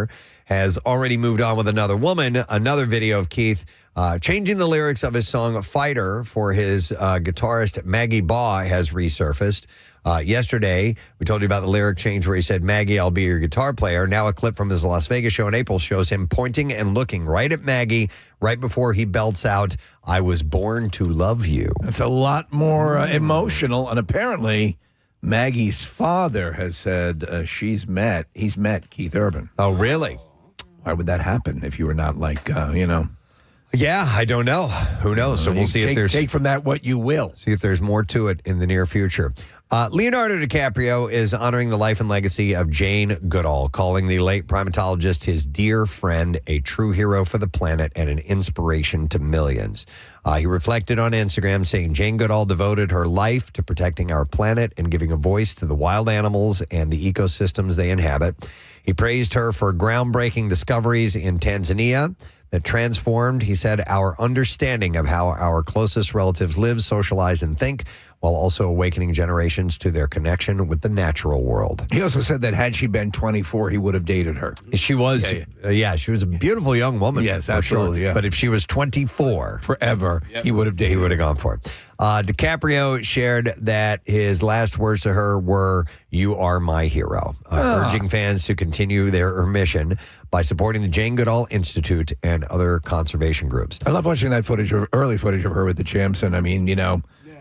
Tucker has already moved on with another woman. Another video of Keith changing the lyrics of his song Fighter for his guitarist Maggie Baugh has resurfaced. Yesterday, we told you about the lyric change where he said, Maggie, I'll be your guitar player. Now a clip from his Las Vegas show in April shows him pointing and looking right at Maggie right before he belts out, I was born to love you. That's a lot more emotional. And apparently, Maggie's father has said he's met Keith Urban. Oh, really? Why would that happen if you were not like, Yeah, I don't know. Who knows? So we'll see if there's... Take from that what you will. See if there's more to it in the near future. Leonardo DiCaprio is honoring the life and legacy of Jane Goodall, calling the late primatologist his dear friend, a true hero for the planet, and an inspiration to millions. He reflected on Instagram saying Jane Goodall devoted her life to protecting our planet and giving a voice to the wild animals and the ecosystems they inhabit. He praised her for groundbreaking discoveries in Tanzania that transformed, he said, our understanding of how our closest relatives live, socialize, and think, while also awakening generations to their connection with the natural world. He also said that had she been 24, he would have dated her. She was, she was a beautiful young woman. Yes, absolutely, sure. yeah. But if she was 24... Forever, he would have dated her. He would have gone for it. DiCaprio shared that his last words to her were, you are my hero, urging fans to continue their mission by supporting the Jane Goodall Institute and other conservation groups. I love watching that early footage of her with the chimps, and I mean,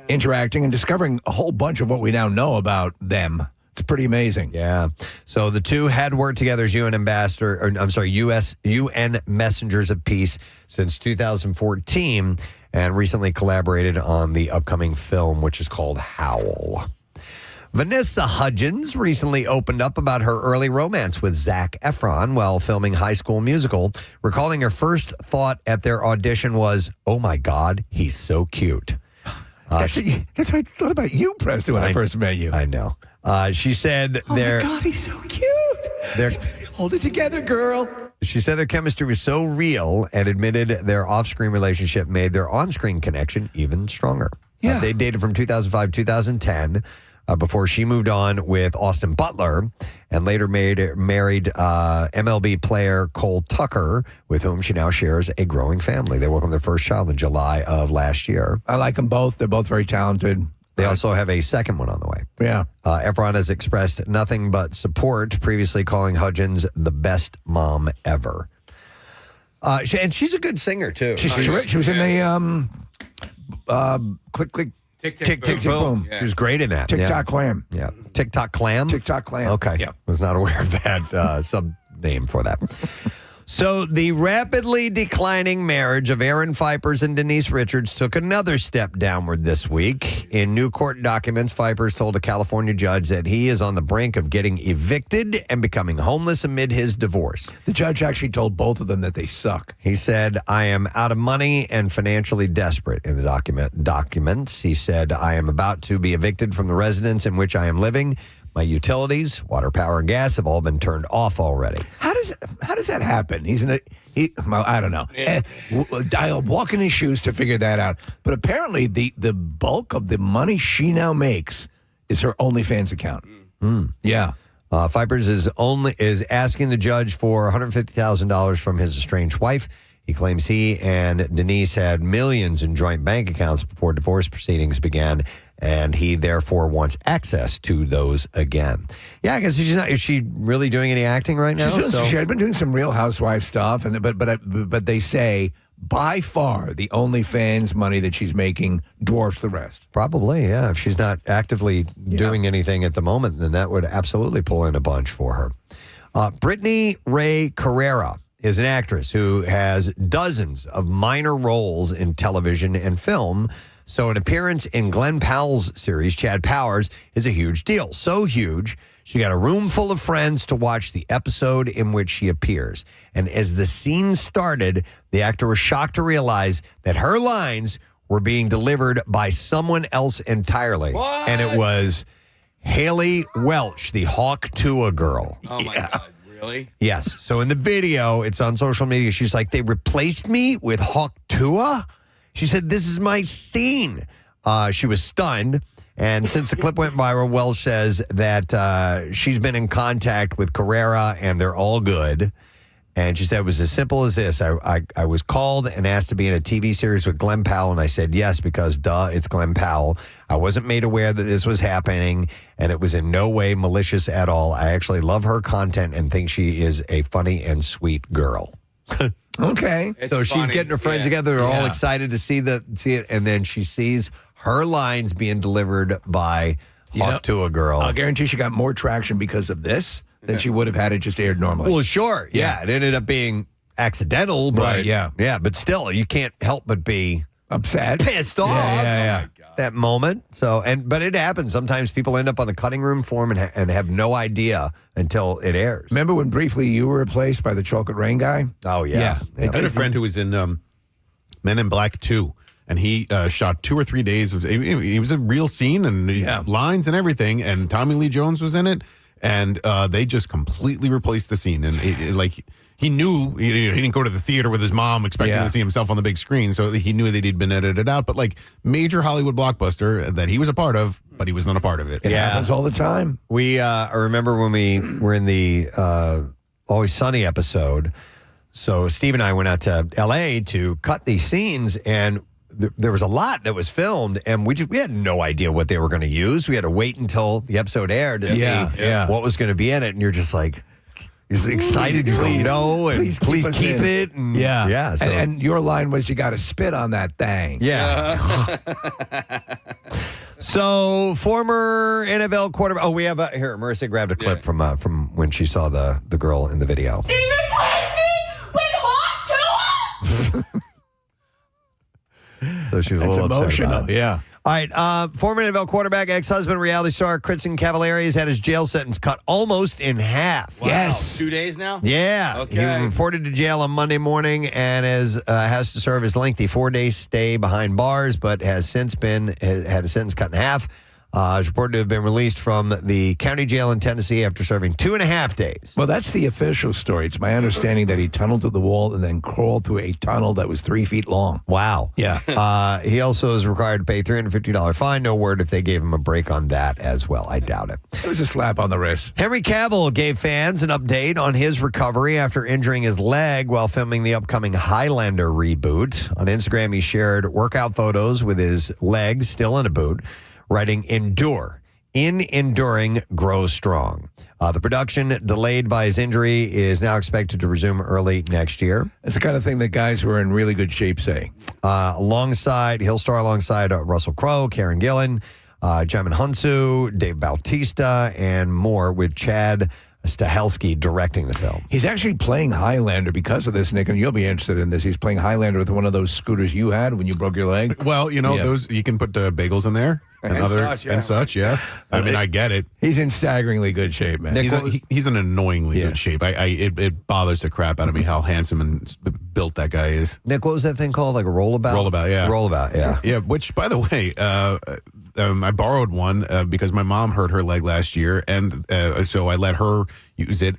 interacting and discovering a whole bunch of what we now know about them. It's pretty amazing. Yeah. So the two had worked together as UN messengers of peace since 2014 and recently collaborated on the upcoming film, which is called Howl. Vanessa Hudgens recently opened up about her early romance with Zac Efron while filming High School Musical, recalling her first thought at their audition was, oh my God, he's so cute. That's what I thought about you, Preston, when I first met you. I know. She said oh my God, he's so cute. Hold it together, girl. She said their chemistry was so real and admitted their off-screen relationship made their on-screen connection even stronger. Yeah. They dated from 2005 2010 before she moved on with Austin Butler and later married MLB player Cole Tucker, with whom she now shares a growing family. They welcomed their first child in July of last year. I like them both. They're both very talented. They also have a second one on the way. Yeah. Efron has expressed nothing but support, previously calling Hudgens the best mom ever. And she's a good singer, too. She was in the Click, Click, Tick, tick, boom. Yeah. She was great in that. TikTok Clam. Yeah. TikTok Clam? TikTok Clam. Okay. Yeah. Was not aware of that sub-name for that. So the rapidly declining marriage of Aaron Pfeifers and Denise Richards took another step downward this week. In new court documents, Pfeifers told a California judge that he is on the brink of getting evicted and becoming homeless amid his divorce. The judge actually told both of them that they suck. He said, I am out of money and financially desperate in the documents. He said, I am about to be evicted from the residence in which I am living. My utilities, water, power, and gas have all been turned off already. How does that happen? Well, I don't know. Yeah. I'll walk in his shoes to figure that out. But apparently, the bulk of the money she now makes is her OnlyFans account. Yeah. Pfeifers is asking the judge for $150,000 from his estranged wife. He claims he and Denise had millions in joint bank accounts before divorce proceedings began, and he therefore wants access to those again. Yeah, I guess she's not. Is she really doing any acting right now? She had been doing some Real Housewives stuff, but they say by far the OnlyFans money that she's making dwarfs the rest. Probably, yeah. If she's not actively doing anything at the moment, then that would absolutely pull in a bunch for her. Brittany Ray Carrera is an actress who has dozens of minor roles in television and film. So an appearance in Glenn Powell's series, Chad Powers, is a huge deal. So huge, she got a room full of friends to watch the episode in which she appears. And as the scene started, the actor was shocked to realize that her lines were being delivered by someone else entirely. What? And it was Haley Welch, the Hawk Tuah girl. Oh, my God. Really? Yes. So in the video, it's on social media. She's like, they replaced me with Hawk Tuah? She said, this is my scene. She was stunned. And since the clip went viral, Welch says that she's been in contact with Carrera and they're all good. And she said it was as simple as this. I was called and asked to be in a TV series with Glenn Powell, and I said yes because, duh, it's Glenn Powell. I wasn't made aware that this was happening, and it was in no way malicious at all. I actually love her content and think she is a funny and sweet girl. Okay. So she's getting her friends together. They're all excited to see it, and then she sees her lines being delivered by Hawk to a Girl. I'll guarantee she got more traction because of this than she would have had it just aired normally. Well, sure. Yeah. It ended up being accidental, but Right, yeah. Yeah, but still, you can't help but be upset, pissed off Yeah. that moment. So, but it happens. Sometimes people end up on the cutting room floor and have no idea until it airs. Remember when briefly you were replaced by the Chocolate Rain guy? Oh, yeah. I had a friend who was in Men in Black 2, and he shot 2 or 3 days. It was a real scene and lines and everything, and Tommy Lee Jones was in it, and they just completely replaced the scene. And he knew he didn't go to the theater with his mom expecting to see himself on the big screen, so he knew that he'd been edited out. But major Hollywood blockbuster that he was a part of, but he was not a part of it. It happens all the time. I remember when we were in the Always Sunny episode. So Steve and I went out to L.A. to cut these scenes, and there was a lot that was filmed, and we had no idea what they were going to use. We had to wait until the episode aired to see what was going to be in it, and you're just like, you're excited to know, and please keep it. And, so. And your line was, you got to spit on that thing. Yeah. So, former NFL quarterback. Oh, we have here. Marissa grabbed a clip from when she saw the girl in the video. Did you replace me with Hawk Tuah? So she was a little emotional. upset about it. Yeah. All right. Former NFL quarterback, ex-husband, reality star Kristen Cavallari has had his jail sentence cut almost in half. Wow. Yes. 2 days now? Yeah. Okay. He reported to jail on Monday morning and has to serve his lengthy 4-day stay behind bars, but has since had a sentence cut in half. Is reported to have been released from the county jail in Tennessee after serving 2.5 days. Well, that's the official story. It's my understanding that he tunneled through the wall and then crawled through a tunnel that was 3 feet long. Wow. Yeah. He also is required to pay a $350 fine. No word if they gave him a break on that as well. I doubt it. It was a slap on the wrist. Henry Cavill gave fans an update on his recovery after injuring his leg while filming the upcoming Highlander reboot. On Instagram, he shared workout photos with his legs still in a boot, writing, "Endure. In enduring, grow strong." The production, delayed by his injury, is now expected to resume early next year. It's the kind of thing that guys who are in really good shape say. He'll star alongside Russell Crowe, Karen Gillan, Jaimin Hunsu, Dave Bautista, and more, with Chad Stahelski directing the film. He's actually playing Highlander because of this, Nick, and you'll be interested in this. He's playing Highlander with one of those scooters you had when you broke your leg. Well, those you can put bagels in there and such. Yeah. I mean, I get it. He's in staggeringly good shape, man. He's in annoyingly good shape. It bothers the crap out of me how handsome and built that guy is. Nick, what was that thing called? Like a rollabout? Rollabout, yeah. Rollabout, yeah. Yeah, which, by the way, I borrowed one because my mom hurt her leg last year, and so I let her use it.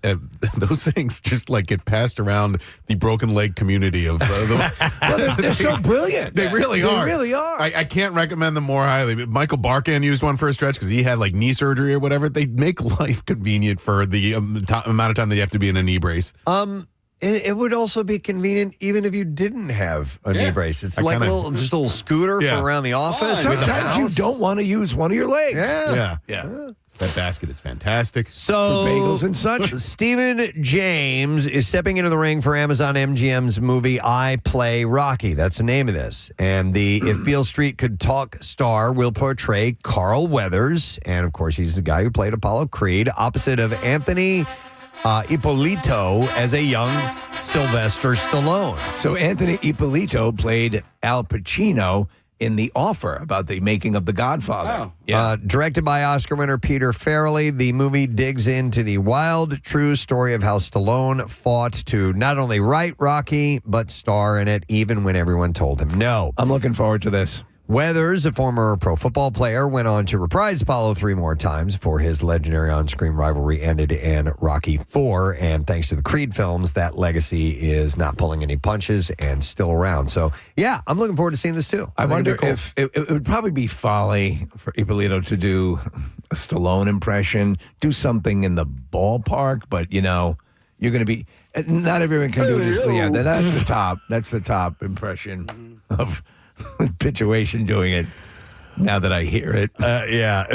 Those things just get passed around the broken leg community of Well, they're so brilliant. They really are. They really are. I can't recommend them more highly. Michael Barkan used one for a stretch because he had knee surgery or whatever. They make life convenient for the amount of time that you have to be in a knee brace. It would also be convenient even if you didn't have a knee brace. It's like a little scooter for around the office. Sometimes you don't want to use one of your legs. Yeah. That basket is fantastic. So, for bagels and such. Stephen James is stepping into the ring for Amazon MGM's movie I Play Rocky. That's the name of this. And the If Beale Street Could Talk star will portray Carl Weathers. And, of course, he's the guy who played Apollo Creed, opposite of Anthony Ippolito as a young Sylvester Stallone. So Anthony Ippolito played Al Pacino in The Offer, about the making of The Godfather. Oh. Directed by Oscar winner Peter Farrelly, the movie digs into the wild, true story of how Stallone fought to not only write Rocky, but star in it, even when everyone told him no. I'm looking forward to this. Weathers, a former pro football player, went on to reprise Apollo 3 more times before his legendary on-screen rivalry ended in Rocky IV. And thanks to the Creed films, that legacy is not pulling any punches and still around. So, yeah, I'm looking forward to seeing this, too. I wonder if it would probably be folly for Ippolito to do a Stallone impression, do something in the ballpark, but, you're going to be. Not everyone can do this. Yeah, that's the top. That's the top impression of Pituation doing it. Now that I hear it, yeah.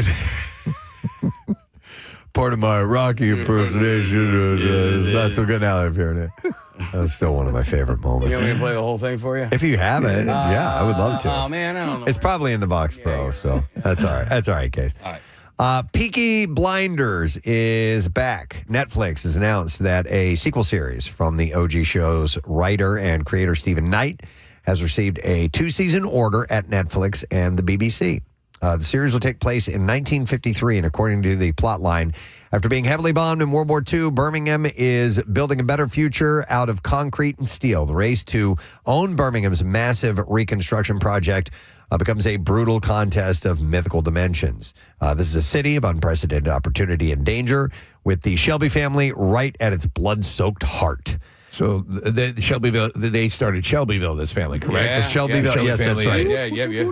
Part of my Rocky impersonation is not so good now that I'm hearing it. That's still one of my favorite moments. You want me to play the whole thing for you? If you have it, yeah, I would love to. Oh, man, I don't know. It's probably in the box, Pro, so that's all right. That's all right, Case. All right. Peaky Blinders is back. Netflix has announced that a sequel series from the OG show's writer and creator Stephen Knight has received a 2-season order at Netflix and the BBC. The series will take place in 1953, and according to the plot line, after being heavily bombed in World War II, Birmingham is building a better future out of concrete and steel. The race to own Birmingham's massive reconstruction project becomes a brutal contest of mythical dimensions. This is a city of unprecedented opportunity and danger, with the Shelby family right at its blood-soaked heart. so the Shelbyville, they started Shelbyville, this family, correct? Yeah, The Shelbyville, Shelby yes, family. that's right. Yeah. Yeah.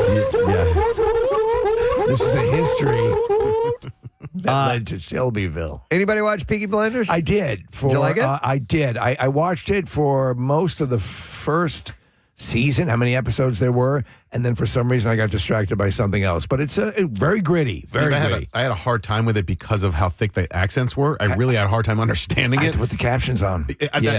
This is the history that led to Shelbyville. Anybody watch Peaky Blinders? I did. Did you like it? I did. I watched it for most of the first season, how many episodes there were, and then for some reason I got distracted by something else. But it's very gritty, very gritty. I had a hard time with it because of how thick the accents were. I really had a hard time understanding I had it. to put the captions on.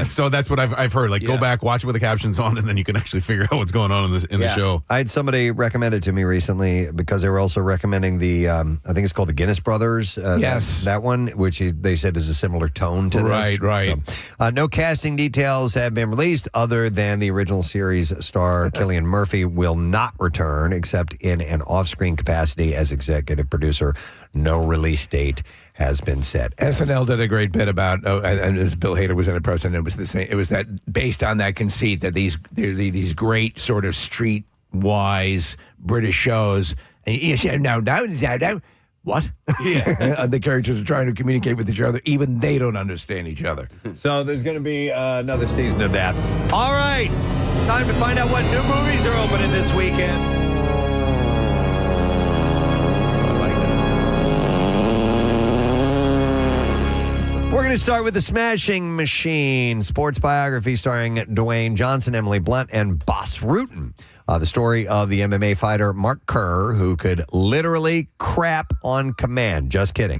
So that's what I've heard. Like, go back, watch it with the captions on, and then you can actually figure out what's going on in the show. I had somebody recommend it to me recently because they were also recommending the, I think it's called the Guinness Brothers. Yes. That one, which they said is a similar tone to this. Right. So, no casting details have been released other than the original series star Cillian Murphy will not return except in an off-screen capacity as executive producer. No release date has been set. SNL did a great bit about, and as Bill Hader was in it, Preston, it was the same. It was that based on that conceit that these great sort of streetwise British shows. And now, what? Yeah, the characters are trying to communicate with each other. Even they don't understand each other. So there's going to be another season of that. All right, time to find out what new movies are opening this weekend. We're going to start with The Smashing Machine, sports biography starring Dwayne Johnson, Emily Blunt, and Bas Rutten. The story of the MMA fighter Mark Kerr, who could literally crap on command. Just kidding.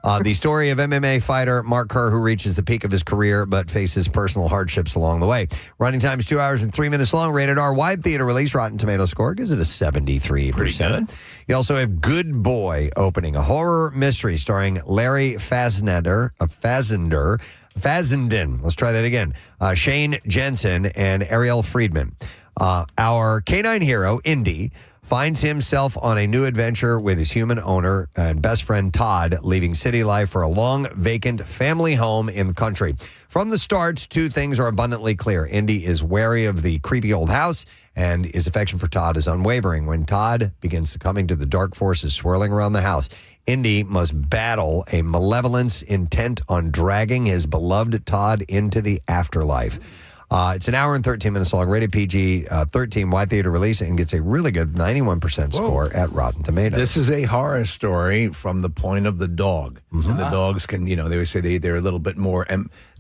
The story of MMA fighter Mark Kerr, who reaches the peak of his career but faces personal hardships along the way. Running time is 2 hours and 3 minutes long. Rated R, wide theater release. Rotten Tomato score gives it a 73%. Pretty good. You also have Good Boy opening, a horror mystery starring Larry Fazenden. Let's try that again. Shane Jensen and Ariel Friedman. Our canine hero, Indy, finds himself on a new adventure with his human owner and best friend Todd, leaving city life for a long, vacant family home in the country. From the start, two things are abundantly clear. Indy is wary of the creepy old house, and his affection for Todd is unwavering. When Todd begins succumbing to the dark forces swirling around the house, Indy must battle a malevolence intent on dragging his beloved Todd into the afterlife. It's an hour and 13 minutes long, rated PG-13, wide theater release, and gets a really good 91% score at Rotten Tomatoes. This is a horror story from the point of the dog. Mm-hmm. And the dogs can, they always say they're a little bit more,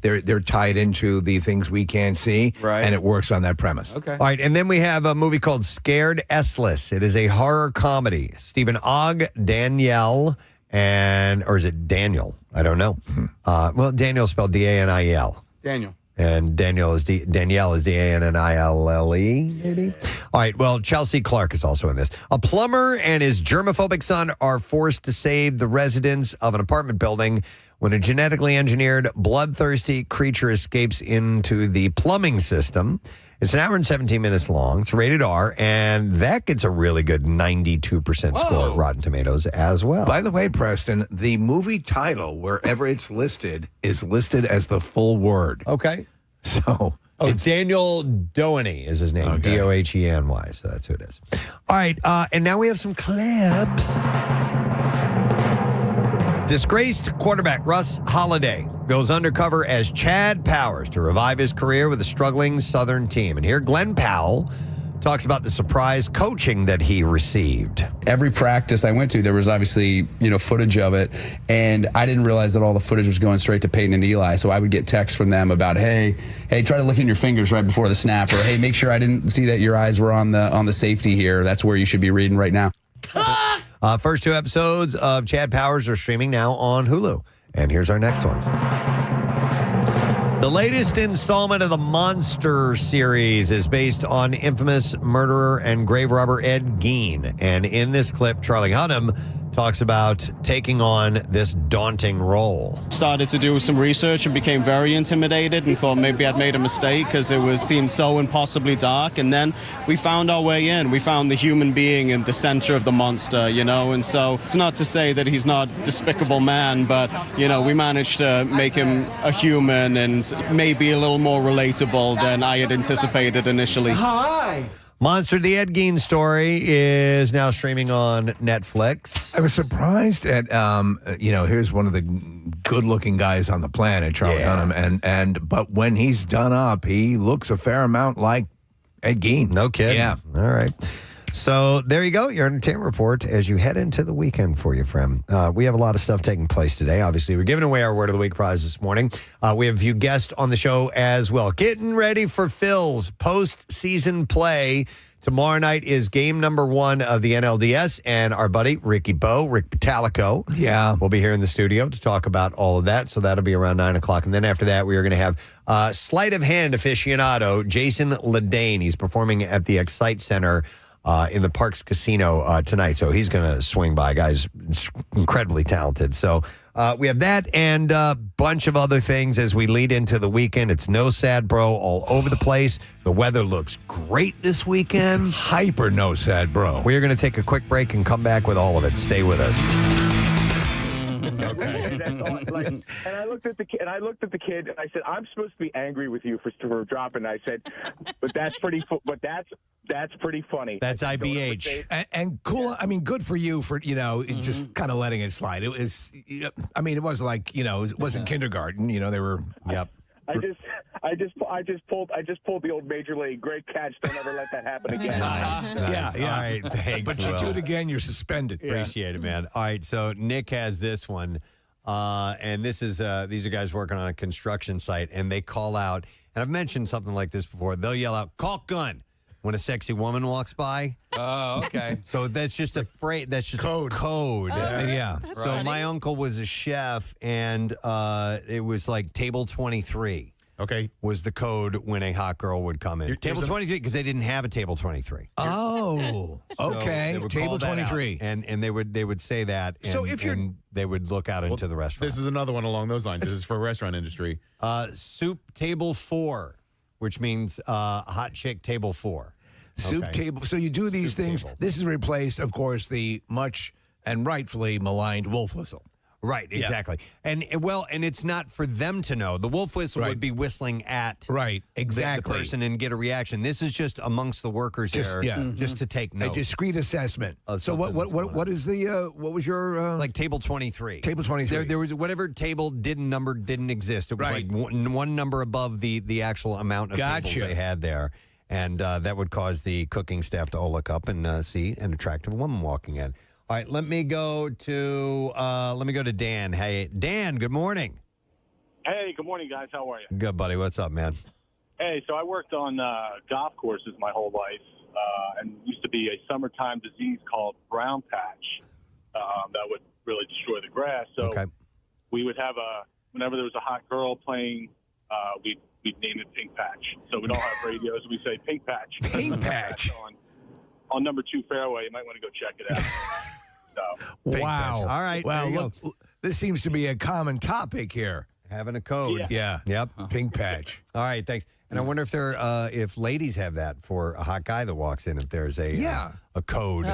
they're tied into the things we can't see, right. And it works on that premise. Okay. All right, and then we have a movie called Scared S-less. It is a horror comedy. Stephen Ogg, Danielle, or is it Daniel? I don't know. Mm-hmm. Well, Daniel spelled D-A-N-I-E-L. Daniel. And Danielle is D-A-N-N-I-L-L-E, maybe? All right, well, Chelsea Clark is also in this. A plumber and his germophobic son are forced to save the residents of an apartment building when a genetically engineered, bloodthirsty creature escapes into the plumbing system. It's an hour and 17 minutes long. It's rated R, and that gets a really good 92% score at Rotten Tomatoes as well. By the way, Preston, the movie title, wherever it's listed, is listed as the full word. Okay. So Daniel Doheny is his name, Okay. D-O-H-E-N-Y, so that's who it is. All right, and now we have some clips. Disgraced quarterback Russ Holiday goes undercover as Chad Powers to revive his career with a struggling Southern team. And here Glenn Powell talks about the surprise coaching that he received. Every practice I went to, there was obviously, footage of it. And I didn't realize that all the footage was going straight to Peyton and Eli. So I would get texts from them about, hey, try to look in your fingers right before the snap. Or, hey, make sure I didn't see that your eyes were on the safety here. That's where you should be reading right now. First 2 episodes of Chad Powers are streaming now on Hulu. And here's our next one. The latest installment of the Monster series is based on infamous murderer and grave robber Ed Gein. And in this clip, Charlie Hunnam talks about taking on this daunting role. Started to do some research and became very intimidated and thought maybe I'd made a mistake because it seemed so impossibly dark. And then we found our way in. We found the human being in the center of the monster, And so it's not to say that he's not a despicable man, but, we managed to make him a human and maybe a little more relatable than I had anticipated initially. Hi. Monster, the Ed Gein story, is now streaming on Netflix. I was surprised at, here's one of the good-looking guys on the planet, Charlie Hunnam, but when he's done up, he looks a fair amount like Ed Gein. No kidding. Yeah. All right. So there you go, your entertainment report as you head into the weekend for you, friend. We have a lot of stuff taking place today. Obviously, we're giving away our Word of the Week prize this morning. We have a few guests on the show as well. Getting ready for Phil's postseason play. Tomorrow night is game number 1 of the NLDS, and our buddy Rick Patalico, will be here in the studio to talk about all of that. So that'll be around 9 o'clock. And then after that, we are going to have sleight of hand aficionado Jason Ladayne. He's performing at the Excite Center in the Parks Casino tonight. So he's going to swing by. Guy's incredibly talented. So we have that and a bunch of other things as we lead into the weekend. It's no sad bro all over the place. The weather looks great this weekend. It's hyper no sad bro. We are going to take a quick break and come back with all of it. Stay with us. Okay. And I looked at the kid, and I said, "I'm supposed to be angry with you for dropping." I said, "But that's pretty. That's pretty funny." That's IBH and cool. I mean, good for you for just kind of letting it slide. It was. I mean, it was like it wasn't kindergarten. They were. Yep. I just pulled the old major league. Great catch. Don't ever let that happen again. Nice. Yeah. All right. Thanks. But you do it again, you're suspended. Appreciate it, man. All right. So Nick has this one, and this is these are guys working on a construction site, and they call out. And I've mentioned something like this before. They'll yell out "caulk gun" when a sexy woman walks by. Oh, okay. So that's just a phrase. That's just Code. a code. Yeah. So my uncle was a chef, and it was like table 23. Okay. Was the code when a hot girl would come in. Table 23, because they didn't have a table 23. Oh, okay. So they would Table call that 23. out, and they would say that. And, So if you're- and they would look out into the restaurant. This is another one along those lines. This is for restaurant industry. Soup table 4, which means hot chick table 4. Soup Okay. table. So you do these Soup things. table. This has replaced, of course, the much and rightfully maligned wolf whistle. Right, exactly. And it's not for them to know. The wolf whistle Right. would be whistling at Right, exactly. the person and get a reaction. This is just amongst the workers Just- here, yeah. just to take note. A discreet assessment. Of So something that's going what is the what was your like table 23. Table 23. There was whatever table didn't exist. It was Right. like one number above the actual amount of tables Gotcha. they had there. And that would cause the cooking staff to all look up and see an attractive woman walking in. All right, let me go to Dan. Hey, Dan, good morning. Hey, good morning, guys. How are you? Good, buddy. What's up, man? Hey, so I worked on golf courses my whole life, and used to be a summertime disease called brown patch that would really destroy the grass. So Okay. we would have whenever there was a hot girl playing, we'd name it Pink Patch. So we'd all have radios, and we say Pink Patch. Pink Patch. On number 2 fairway. You might want to go check it out. So. Pink Wow. patch. All right, Wow. there you Look, this seems to be a common topic here. Having a code. Yeah. Yeah. Yep. Pink patch. All right, thanks. And I wonder if ladies have that for a hot guy that walks in, if there's a code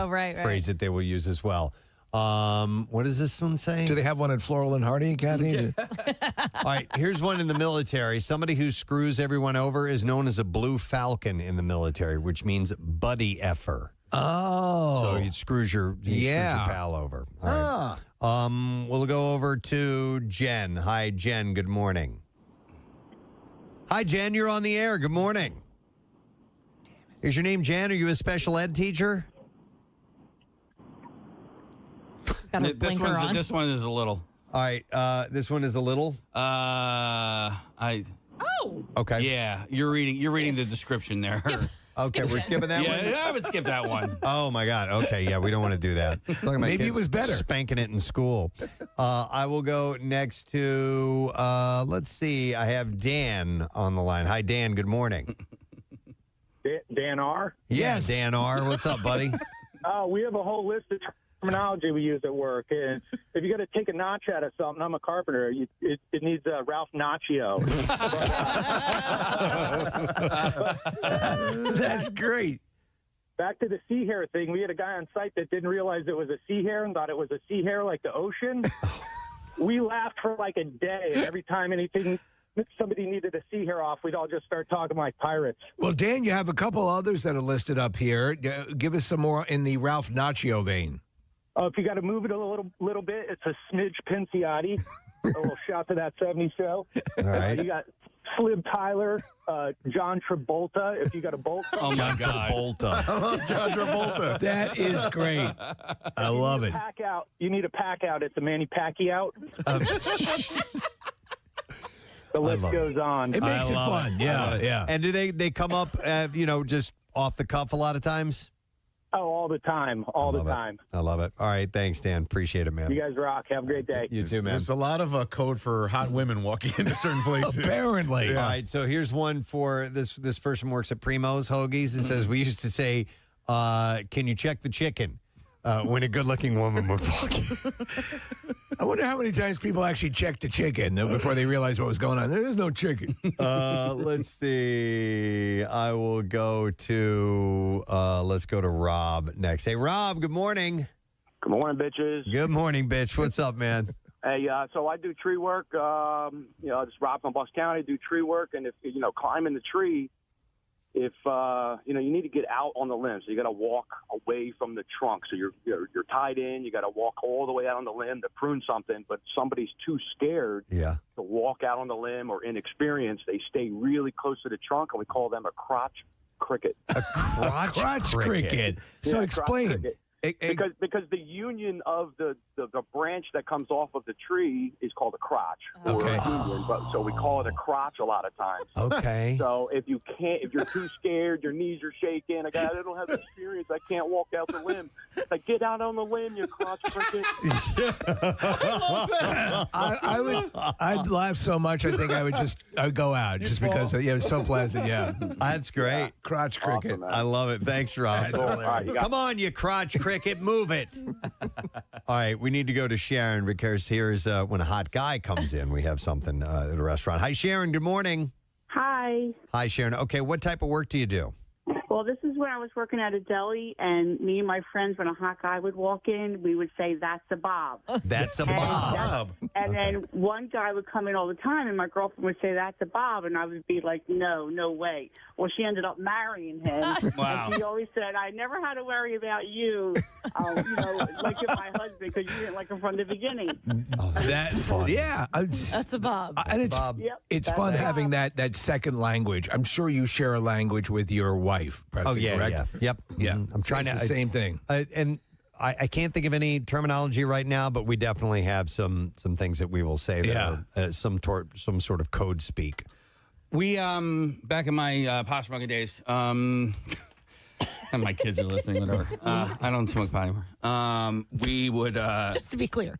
phrase that they will use as well. What does this one say? Do they have one at Floral and Hardy, Kathy? All right, here's one in the military. Somebody who screws everyone over is known as a blue falcon in the military, which means buddy effer. Oh. So he screws your pal over. All right. We'll go over to Jen. Hi, Jen. Good morning. Hi, Jen. You're on the air. Good morning. Is your name Jan? Are you a special ed teacher? Got her This blinker on. this one is a little. All right. This one is a little. Okay. Yeah, you're reading the description there. Okay, we're skipping that one? Yeah, I would skip that one. Oh, my God. Okay, yeah, we don't want to do that. Talking about Maybe it kids was better. Spanking it in school. I will go next to, let's see, I have Dan on the line. Hi, Dan. Good morning. Dan R. Yes. Dan R. What's up, buddy? We have a whole list of terminology we use at work. And if you got to take a notch out of something, I'm a carpenter. It needs Ralph Macchio. That's great. Back to the sea hare thing. We had a guy on site that didn't realize it was a sea hare and thought it was a sea hare like the ocean. We laughed for like a day. And every time somebody needed a sea hare off, we'd all just start talking like pirates. Well, Dan, you have a couple others that are listed up here. Give us some more in the Ralph Macchio vein. If you got to move it a little bit, it's a smidge Pinciotti. A little shot to that 70s show. All right. You got Flib Tyler, John Travolta. If you got a bolt. Oh my God. Travolta. I love John Travolta. That is great. I love it. Pack out. You need a pack out. It's a Manny Pacquiao. The list goes on. It makes it fun. Yeah, yeah. And do they come up, just off the cuff a lot of times? Oh, all the time. All the time. I love it. All right. Thanks, Dan. Appreciate it, man. You guys rock. Have a great day. You too, man. There's a lot of code for hot women walking into certain places. Apparently. All right. So here's one for this person works at Primo's Hoagies. It says, we used to say, can you check the chicken? When a good-looking woman would walk in. I wonder how many times people actually checked the chicken before they realized what was going on. There's no chicken. Let's see. I will go to, let's go to Rob next. Hey, Rob, good morning. Good morning, bitches. Good morning, bitch. What's up, man? Hey, so I do tree work. Just Rob from Bucks County, do tree work. And if, climbing the tree, if, you need to get out on the limb. So you got to walk away from the trunk. So you're tied in. You got to walk all the way out on the limb to prune something. But somebody's too scared to walk out on the limb or inexperienced. They stay really close to the trunk, and we call them a crotch cricket. A crotch cricket. So explain. Because the union of the branch that comes off of the tree is called a crotch. Okay. So we call it a crotch a lot of times. Okay. So if you're too scared, your knees are shaking, a guy that don't have experience, I can't walk out the limb. Like, get out on the limb, you crotch cricket. I'd laugh so much. I think I would go out just because it's so pleasant. Yeah. That's great. Crotch cricket. Awesome, I love it. Thanks, Rob. Cool. All right, Come on, you crotch cricket, move it. All right, we need to go to Sharon because here's when a hot guy comes in. We have something at a restaurant. Hi, Sharon. Good morning. Hi. Hi, Sharon. Okay, what type of work do you do? Well, this is when I was working at a deli, and me and my friends, when a hot guy would walk in, we would say, "That's a Bob." That's a Bob. And then one guy would come in all the time, and my girlfriend would say, "That's a Bob," and I would be like, "No, no way." Well, she ended up marrying him. Wow. And she always said, "I never had to worry about you, like you're my husband, because you didn't like him from the beginning." That's fun. Yeah. That's a Bob. And it's it's fun having that second language. I'm sure you share a language with your wife, Preston, correct? Yep. Yeah. I'm trying It's the same thing. And I can't think of any terminology right now, but we definitely have some things that we will say that are some sort of code speak. We back in my pot smoking days, and my kids are listening. Whatever. I don't smoke pot anymore. We would Just to be clear.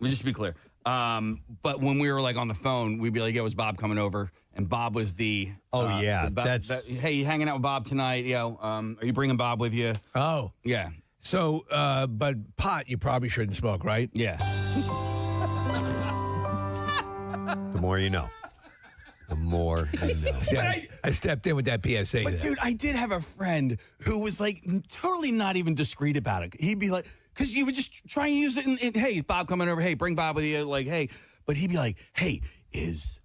But when we were like on the phone, we'd be like, "Yo, is Bob coming over?" And Bob was the hey, you hanging out with Bob tonight? Are you bringing Bob with you? Oh, yeah. So, but pot you probably shouldn't smoke, right? Yeah. The more you know. The more you know. See, I stepped in with that PSA. But dude, I did have a friend who was like totally not even discreet about it. He'd be like, because you would just try and use it and hey, is Bob coming over? Hey, bring Bob with you. Like, hey. But he'd be like, hey, is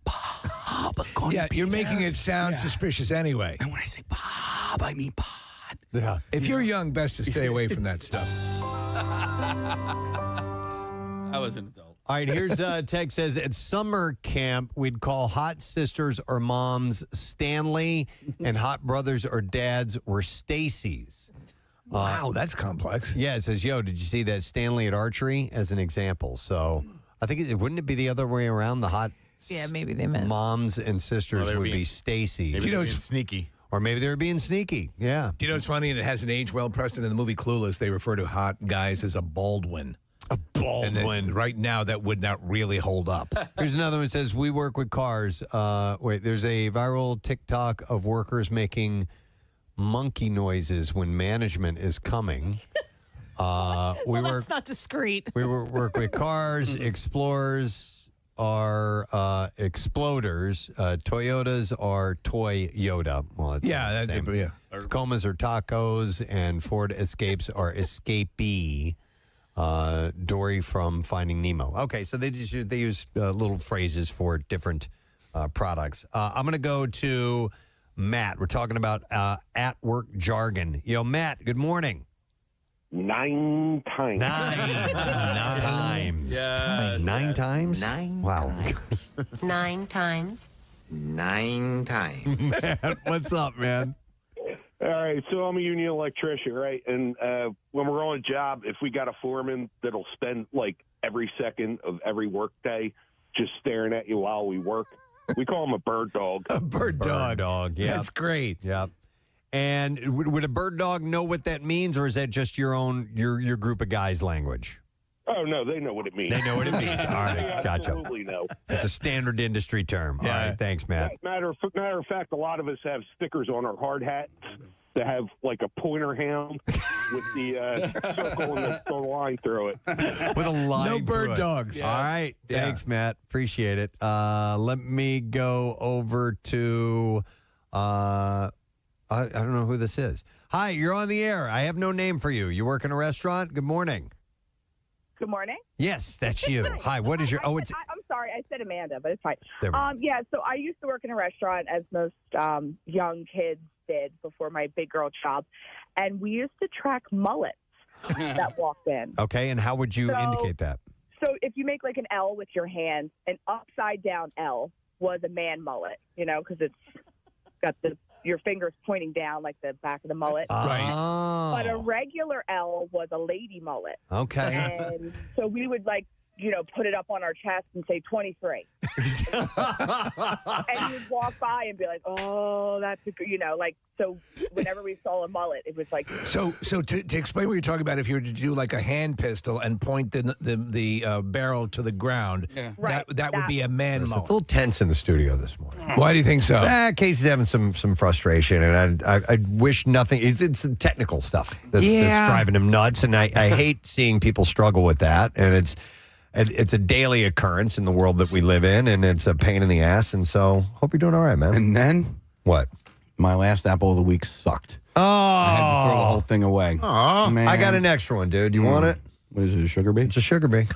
Bob going to be you're there? making it sound suspicious anyway. And when I say Bob, I mean pot. Yeah. If you're young, best to stay away from that stuff. I was an adult. All right, here's Tex says, at summer camp, we'd call hot sisters or moms Stanley, and hot brothers or dads were Stacy's. Wow, that's complex. Yeah, it says, yo, did you see that Stanley at archery as an example? So I think, wouldn't it be the other way around? The hot maybe they meant moms and sisters would be Stacy's. Maybe they're being sneaky. Or maybe they were being sneaky. Yeah. Do you know what's funny? And it hasn't aged well, Preston. In the movie Clueless, they refer to hot guys as a Baldwin. A Baldwin. And right now, that would not really hold up. Here's another one that says, we work with cars. There's a viral TikTok of workers making monkey noises when management is coming. That's not discreet. We work with cars. Explorers are exploders. Toyotas are Toy Yoda. Well, it's the same. Yeah. Tacomas are tacos, and Ford Escapes are escapee. Dory from Finding Nemo. Okay, so they use little phrases for different products. I'm going to go to Matt. We're talking about at work jargon. Yo, Matt, good morning. 9 times. 9 times. Yes. 9 times? 9 wow. times. 9 times. 9 times. Matt, what's up, man? All right, so I'm a union electrician, right? And when we're on a job, if we got a foreman that'll spend like every second of every work day just staring at you while we work, we call him a bird dog. A bird dog. Yeah. That's great. Yep. And would a bird dog know what that means, or is that just your group of guys' language? Oh, no, they know what it means. They know what it means. All right, They gotcha. absolutely know. It's a standard industry term. All right, thanks, Matt. Matter of fact, a lot of us have stickers on our hard hats that have like a pointer hound with the circle and the line through it. With a line. No bird through it. dogs. All right. Thanks, Matt. Appreciate it. Let me go over to I don't know who this is. Hi, you're on the air. I have no name for you. You work in a restaurant? Good morning. Good morning. Yes, that's you. Hi, what is your I'm sorry, I said Amanda, but it's fine. There we go. Yeah, so I used to work in a restaurant, as most young kids did before my big girl job, and we used to track mullets that walked in. Okay, and how would you indicate that? So if you make like an L with your hand, an upside down L was a man mullet, because it's got your fingers pointing down like the back of the mullet. Right. But a regular L was a lady mullet. Okay. And so we would put it up on our chest and say 23. And you'd walk by and be like, oh, that's a good, so whenever we saw a mullet, it was like. So to explain what you're talking about, if you were to do like a hand pistol and point the barrel to the ground, that would be a man It's a mullet. little tense in the studio this morning. Why do you think so? Casey's having some frustration, and I wish nothing. It's technical stuff that's driving him nuts, and I hate seeing people struggle with that, and it's a daily occurrence in the world that we live in, and it's a pain in the ass. And so, hope you're doing all right, man. And then what? My last apple of the week sucked. Oh, I had to throw the whole thing away. Oh, man. I got an extra one, dude. You want it? What is it? A sugar bee? It's a sugar bee.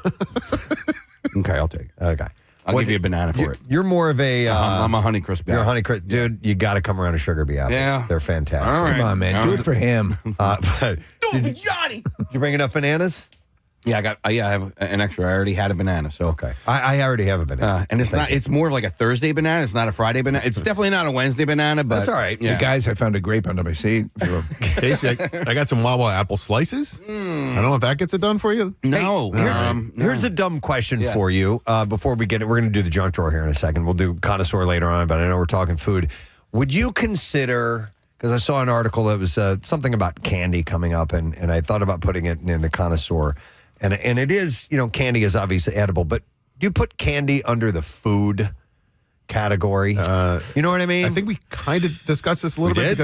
Okay, I'll take it. Okay. I'll give you a banana for it. You're more of a. I'm a Honeycrisp guy. You're a Honeycrisp, dude. You got to come around to sugar bee apples. Yeah. They're fantastic. All right. Come on, man. Do it for him. Did Johnny. you bring enough bananas? Yeah, I have an extra. I already had a banana, so okay. I already have a banana. And it's not. It's more of like a Thursday banana. It's not a Friday banana. It's definitely not a Wednesday banana. But That's all right. Yeah. Hey, guys, I found a grape under my seat. Casey, I got some Wawa apple slices. I don't know if that gets it done for you. No. Here's a dumb question for you. Before we get it, we're going to do the junk drawer here in a second. We'll do Connoisseur later on, but I know we're talking food. Would you consider? Because I saw an article that was something about candy coming up, and I thought about putting it in the Connoisseur. And it is, candy is obviously edible, but do you put candy under the food category? You know what I mean? I think we kind of discussed this a little bit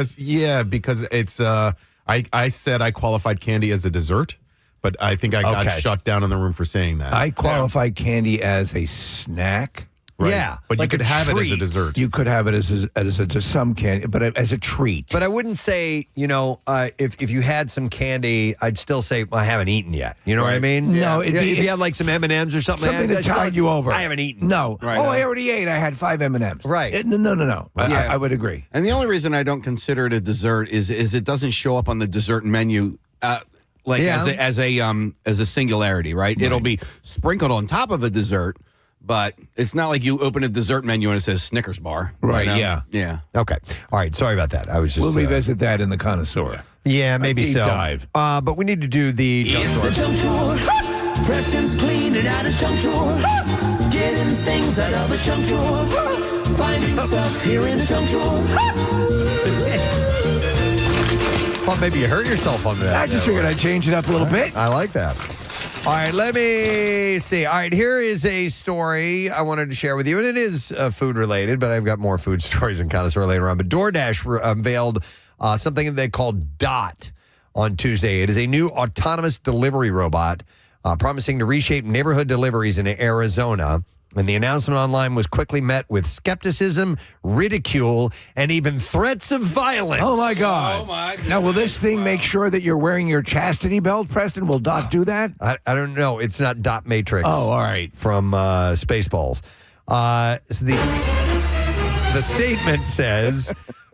because it's I said I qualified candy as a dessert, but I think I got shut down in the room for saying that. I qualify candy as a snack. Right. Yeah, but like you could a have it as a treat. dessert. You could have it as just some candy, but as a treat. But I wouldn't say, if you had some candy, I'd still say, well, I haven't eaten yet. You know what I mean? No, if you had like some M&Ms or something. that tied you over. I haven't eaten. No. Right, I already ate. I had 5 M&Ms. Right. No. Yeah. I would agree. And the only reason I don't consider it a dessert is it doesn't show up on the dessert menu. like Yeah. as a singularity, right? It'll be sprinkled on top of a dessert, but it's not like you open a dessert menu and it says Snickers bar. Right, you know? yeah. Yeah. Okay. All right. Sorry about that. I was just. We'll revisit that in the Connoisseur. Yeah, maybe deep so. dive. But we need to do the junk It's drawer. the junk drawer. Preston's cleaning out his junk drawer. Getting things out of his junk drawer. Finding stuff here in the junk drawer. Well, maybe you hurt yourself on that. I just figured I'd change it up a little bit. I like that. All right, let me see. All right, here is a story I wanted to share with you, and it is food related, but I've got more food stories in Connoisseur later on. But DoorDash unveiled something they call Dot on Tuesday. It is a new autonomous delivery robot promising to reshape neighborhood deliveries in Arizona. And the announcement online was quickly met with skepticism, ridicule, and even threats of violence. Oh, my God. Now, will this thing make sure that you're wearing your chastity belt, Preston? Will Dot do that? I don't know. It's not Dot Matrix. Oh, all right. From Spaceballs. So the statement says,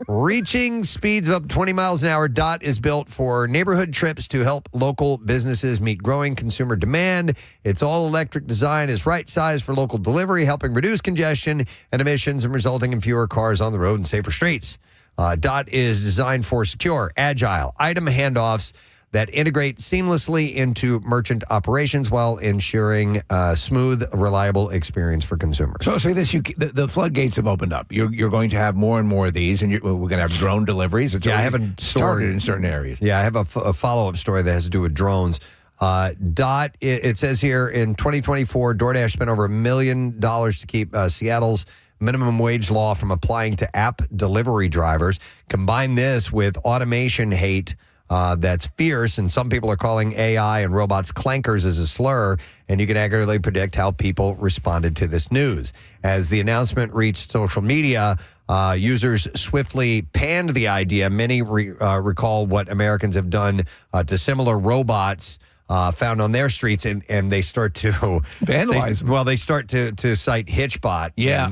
reaching speeds of up to 20 miles an hour, Dot is built for neighborhood trips to help local businesses meet growing consumer demand. Its all-electric design is right-sized for local delivery, helping reduce congestion and emissions and resulting in fewer cars on the road and safer streets. Dot is designed for secure, agile item handoffs that integrate seamlessly into merchant operations while ensuring a smooth, reliable experience for consumers. So say this: the floodgates have opened up. You're going to have more and more of these, and we're going to have drone deliveries. It's Yeah, I have a started story in certain areas. Yeah, I have a follow-up story that has to do with drones. Dot, it says here, in 2024, DoorDash spent over $1 million to keep Seattle's minimum wage law from applying to app delivery drivers. Combine this with automation hate that's fierce, and some people are calling AI and robots clankers as a slur, and you can accurately predict how people responded to this news. As the announcement reached social media, users swiftly panned the idea. Many recall what Americans have done to similar robots found on their streets, and they start to vandalize them. They start to cite Hitchbot. Yeah.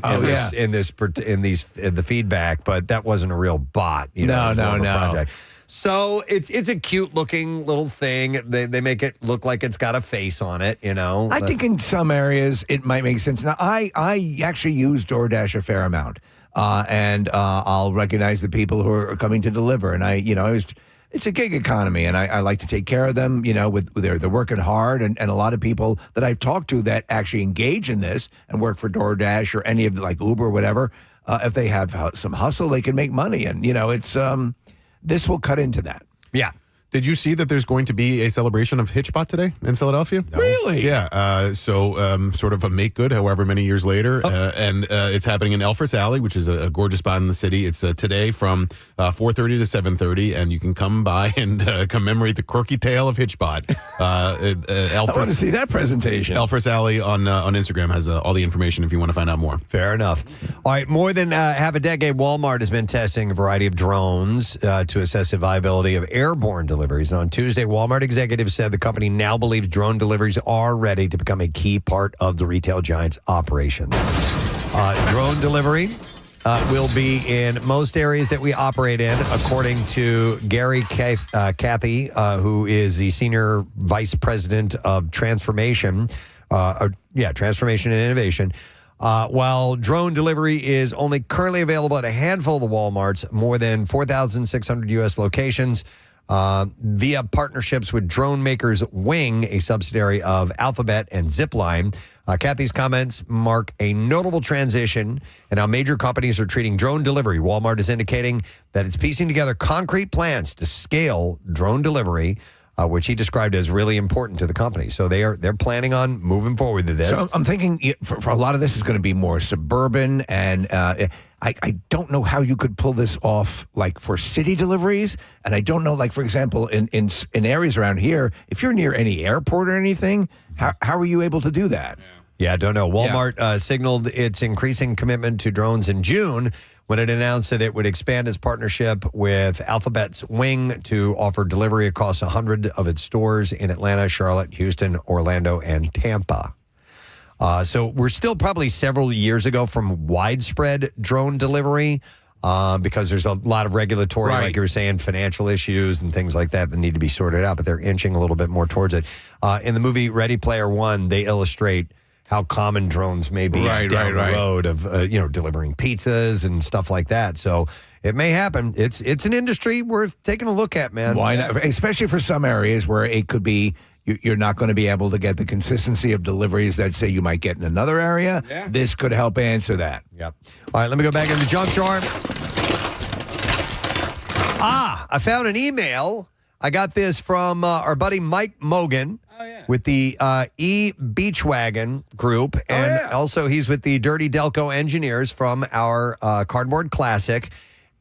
In the feedback, but that wasn't a real bot. No. Project. So it's a cute looking little thing. They make it look like it's got a face on it. I think in some areas it might make sense. Now I actually use DoorDash a fair amount, and I'll recognize the people who are coming to deliver, and it's a gig economy, and I like to take care of them. They're working hard, and a lot of people that I've talked to that actually engage in this and work for DoorDash or any of like Uber or whatever, if they have some hustle, they can make money, and it's this will cut into that. Yeah. Did you see that there's going to be a celebration of Hitchbot today in Philadelphia? No. Really? Yeah. So sort of a make good, however many years later. And it's happening in Elfress Alley, which is a gorgeous spot in the city. It's today from 4:30 to 7:30, and you can come by and commemorate the quirky tale of Hitchbot. I want to see that presentation. Elfress Alley on Instagram has all the information if you want to find out more. Fair enough. All right, more than half a decade, Walmart has been testing a variety of drones to assess the viability of airborne deliveries. And on Tuesday, Walmart executives said the company now believes drone deliveries are ready to become a key part of the retail giant's operations. Drone delivery will be in most areas that we operate in, according to Gary Cathy, who is the Senior Vice President of Transformation and Innovation. While drone delivery is only currently available at a handful of the Walmarts, more than 4,600 U.S. locations, via partnerships with drone makers Wing, a subsidiary of Alphabet and Zipline. Kathy's comments mark a notable transition in how major companies are treating drone delivery. Walmart is indicating that it's piecing together concrete plans to scale drone delivery, which he described as really important to the company. So they're planning on moving forward with this. So I'm thinking for a lot of this is going to be more suburban, and I don't know how you could pull this off like for city deliveries, and I don't know, like for example in areas around here, if you're near any airport or anything, how are you able to do that? Yeah, I don't know. Walmart signaled its increasing commitment to drones in June when it announced that it would expand its partnership with Alphabet's Wing to offer delivery across 100 of its stores in Atlanta, Charlotte, Houston, Orlando, and Tampa. So we're still probably several years ago from widespread drone delivery. because there's a lot of regulatory, Right. like you were saying, financial issues and things like that need to be sorted out, but they're inching a little bit more towards it. In the movie Ready Player One, they illustrate how common drones may be down the road of delivering pizzas and stuff like that. So it may happen. It's an industry worth taking a look at, man. Why not? Especially for some areas where it could be you're not going to be able to get the consistency of deliveries that say you might get in another area. Yeah. This could help answer that. Yep. All right, let me go back in the junk jar. I found an email. I got this from our buddy Mike Mogan with the E-Beachwagon group. And also he's with the Dirty Delco engineers from our Cardboard Classic.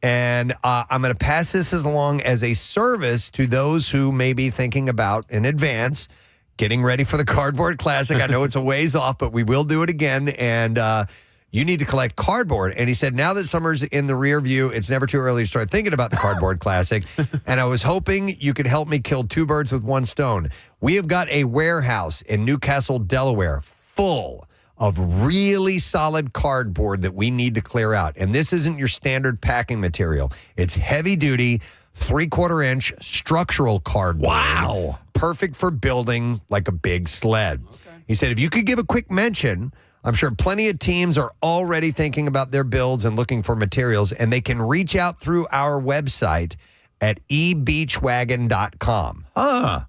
And I'm going to pass this along as a service to those who may be thinking about in advance getting ready for the Cardboard Classic. I know it's a ways off, but we will do it again. And you need to collect cardboard. And he said, now that summer's in the rear view, it's never too early to start thinking about the Cardboard Classic. And I was hoping you could help me kill two birds with one stone. We have got a warehouse in Newcastle, Delaware, full of really solid cardboard that we need to clear out. And this isn't your standard packing material. It's heavy duty, 3/4 inch structural cardboard. Wow. Perfect for building like a big sled. Okay. He said, if you could give a quick mention, I'm sure plenty of teams are already thinking about their builds and looking for materials, and they can reach out through our website at ebeachwagon.com.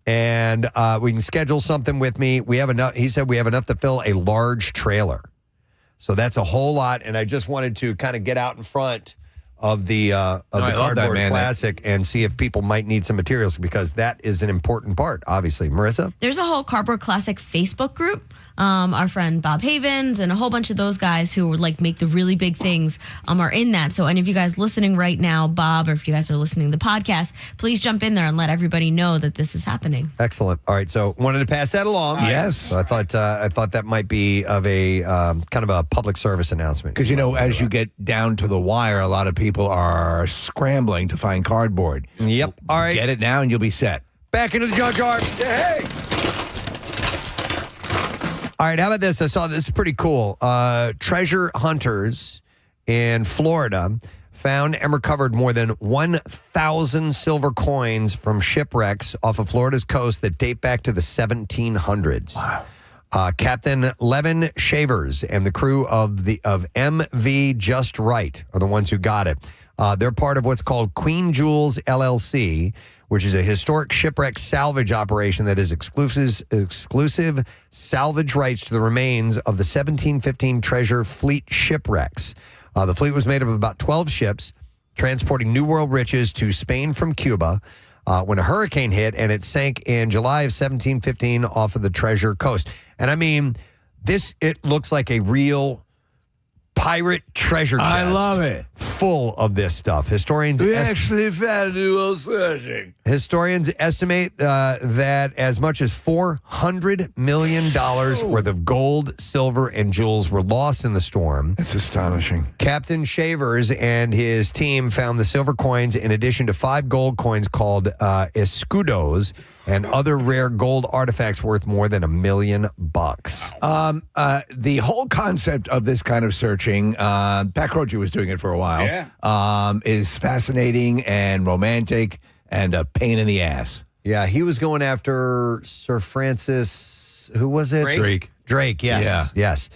And we can schedule something with me. We have enough. He said we have enough to fill a large trailer. So that's a whole lot. And I just wanted to kind of get out in front of the Cardboard Classic and see if people might need some materials, because that is an important part, obviously. Marissa? There's a whole Cardboard Classic Facebook group. Our friend Bob Havens and a whole bunch of those guys who like make the really big things are in that. So any of you guys listening right now, Bob, or if you guys are listening to the podcast, please jump in there and let everybody know that this is happening. Excellent. All right, so wanted to pass that along. Yes. So I thought that might be of a kind of a public service announcement. Because, as you get down to the wire, a lot of people are scrambling to find cardboard. Yep. All right. Get it now and you'll be set. Back into the junk jar. Hey! All right, how about this? I saw this is pretty cool. Treasure hunters in Florida found and recovered more than 1,000 silver coins from shipwrecks off of Florida's coast that date back to the 1700s. Wow. Captain Levin Shavers and the crew of MV Just Right are the ones who got it. They're part of what's called Queen Jewels LLC, which is a historic shipwreck salvage operation that is exclusive salvage rights to the remains of the 1715 Treasure Fleet shipwrecks. The fleet was made up of about 12 ships transporting New World riches to Spain from Cuba when a hurricane hit, and it sank in July of 1715 off of the Treasure Coast. And I mean, it looks like a real pirate treasure chest. I love it. Full of this stuff. Historians actually found it while searching. Historians estimate that as much as $400 million worth of gold, silver, and jewels were lost in the storm. It's astonishing. Captain Shavers and his team found the silver coins in addition to 5 gold coins called escudos and other rare gold artifacts worth more than $1 million. The whole concept of this kind of searching, Pat Croce was doing it for a while, is fascinating and romantic and a pain in the ass. Yeah, he was going after Sir Francis, who was it? Drake, yes. Yeah. Yes.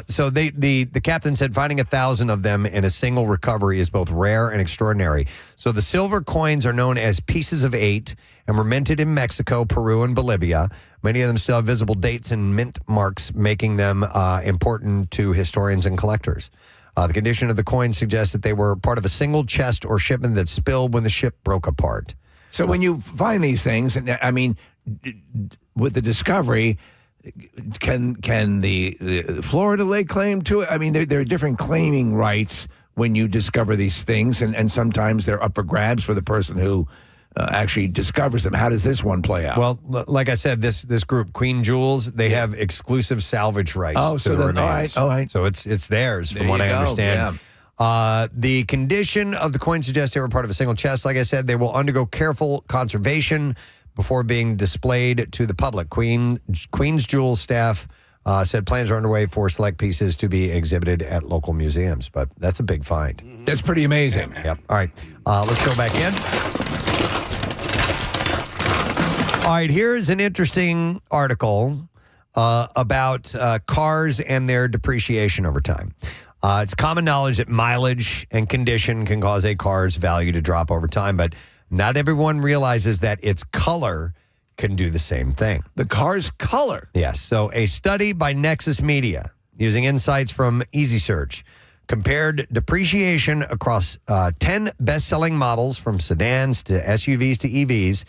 So the captain said finding 1,000 of them in a single recovery is both rare and extraordinary. So the silver coins are known as pieces of 8 and were minted in Mexico, Peru, and Bolivia. Many of them still have visible dates and mint marks, making them important to historians and collectors. The condition of the coins suggests that they were part of a single chest or shipment that spilled when the ship broke apart. So when you find these things, and I mean, with the discovery, can the Florida lay claim to it? I mean, there are different claiming rights when you discover these things, and sometimes they're up for grabs for the person who actually discovers them. How does this one play out? Well, like I said, this group, Queen Jewels, they have exclusive salvage rights to the remains. All right. So it's theirs, from what I understand. Yeah. The condition of the coins suggests they were part of a single chest. Like I said, they will undergo careful conservation before being displayed to the public. Queen's Jewels staff said plans are underway for select pieces to be exhibited at local museums. But that's a big find. That's pretty amazing. Yep. All right. Let's go back in. All right. Here's an interesting article about cars and their depreciation over time. It's common knowledge that mileage and condition can cause a car's value to drop over time, but not everyone realizes that its color can do the same thing. The car's color? Yes. So a study by Nexus Media using insights from Easy Search compared depreciation across 10 best-selling models from sedans to SUVs to EVs.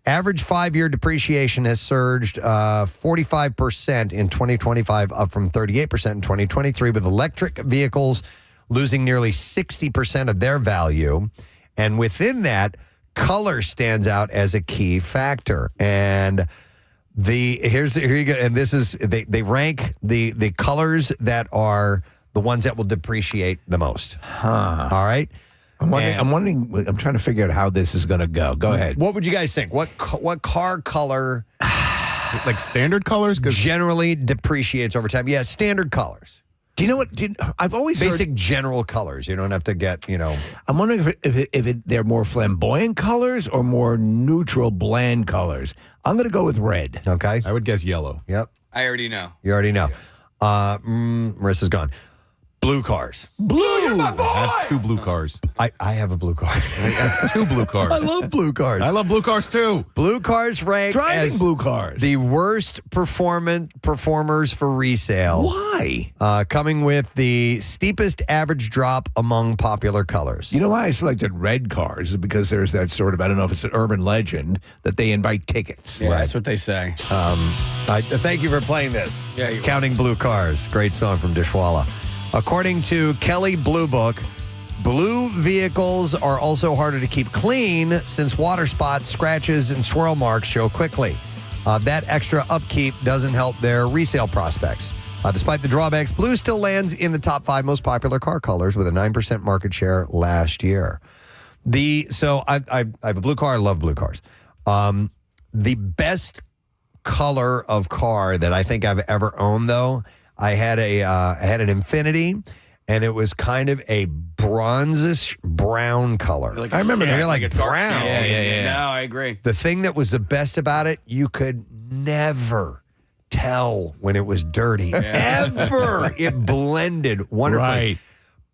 Average 5-year depreciation has surged 45% in 2025, up from 38% in 2023, with electric vehicles losing nearly 60% of their value. And within that, color stands out as a key factor. And here you go. And this is they rank the colors that are the ones that will depreciate the most. Huh. All right. I'm wondering. I'm trying to figure out how this is going to go. Go ahead. What would you guys think? What car color, like standard colors, generally depreciates over time? Yeah, standard colors. Do you know what? I've always basic heard, general colors. You don't have to get, I'm wondering if they're more flamboyant colors or more neutral, bland colors. I'm going to go with red. Okay. I would guess yellow. Yep. I already know. You already know. Marissa's gone. Blue cars. Blue. I have 2 blue cars. I have a blue car. I have 2 blue cars. I love blue cars. I love blue cars too. Blue cars rank Driving as blue cars. the worst performers for resale. Why? Coming with the steepest average drop among popular colors. You know why I selected red cars? Is because there's that sort of, I don't know if it's an urban legend, that they invite tickets. Yeah, that's what they say. Thank you for playing this. Yeah, you're Counting Blue Cars. Great song from Dishwalla. According to Kelley Blue Book, blue vehicles are also harder to keep clean since water spots, scratches, and swirl marks show quickly. That extra upkeep doesn't help their resale prospects. Despite the drawbacks, blue still lands in the top 5 most popular car colors with a 9% market share last year. So I have a blue car. I love blue cars. The best color of car that I think I've ever owned, though, I had an Infiniti, and it was kind of a bronzish brown color. I remember that. You're like a dark brown. shade. Yeah. No, I agree. The thing that was the best about it, you could never tell when it was dirty. Ever. It blended wonderfully. Right.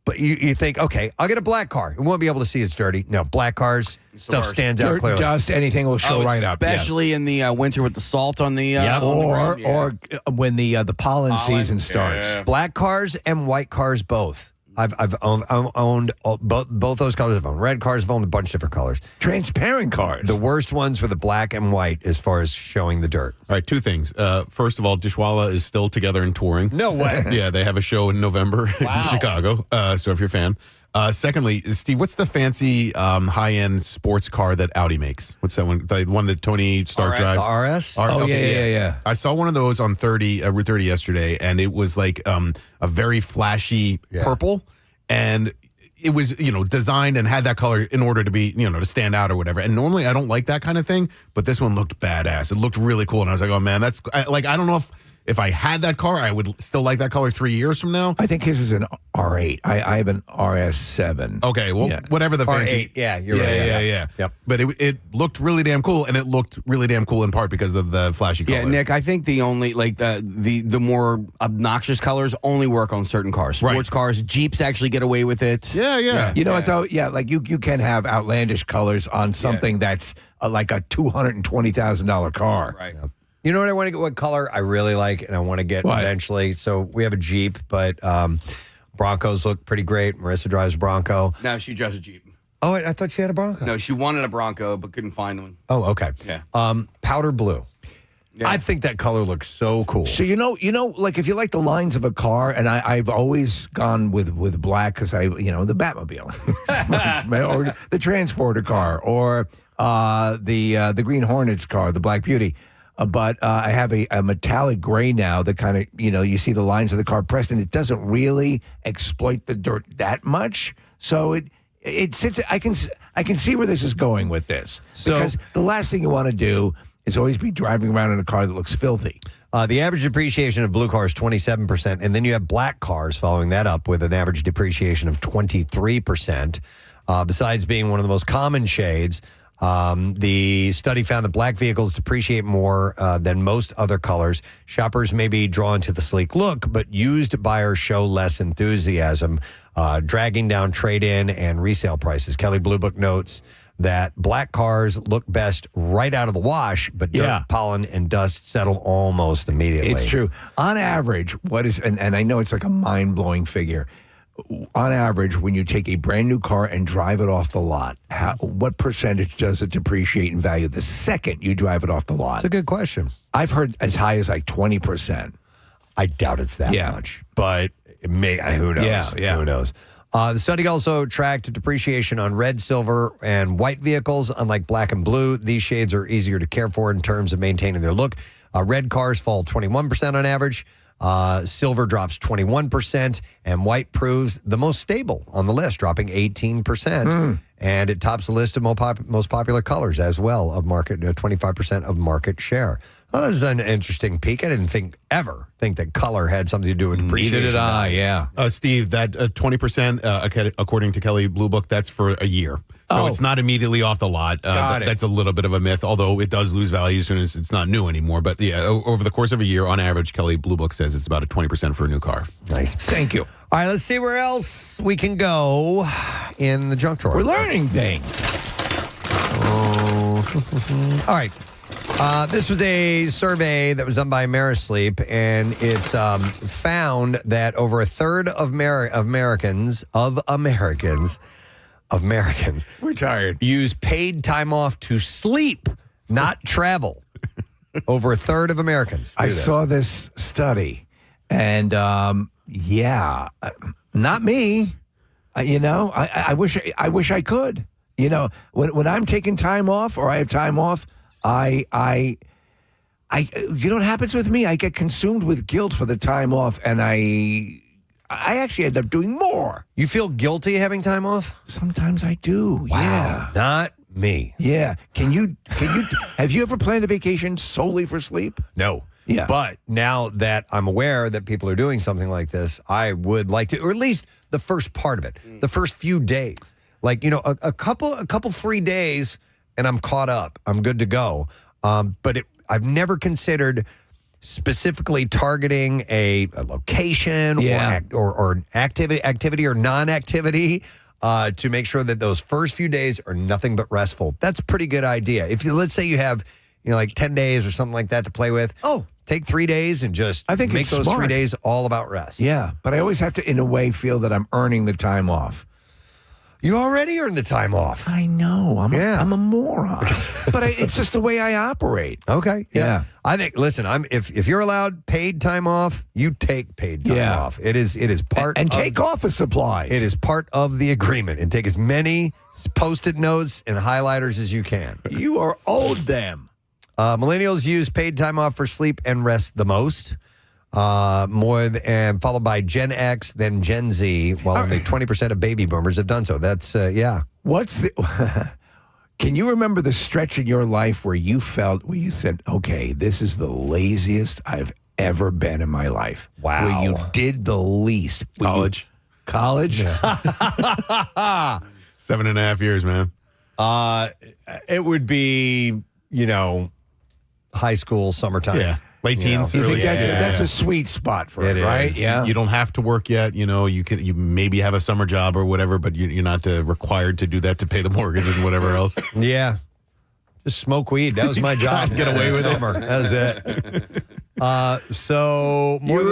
But you think, okay, I'll get a black car. We won't be able to see it's dirty. No, black cars, stuff stands out Dirt, clearly. dust, anything will show right up. Especially in the winter with the salt on the or when the pollen season starts. Yeah. Black cars and white cars both. I've owned both those colors. I've owned red cars. I've owned a bunch of different colors. Transparent cars. The worst ones were the black and white as far as showing the dirt. All right, 2 things. First of all, Dishwalla is still together and touring. No way. Yeah, they have a show in November in Chicago. So if you're a fan. Secondly, Steve, what's the fancy high-end sports car that Audi makes? What's that one? The one that Tony Stark drives? The RS? Yeah. I saw one of those on Route 30 yesterday, and it was like a very flashy purple, and it was, designed and had that color in order to be, to stand out or whatever. And normally I don't like that kind of thing, but this one looked badass. It looked really cool, and I was like, oh man, I don't know if I had that car, I would still like that color 3 years from now. I think his is an R8. I have an RS7. Okay, well, whatever the fancy. R8, yeah, you're right. Yeah. Yep. But it looked really damn cool, and it looked really damn cool in part because of the flashy color. Yeah, Nick, I think the only, the more obnoxious colors only work on certain cars. Sports cars, Jeeps actually get away with it. Yeah. You know what, though? Yeah, like you can have outlandish colors on something that's like a $220,000 car. Right. Yep. You know what I want to get? What color I really like, and I want to get eventually. So we have a Jeep, but Broncos look pretty great. Marissa drives a Bronco. No, she drives a Jeep. Oh, I thought she had a Bronco. No, she wanted a Bronco, but couldn't find one. Oh, okay. Yeah. Powder blue. Yeah. I think that color looks so cool. So like if you like the lines of a car, and I've always gone with black because the Batmobile, or the transporter car, or the Green Hornets car, the Black Beauty. But I have a metallic gray now that kind of, you see the lines of the car. Preston, it doesn't really exploit the dirt that much. So it sits. I can see where this is going with this. Because the last thing you want to do is always be driving around in a car that looks filthy. The average depreciation of blue cars is 27%, and then you have black cars following that up with an average depreciation of 23%. Besides being one of the most common shades, the study found that black vehicles depreciate more than most other colors. Shoppers may be drawn to the sleek look, but used buyers show less enthusiasm, dragging down trade-in and resale prices. Kelley Blue Book notes that black cars look best right out of the wash, but dirt, pollen, and dust settle almost immediately. It's true. On average, what is, and I know it's like a mind-blowing figure, on average, when you take a brand new car and drive it off the lot, what percentage does it depreciate in value the second you drive it off the lot? That's a good question. I've heard as high as like 20%. I doubt it's that much, but it may. Who knows? Yeah. Who knows? The study also tracked depreciation on red, silver, and white vehicles. Unlike black and blue, these shades are easier to care for in terms of maintaining their look. Red cars fall 21% on average. Silver drops 21%, and white proves the most stable on the list, dropping 18%. And it tops the list of most popular colors as well, of market 25% of market share. Well, this is an interesting peek. I didn't ever think that color had something to do with depreciation. Neither did I, yeah. Steve, that 20%, according to Kelley Blue Book, that's for a year. So it's not immediately off the lot. Got it. That's a little bit of a myth, although it does lose value as soon as it's not new anymore. But yeah, over the course of a year, on average, Kelley Blue Book says it's about a 20% for a new car. Nice. Thank you. All right, let's see where else we can go in the junk drawer. We're learning things. All right. This was a survey that was done by Amerisleep, and it found that over a third of Americans We're tired. use paid time off to sleep, not travel. Over a third of Americans. I saw this study, and not me. I wish I could. When I'm taking time off or I have time off, what happens with me? I get consumed with guilt for the time off, and I actually end up doing more. You feel guilty having time off? Sometimes I do. Wow. Yeah. Not me. Yeah. Can you have you ever planned a vacation solely for sleep? No. Yeah. But now that I'm aware that people are doing something like this, I would like to, or at least the first part of it, the first few days. Like, a couple 3 days and I'm caught up. I'm good to go. But I've never considered specifically targeting a location or activity or non-activity to make sure that those first few days are nothing but restful. That's a pretty good idea. Let's say you have, like 10 days or something like that to play with. Take 3 days and just make those smart. 3 days all about rest. Yeah, but I always have to, in a way, feel that I'm earning the time off. You already earned the time off. I know. I'm a moron. But it's just the way I operate. Okay. Yeah. I think, listen, if you're allowed paid time off, you take paid time off. It is part and take office supplies. It is part of the agreement. And take as many Post-it notes and highlighters as you can. You are owed them. Millennials use paid time off for sleep and rest the most. Followed by Gen X, then Gen Z, while only 20% of baby boomers have done so. That's, Can you remember the stretch in your life where you said, okay, this is the laziest I've ever been in my life? Wow. Where you did the least. College? Yeah. 7.5 years, man. It would be, high school, summertime. Yeah. Late teens. You think that's a sweet spot for it, right? Is. Yeah. You don't have to work yet. You maybe have a summer job or whatever, but you're not required to do that to pay the mortgage and whatever else. Yeah. Just smoke weed. That was my job. Get away with summer. That was it.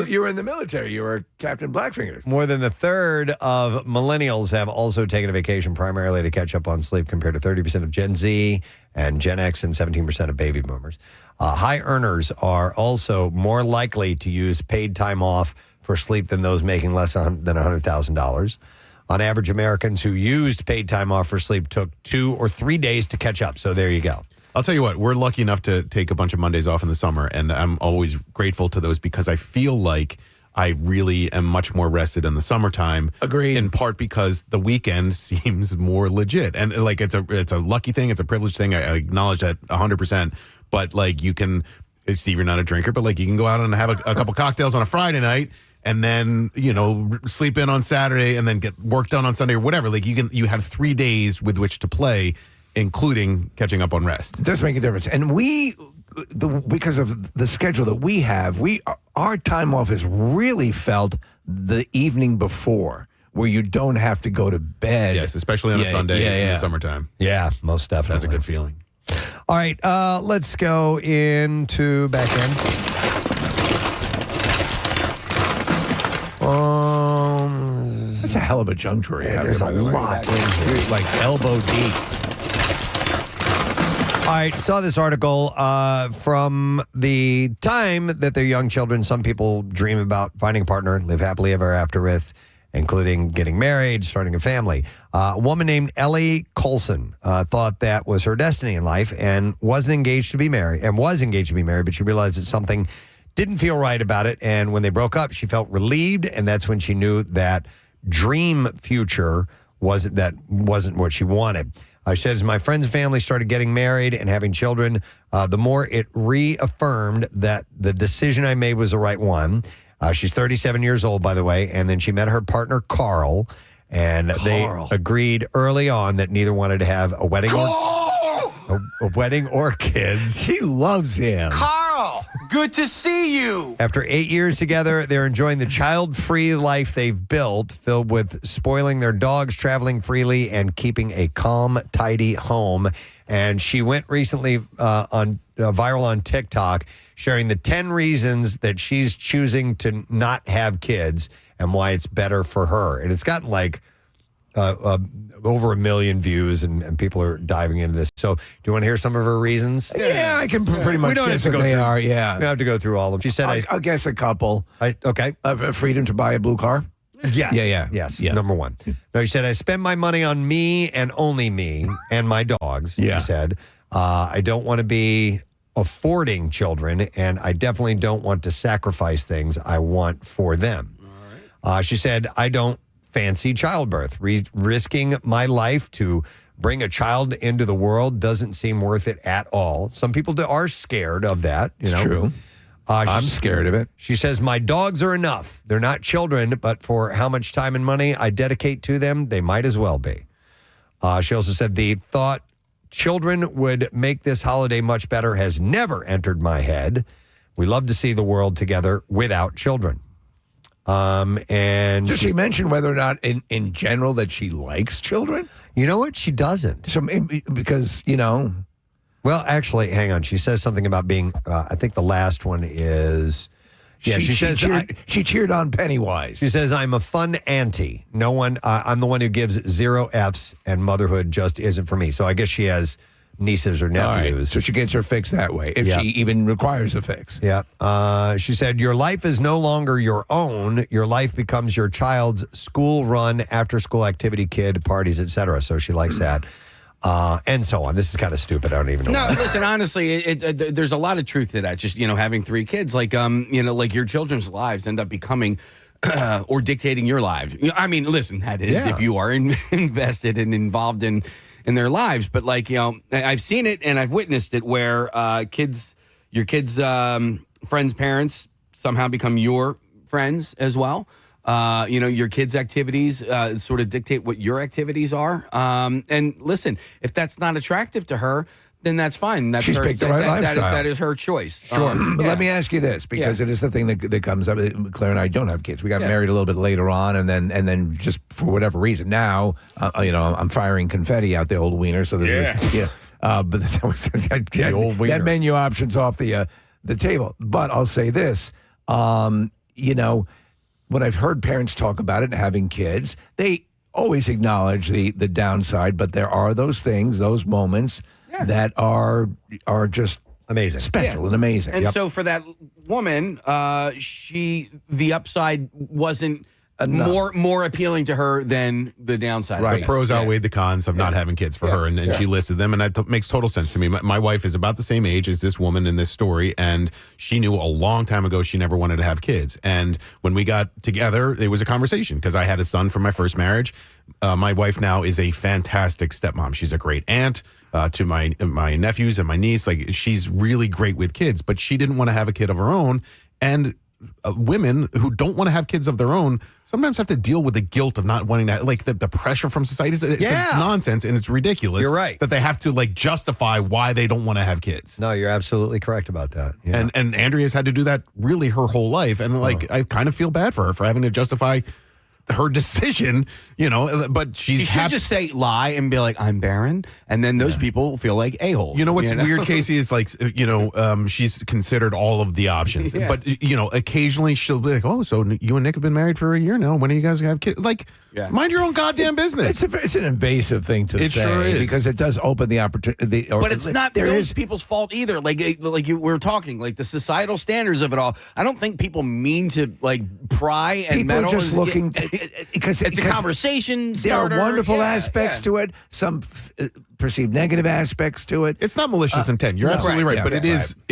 You were in the military. You were Captain Blackfingers. More than a third of millennials have also taken a vacation primarily to catch up on sleep, compared to 30% of Gen Z and Gen X and 17% of baby boomers. High earners are also more likely to use paid time off for sleep than those making less than $100,000. On average, Americans who used paid time off for sleep took 2 or 3 days to catch up. So there you go. I'll tell you what, we're lucky enough to take a bunch of Mondays off in the summer, and I'm always grateful to those because I feel like I really am much more rested in the summertime. Agreed. In part because the weekend seems more legit. And it's a lucky thing, it's a privileged thing. I acknowledge that 100%. but like you can. Steve, you're not a drinker, but like you can go out and have a couple cocktails on a Friday night, and then sleep in on Saturday, and then get work done on Sunday or whatever. Like you have 3 days with which to play, including catching up on rest. It does make a difference, and because of the schedule that we have, our time off is really felt the evening before, where you don't have to go to bed. Yes, especially on a Sunday in the summertime. Yeah, most definitely. That's a good feeling. All right, let's go into back end. That's a hell of a junk drawer. There's a lot. Like elbow deep. All right, saw this article from the time that they're young children. Some people dream about finding a partner, live happily ever after with, including getting married, starting a family. A woman named Ellie Colson thought that was her destiny in life and was engaged to be married, but she realized that something didn't feel right about it. And when they broke up, she felt relieved, and that's when she knew that dream future wasn't what she wanted. She said, as my friends and family started getting married and having children, the more it reaffirmed that the decision I made was the right one. She's 37 years old, by the way, and then she met her partner, Carl, and they agreed early on that neither wanted to have a wedding or kids. She loves him. Carl, good to see you. After 8 years together, they're enjoying the child-free life they've built, filled with spoiling their dogs, traveling freely, and keeping a calm, tidy home. And she went recently viral on TikTok, sharing the 10 reasons that she's choosing to not have kids and why it's better for her. And it's gotten like over 1 million views, and people are diving into this. So do you want to hear some of her reasons? Yeah, I can pretty much guess what they are. Yeah. We don't have to go through all of them. She said, I'll guess a couple. Okay. Freedom to buy a blue car? Yes. Yeah. Number one. No, she said, I spend my money on me and only me and my dogs. Yeah. She said, I don't want to be affording children, and I definitely don't want to sacrifice things I want for them. All right. She said, I don't fancy childbirth. Risking my life to bring a child into the world doesn't seem worth it at all. Some people are scared of that. It's true. I'm scared of it. She says, my dogs are enough. They're not children, but for how much time and money I dedicate to them, they might as well be. She also said, the thought children would make this holiday much better has never entered my head. We love to see the world together without children. And does she mention whether or not in general that she likes children? You know what? She doesn't. So because, well, actually, hang on. She says something about being, I think the last one is, she says, she cheered on Pennywise. She says, I'm a fun auntie. I'm the one who gives 0 Fs, and motherhood just isn't for me. So I guess she has nieces or nephews. Right. So she gets her fix that way, if she even requires a fix. Yeah. She said, your life is no longer your own. Your life becomes your child's school run, after school activity, kid, parties, etc. So she likes that. And so on. This is kind of stupid. I don't even know. No, listen, honestly, there's a lot of truth to that. Just, having 3 kids, like your children's lives end up becoming or dictating your lives. I mean, listen, that is if you are invested and involved in their lives. But I've seen it and I've witnessed it where your kids' friends' parents somehow become your friends as well. Your kids' activities sort of dictate what your activities are. And listen, if that's not attractive to her, then that's fine. She's picked the right lifestyle. That is her choice. Sure. But let me ask you this, because it is the thing that comes up. Claire and I don't have kids. We got married a little bit later on, and then just for whatever reason, now, I'm firing confetti out the old wiener. So there's but that was the old wiener. That menu option's off the table. But I'll say this, when I've heard parents talk about it and having kids, they always acknowledge the downside, but there are those things, those moments that are just amazing, special and amazing. And so for that woman, the upside wasn't more appealing to her than the downside. Right. The pros outweighed the cons of not having kids for her, and she listed them, and that makes total sense to me. My wife is about the same age as this woman in this story, and she knew a long time ago she never wanted to have kids. And when we got together, it was a conversation because I had a son from my first marriage. My wife now is a fantastic stepmom. She's a great aunt. to my nephews and my niece. Like, she's really great with kids, but she didn't want to have a kid of her own. And women who don't want to have kids of their own sometimes have to deal with the guilt of not wanting to, like the pressure from society. It's nonsense, and it's ridiculous. You're right. That they have to like justify why they don't want to have kids. No, you're absolutely correct about that. Yeah. And Andrea's had to do that really her whole life. And like, I kind of feel bad for her for having to justify her decision, but she should just say lie and be like, I'm barren. And then those people feel like a-holes. You know what's weird, Casey, is like, she's considered all all of the options. Yeah. But, occasionally she'll be like, oh, so you and Nick have been married for a year now. When are you guys going to have kids? Like, mind your own goddamn business. It's an invasive thing to say. Sure is. Because it does open the opportunity. But it's not those people's fault either. Like you were talking, like the societal standards of it all. I don't think people mean to like pry and people are meddle. just looking because it's a conversation There are starter. wonderful aspects to it, some perceived negative aspects to it. It's not malicious intent. You're absolutely right. But it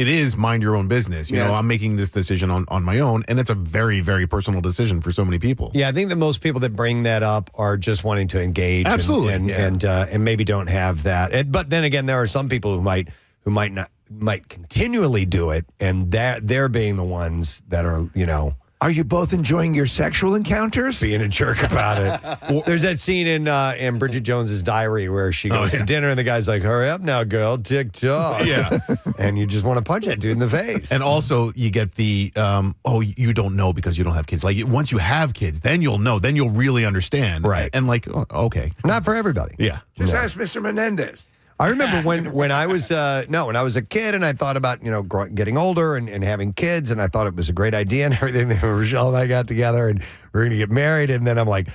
is mind your own business. You know, I'm making this decision on my own, and it's a very, very personal decision for so many people. Yeah, I think that most people that bring that up are just wanting to engage, Absolutely. and maybe don't have that. But then again, there are some people who might continually do it, and they're being the ones that are, Are you both enjoying your sexual encounters? Being a jerk about it. Well, there's that scene in Bridget Jones's Diary where she goes to dinner and the guy's like, hurry up now, girl, TikTok. Yeah. And you just want to punch that dude in the face. And also you get the, you don't know because you don't have kids. Like, once you have kids, then you'll know. Then you'll really understand. Right. And like, okay. Not for everybody. Yeah. Just ask Mr. Menendez. I remember when I was when I was a kid and I thought about getting older and having kids, and I thought it was a great idea and everything. That Rochelle and I got together and we're going to get married, and then I'm like,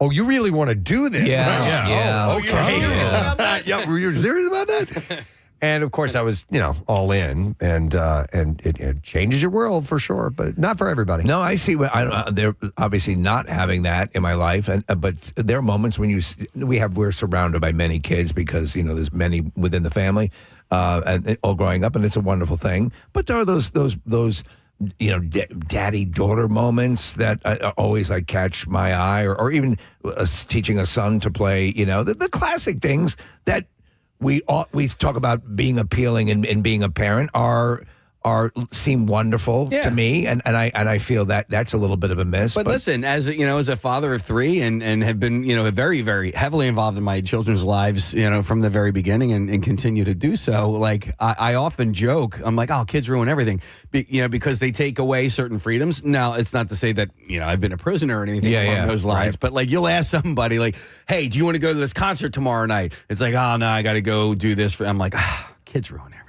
oh, you really want to do this? Yeah. Oh, okay. Yeah, were you serious about that? And of course, I was all in, and it changes your world for sure, but not for everybody. No, I see. They're obviously not having that in my life, but there are moments when we're surrounded by many kids because there's many within the family, and all growing up, and it's a wonderful thing. But there are those daddy-daughter moments that always like catch my eye, or even teaching a son to play. The classic things that. We talk about being appealing and being a parent seem wonderful to me, and I feel that that's a little bit of a miss. But listen, as a father of three and have been very, very heavily involved in my children's lives from the very beginning and continue to do so. Like I often joke, I'm like, oh, kids ruin everything, because they take away certain freedoms. Now it's not to say that I've been a prisoner or anything along those lines, but like you'll ask somebody like, hey, do you want to go to this concert tomorrow night? It's like, oh no, I got to go do this. I'm like, kids ruin everything.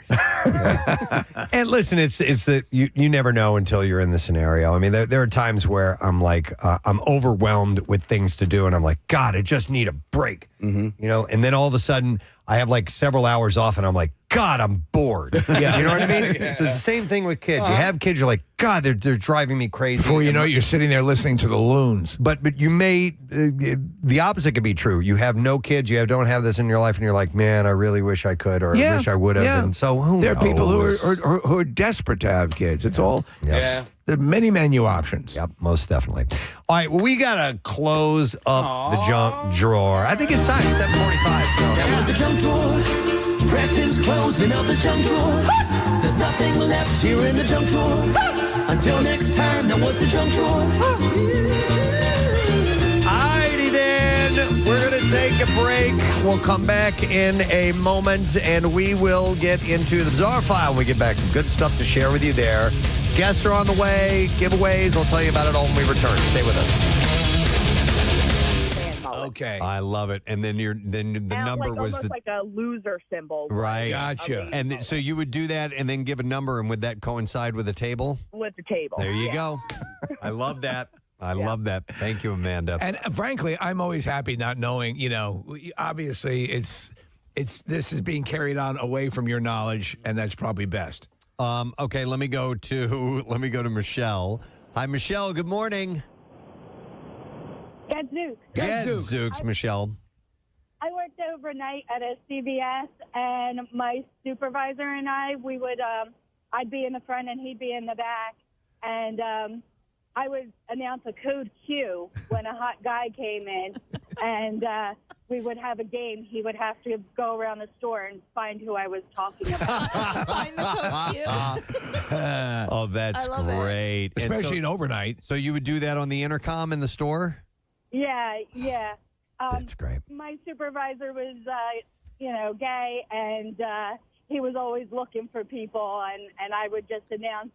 And listen, it's that you never know until you're in the scenario. I mean, there are times where I'm like, I'm overwhelmed with things to do, and I'm like, God, I just need a break. And then all of a sudden, I have like several hours off, and I'm like, God, I'm bored. Yeah. You know what I mean? So it's the same thing with kids. You have kids, you're like, God, they're driving me crazy. Before you know it, you're sitting there listening to the loons. But you may, the opposite could be true. You have no kids, don't have this in your life, and you're like, man, I really wish I could, or I wish I would have. Yeah. And so who there are people knows? who are desperate to have kids. It's all. Yes. Yeah. There are many menu options. Yep, most definitely. All right, well, we got to close up the junk drawer. I think it's time, 7:45. That was the junk drawer. Preston's closing up his junk drawer. There's nothing left here in the junk drawer. Until next time, that was the junk drawer. Alrighty then, we're going to take a break. We'll come back in a moment, and we will get into the Bizarre File when we get back. Some good stuff to share with you there. Guests are on the way, giveaways. We'll tell you about it all when we return. Stay with us. Okay. I love it. And then the number was almost like a loser symbol. Right. Gotcha. And so you would do that and then give a number, and would that coincide with a table? With the table. There you go. I love that. I love that. Thank you, Amanda. And frankly, I'm always happy not knowing, obviously this is being carried on away from your knowledge, and that's probably best. Okay, let me go to Michelle. Hi, Michelle. Good morning. Gadzooks. Michelle. I worked overnight at a CVS, and my supervisor and I, we would, I'd be in the front and he'd be in the back. And I would announce a code Q when a hot guy came in, and we would have a game. He would have to go around the store and find who I was talking about. Find the code Q. Oh, that's I love it. great. And Especially so, an overnight. So you would do that on the intercom in the store? Yeah. That's great. My supervisor was, gay, and he was always looking for people, and I would just announce,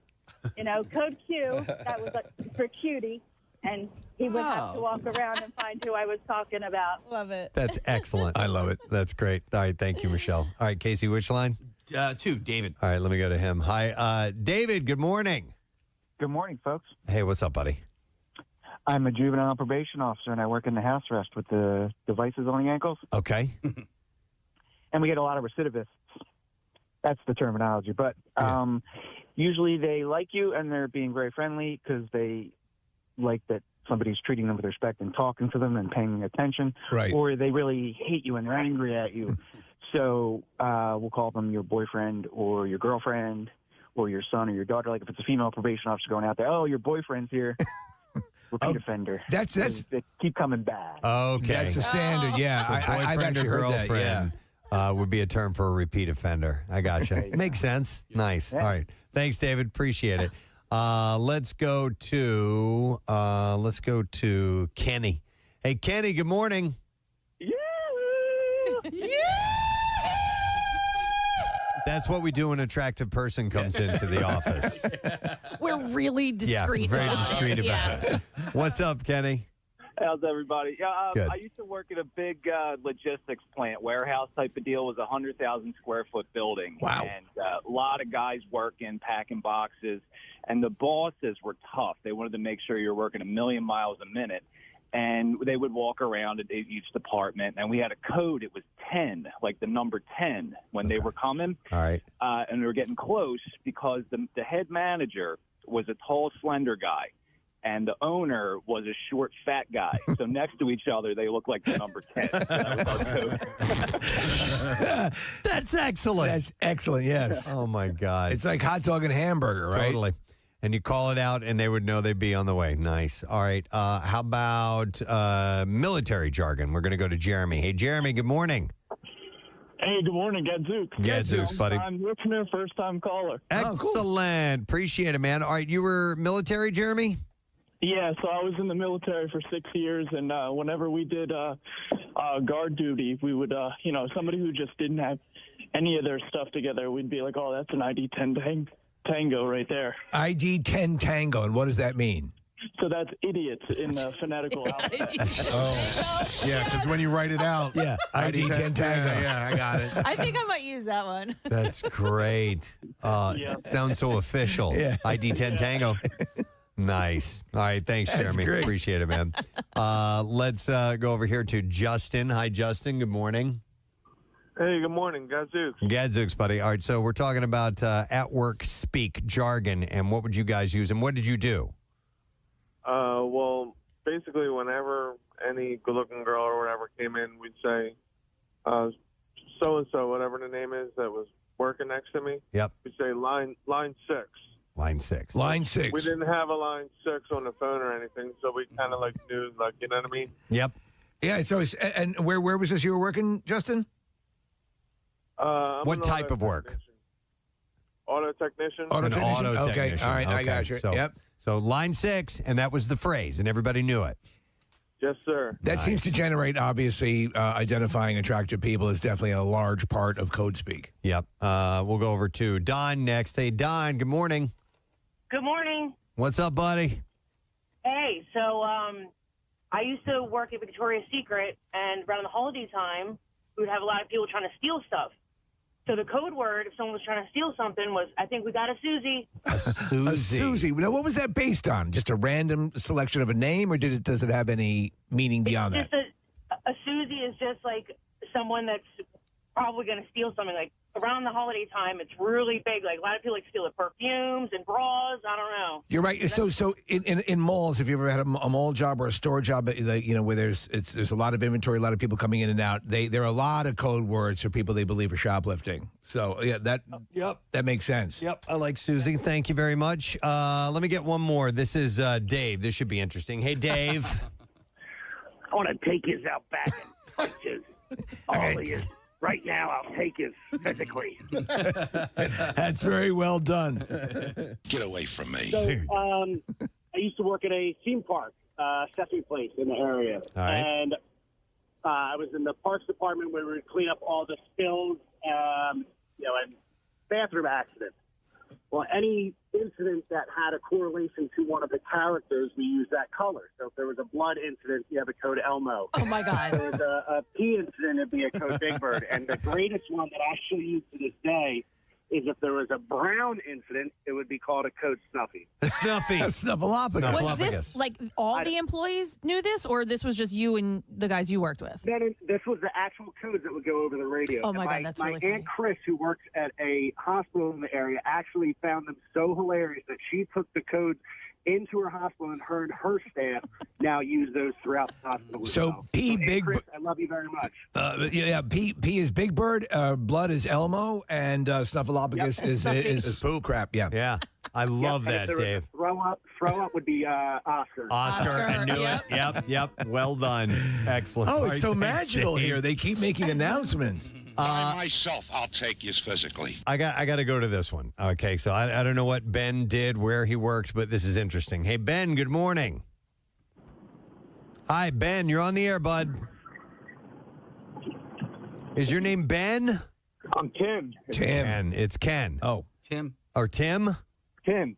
code Q. That was for cutie, and he would have to walk around and find who I was talking about. Love it. That's excellent. I love it. That's great. All right, thank you, Michelle. All right, Casey, which line? 2, David. All right, let me go to him. Hi, David, good morning. Good morning, folks. Hey, what's up, buddy? I'm a juvenile probation officer, and I work in the house arrest with the devices on the ankles. Okay. And we get a lot of recidivists. That's the terminology. But usually they like you, and they're being very friendly because they like that somebody's treating them with respect and talking to them and paying attention. Right. Or they really hate you and they're angry at you. So we'll call them your boyfriend or your girlfriend or your son or your daughter. Like if it's a female probation officer going out there, oh, your boyfriend's here. Repeat offender. That's They keep coming back. Okay. That's the standard. Yeah, So I've boyfriend actually or heard that. girlfriend would be a term for a repeat offender. I gotcha. Makes sense. Nice. All right. Thanks, David. Appreciate it. Let's go to Kenny. Hey, Kenny. Good morning. That's what we do when an attractive person comes into the office. We're really discreet. Yeah, very about discreet it. about it. What's up, Kenny? How's everybody? Yeah, Good. I used to work at a big logistics plant, warehouse type of deal. It was a 100,000 square foot building. Wow. And a lot of guys working, packing boxes. And the bosses were tough. They wanted to make sure you're working 1,000,000 miles a minute. And they would walk around at each department. And we had a code. It was 10, like the number 10 when they were coming. All right. And they were getting close because the head manager was a tall, slender guy. And the owner was a short, fat guy. So next to each other, they looked like the number 10. That was our code. That's excellent. That's excellent, yes. Oh, my God. It's like hot dog and hamburger, right? Totally. And you call it out, and they would know they'd be on the way. Nice. All right. How about military jargon? We're going to go to Jeremy. Hey, Jeremy, good morning. Hey, good morning, Gadzooks. Gadzooks, buddy. I'm listener, first-time caller. Excellent. Appreciate it, man. All right. You were military, Jeremy? Yeah, so I was in the military for 6 years, and whenever we did guard duty, we would, somebody who just didn't have any of their stuff together, we'd be like, oh, that's an ID-10 Tango right there. ID-10 Tango, and what does that mean? So that's idiots in the fanatical alphabet. Yeah, because when you write it out. Yeah, ID-10 Tango. Yeah, I got it. I think I might use that one. That's great. Sounds so official. Yeah. ID-10 Tango. Nice. All right. Thanks, That's Jeremy. great. Appreciate it, man. Let's go over here to Justin. Hi, Justin. Good morning. Hey, good morning, Gadzooks. Gadzooks, buddy. All right. So we're talking about at work speak jargon, and what would you guys use, and what did you do? Well, basically, whenever any good-looking girl or whatever came in, we'd say, so-and-so, whatever the name is that was working next to me. Yep. We'd say line 6. Line 6. Line 6. We didn't have a line 6 on the phone or anything, so we kind of like knew, like, you know what I mean? Yep. Yeah, so and where was this you were working, Justin? I'm What an type of work? Auto technician. Auto An technician? auto Okay, technician. all right, I got you. So, Yep. So line 6, and that was the phrase, and everybody knew it. Yes, sir. That seems to generate, obviously, identifying attractive people is definitely a large part of code speak. Yep. We'll go over to Don next. Hey, Don, good morning. Good morning. What's up, buddy? Hey, so I used to work at Victoria's Secret, and around the holiday time, we would have a lot of people trying to steal stuff. So the code word, if someone was trying to steal something, was, I think we got a Susie. A Susie. A Susie. Now, what was that based on? Just a random selection of a name, or does it have any meaning beyond that? Just a Susie is just like someone that's probably going to steal something. Like around the holiday time, it's really big. Like a lot of people like steal the perfumes and bras. I don't know. You're right. So in malls, if you ever had a mall job or a store job, where there's a lot of inventory, a lot of people coming in and out. There are a lot of code words for people they believe are shoplifting. So yeah, that makes sense. Yep, I like Susie. Thank you very much. Let me get one more. This is Dave. This should be interesting. Hey, Dave. I want to take his out back and punch his. All of his. Right now, I'll take his physically. That's very well done. Get away from me. So, I used to work at a theme park, Sesame Place in the area. All right. And I was in the parks department where we would clean up all the spills, and bathroom accidents. Well, any incident that had a correlation to one of the characters, we use that color. So if there was a blood incident, you have a code Elmo. Oh, my God. If there was a pee incident, it'd be a code Big Bird. And the greatest one that I still use to this day is if there was a brown incident, it would be called a code Snuffy. Snuffy. Snuffleupagus. Was this like all the employees knew this, or this was just you and the guys you worked with? This was the actual codes that would go over the radio. Oh, my God, that's my really funny. Aunt Chris, who works at a hospital in the area, actually found them so hilarious that she took the codes into her hospital, and her staff now use those throughout the hospital. So P Aunt Big Chris, I love you very much. P is Big Bird, blood is Elmo, and Snuffleupagus is poop crap. Yeah. I love that, If there Dave. was throw up would be Oscar. Oscar, I knew it. Yep. Well done. Excellent. Oh, All it's right, so thanks, magical Dave. here. They keep making announcements. By myself, I'll take you physically. I got to go to this one. Okay, so I don't know what Ben did, where he worked, but this is interesting. Hey, Ben, good morning. Hi, Ben. You're on the air, bud. Is your name Ben? I'm Tim. Ken. It's Ken. Oh. Tim. Or Tim? Tim.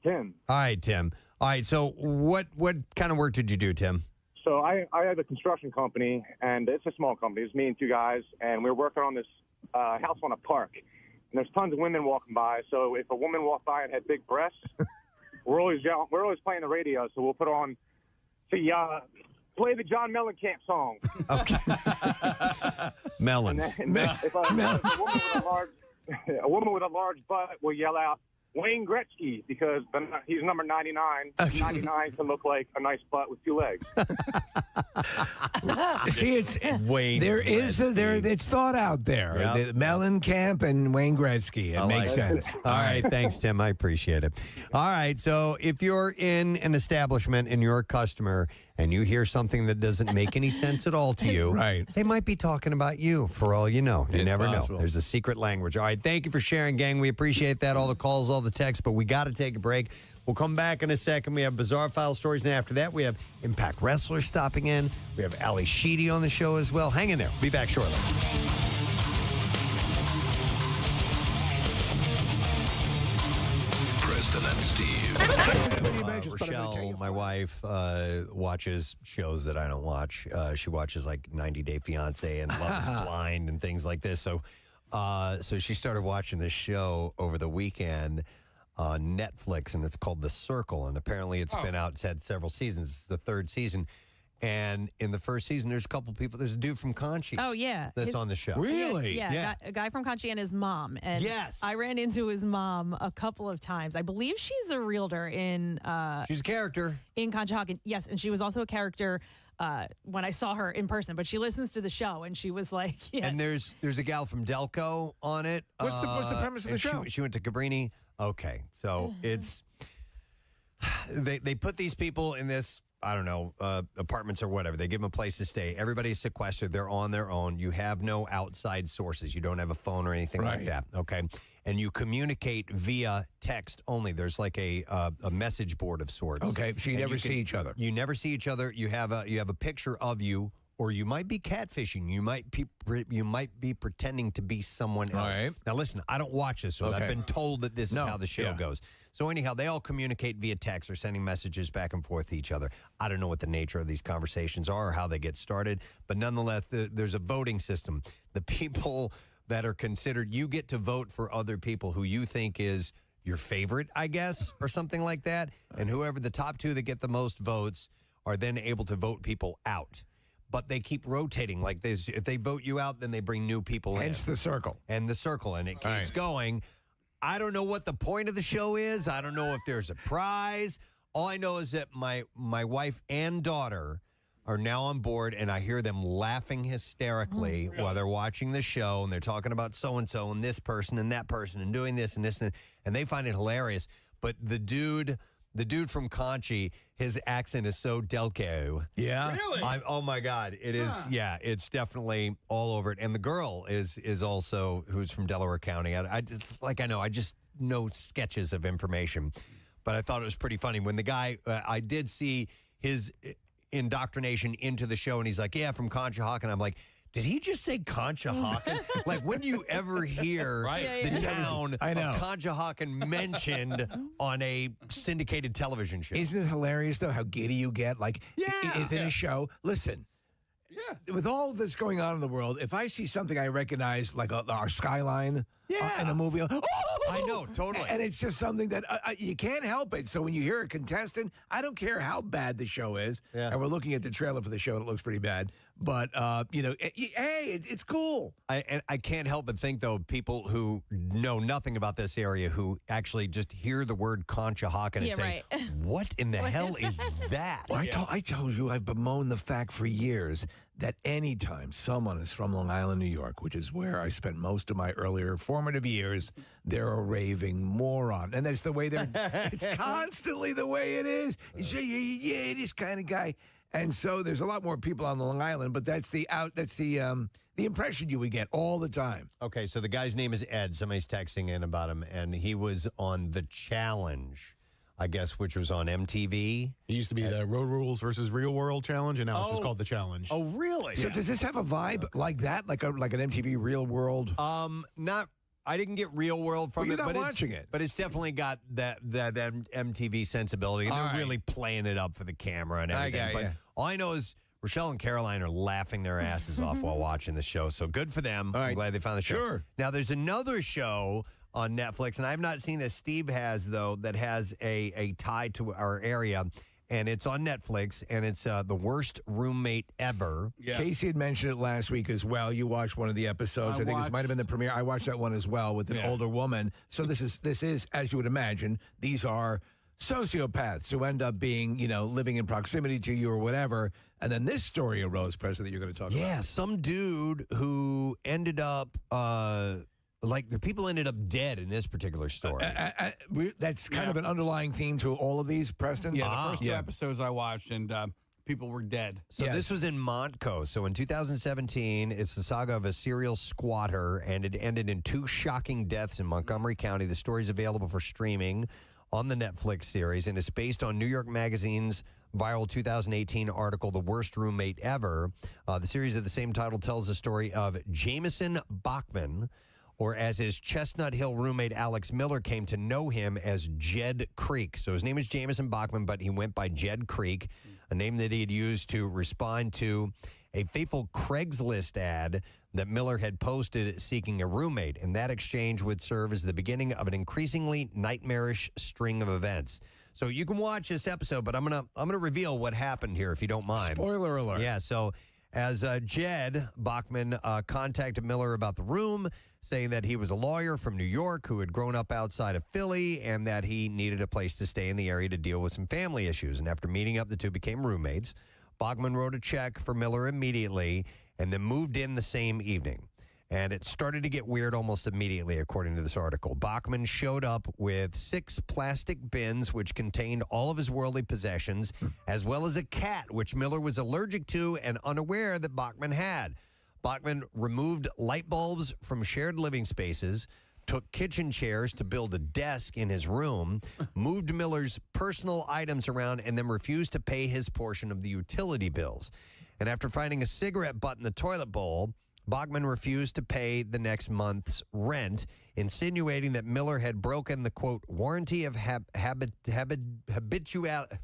All right, Tim. All right, so what kind of work did you do, Tim? So I have a construction company, and it's a small company. It's me and two guys, and we were working on this house on a park. And there's tons of women walking by. So if a woman walked by and had big breasts, we're always playing the radio. So we'll put on, play the John Mellencamp song. Okay. Melons. And then if a woman with a large butt will yell out, Wayne Gretzky, because he's number 99. 99 can look like a nice butt with two legs. See, it's Wayne. It's thought out there. Yep. Mellencamp and Wayne Gretzky. It makes sense. All right, thanks, Tim. I appreciate it. All right, so if you're in an establishment and you're a customer and you hear something that doesn't make any sense at all to you, right? They might be talking about you for all you know. You It's never possible. know. There's a secret language. All right, thank you for sharing, gang. We appreciate that. All the calls, all the texts, but we got to take a break. We'll come back in a second. We have Bizarre File stories, and after that, we have Impact Wrestlers stopping in. We have Ali Sheedy on the show as well. Hang in there. Be back shortly. Preston and Steve. Rochelle, my wife, watches shows that I don't watch. She watches like 90 Day Fiance and Love is Blind and things like this. So she started watching this show over the weekend on Netflix, and it's called The Circle. And apparently it's been out. It's had several seasons. It's the third season. And in the first season, there's a couple people. There's a dude from Conchi. Oh, yeah. That's on the show. Really? Yeah. A guy from Conchi and his mom. And yes. I ran into his mom a couple of times. I believe she's a realtor in... she's a character. In Conshohocken. Yes, and she was also a character when I saw her in person. But she listens to the show, and she was like... Yes. And there's a gal from Delco on it. What's the premise of the and show? She went to Cabrini. Okay, so it's... They put these people in this... I don't know, apartments or whatever. They give them a place to stay. Everybody's sequestered. They're on their own. You have no outside sources. You don't have a phone or anything like that. Okay. And you communicate via text only. There's like a message board of sorts. Okay. So you never see each other. You never see each other. You have a picture of you, or you might be catfishing. You might be pretending to be someone else. All right. Now listen, I don't watch this, so I've been told that this is how the show goes. So anyhow, they all communicate via text or sending messages back and forth to each other. I don't know what the nature of these conversations are or how they get started, but nonetheless, there's a voting system. The people that are considered, you get to vote for other people who you think is your favorite, I guess, or something like that. And whoever the top two that get the most votes are then able to vote people out. but they keep rotating. Like if they vote you out, then they bring new people in. Hence the circle. And it keeps going. I don't know what the point of the show is. I don't know if there's a prize. All I know is that my wife and daughter are now on board, and I hear them laughing hysterically while they're watching the show, and they're talking about so-and-so and this person and that person and doing this and this, and they find it hilarious. But the dude from Conchi, his accent is so Delco. Yeah. Really? Oh my God. It is. Yeah, it's definitely all over it. And the girl is also, who's from Delaware County. I just know sketches of information, but I thought it was pretty funny when the guy, I did see his indoctrination into the show, and he's like, yeah, from Conshohocken. I'm like, did he just say Conshohocken? Like, when do you ever hear the town of Conshohocken mentioned on a syndicated television show? Isn't it hilarious, though, how giddy you get? Like, if in a show, listen, with all this going on in the world, if I see something I recognize, like our skyline in a movie, I know, totally. And it's just something that you can't help it. So when you hear a contestant, I don't care how bad the show is, and we're looking at the trailer for the show, and it looks pretty bad, but, hey, it's cool. I can't help but think, though, people who know nothing about this area who actually just hear the word Conshohocken and say, what in the hell is that? Well, I told you, I've bemoaned the fact for years that anytime someone is from Long Island, New York, which is where I spent most of my earlier formative years, they're a raving moron. And that's the way it's constantly the way it is. Yeah, this kind of guy. And so there's a lot more people on Long Island, but that's the impression you would get all the time. Okay, so the guy's name is Ed. Somebody's texting in about him, and he was on The Challenge, I guess, which was on MTV. It used to be the Road Rules versus Real World Challenge, and now it's just called The Challenge. Oh, really? So does this have a vibe like that, like an MTV Real World? Not. I didn't get Real World from you're it, not watching it. But it's definitely got that MTV sensibility, and they're really playing it up for the camera and everything. But all I know is Rochelle and Caroline are laughing their asses off while watching the show. So good for them. I'm glad they found the show. Sure. Now there's another show on Netflix, and I have not seen this. Steve has, though, that has a tie to our area. And it's on Netflix, and it's The Worst Roommate Ever. Yeah. Casey had mentioned it last week as well. You watched one of the episodes. I think this might have been the premiere. I watched that one as well with an older woman. So this is, as you would imagine, these are sociopaths who end up being, living in proximity to you or whatever. And then this story arose, Preston, that you're going to talk about. Yeah, some dude who ended up... the people ended up dead in this particular story. That's kind of an underlying theme to all of these, Preston? Yeah, the first two episodes I watched, and people were dead. So this was in Montco. So in 2017, it's the saga of a serial squatter, and it ended in 2 shocking deaths in Montgomery County. The story is available for streaming on the Netflix series, and it's based on New York Magazine's viral 2018 article, The Worst Roommate Ever. The series of the same title tells the story of Jameson Bachman, or as his Chestnut Hill roommate Alex Miller came to know him as Jed Creek. So his name is Jameson Bachman, but he went by Jed Creek, a name that he had used to respond to a fateful Craigslist ad that Miller had posted seeking a roommate. And that exchange would serve as the beginning of an increasingly nightmarish string of events. So you can watch this episode, but I'm gonna reveal what happened here if you don't mind. Spoiler alert. Yeah, so as Jed Bachman contacted Miller about the room, saying that he was a lawyer from New York who had grown up outside of Philly and that he needed a place to stay in the area to deal with some family issues. And after meeting up, the two became roommates. Bachman wrote a check for Miller immediately and then moved in the same evening. And it started to get weird almost immediately, according to this article. Bachman showed up with 6 plastic bins, which contained all of his worldly possessions, as well as a cat, which Miller was allergic to and unaware that Bachman had. Bachman removed light bulbs from shared living spaces, took kitchen chairs to build a desk in his room, moved Miller's personal items around, and then refused to pay his portion of the utility bills. And after finding a cigarette butt in the toilet bowl, Bachman refused to pay the next month's rent, insinuating that Miller had broken the, quote, warranty of habituality.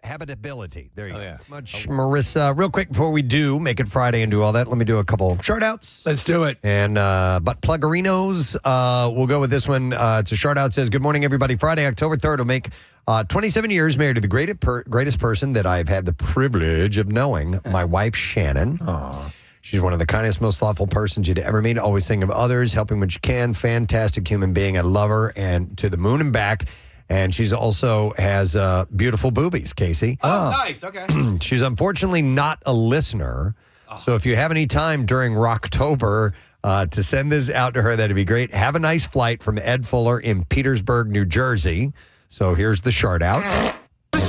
Habitability. There you go. Yeah. Much, Marissa. Real quick before we do make it Friday and do all that, let me do a couple shout outs. Let's do it. And but Plugarinos, we'll go with this one. It's a shout out. Says, good morning, everybody. Friday, October 3rd will make 27 years married to the greatest person that I've had the privilege of knowing, my wife, Shannon. Aww. She's one of the kindest, most thoughtful persons you'd ever meet. Always thinking of others, helping when you can. Fantastic human being. I love her, and to the moon and back. And she's also has beautiful boobies, Casey. Oh, nice. Okay. She's unfortunately not a listener. So if you have any time during Rocktober to send this out to her, that'd be great. Have a nice flight from Ed Fuller in Petersburg, New Jersey. So here's the shout out.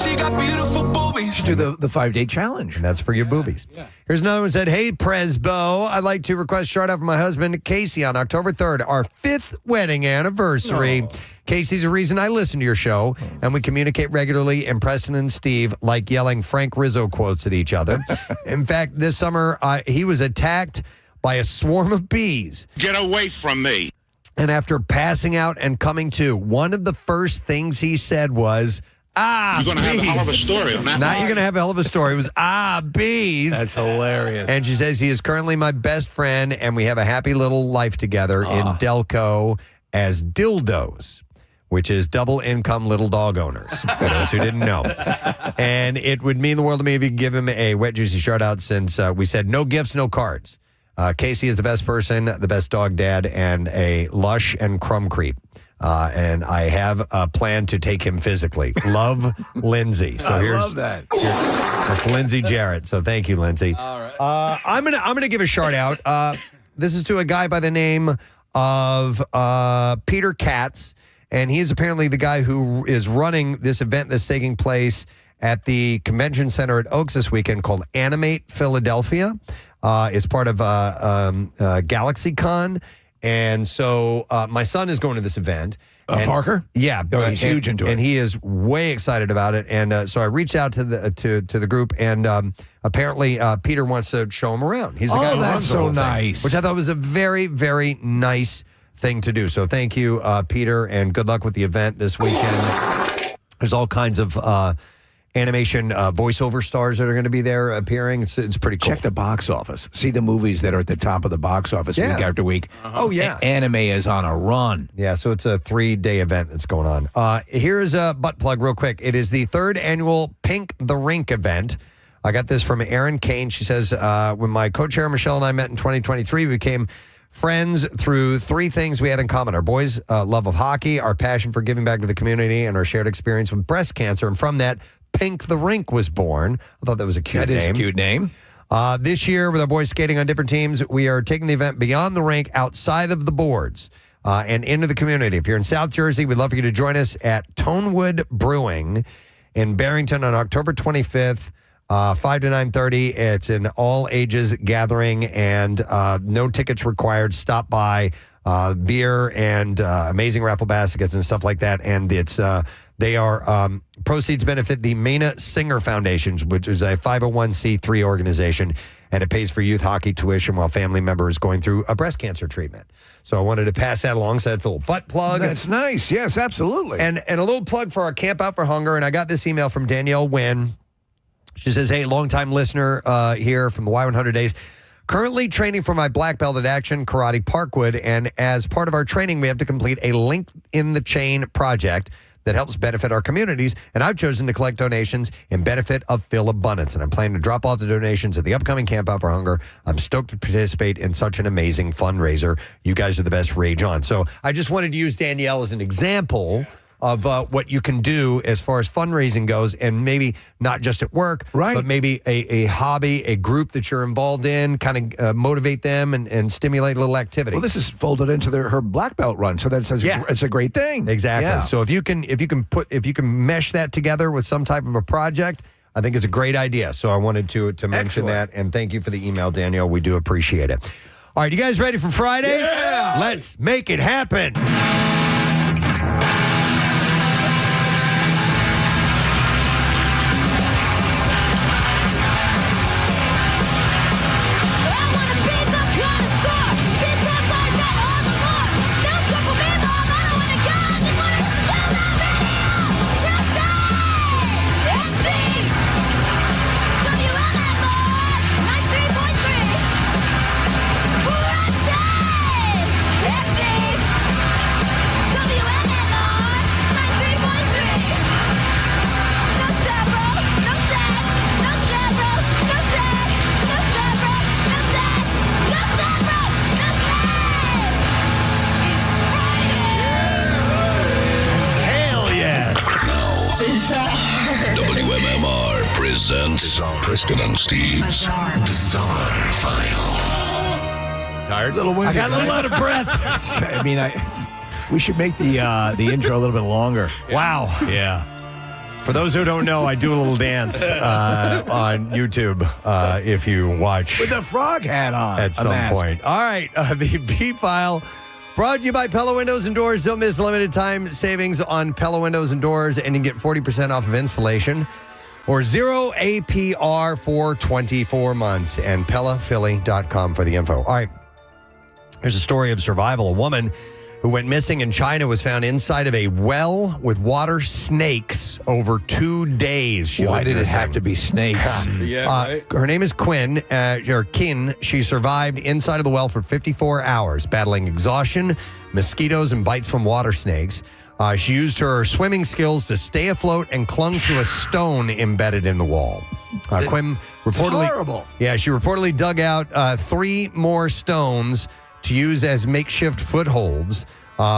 She got beautiful boobies. Do the 5-day challenge. And that's for your boobies. Here's another one that said, hey, Presbo, I'd like to request a shout out for my husband, Casey, on October 3rd, our 5th wedding anniversary. Casey's the reason I listen to your show, and we communicate regularly, and Preston and Steve like yelling Frank Rizzo quotes at each other. In fact, this summer, he was attacked by a swarm of bees. Get away from me. And after passing out and coming to, one of the first things he said was, You're going to have a hell of a story on that. Now you're going to have a hell of a story. It was, bees. That's hilarious. And she says he is currently my best friend, and we have a happy little life together in Delco as dildos, which is double income little dog owners, for those who didn't know. And it would mean the world to me if you could give him a wet, juicy shout out, since we said no gifts, no cards. Casey is the best person, the best dog dad, and a lush and crumb creep. And I have a plan to take him physically. Love, Lindsay. So I love that. That's Lindsay Jarrett. So thank you, Lindsay. All right. I'm gonna give a shout out. This is to a guy by the name of Peter Katz, and he is apparently the guy who is running this event that's taking place at the convention center at Oaks this weekend called Animate Philadelphia. It's part of GalaxyCon. And so my son is going to this event. Parker? Yeah. Oh, he's huge into it. And he is way excited about it. And so I reached out to the group, and apparently Peter wants to show him around. He's the guy who runs the whole thing, nice. which I thought was a very, very nice thing to do. So thank you, Peter, and good luck with the event this weekend. There's all kinds of animation voiceover stars that are going to be there appearing. It's pretty cool. Check the box office. See the movies that are at the top of the box office week after week. Oh, yeah. Anime is on a run. Yeah, so it's a 3-day event that's going on. Here's a butt plug real quick. It is the 3rd annual Pink the Rink event. I got this from Erin Kane. She says, when my co-chair Michelle and I met in 2023, we became friends through 3 things we had in common. Our boys' love of hockey, our passion for giving back to the community, and our shared experience with breast cancer. And from that, Pink the Rink was born. I thought that was a cute name. That is a cute name. This year, with our boys skating on different teams, we are taking the event beyond the rink, outside of the boards, and into the community. If you're in South Jersey, we'd love for you to join us at Tonewood Brewing in Barrington on October 25th, 5 to 9:30. It's an all-ages gathering, and no tickets required. Stop by. Beer and amazing raffle baskets and stuff like that. And it's they are proceeds benefit the Mena Singer Foundation, which is a 501c3 organization, and it pays for youth hockey tuition while family members going through a breast cancer treatment. So I wanted to pass that along. So that's a little butt plug. That's nice. Yes, absolutely. And a little plug for our Camp Out for Hunger. And I got this email from Danielle Wynn. She says, hey, longtime listener here from the Y100 days. Currently training for my black belt at Action Karate Parkwood, and as part of our training, we have to complete a link in the chain project that helps benefit our communities, and I've chosen to collect donations in benefit of Phil Abundance, and I'm planning to drop off the donations at the upcoming Camp Out for Hunger. I'm stoked to participate in such an amazing fundraiser. You guys are the best. Rage on. So I just wanted to use Danielle as an example of what you can do as far as fundraising goes, and maybe not just at work, but maybe a hobby, a group that you're involved in, kind of motivate them and stimulate a little activity. Well, this is folded into her black belt run, so that's it's a great thing. Exactly. Yeah. So if you can mesh that together with some type of a project, I think it's a great idea. So I wanted to mention that, and thank you for the email, Danielle. We do appreciate it. All right, you guys ready for Friday? Yeah. Let's make it happen. presents Preston and Steve's Bizarre File. Tired? Little windy. I got a little out of breath. I mean, we should make the intro a little bit longer. Wow. Yeah. For those who don't know, I do a little dance on YouTube if you watch. With a frog hat on. At some point. All right. The B-File brought to you by Pella Windows and Doors. Don't miss limited time savings on Pella Windows and Doors, and you can get 40% off of installation or 0 APR for 24 months. And PellaPhilly.com for the info. All right. Here's a story of survival. A woman who went missing in China was found inside of a well with water snakes over 2 days. Why did it have to be snakes? Her name is Quinn, or Kin. She survived inside of the well for 54 hours, battling exhaustion, mosquitoes, and bites from water snakes. She used her swimming skills to stay afloat and clung to a stone embedded in the wall. Quinn reportedly, horrible. Yeah, she reportedly dug out 3 more stones to use as makeshift footholds.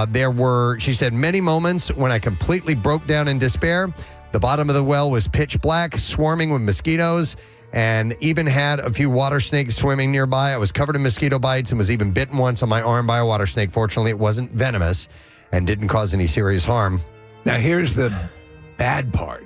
There were, she said, many moments when I completely broke down in despair. The bottom of the well was pitch black, swarming with mosquitoes, and even had a few water snakes swimming nearby. I was covered in mosquito bites and was even bitten once on my arm by a water snake. Fortunately, it wasn't venomous and didn't cause any serious harm. Now, here's the bad part.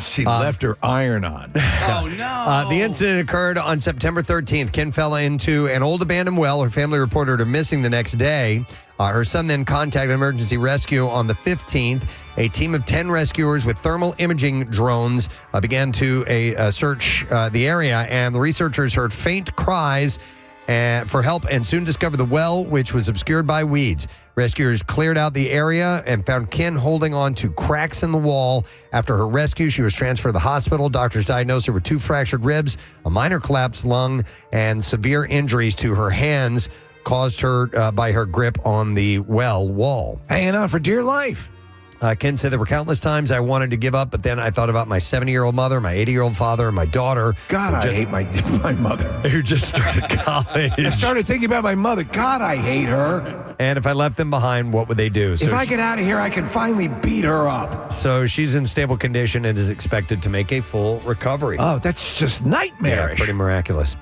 She left her iron on. Oh, no. The incident occurred on September 13th. Ken fell into an old abandoned well. Her family reported her missing the next day. Her son then contacted emergency rescue on the 15th. A team of 10 rescuers with thermal imaging drones began to search the area, and the researchers heard faint cries for help and soon discovered the well, which was obscured by weeds. Rescuers cleared out the area and found Ken holding on to cracks in the wall. After her rescue, she was transferred to the hospital. Doctors diagnosed her with 2 fractured ribs, a minor collapsed lung, and severe injuries to her hands caused her by her grip on the well wall. Hanging on for dear life. Ken said there were countless times I wanted to give up, but then I thought about my 70-year-old mother, my 80-year-old father, and my daughter. God, I hate my mother. Who just started college. I started thinking about my mother. God, I hate her. And if I left them behind, what would they do? So if I get out of here, I can finally beat her up. So she's in stable condition and is expected to make a full recovery. Oh, that's just nightmarish. Yeah, pretty miraculous.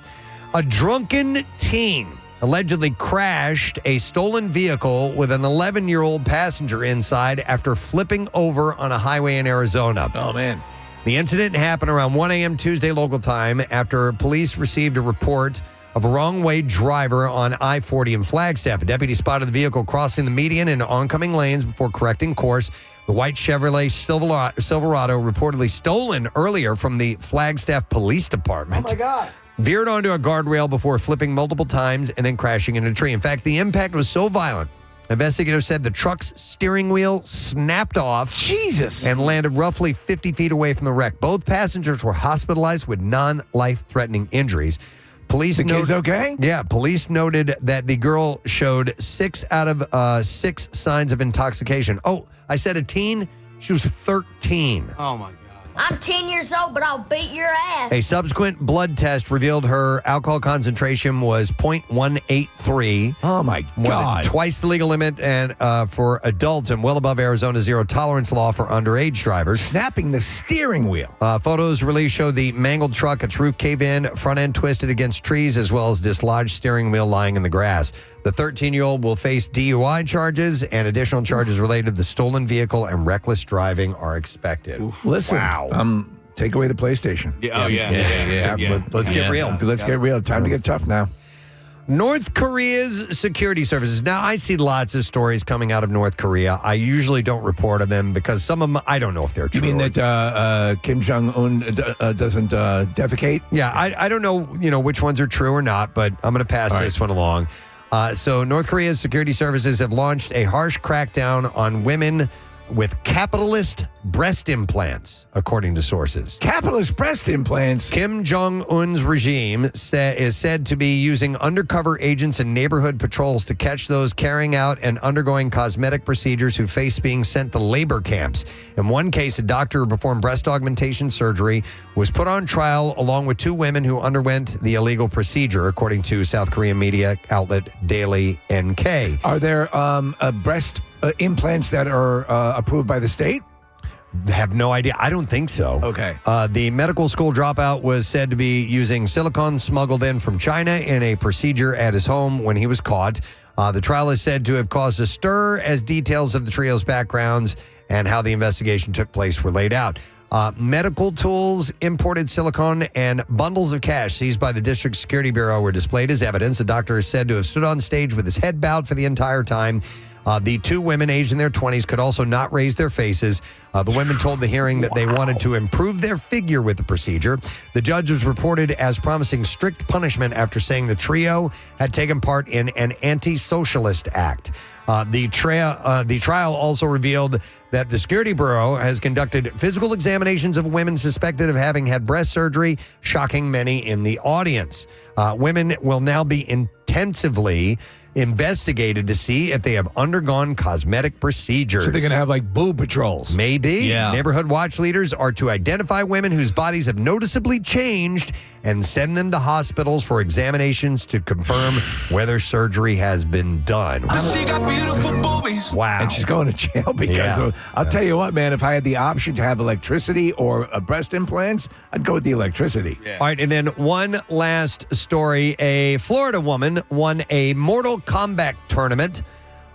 A drunken teen allegedly crashed a stolen vehicle with an 11-year-old passenger inside after flipping over on a highway in Arizona. Oh, man. The incident happened around 1 a.m. Tuesday local time after police received a report of a wrong-way driver on I-40 in Flagstaff. A deputy spotted the vehicle crossing the median in oncoming lanes before correcting course. The white Chevrolet Silverado, reportedly stolen earlier from the Flagstaff Police Department. Oh, my God. Veered onto a guardrail before flipping multiple times and then crashing into a tree. In fact, the impact was so violent, investigators said the truck's steering wheel snapped off. Jesus. And landed roughly 50 feet away from the wreck. Both passengers were hospitalized with non-life-threatening injuries. Police the kid's okay? Yeah, police noted that the girl showed 6 out of 6 signs of intoxication. Oh, I said a teen? She was 13. Oh, my God. I'm 10 years old, but I'll beat your ass. A subsequent blood test revealed her alcohol concentration was 0.183. Oh, my God. Twice the legal limit and for adults and well above Arizona's zero tolerance law for underage drivers. Snapping the steering wheel. Photos released show the mangled truck, its roof cave in, front end twisted against trees, as well as dislodged steering wheel lying in the grass. The 13-year-old will face DUI charges, and additional charges related to the stolen vehicle and reckless driving are expected. Listen, wow. Take away the PlayStation. Yeah. Let's get real. Let's get real. Time to get tough now. North Korea's security services. Now, I see lots of stories coming out of North Korea. I usually don't report on them because some of them, I don't know if they're true. You mean that Kim Jong-un doesn't defecate? Yeah, I don't know, which ones are true or not, but I'm going to pass this one along. So North Korea's security services have launched a harsh crackdown on women with capitalist breast implants, according to sources. Capitalist breast implants? Kim Jong-un's regime is said to be using undercover agents and neighborhood patrols to catch those carrying out and undergoing cosmetic procedures who face being sent to labor camps. In one case, a doctor who performed breast augmentation surgery was put on trial along with 2 women who underwent the illegal procedure, according to South Korean media outlet Daily NK. Are there breast implants that are approved by the state? Have no idea. I don't think so. Okay. The medical school dropout was said to be using silicone smuggled in from China in a procedure at his home when he was caught. The trial is said to have caused a stir as details of the trio's backgrounds and how the investigation took place were laid out. Medical tools, imported silicone, and bundles of cash seized by the District Security Bureau were displayed as evidence. The doctor is said to have stood on stage with his head bowed for the entire time. The two women aged in their 20s could also not raise their faces. The women told the hearing that they wanted to improve their figure with the procedure. The judge was reported as promising strict punishment after saying the trio had taken part in an anti-socialist act. The trial also revealed that the Security Bureau has conducted physical examinations of women suspected of having had breast surgery, shocking many in the audience. Women will now be intensively investigated to see if they have undergone cosmetic procedures. So they're going to have like boob patrols. Maybe. Yeah. Neighborhood watch leaders are to identify women whose bodies have noticeably changed and send them to hospitals for examinations to confirm whether surgery has been done. She got beautiful boobies. Wow. And she's going to jail because of, I'll tell you what, man, if I had the option to have electricity or breast implants, I'd go with the electricity. All right, and then one last story. A Florida woman won a Mortal Kombat tournament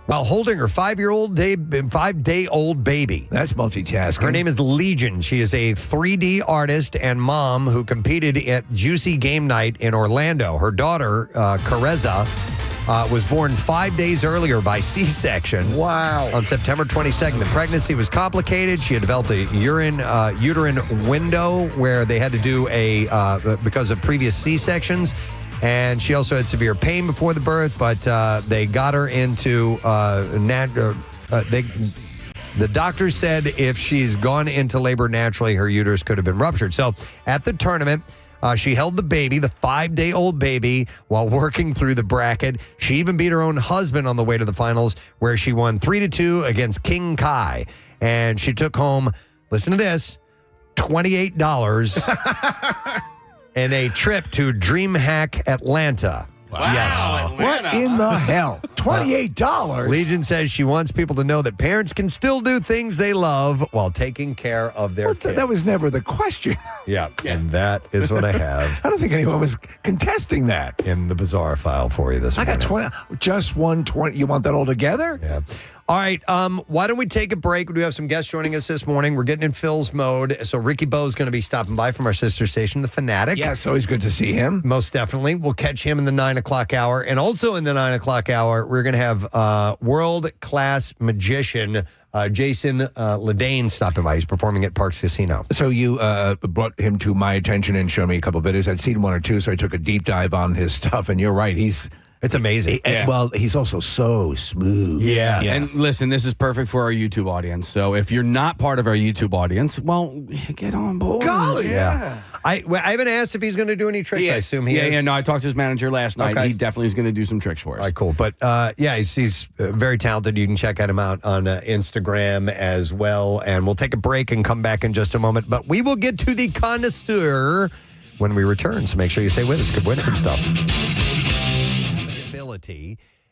while holding her 5-day-old baby. That's multitasking. Her name is Legion. She is a 3D artist and mom who competed at Juicy Game Night in Orlando. Her daughter, Careza, was born 5 days earlier by C-section. Wow. On September 22nd. The pregnancy was complicated. She had developed a uterine window where they had to do because of previous C-sections. And she also had severe pain before the birth, but they got her into the doctor said if she's gone into labor naturally, her uterus could have been ruptured. So at the tournament, she held the baby, the 5-day-old baby, while working through the bracket. She even beat her own husband on the way to the finals, where she won 3-2 against King Kai. And she took home, listen to this, $28 and a trip to DreamHack Atlanta. Wow. Yes. What in the hell? $28? Legion says she wants people to know that parents can still do things they love while taking care of their kids. That was never the question. Yeah, and that is what I have. I don't think anyone was contesting that. In the bizarre file for you this morning. I got 20. Just 120. You want that all together? Yeah. All right. Why don't we take a break? We do have some guests joining us this morning. We're getting in Phil's mode. So Ricky Bo's going to be stopping by from our sister station, the Fanatic. Yeah, it's always good to see him. Most definitely. We'll catch him in the 9 o'clock hour. And also in the 9 o'clock hour, we're going to have world-class magician Jason Ladayne stopping by. He's performing at Parks Casino. So you brought him to my attention and showed me a couple of videos. I'd seen one or two, so I took a deep dive on his stuff. And you're right. It's amazing. Well, he's also so smooth. Yes. And listen, this is perfect for our YouTube audience. So if you're not part of our YouTube audience, well, get on board. Golly, yeah. I haven't asked if he's going to do any tricks. I assume he is. Yeah, no, I talked to his manager last night. Okay. He definitely is going to do some tricks for us. All right, cool. But he's very talented. You can check him out on Instagram as well. And we'll take a break and come back in just a moment. But we will get to the Connoisseur when we return. So make sure you stay with us. Could win some stuff.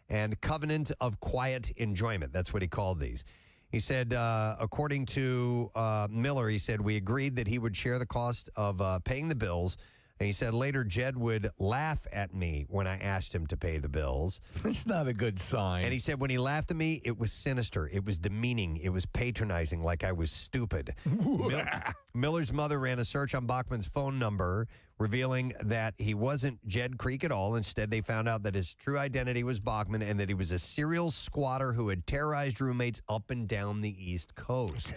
And covenant of quiet enjoyment. That's what he called these. He said, according to Miller, he said, we agreed that he would share the cost of paying the bills. And he said later Jed would laugh at me when I asked him to pay the bills. That's not a good sign. And he said when he laughed at me, it was sinister. It was demeaning. It was patronizing, like I was stupid. Miller's mother ran a search on Bachman's phone number, revealing that he wasn't Jed Creek at all. Instead, they found out that his true identity was Bachman and that he was a serial squatter who had terrorized roommates up and down the East Coast.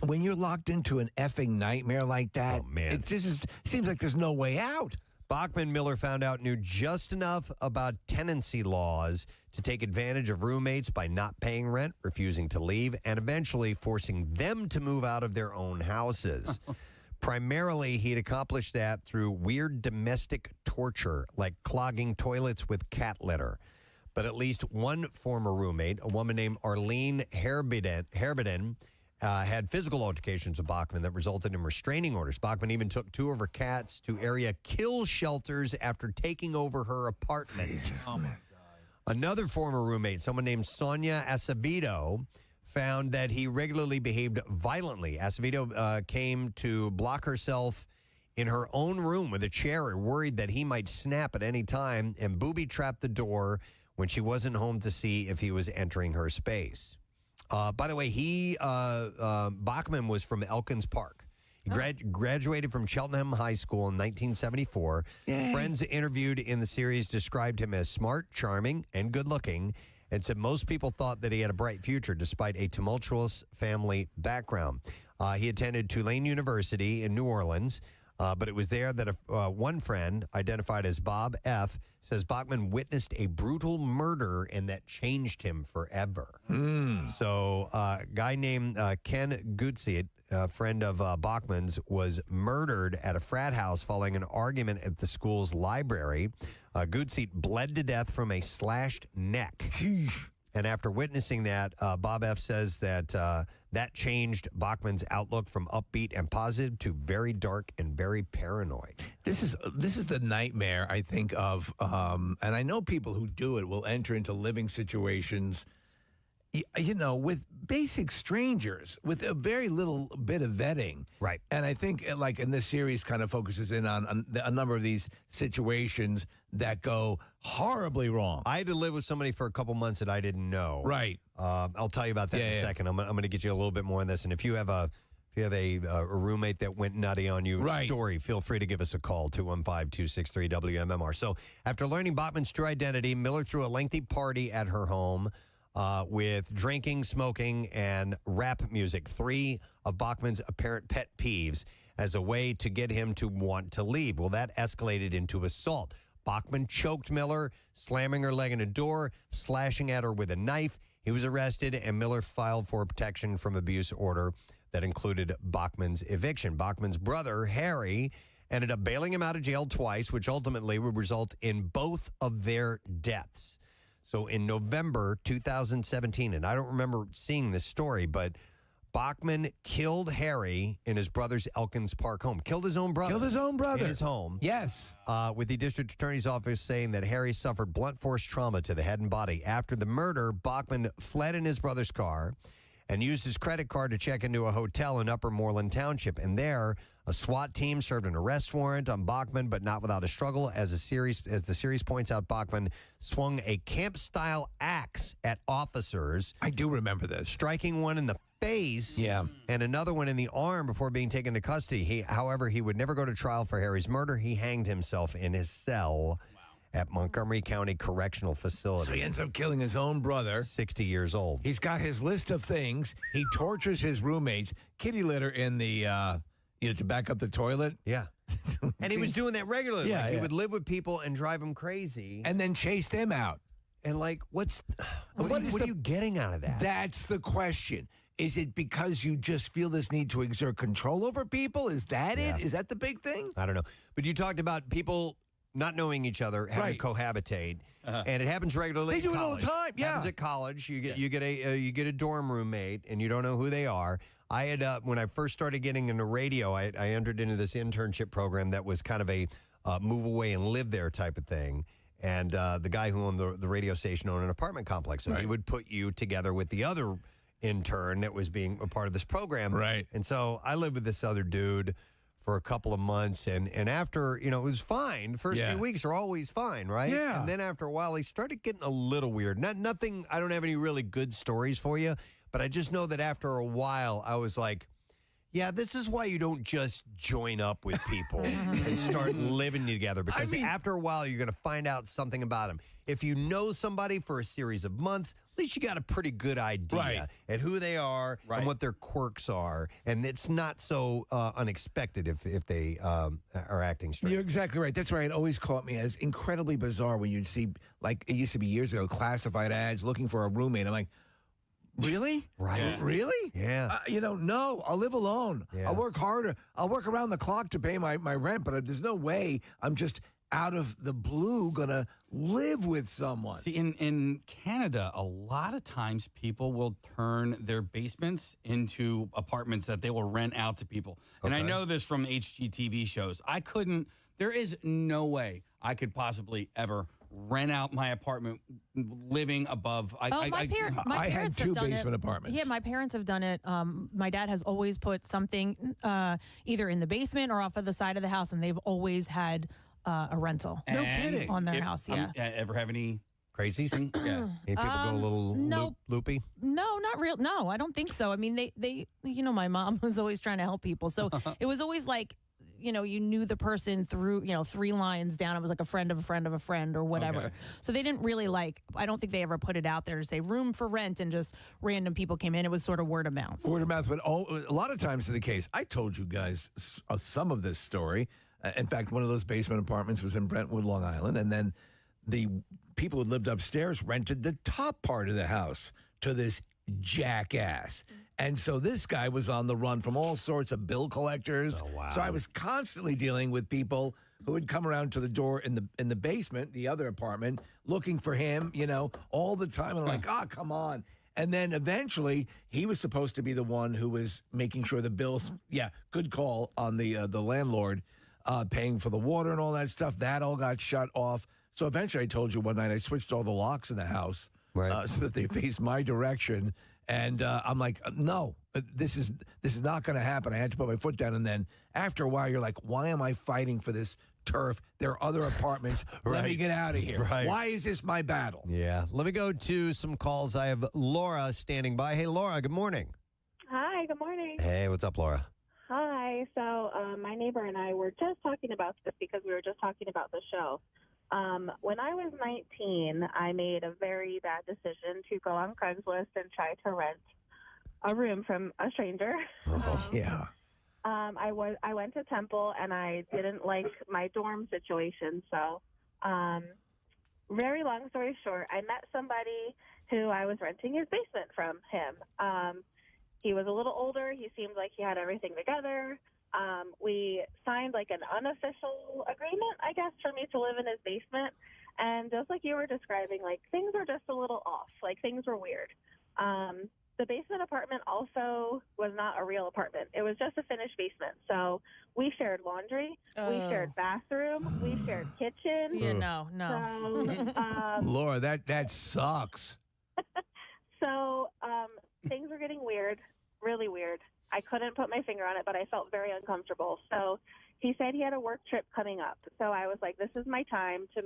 When you're locked into an effing nightmare like that, it just seems like there's no way out. Bachman, Miller found out, knew just enough about tenancy laws to take advantage of roommates by not paying rent, refusing to leave, and eventually forcing them to move out of their own houses. Primarily, he'd accomplished that through weird domestic torture, like clogging toilets with cat litter. But at least one former roommate, a woman named Arlene Herbiden, had physical altercations with Bachman that resulted in restraining orders. Bachman even took 2 of her cats to area kill shelters after taking over her apartment. Jesus. Oh, my God. Another former roommate, someone named Sonia Acevedo, found that he regularly behaved violently. Acevedo came to block herself in her own room with a chair, worried that he might snap at any time, and booby-trapped the door when she wasn't home to see if he was entering her space. By the way, Bachman was from Elkins Park. He graduated from Cheltenham High School in 1974. Yay. Friends interviewed in the series described him as smart, charming, and good-looking, and said most people thought that he had a bright future despite a tumultuous family background. He attended Tulane University in New Orleans, but it was there that one friend, identified as Bob F., says Bachman witnessed a brutal murder and that changed him forever. So a guy named Ken Gutsiet, a friend of Bachman's, was murdered at a frat house following an argument at the school's library. Gutsiet bled to death from a slashed neck. And after witnessing that, Bob F. says that that changed Bachman's outlook from upbeat and positive to very dark and very paranoid. This is the nightmare, I think, of, and I know people who do it will enter into living situations, with basic strangers, with a very little bit of vetting. Right. And I think, like, in this series kind of focuses in on a number of these situations that go horribly wrong. I had to live with somebody for a couple months that I didn't know. Right. I'll tell you about that in a second. I'm going to get you a little bit more on this. And if you have a roommate that went nutty on you story, feel free to give us a call, 215-263-WMMR. So after learning Bachman's true identity, Miller threw a lengthy party at her home with drinking, smoking, and rap music, 3 of Bachman's apparent pet peeves, as a way to get him to want to leave. Well, that escalated into assault. Bachman choked Miller, slamming her leg in a door, slashing at her with a knife. He was arrested, and Miller filed for a protection from abuse order that included Bachman's eviction. Bachman's brother, Harry, ended up bailing him out of jail twice, which ultimately would result in both of their deaths. So in November 2017, and I don't remember seeing this story, but Bachman killed Harry in his brother's Elkins Park home. Killed his own brother. In his home. Yes. With the district attorney's office saying that Harry suffered blunt force trauma to the head and body. After the murder, Bachman fled in his brother's car and used his credit card to check into a hotel in Upper Moreland Township. And there, a SWAT team served an arrest warrant on Bachman, but not without a struggle. As the series points out, Bachman swung a camp-style axe at officers. I do remember this. Striking one in the face and another one in the arm before being taken to custody. However, he would never go to trial for Harry's murder. He hanged himself in his cell at Montgomery County Correctional Facility. So he ends up killing his own brother. 60 years old. He's got his list of things. He tortures his roommates. Kitty litter in the, to back up the toilet. Yeah. And he was doing that regularly. Yeah, He would live with people and drive them crazy. And then chase them out. And what are you getting out of that? That's the question. Is it because you just feel this need to exert control over people? Is that it? Is that the big thing? I don't know. But you talked about people not knowing each other, having to cohabitate, and it happens regularly. They do it all the time. Yeah, it happens at college. You get a dorm roommate, and you don't know who they are. I had when I first started getting into radio, I entered into this internship program that was kind of a move away and live there type of thing. And the guy who owned the radio station owned an apartment complex, so he would put you together with the other intern that was being a part of this program. Right. And so I lived with this other dude for a couple of months, and after, it was fine. The first few weeks are always fine, right? Yeah. And then after a while, he started getting a little weird. Nothing, I don't have any really good stories for you, but I just know that after a while, I was like, yeah, this is why you don't just join up with people and start living together, because after a while, you're going to find out something about them. If you know somebody for a series of months, at least you got a pretty good idea at who they are and what their quirks are. And it's not so unexpected if they are acting strange. You're exactly right. That's why it always caught me as incredibly bizarre when you'd see, like it used to be years ago, classified ads looking for a roommate. I'm like, really? Right. Really? Yeah. No, I'll live alone. Yeah. I'll work harder. I'll work around the clock to pay my rent, but there's no way I'm just out of the blue going to live with someone. See, in Canada, a lot of times people will turn their basements into apartments that they will rent out to people. And I know this from HGTV shows. There is no way I could possibly ever rent out my apartment, living above. My parents had two have done basement it. apartments. Yeah, my parents have done it. My dad has always put something either in the basement or off of the side of the house, and they've always had a rental. No kidding. On their house, yeah. Ever have any crazies? Yeah. Hey, people go a little loopy? No, not real. No, I don't think so. I mean, they my mom was always trying to help people. So it was always like, you knew the person through, 3 lines down. It was like a friend of a friend of a friend or whatever. Okay. So they didn't really I don't think they ever put it out there to say room for rent and just random people came in. It was sort of word of mouth. Word of mouth, but a lot of times is the case. I told you guys some of this story. In fact, one of those basement apartments was in Brentwood, Long Island, and then the people who lived upstairs rented the top part of the house to this jackass. And so this guy was on the run from all sorts of bill collectors. Oh, wow. So I was constantly dealing with people who would come around to the door in the basement, the other apartment, looking for him, all the time. And I'm like, come on. And then eventually he was supposed to be the one who was making sure the bills, good call on the landlord, paying for the water and all that stuff. That all got shut off. So eventually I told you one night I switched all the locks in the house so that they face my direction. And I'm like, no, this is not going to happen. I had to put my foot down. And then after a while, you're like, why am I fighting for this turf? There are other apartments. Let me get out of here. Right. Why is this my battle? Yeah. Let me go to some calls. I have Laura standing by. Hey, Laura, good morning. Hi, good morning. Hey, what's up, Laura? Hi. So my neighbor and I were just talking about this because we were just talking about the show. When I was 19, I made a very bad decision to go on Craigslist and try to rent a room from a stranger. Oh, yeah. I went to Temple and I didn't like my dorm situation. So, very long story short, I met somebody who I was renting his basement from him. He was a little older. He seemed like he had everything together. We signed like an unofficial agreement, I guess, for me to live in his basement. And just like you were describing, like things were just a little off. Like things were weird. The basement apartment also was not a real apartment. It was just a finished basement. So we shared laundry, we shared bathroom, we shared kitchen. Yeah, no. So, Laura, that sucks. So things were getting weird, really weird. I couldn't put my finger on it, but I felt very uncomfortable. So he said he had a work trip coming up. So I was like, this is my time to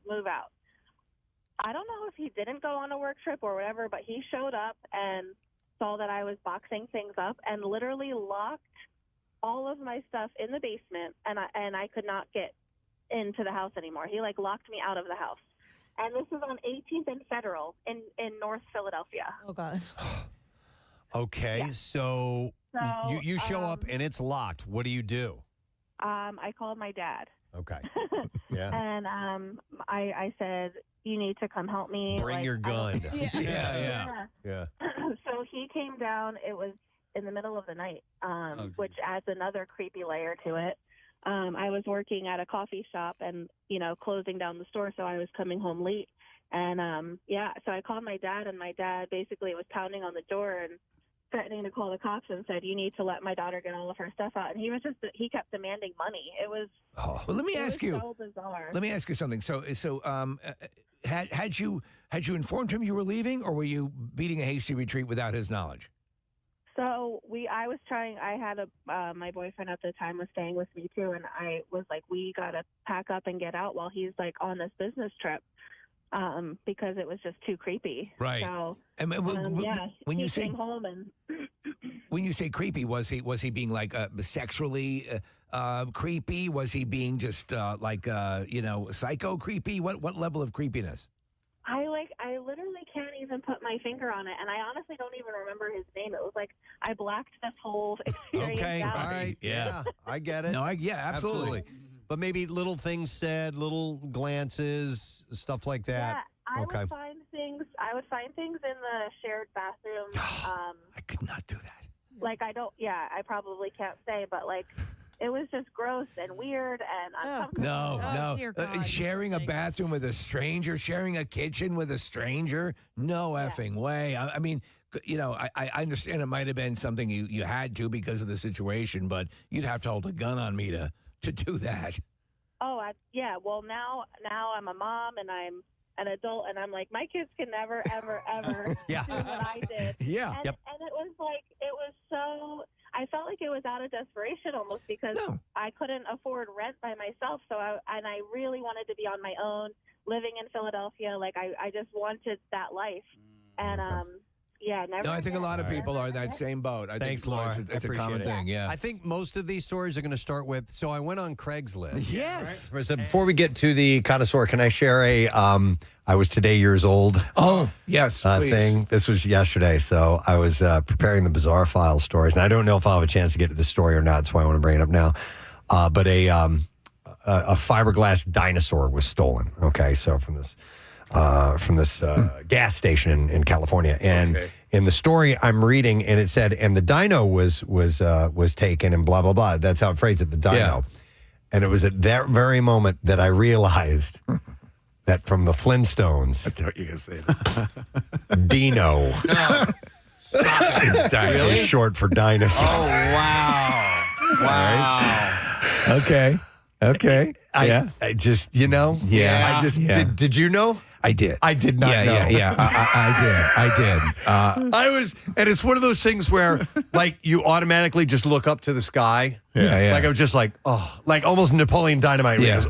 move out. I don't know if he didn't go on a work trip or whatever, but he showed up and saw that I was boxing things up and literally locked all of my stuff in the basement, and I could not get into the house anymore. He locked me out of the house. And this is on 18th and Federal in North Philadelphia. Oh, God. Okay, so you show up and it's locked. What do you do? I called my dad. Okay. Yeah. And I said, you need to come help me. Bring your gun. Yeah. Yeah. So he came down. It was in the middle of the night, which adds another creepy layer to it. I was working at a coffee shop and, closing down the store, so I was coming home late. And, so I called my dad, and my dad basically was pounding on the door and threatening to call the cops and said, you need to let my daughter get all of her stuff out. And he kept demanding money. It was well, let me ask you. So bizarre. Let me ask you something. So had you informed him you were leaving, or were you beating a hasty retreat without his knowledge? So I had my boyfriend at the time was staying with me too. And I was like, we got to pack up and get out while he's on this business trip. Because it was just too creepy. Right. So, when you say came home and when you say creepy, was he being sexually creepy? Was he being just psycho creepy? What level of creepiness? I literally can't even put my finger on it, and I honestly don't even remember his name. It was I blacked this whole experience Okay. out. All right. Yeah. I get it. No, absolutely. But maybe little things said, little glances, stuff like that. Yeah, I would find things in the shared bathroom. I could not do that. I probably can't say, but it was just gross and weird and uncomfortable. No. Dear God, sharing a bathroom with a stranger, sharing a kitchen with a stranger, no effing way. I mean, I understand it might have been something you had to because of the situation, but you'd have to hold a gun on me to do that. Oh, Well, now I'm a mom and I'm an adult, and I'm like, my kids can never, ever, ever do what I did. Yeah. And, and it was like, I felt like it was out of desperation almost because I couldn't afford rent by myself. So I really wanted to be on my own, living in Philadelphia. Like I just wanted that life. And never. No, I think a lot of people are in that same boat. Thanks, think, Laura. It's a Appreciate common it. thing. Yeah. I think most of these stories are going to start with. So I went on Craigslist. Yes. Right? So before we get to the Connoisseur, can I share a? I was today years old. Oh yes, please. Thing. This was yesterday, so I was preparing the bizarre file stories, and I don't know if I'll have a chance to get to the story or not. That's why I want to bring it up now. But a fiberglass dinosaur was stolen. Okay, so from this gas station in California, and in the story I'm reading, and it said, and the dino was taken, and blah blah blah. That's how it phrased it, the dino. Yeah. And it was at that very moment that I realized that from the Flintstones, I thought you were going to say that. Dino Really? is short for dinosaur. Oh, wow. Wow. Okay. I just, Yeah. I just, Yeah. did you know? I did. I did not know. Yeah. I did. I was, and it's one of those things where, like, you automatically just look up to the sky. Yeah. Like, I was just like, like almost Napoleon Dynamite. Where he goes,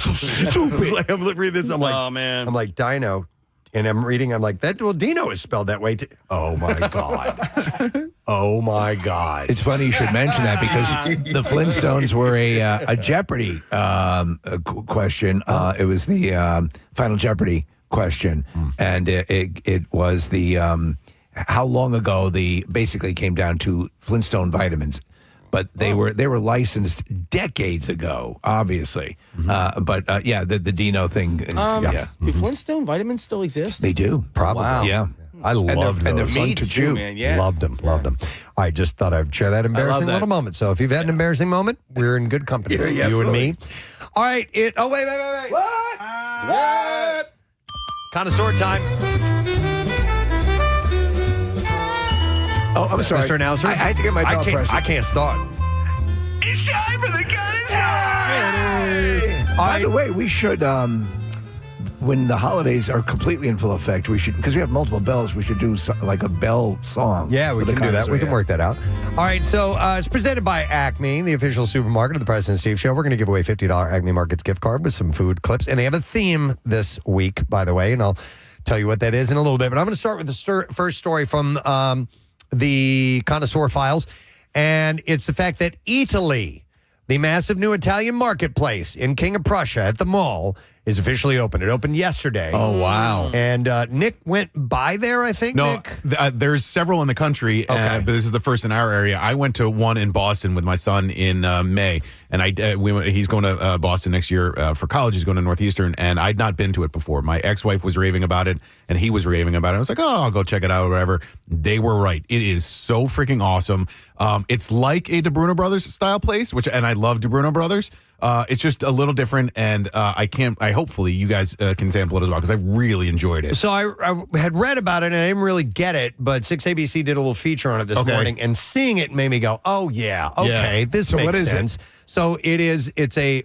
so stupid. Like, I'm reading this. I'm like, Oh, man. I'm like, Dino. And I'm reading, I'm like, Dino is spelled that way too. Oh, my God. Oh, my God. It's funny you should mention that because the Flintstones were a Jeopardy question. It was the Final Jeopardy question, and it was the how long ago basically came down to Flintstone vitamins. But they were licensed decades ago, obviously. The Dino thing is, Do Flintstone vitamins still exist? They do. Probably. Wow. Yeah. I loved and they're those. fun to chew. Man, yeah. Loved them. I just thought I'd share that embarrassing that. little moment. So if you've had an embarrassing moment, we're in good company. Yeah, you and me. absolutely. All right. Wait. What? Connoisseur time. Oh, I'm sorry. Mr. Announcer. I had to get my bell pressed. I can't start. It's time for the Connoisseur! By the way, we should, when the holidays are completely in full effect, we should, because we have multiple bells, we should do like a bell song. Yeah, we for the can do that. Connoisseur, We can yeah. work that out. All right, so it's presented by Acme, the official supermarket of the Preston and Steve Show. We're going to give away a $50 Acme Markets gift card with some food clips. And they have a theme this week, by the way, and I'll tell you what that is in a little bit. But I'm going to start with the first story from the Connoisseur Files. And it's the fact that Italy, the massive new Italian marketplace in King of Prussia at the mall, is officially open. It opened yesterday. Oh, wow. And Nick went by there, I think, No, Nick? there's several in the country, but this is the first in our area. I went to one in Boston with my son in May, and he's going to Boston next year for college. He's going to Northeastern, and I'd not been to it before. My ex-wife was raving about it, and he was raving about it. I was like, I'll go check it out or whatever. They were right. It is so freaking awesome. It's like a DeBruno Brothers style place, and I love DeBruno Brothers. It's just a little different, and hopefully you guys can sample it as well, because I really enjoyed it. So I had read about it, and I didn't really get it, but 6ABC did a little feature on it this morning, and seeing it made me go, oh, yeah, okay, this So makes what is sense. it? So it's a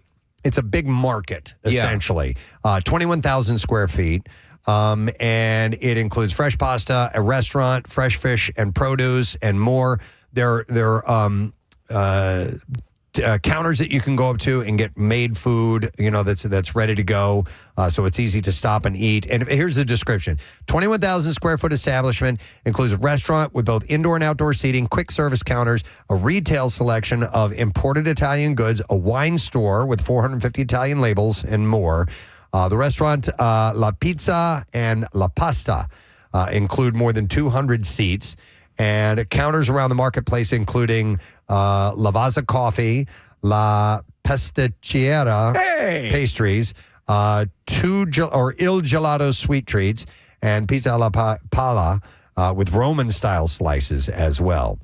big market, essentially. 21,000 square feet. And it includes fresh pasta, a restaurant, fresh fish and produce, and more. There are counters that you can go up to and get made food, that's ready to go. So it's easy to stop and eat. And here's the description. 21,000 square foot establishment includes a restaurant with both indoor and outdoor seating, quick service counters, a retail selection of imported Italian goods, a wine store with 450 Italian labels, and more. The restaurant, La Pizza and La Pasta, include more than 200 seats. And counters around the marketplace, including Lavazza Coffee, La Pasticceria pastries, Il Gelato sweet treats, and Pizza alla Pala with Roman-style slices as well.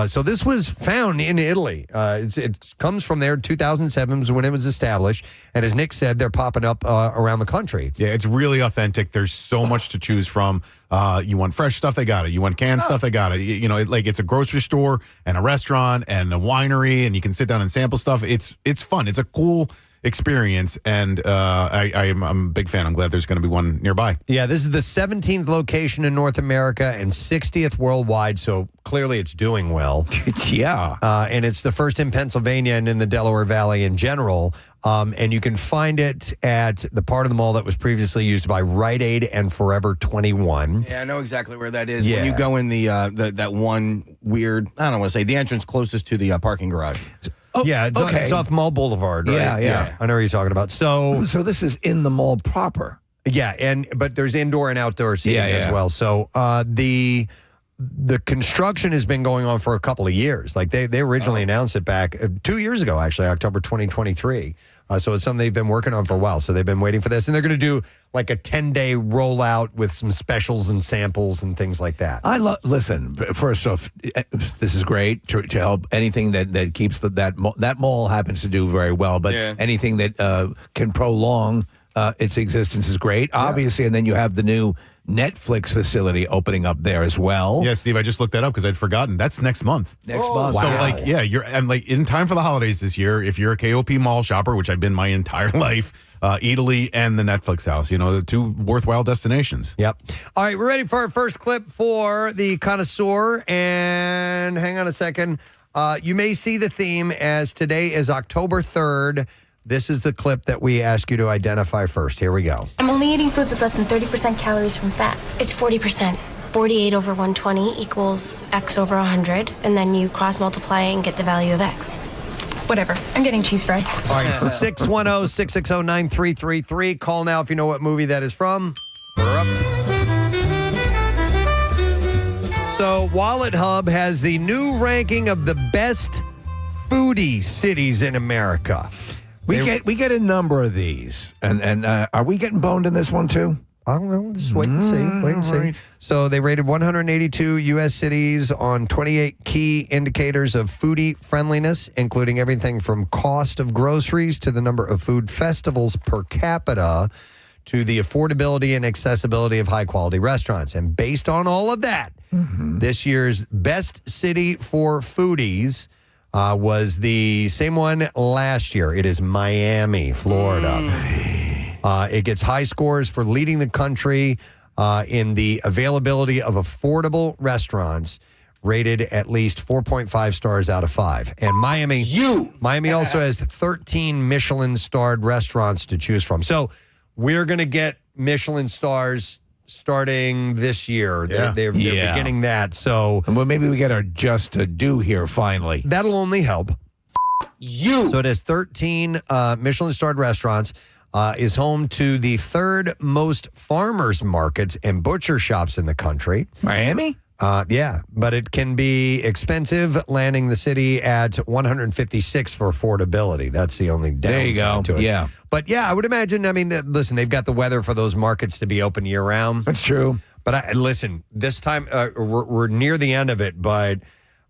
So this was found in Italy. It comes from there. 2007 was when it was established. And as Nick said, they're popping up around the country. Yeah, it's really authentic. There's so much to choose from. You want fresh stuff, they got it. You want canned stuff, they got it. It's a grocery store and a restaurant and a winery, and you can sit down and sample stuff. It's fun. It's a cool experience, and I'm a big fan. I'm glad there's going to be one nearby. Yeah, this is the 17th location in North America and 60th worldwide, so clearly it's doing well. Yeah. And it's the first in Pennsylvania and in the Delaware Valley in general. And you can find it at the part of the mall that was previously used by Rite Aid and Forever 21. Yeah, I know exactly where that is. Yeah. When you go in the that one weird, I don't want to say, the entrance closest to the parking garage. Oh, yeah, it's off Mall Boulevard, right? Yeah. I know what you're talking about. So this is in the mall proper. Yeah, but there's indoor and outdoor seating as well. So the construction has been going on for a couple of years. Like they originally announced it back 2 years ago, actually, October 2023. So it's something they've been working on for a while. So they've been waiting for this. And they're going to do like a 10-day rollout with some specials and samples and things like that. Listen, first off, this is great to help anything that keeps that mall happens to do very well. But anything that can prolong its existence is great, obviously. And then you have the new Netflix facility opening up there as well. Yeah, Steve, I just looked that up because I'd forgotten. That's next month. Next month. So, Wow. you're in time for the holidays this year. If you're a KOP mall shopper, which I've been my entire life, Italy and the Netflix house, the two worthwhile destinations. Yep. All right, we're ready for our first clip for the Connoisseur. And hang on a second. You may see the theme as today is October 3rd. This is the clip that we ask you to identify first. Here we go. I'm only eating foods with less than 30% calories from fat. It's 40%. 48 over 120 equals X over 100, and then you cross multiply and get the value of X. Whatever. I'm getting cheese fries. All right, 610-660-9333. Call now if you know what movie that is from. We're up. So Wallet Hub has the new ranking of the best foodie cities in America. We get a number of these, and are we getting boned in this one too? Well, just wait and see. Wait and see. Right. So they rated 182 U.S. cities on 28 key indicators of foodie friendliness, including everything from cost of groceries to the number of food festivals per capita to the affordability and accessibility of high-quality restaurants. And based on all of that, this year's best city for foodies was the same one last year. It is Miami, Florida. It gets high scores for leading the country in the availability of affordable restaurants, rated at least 4.5 stars out of 5. And Miami also has 13 Michelin-starred restaurants to choose from. So we're going to get Michelin stars starting this year. They're beginning that. So well, maybe we get our just to do here finally. That'll only help. So it has 13 Michelin-starred restaurants. Is home to the third most farmers markets and butcher shops in the country. Miami? Yeah, but it can be expensive, landing the city at 156 for affordability. That's the only downside There you go. to it. Yeah. But yeah, I would imagine, listen, they've got the weather for those markets to be open year-round. That's true. But listen, this time, we're near the end of it, but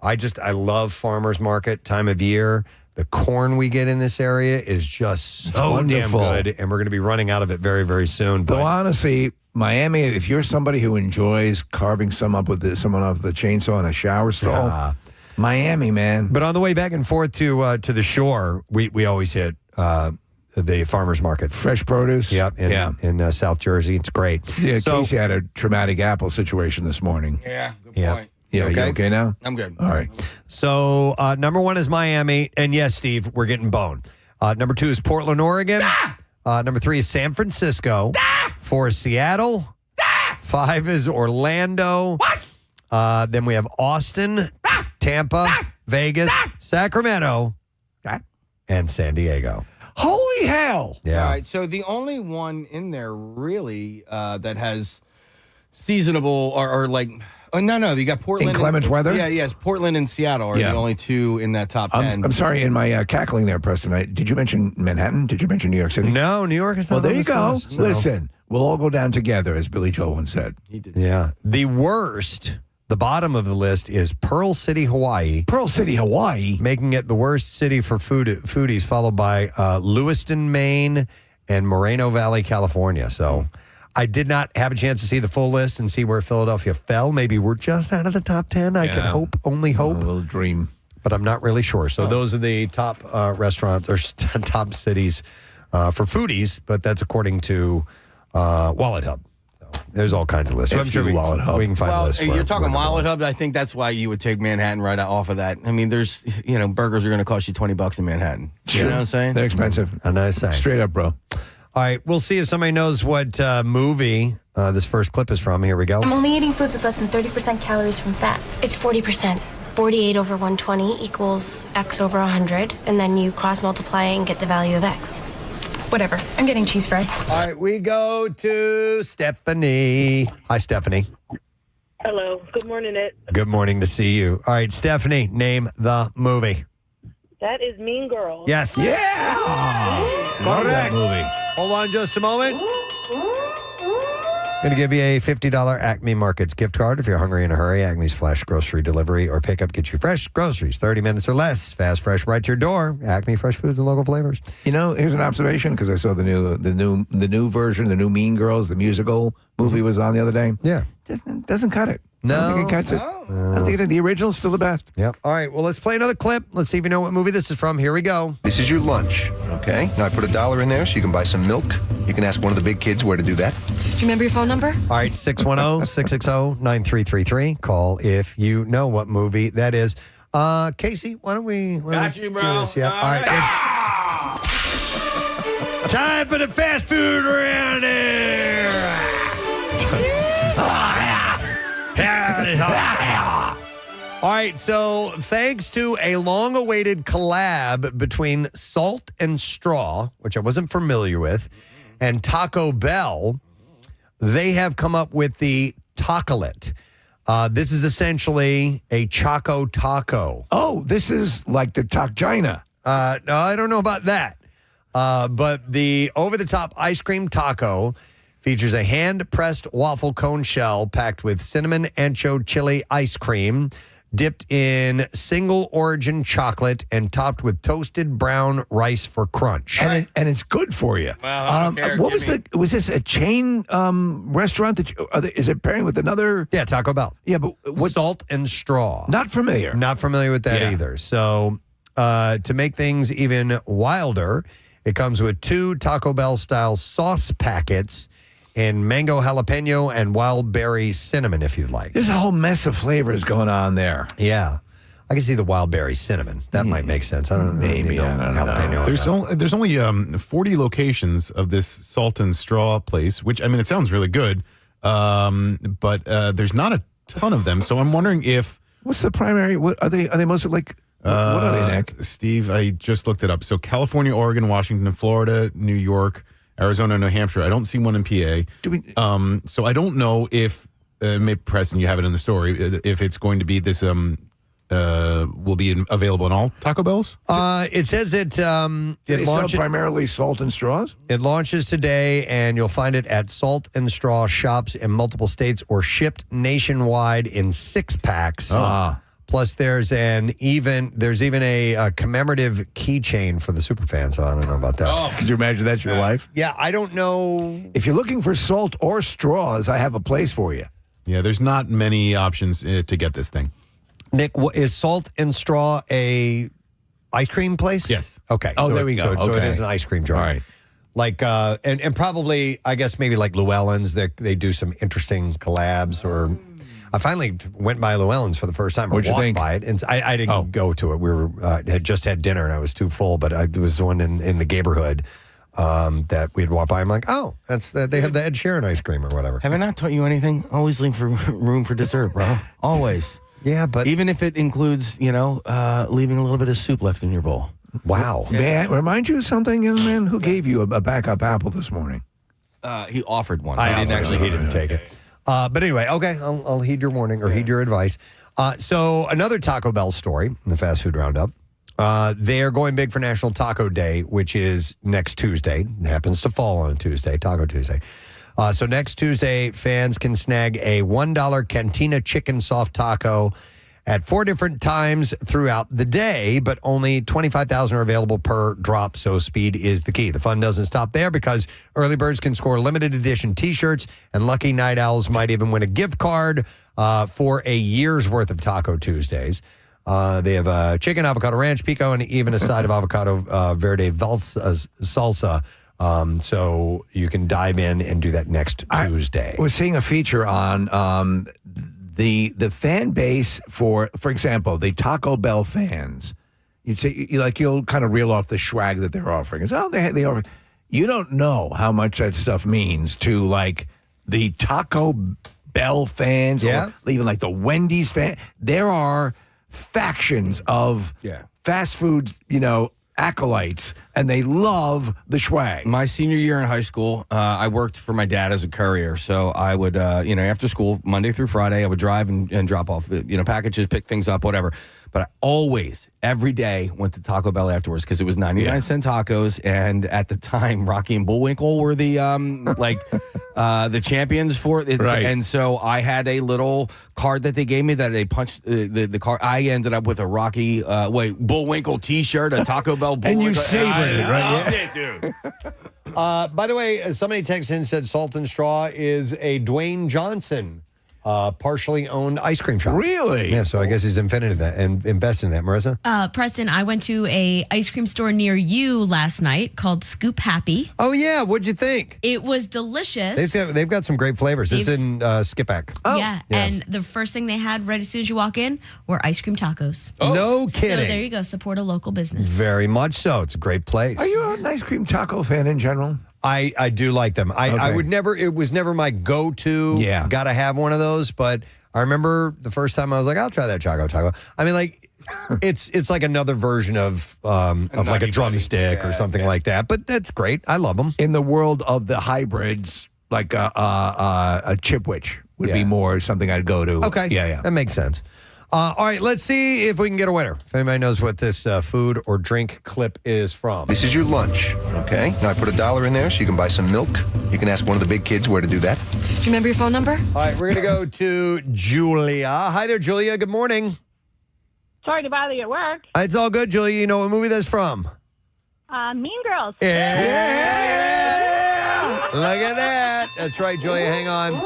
I love farmers market time of year. The corn we get in this area is just so damn good, and we're going to be running out of it very, very soon. But Though honestly, Miami, if you're somebody who enjoys carving someone off the chainsaw in a shower stall, Miami, man. But on the way back and forth to the shore, we always hit the farmers markets. Fresh produce. Yep, in South Jersey. It's great. Yeah, So- Casey had a traumatic apple situation this morning. Yeah, good Yeah. point. Yeah, you okay now? I'm good. All right. So number one is Miami. And yes, Steve, we're getting boned. Number two is Portland, Oregon. Number three is San Francisco. 4 is Seattle. 5 is Orlando. Then we have Austin, Tampa, Vegas, Sacramento, and San Diego. Holy hell. Yeah. All right. So the only one in there really that has seasonable or like. Oh, no. You got Portland. Inclement weather? Yeah, yes. Portland and Seattle are the only two in that top 10. I'm sorry, in my cackling there, Preston, did you mention Manhattan? Did you mention New York City? No, New York is not Well, there on you this go. list, no. Listen, we'll all go down together, as Billy Joel once said. He did. Yeah. The worst, the bottom of the list is Pearl City, Hawaii. Pearl City, Hawaii? Making it the worst city for foodies, followed by Lewiston, Maine, and Moreno Valley, California. So I did not have a chance to see the full list and see where Philadelphia fell. Maybe we're just out of the top 10. I could only hope. A little dream. but I'm not really sure. So those are the top restaurants or top cities for foodies, but that's according to Wallet Hub. So there's all kinds of lists. So I'm sure we can find a list. You're talking Wallet Hub. I think that's why you would take Manhattan right off of that. I mean, there's, burgers are going to cost you $20 in Manhattan. Sure. You know what I'm saying? They're expensive. A nice thing. Straight up, bro. All right, we'll see if somebody knows what movie this first clip is from. Here we go. I'm only eating foods with less than 30% calories from fat. It's 40%. 48 over 120 equals X over 100, and then you cross multiply and get the value of X. Whatever. I'm getting cheese fries. All right, we go to Stephanie. Hi, Stephanie. Hello. Good morning, It. Good morning to see you. All right, Stephanie, name the movie. That is Mean Girls. Yes. Yeah. Correct. That movie. Hold on just a moment. Going to give you a $50 Acme Markets gift card if you're hungry in a hurry. Acme's flash grocery delivery or pickup gets you fresh groceries, 30 minutes or less. Fast, fresh, right to your door. Acme Fresh Foods and local flavors. Here's an observation because I saw the new version, the new Mean Girls, the musical movie was on the other day. Yeah. Doesn't cut it. No. I don't think it cuts it. I don't think the original's still the best. Yep. All right. Well, let's play another clip. Let's see if you know what movie this is from. Here we go. This is your lunch, okay? Now I put $1 in there so you can buy some milk. You can ask one of the big kids where to do that. Do you remember your phone number? All right. 610-660-9333. Call if you know what movie that is. Casey, why don't we Got you, bro. do this? Yeah. All right. Time for the fast food around here. All right, so thanks to a long-awaited collab between Salt and Straw, which I wasn't familiar with, and Taco Bell, they have come up with the Tacolet. This is essentially a Choco Taco. Oh, this is like the Tacchina. No, I don't know about that. But the over-the-top ice cream taco features a hand-pressed waffle cone shell packed with cinnamon ancho chili ice cream, dipped in single-origin chocolate and topped with toasted brown rice for crunch. And it's good for you. Well, I don't care. What was this a chain restaurant is it pairing with another? Yeah, Taco Bell. Yeah, but what? Salt and Straw. Not familiar. Not familiar with that either. So to make things even wilder, it comes with 2 Taco Bell-style sauce packets in mango jalapeno and wild berry cinnamon, if you'd like. There's a whole mess of flavors going on there. Yeah. I can see the wild berry cinnamon. That might make sense. I don't know. Maybe. I don't know. There's only 40 locations of this Salt and Straw place, which, I mean, it sounds really good, but there's not a ton of them. So I'm wondering if... What's the primary? What are they mostly like... what are they, Nick? Steve, I just looked it up. So California, Oregon, Washington, Florida, New York, Arizona, New Hampshire. I don't see one in PA. So I don't know if, maybe Preston, you have it in the story, if it's going to be this, will be available in all Taco Bells? It says it sell primarily Salt and Straws? It launches today, and you'll find it at Salt and Straw shops in multiple states or shipped nationwide in 6-packs. Plus, there's even a commemorative keychain for the superfan, so I don't know about that. Oh, could you imagine that's your life? Yeah, I don't know. If you're looking for salt or straws, I have a place for you. Yeah, there's not many options to get this thing. Nick, is Salt and Straw a ice cream place? Yes. Okay. Oh, there we go. So it Okay. is an ice cream joint. All right. Like, and probably, I guess maybe like Llewellyn's, they do some interesting collabs or... I finally went by Llewellyn's for the first time. What'd you walked think? by it, and I didn't go to it. We were had just had dinner, and I was too full. But it was the one in the neighborhood that we'd walk by. I'm like, oh, that's they have the Ed Sheeran ice cream or whatever. Have I not taught you anything? Always leave for room for dessert, bro. Always. Yeah, but even if it includes, leaving a little bit of soup left in your bowl. Wow. May I remind you of something, young man? Who gave you a backup apple this morning? He offered one. He didn't take it. But anyway, okay, I'll heed your warning or heed your advice. So another Taco Bell story in the Fast Food Roundup. They are going big for National Taco Day, which is next Tuesday. It happens to fall on a Tuesday, Taco Tuesday. So next Tuesday, fans can snag a $1 Cantina Chicken Soft Taco at 4 different times throughout the day, but only 25,000 are available per drop, so speed is the key. The fun doesn't stop there because early birds can score limited edition T-shirts, and lucky night owls might even win a gift card for a year's worth of Taco Tuesdays. They have chicken, avocado ranch, pico, and even a side of avocado verde salsa. So you can dive in and do that next Tuesday. I was seeing a feature on the fan base for example, the Taco Bell fans. You'd say you'll kind of reel off the swag that they're offering. It's they offer. You don't know how much that stuff means to like the Taco Bell fans, or even like the Wendy's fan. There are factions of fast food, acolytes, and they love the swag. My senior year in high school, I worked for my dad as a courier. So I would, after school, Monday through Friday, I would drive and drop off, packages, pick things up, whatever. But I always, every day, went to Taco Bell afterwards because it was 99-cent tacos. And at the time, Rocky and Bullwinkle were the the champions for it. Right. And so I had a little card that they gave me that they punched the card. I ended up with a Rocky, Bullwinkle T-shirt, a Taco Bell Bullwinkle. And you savored it, right? I loved it, dude. By the way, somebody texted in and said Salt and Straw is a Dwayne Johnson partially owned ice cream shop. Really? Yeah, so I guess he's invested in that. Marissa? Preston, I went to a ice cream store near you last night called Scoop Happy. Oh, yeah. What'd you think? It was delicious. They've got some great flavors. This is in Skippack. Yeah, and the first thing they had right as soon as you walk in were ice cream tacos. No kidding. So there you go. Support a local business. Very much so. It's a great place. Are you an ice cream taco fan in general? I do like them. I would never, it was never my go-to. Yeah. Got to have one of those. But I remember the first time I was like, I'll try that Choco Taco. I mean, like, it's like another version of like a drumstick or something like that. But that's great. I love them. In the world of the hybrids, like a Chipwich would be more something I'd go to. Okay. Yeah. That makes sense. All right, let's see if we can get a winner. If anybody knows what this food or drink clip is from. This is your lunch, okay? Now I put $1 in there so you can buy some milk. You can ask one of the big kids where to do that. Do you remember your phone number? All right, we're going to go to Julia. Hi there, Julia. Good morning. Sorry to bother you at work. It's all good, Julia. You know what movie that's from? Mean Girls. Yeah. Look at that. That's right, Julia. Hang on.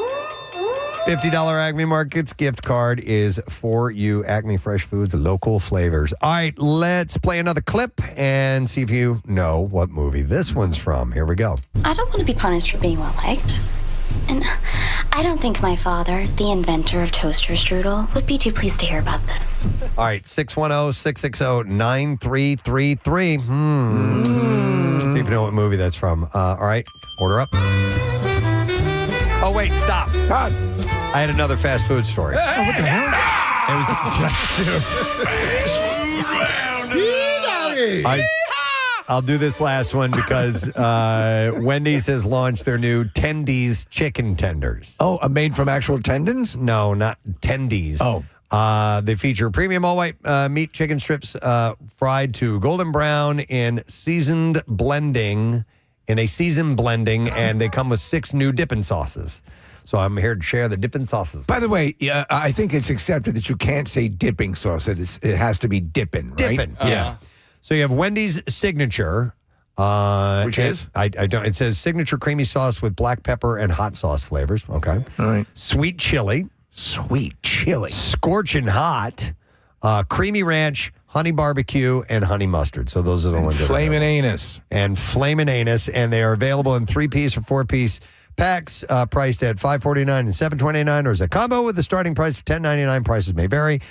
$50 Acme Markets gift card is for you. Acme Fresh Foods, local flavors. All right, let's play another clip and see if you know what movie this one's from. Here we go. I don't want to be punished for being well-liked. And I don't think my father, the inventor of toaster strudel, would be too pleased to hear about this. All right, 610-660-9333. Let's see if you know what movie that's from. All right, order up. Oh, wait, stop. God. I had another fast food story. What the hell? It was I'll do this last one because Wendy's has launched their new Tendies chicken tenders. Oh, made from actual tendons? No, not Tendies. Oh. They feature premium all-white meat chicken strips fried to golden brown in a seasoned blending, and they come with 6 new dipping sauces. So I'm here to share the dipping sauces. By the way, I think it's accepted that you can't say dipping sauce. It has to be dipping, right? Dipping, yeah. So you have Wendy's signature, which is I don't. It says signature creamy sauce with black pepper and hot sauce flavors. Okay, all right. Sweet chili, scorching hot, creamy ranch, honey barbecue, and honey mustard. So those are the ones. Flamin' anus and flamin' anus, and they are available in 3-piece or 4-piece packs, priced at $5.49 and $7.29, or as a combo with the starting price of $10.99. Prices may vary.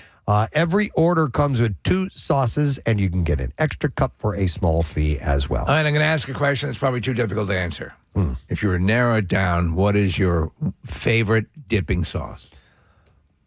Every order comes with 2 sauces, and you can get an extra cup for a small fee as well. All right, I'm going to ask a question that's probably too difficult to answer. If you were to narrow it down, what is your favorite dipping sauce?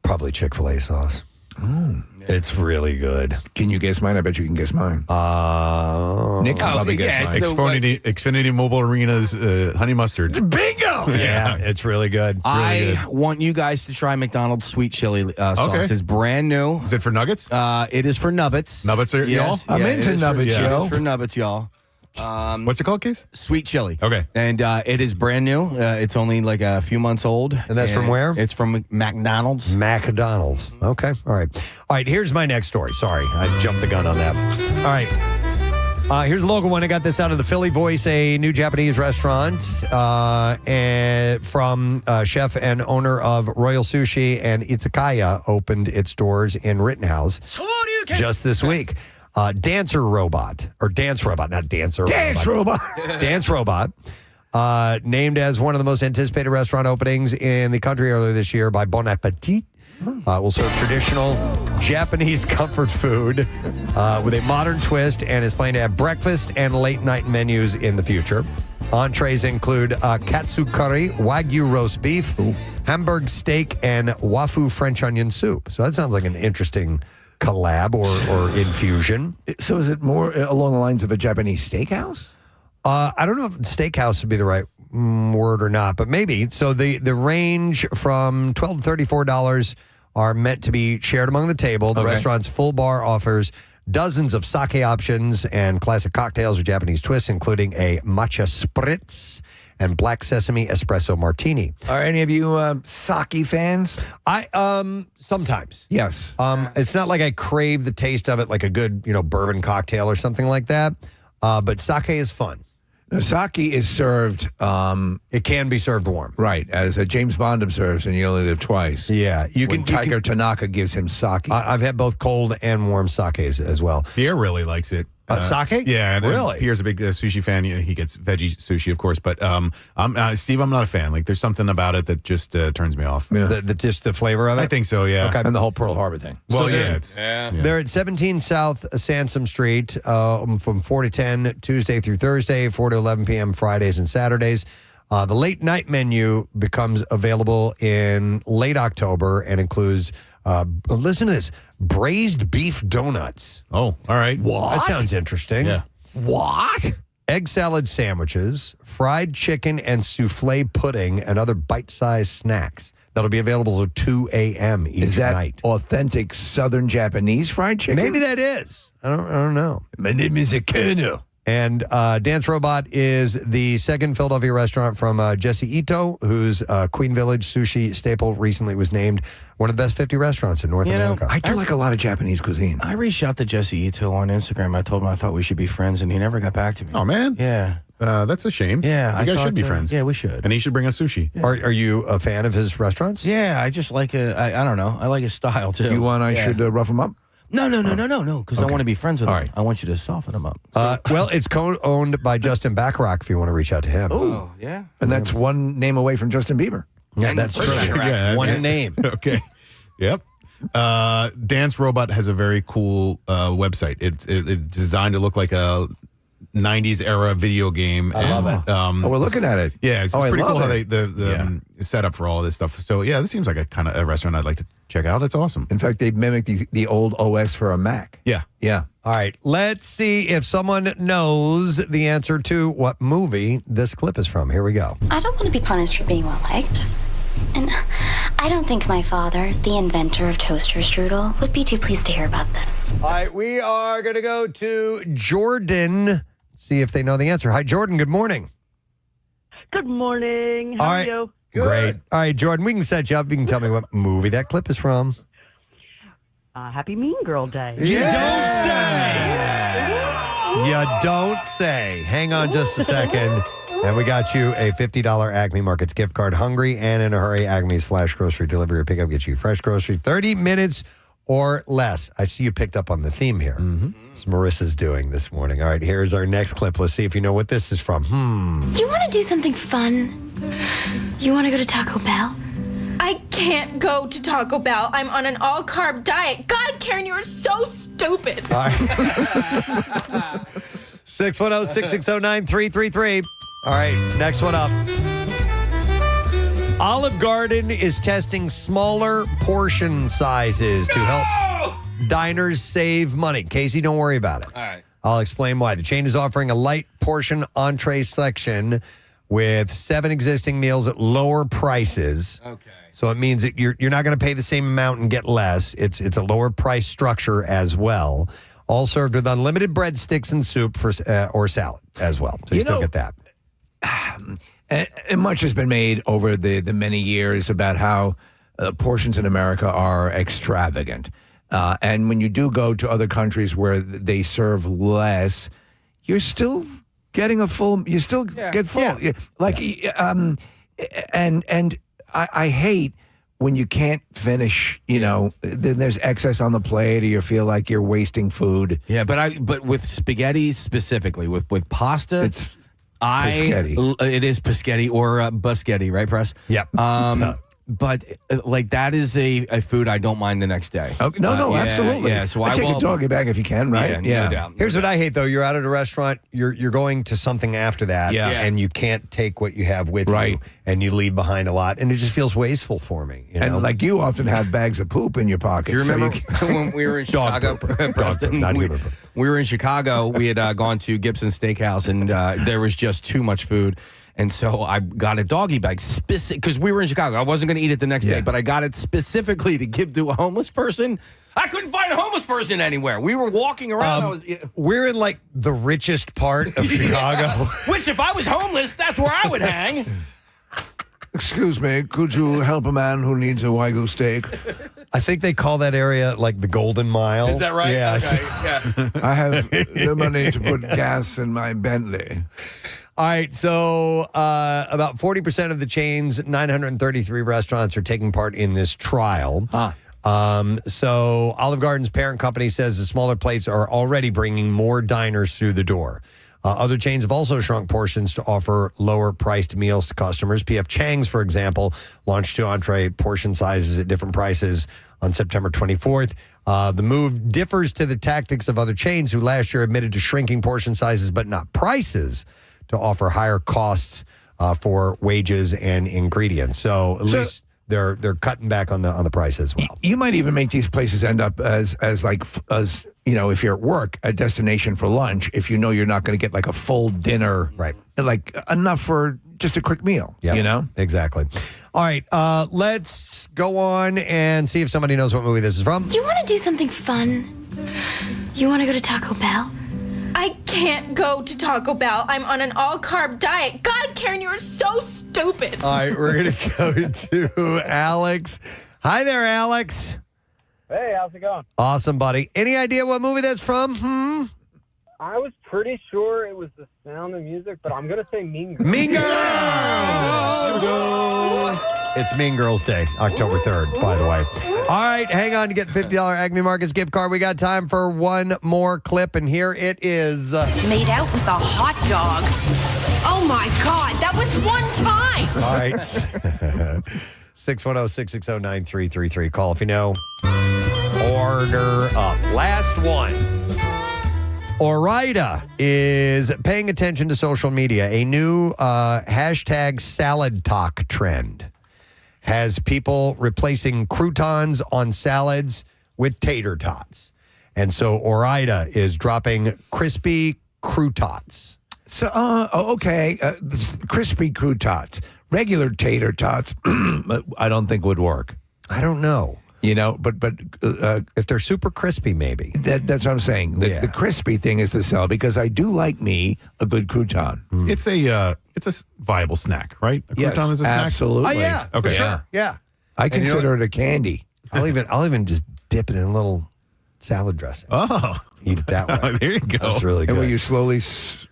Probably Chick-fil-A sauce. Oh. It's really good. Can you guess mine? I bet you can guess mine. Nick can probably guess mine. Xfinity Mobile Arena's honey mustard. Bingo! Yeah, it's really good. I want you guys to try McDonald's sweet chili sauce. Okay. It's brand new. Is it for nuggets? It is for nubbits. Nubbits are y'all? I'm into nubbits, yo. It is for nubbits, y'all. What's it called, Case? Sweet chili. Okay. And it is brand new. It's only like a few months old. And that's from where? It's from McDonald's. McDonald's. Okay. All right. All right. Here's my next story. Sorry. I jumped the gun on that. All right. Here's a local one. I got this out of the Philly Voice, a new Japanese restaurant and from chef and owner of Royal Sushi and Izakaya opened its doors in Rittenhouse. just this week. Dance Robot, not Dancer. Dance Robot. Dance Robot. Named as one of the most anticipated restaurant openings in the country earlier this year by Bon Appetit. Will serve traditional Japanese comfort food with a modern twist and is planning to have breakfast and late night menus in the future. Entrees include katsu curry, wagyu roast beef, Hamburg steak, and wafu French onion soup. So that sounds like an interesting collab or infusion. So is it more along the lines of a Japanese steakhouse? I don't know if steakhouse would be the right word or not, but maybe. So the range from $12 to $34 are meant to be shared among the table. The restaurant's full bar offers dozens of sake options and classic cocktails with Japanese twists, including a matcha spritz and black sesame espresso martini. Are any of you sake fans? Sometimes. Yes. It's not like I crave the taste of it like a good, bourbon cocktail or something like that. But sake is fun. Now, sake is served. It can be served warm, right? As James Bond observes, and You Only Live Twice. Yeah, Tiger Tanaka gives him sake. I've had both cold and warm sakes as well. Pierre really likes it. Sake? Yeah, and really. Pierre's a big sushi fan. He gets veggie sushi, of course, but Steve, I'm not a fan. Like, there's something about it that just turns me off. Yeah. Just the flavor of it. I think so. Yeah, okay. And the whole Pearl Harbor thing. Well, so they're at 17 South Sansom Street from 4 to 10 Tuesday through Thursday, 4 to 11 p.m. Fridays and Saturdays. The late night menu becomes available in late October and includes. Listen to this. Braised beef donuts. Oh, all right. What? That sounds interesting. Yeah. What? Egg salad sandwiches, fried chicken and souffle pudding, and other bite-sized snacks. That'll be available at 2 a.m. each Is that night. authentic Southern Japanese fried chicken? Maybe that is. I don't know. My name is a Colonel. And Dance Robot is the second Philadelphia restaurant from Jesse Ito, whose Queen Village sushi staple recently was named one of the best 50 restaurants in North America. I do like a lot of Japanese cuisine. I reached out to Jesse Ito on Instagram. I told him I thought we should be friends, and he never got back to me. Oh, man. Yeah. That's a shame. Yeah. You guys should be friends. Yeah, we should. And he should bring us sushi. Yeah. Are you a fan of his restaurants? Yeah, I just like I don't know. I like his style, too. You want I should rough him up? No, because I want to be friends with him. Right. I want you to soften him up. Well, it's co-owned by Justin Bacharach if you want to reach out to him. Oh, yeah. And that's one name away from Justin Bieber. Yeah, that's true. Yeah, one name. Okay. Yep. Dance Robot has a very cool website. It's designed to look like a 90s era video game. I love it. We're looking at it. Yeah, it's I pretty cool love how it. the setup for all this stuff. So yeah, this seems like a kind of a restaurant I'd like to check out. It's awesome. In fact, they mimicked the old OS for a Mac. Yeah. Yeah. All right, let's see if someone knows the answer to what movie this clip is from. Here we go. I don't want to be punished for being well liked. And I don't think my father, the inventor of toaster strudel, would be too pleased to hear about this. All right, we are going to go to Jordan. See if they know the answer. Hi, Jordan. Good morning. Good morning. How All are right. you? Great. All right, Jordan, we can set you up. You can tell me what movie that clip is from. Happy Mean Girl Day. You don't say. You don't say. Hang on just a second. And we got you a $50 Acme Markets gift card. Hungry and in a hurry. Acme's flash grocery delivery or pickup gets you fresh grocery. 30 minutes or less. I see you picked up on the theme here. It's Marissa's doing this morning. All right, here's our next clip. Let's see if you know what this is from. You want to do something fun? You want to go to Taco Bell? I can't go to Taco Bell. I'm on an all-carb diet. God, Karen, you are so stupid. All right. 610-660-9333. All right, next one up. Olive Garden is testing smaller portion sizes to help diners save money. Casey, don't worry about it. All right. I'll explain why. The chain is offering a light portion entree selection with 7 existing meals at lower prices. Okay. So it means that you're not going to pay the same amount and get less. It's a lower price structure as well. All served with unlimited breadsticks and soup or salad as well. So you still get that. And much has been made over the many years about how portions in America are extravagant. And when you do go to other countries where they serve less, you're still getting a full, you still get full. Yeah. Like, and I hate when you can't finish, then there's excess on the plate, or you feel like you're wasting food. Yeah, but with spaghetti specifically, with pasta, it's Paschetti. It is Paschetti or Buschetti, right, Press? Yep. But like that is a food I don't mind the next day. Okay. No, absolutely. Yeah, so I take a doggy bag if you can, right? Yeah, no doubt. Here's what I hate, though. You're out at a restaurant. You're going to something after that, and you can't take what you have with you, and you leave behind a lot, and it just feels wasteful for me. And like you often have bags of poop in your pocket. Do you remember when we were in Chicago, Preston? We were in Chicago. We had gone to Gibson's Steakhouse, and there was just too much food. And so I got a doggy bag because we were in Chicago. I wasn't going to eat it the next day, but I got it specifically to give to a homeless person. I couldn't find a homeless person anywhere. We were walking around. We're in like the richest part of Chicago. Which, if I was homeless, that's where I would hang. Excuse me, could you help a man who needs a Wagyu steak? I think they call that area like the Golden Mile. Is that right? Yes. Okay, yeah. I have no money to put gas in my Bentley. All right, so about 40% of the chain's 933 restaurants are taking part in this trial. So Olive Garden's parent company says the smaller plates are already bringing more diners through the door. Other chains have also shrunk portions to offer lower-priced meals to customers. P.F. Chang's, for example, launched 2 entree portion sizes at different prices on September 24th. The move differs to the tactics of other chains who last year admitted to shrinking portion sizes but not prices to offer higher costs for wages and ingredients. So at least they're cutting back on the price as well. You might even make these places end up as if you're at work, a destination for lunch, if you know you're not going to get like a full dinner, right? Like enough for just a quick meal, Exactly. All right, let's go on and see if somebody knows what movie this is from. Do you want to do something fun? You want to go to Taco Bell? I can't go to Taco Bell. I'm on an all-carb diet. God, Karen, you are so stupid. All right, we're going to go to Alex. Hi there, Alex. Hey, how's it going? Awesome, buddy. Any idea what movie that's from? I was pretty sure it was The Sound of Music, but I'm going to say Mean Girls. Mean Girls! It's Mean Girls Day, October 3rd, by the way. All right, hang on to get the $50 Acme Markets gift card. We got time for one more clip, and here it is. Made out with a hot dog. Oh, my God. That was one time. All right. 610-660-9333. Call if you know. Order up. Last one. Ore-Ida is paying attention to social media. A new hashtag salad talk trend has people replacing croutons on salads with tater tots. And so Ore-Ida is dropping crispy croutons. So, okay, crispy croutons. Regular tater tots, I don't think would work. I don't know. But if they're super crispy, maybe. That's what I'm saying. The crispy thing is the sell, because I do like me a good crouton. It's a viable snack, right? A crouton is a snack. Absolutely. Oh, yeah, okay, for sure. Yeah. I consider it a candy. I'll even just dip it in a little salad dressing. Oh, eat it that way. There you go. That's really good. And will you slowly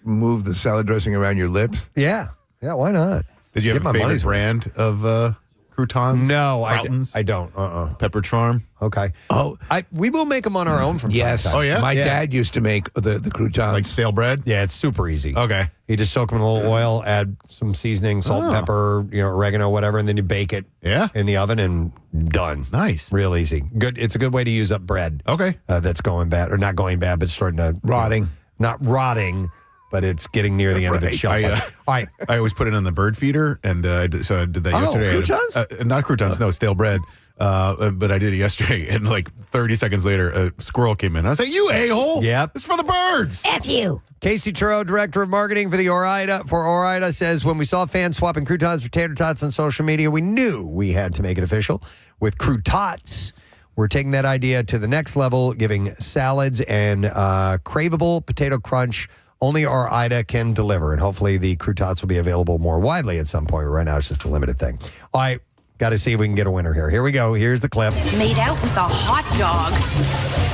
move the salad dressing around your lips? Yeah. Why not? Did you have a favorite brand of croutons? No, Croutons? I don't. Pepperidge Farm. Okay. Oh, we will make them on our own from time to time. Oh, yeah? My dad used to make the croutons. Like stale bread? Yeah, it's super easy. Okay. You just soak them in a little oil, add some seasoning, salt, pepper, oregano, whatever, and then you bake it in the oven and done. Nice. Real easy. Good. It's a good way to use up bread. Okay. That's going bad, or not going bad, but starting to... Rotting. Not rotting, but it's getting near the end of its shelf life. All right. I always put it on the bird feeder, and I did that yesterday. Croutons? Not croutons, no, stale bread. But I did it yesterday, and like 30 seconds later, a squirrel came in. I was like, "You a-hole! Yep, it's for the birds." F you. Casey Churro, director of marketing for Ore-Ida, says when we saw fans swapping croutons for tater tots on social media, we knew we had to make it official. With croutons, we're taking that idea to the next level, giving salads and craveable potato crunch only Ore-Ida can deliver. And hopefully the croutons will be available more widely at some point. Right now, it's just a limited thing. All right, got to see if we can get a winner here. Here we go. Here's the clip. Made out with a hot dog.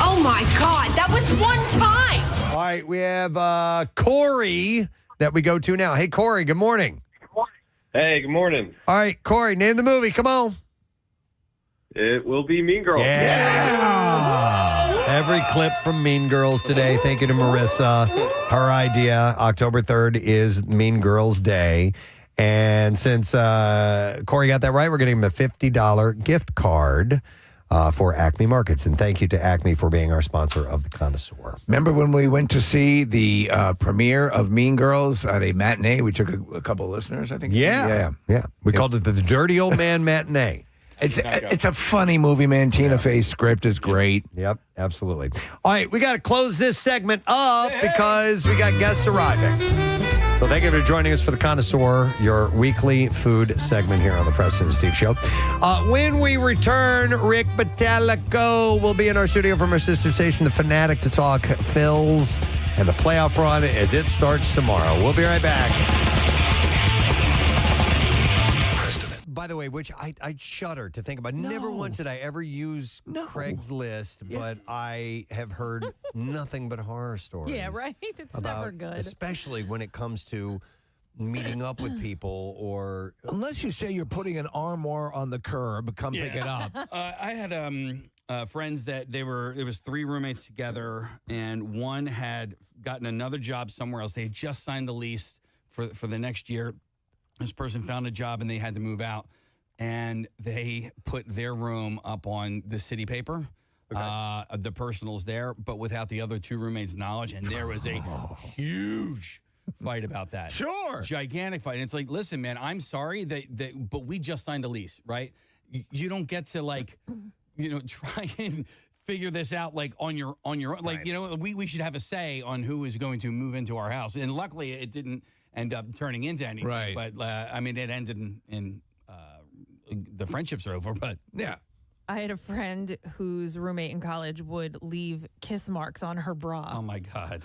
Oh, my God. That was one time. All right, we have Corey that we go to now. Hey, Corey, good morning. Hey, good morning. All right, Corey, name the movie. Come on. It will be Mean Girls. Yeah. Every clip from Mean Girls today. Thank you to Marissa. Her idea, October 3rd, is Mean Girls Day. And since Corey got that right, we're going to give him a $50 gift card for Acme Markets. And thank you to Acme for being our sponsor of the Connoisseur. Remember when we went to see the premiere of Mean Girls at a matinee? We took a couple of listeners, I think. Yeah. We called it the Dirty Old Man Matinee. It's a funny movie, man. Tina Fey's script is great. Yep, absolutely. All right, we got to close this segment up because we got guests arriving. So thank you for joining us for the Connoisseur, your weekly food segment here on the Preston and Steve Show. When we return, Rick Batalico will be in our studio from our sister station, the Fanatic, to talk Phillies and the playoff run as it starts tomorrow. We'll be right back. By the way, which I shudder to think about. No. Never once did I ever use Craigslist, but I have heard nothing but horror stories. Yeah, right? It's never good. Especially when it comes to meeting up with people or... Unless you say you're putting an armoire on the curb, come pick it up. I had friends that it was 3 roommates together, and one had gotten another job somewhere else. They had just signed the lease for the next year. This person found a job and they had to move out, and they put their room up on the city paper. Okay. The personals there, but without the other 2 roommates' knowledge, and there was a huge fight about that. Sure. Gigantic fight. And it's like, listen, man, I'm sorry but we just signed a lease, right? You don't get to try and figure this out on your own. Like, we should have a say on who is going to move into our house. And luckily it didn't end up turning into anything. Right. But it ended in the friendships are over, but yeah. I had a friend whose roommate in college would leave kiss marks on her bra. Oh, my God.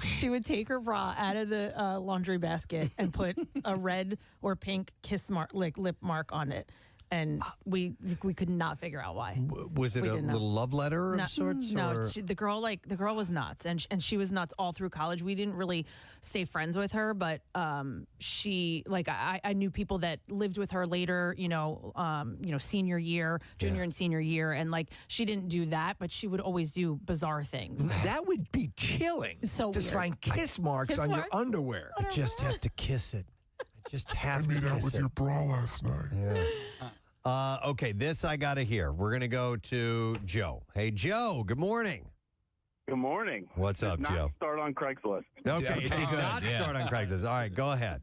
She would take her bra out of the laundry basket and put a red or pink kiss mark, lip mark on it. And we could not figure out why. Was it a little love letter of sorts? No, the girl was nuts, and she was nuts all through college. We didn't really stay friends with her, but she I knew people that lived with her later. Senior year, junior and senior year, and she didn't do that, but she would always do bizarre things. That would be chilling. So just weird. find kiss marks on your underwear. I just have to kiss it. Just have I made out with your bra last night. Yeah. Okay, this I got to hear. We're going to go to Joe. Hey, Joe, good morning. Good morning. What's up, Joe? Start on Craigslist. Okay, it did not start on Craigslist. All right, go ahead.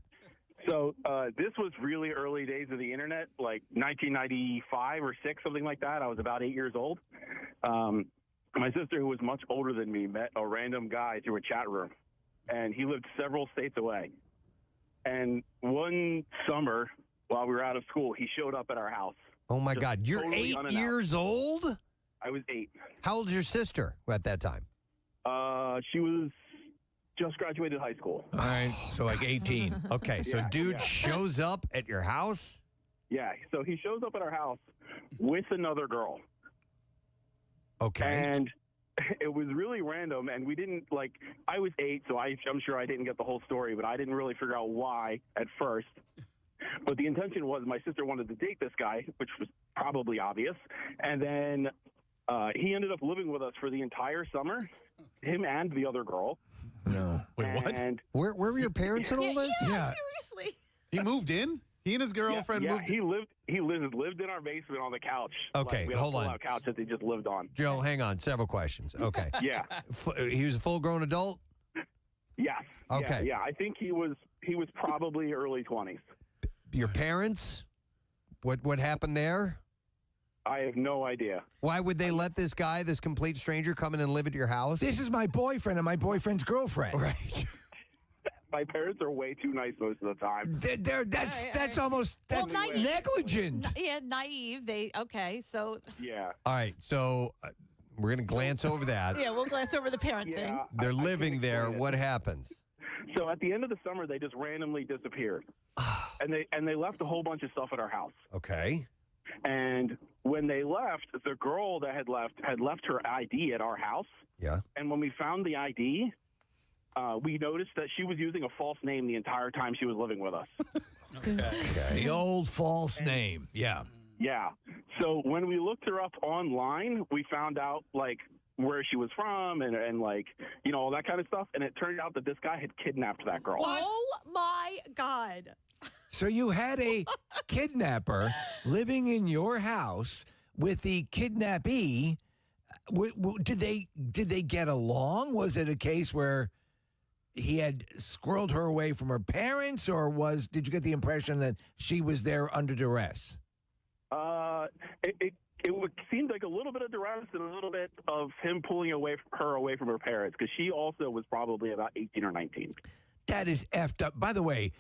So this was really early days of the internet, like 1995 or 6, something like that. I was about 8 years old. My sister, who was much older than me, met a random guy through a chat room, and he lived several states away. And one summer, while we were out of school, he showed up at our house. Oh, my God. You're totally 8 unannounced. years old? I was 8. How old is your sister at that time? She was just graduated high school. All right, so 18. Okay, so dude shows up at your house? Yeah, so he shows up at our house with another girl. Okay. And it was really random, and we didn't, I was 8, so I'm sure I didn't get the whole story, but I didn't really figure out why at first. But the intention was my sister wanted to date this guy, which was probably obvious, and then he ended up living with us for the entire summer, him and the other girl. No. Wait, what? And where were your parents in all this? Yeah, seriously. He moved in? He and his girlfriend moved in? He lived in our basement on the couch. Okay, we had hold a on. pull-out couch that they just lived on. Joe, hang on. Several questions. Okay. Yeah. He was a full-grown adult? Yes. Okay. Yeah, I think he was probably early 20s. Your parents? What happened there? I have no idea. Why would they let this guy, this complete stranger, come in and live at your house? This is my boyfriend and my boyfriend's girlfriend. Right. My parents are way too nice most of the time. That's almost negligent. Yeah, naive. So yeah. All right, so we're going to glance over that. yeah, we'll glance over the parent thing. They're living there. What happens? So at the end of the summer, they just randomly disappeared, and they left a whole bunch of stuff at our house. Okay. And when they left, the girl that had left her ID at our house. Yeah. And when we found the ID, we noticed that she was using a false name the entire time she was living with us. Okay. The old false name. Yeah. Yeah. So when we looked her up online, we found out like where she was from and like, you know, all that kind of stuff. And it turned out that this guy had kidnapped that girl. Oh my God. So you had a kidnapper living in your house with the kidnappee. Did they get along? Was it a case where he had squirreled her away from her parents, or did you get the impression that she was there under duress? It seemed like a little bit of duress and a little bit of him pulling her away from her parents, because she also was probably about 18 or 19. That is effed up. By the way,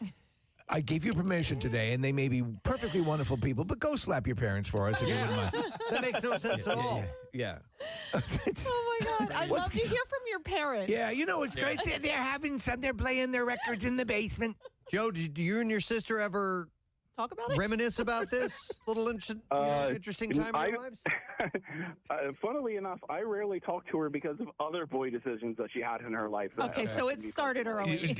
I gave you permission today, and they may be perfectly wonderful people, but go slap your parents for us if you wouldn't mind. That makes no sense at all. Yeah. Oh my God. I'd love to hear from your parents. Yeah, you know what's great? They're playing their records in the basement. Joe, did you and your sister ever talk about it? Reminisce about this little interesting time in your lives? Funnily enough, I rarely talk to her because of other boy decisions that she had in her life. Okay, so it started early.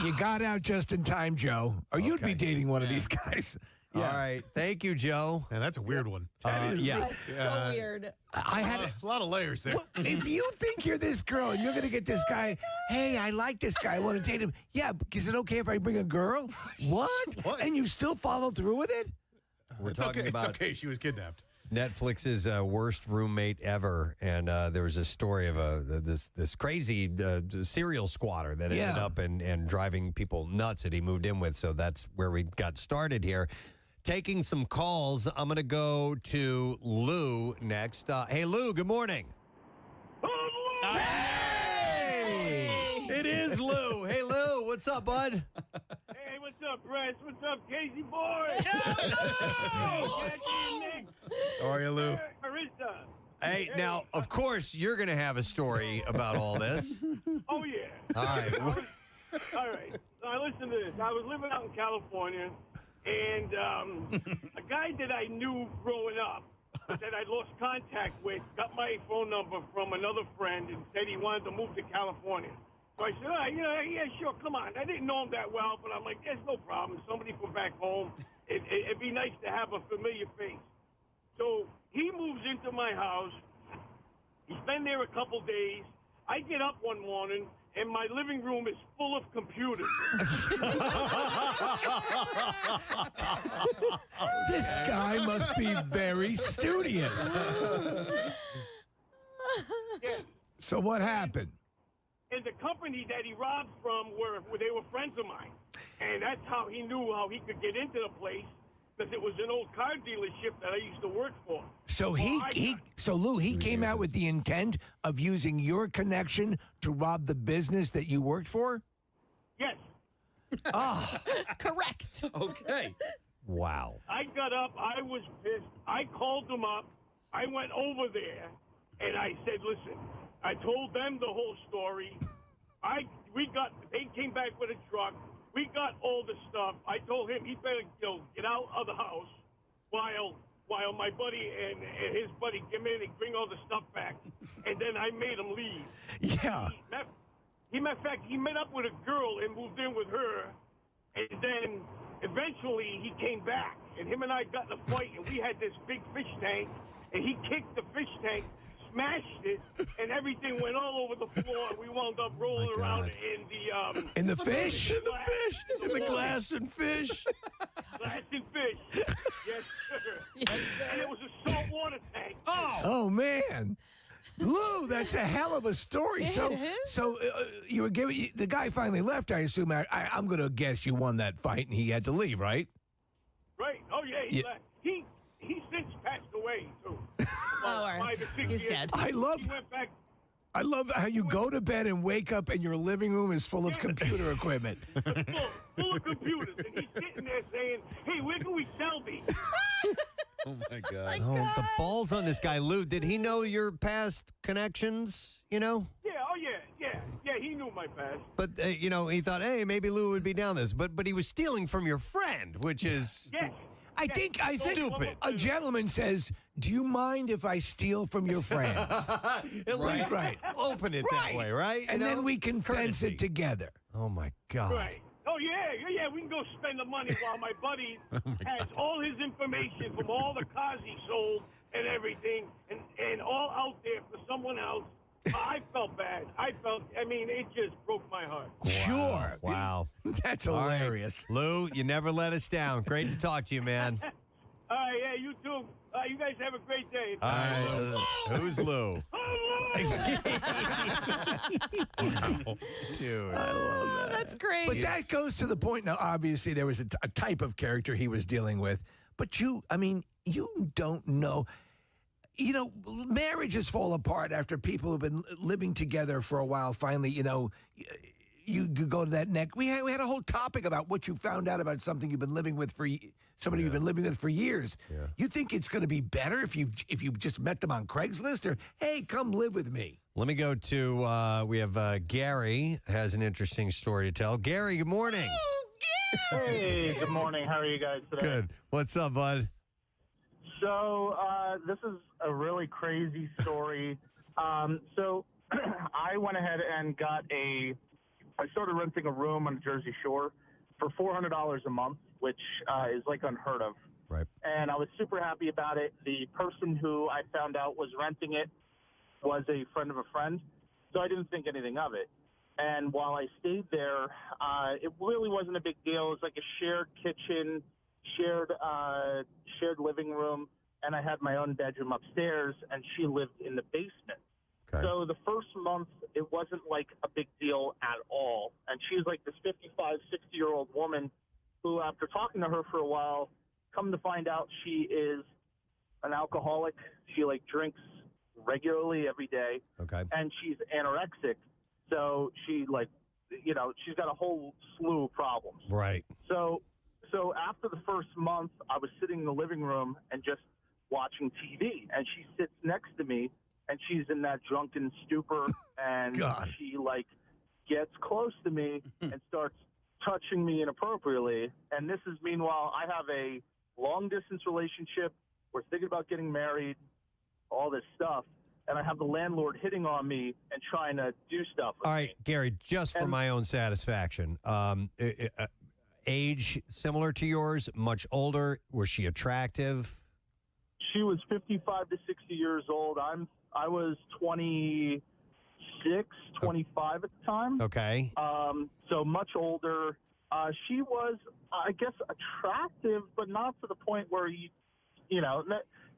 You got out just in time, Joe, or you'd be dating one of these guys. All right. Thank you, Joe. Man, that's a weird one. That's so weird. I had a lot of layers there. Well, if you think you're this girl and you're going to get this guy, hey, I like this guy, I want to date him. Yeah, is it okay if I bring a girl? What? And you still follow through with it? We're It's talking okay. about It's okay. She was kidnapped. Netflix's worst roommate ever, and there was a story of this crazy serial squatter that ended up and driving people nuts that he moved in with. So that's where we got started here. Taking some calls. I'm going to go to Lou next. Hey, Lou, good morning. Hey! It is Lou. Hey, Lou, what's up, bud? Hey, what's up, Press? What's up, Casey boy? How are you, Lou? Marissa. Hey, now, of course, you're going to have a story about all this. Oh, yeah. All right. All right. Now, listen to this. I was living out in California, and a guy that I knew growing up that I lost contact with got my phone number from another friend and said he wanted to move to California. So I said, all right, yeah, sure, come on. I didn't know him that well, but I'm like, there's no problem. Somebody from back home. It'd be nice to have a familiar face. So he moves into my house. He's been there a couple days. I get up one morning, and my living room is full of computers. This guy must be very studious. Yes. So what happened? And the company that he robbed from they were friends of mine. And that's how he knew how he could get into the place, because it was an old car dealership that I used to work for. So Lou, he came out with the intent of using your connection to rob the business that you worked for? Yes. Correct. Okay. Wow. I got up. I was pissed. I called them up. I went over there, and I said, listen, I told them the whole story. They came back with a truck. We got all the stuff. I told him he better get out of the house while my buddy and his buddy come in and bring all the stuff back. And then I made him leave. Yeah. He met up with a girl and moved in with her. And then eventually he came back. And him and I got in a fight. And we had this big fish tank. And he kicked the fish tank, smashed it, and everything went all over the floor. We wound up rolling around in the in the fish? In the fish? In the glass and fish? Glass and fish. Yes, sir. And it was a saltwater tank. Oh man. Lou, that's a hell of a story. So you were giving the guy finally left. I assume. I'm going to guess you won that fight and he had to leave, right? Right. Oh yeah. He since passed away too. He's dead. I love how you go to bed and wake up and your living room is full of computer equipment. Full of computers, and he's sitting there saying, "Hey, where can we sell these?" Oh my God. Oh, the balls on this guy, Lou. Did he know your past connections? Yeah. Oh yeah. He knew my past. But he thought, hey, maybe Lou would be down this. But he was stealing from your friend, which is I think stupid. A gentleman says, "Do you mind if I steal from your friends?" At least open it that way, right? And then we can fence it together. Oh my God. Right. Oh yeah. yeah, we can go spend the money while my buddy has all his information from all the cars he sold and everything, and all out there for someone else. I felt bad. I mean, it just broke my heart. Sure. Wow. That's hilarious. Lou, you never let us down. Great to talk to you, man. All right, yeah, you too. You guys have a great day. All right. Who's Lou? Dude. I love that. That's great. But that goes to the point. Now, obviously, there was a type of character he was dealing with. But you don't know. You know, marriages fall apart after people have been living together for a while. Finally, you you go to that neck. We had a whole topic about what you found out about something you've been living with somebody you've been living with for years. Yeah. You think it's going to be better if you just met them on Craigslist, or hey, come live with me? Let me go to we have Gary has an interesting story to tell. Gary, good morning. Hey, good morning. How are you guys today? Good. What's up, bud? So this is a really crazy story. So I went ahead and I started renting a room on the Jersey Shore for $400 a month, which is like unheard of. Right. And I was super happy about it. The person who I found out was renting it was a friend of a friend, so I didn't think anything of it. And while I stayed there, it really wasn't a big deal. It was like a shared kitchen, shared living room, and I had my own bedroom upstairs, and she lived in the basement. Okay. So the first month, it wasn't like a big deal at all. And she's like this 55, 60-year-old woman who, after talking to her for a while, come to find out she is an alcoholic. She drinks regularly every day. Okay. And she's anorexic. So she's got a whole slew of problems. Right. So after the first month, I was sitting in the living room and just watching TV, and she sits next to me, and she's in that drunken stupor, and she gets close to me and starts touching me inappropriately. And this is, meanwhile, I have a long distance relationship. We're thinking about getting married, all this stuff. And I have the landlord hitting on me and trying to do stuff with All right, me. Gary, just for my own satisfaction, age similar to yours, much older. Was she attractive? She was 55 to 60 years old. I was 26, 25 at the time. Okay. So much older. She was, I guess, attractive, but not to the point where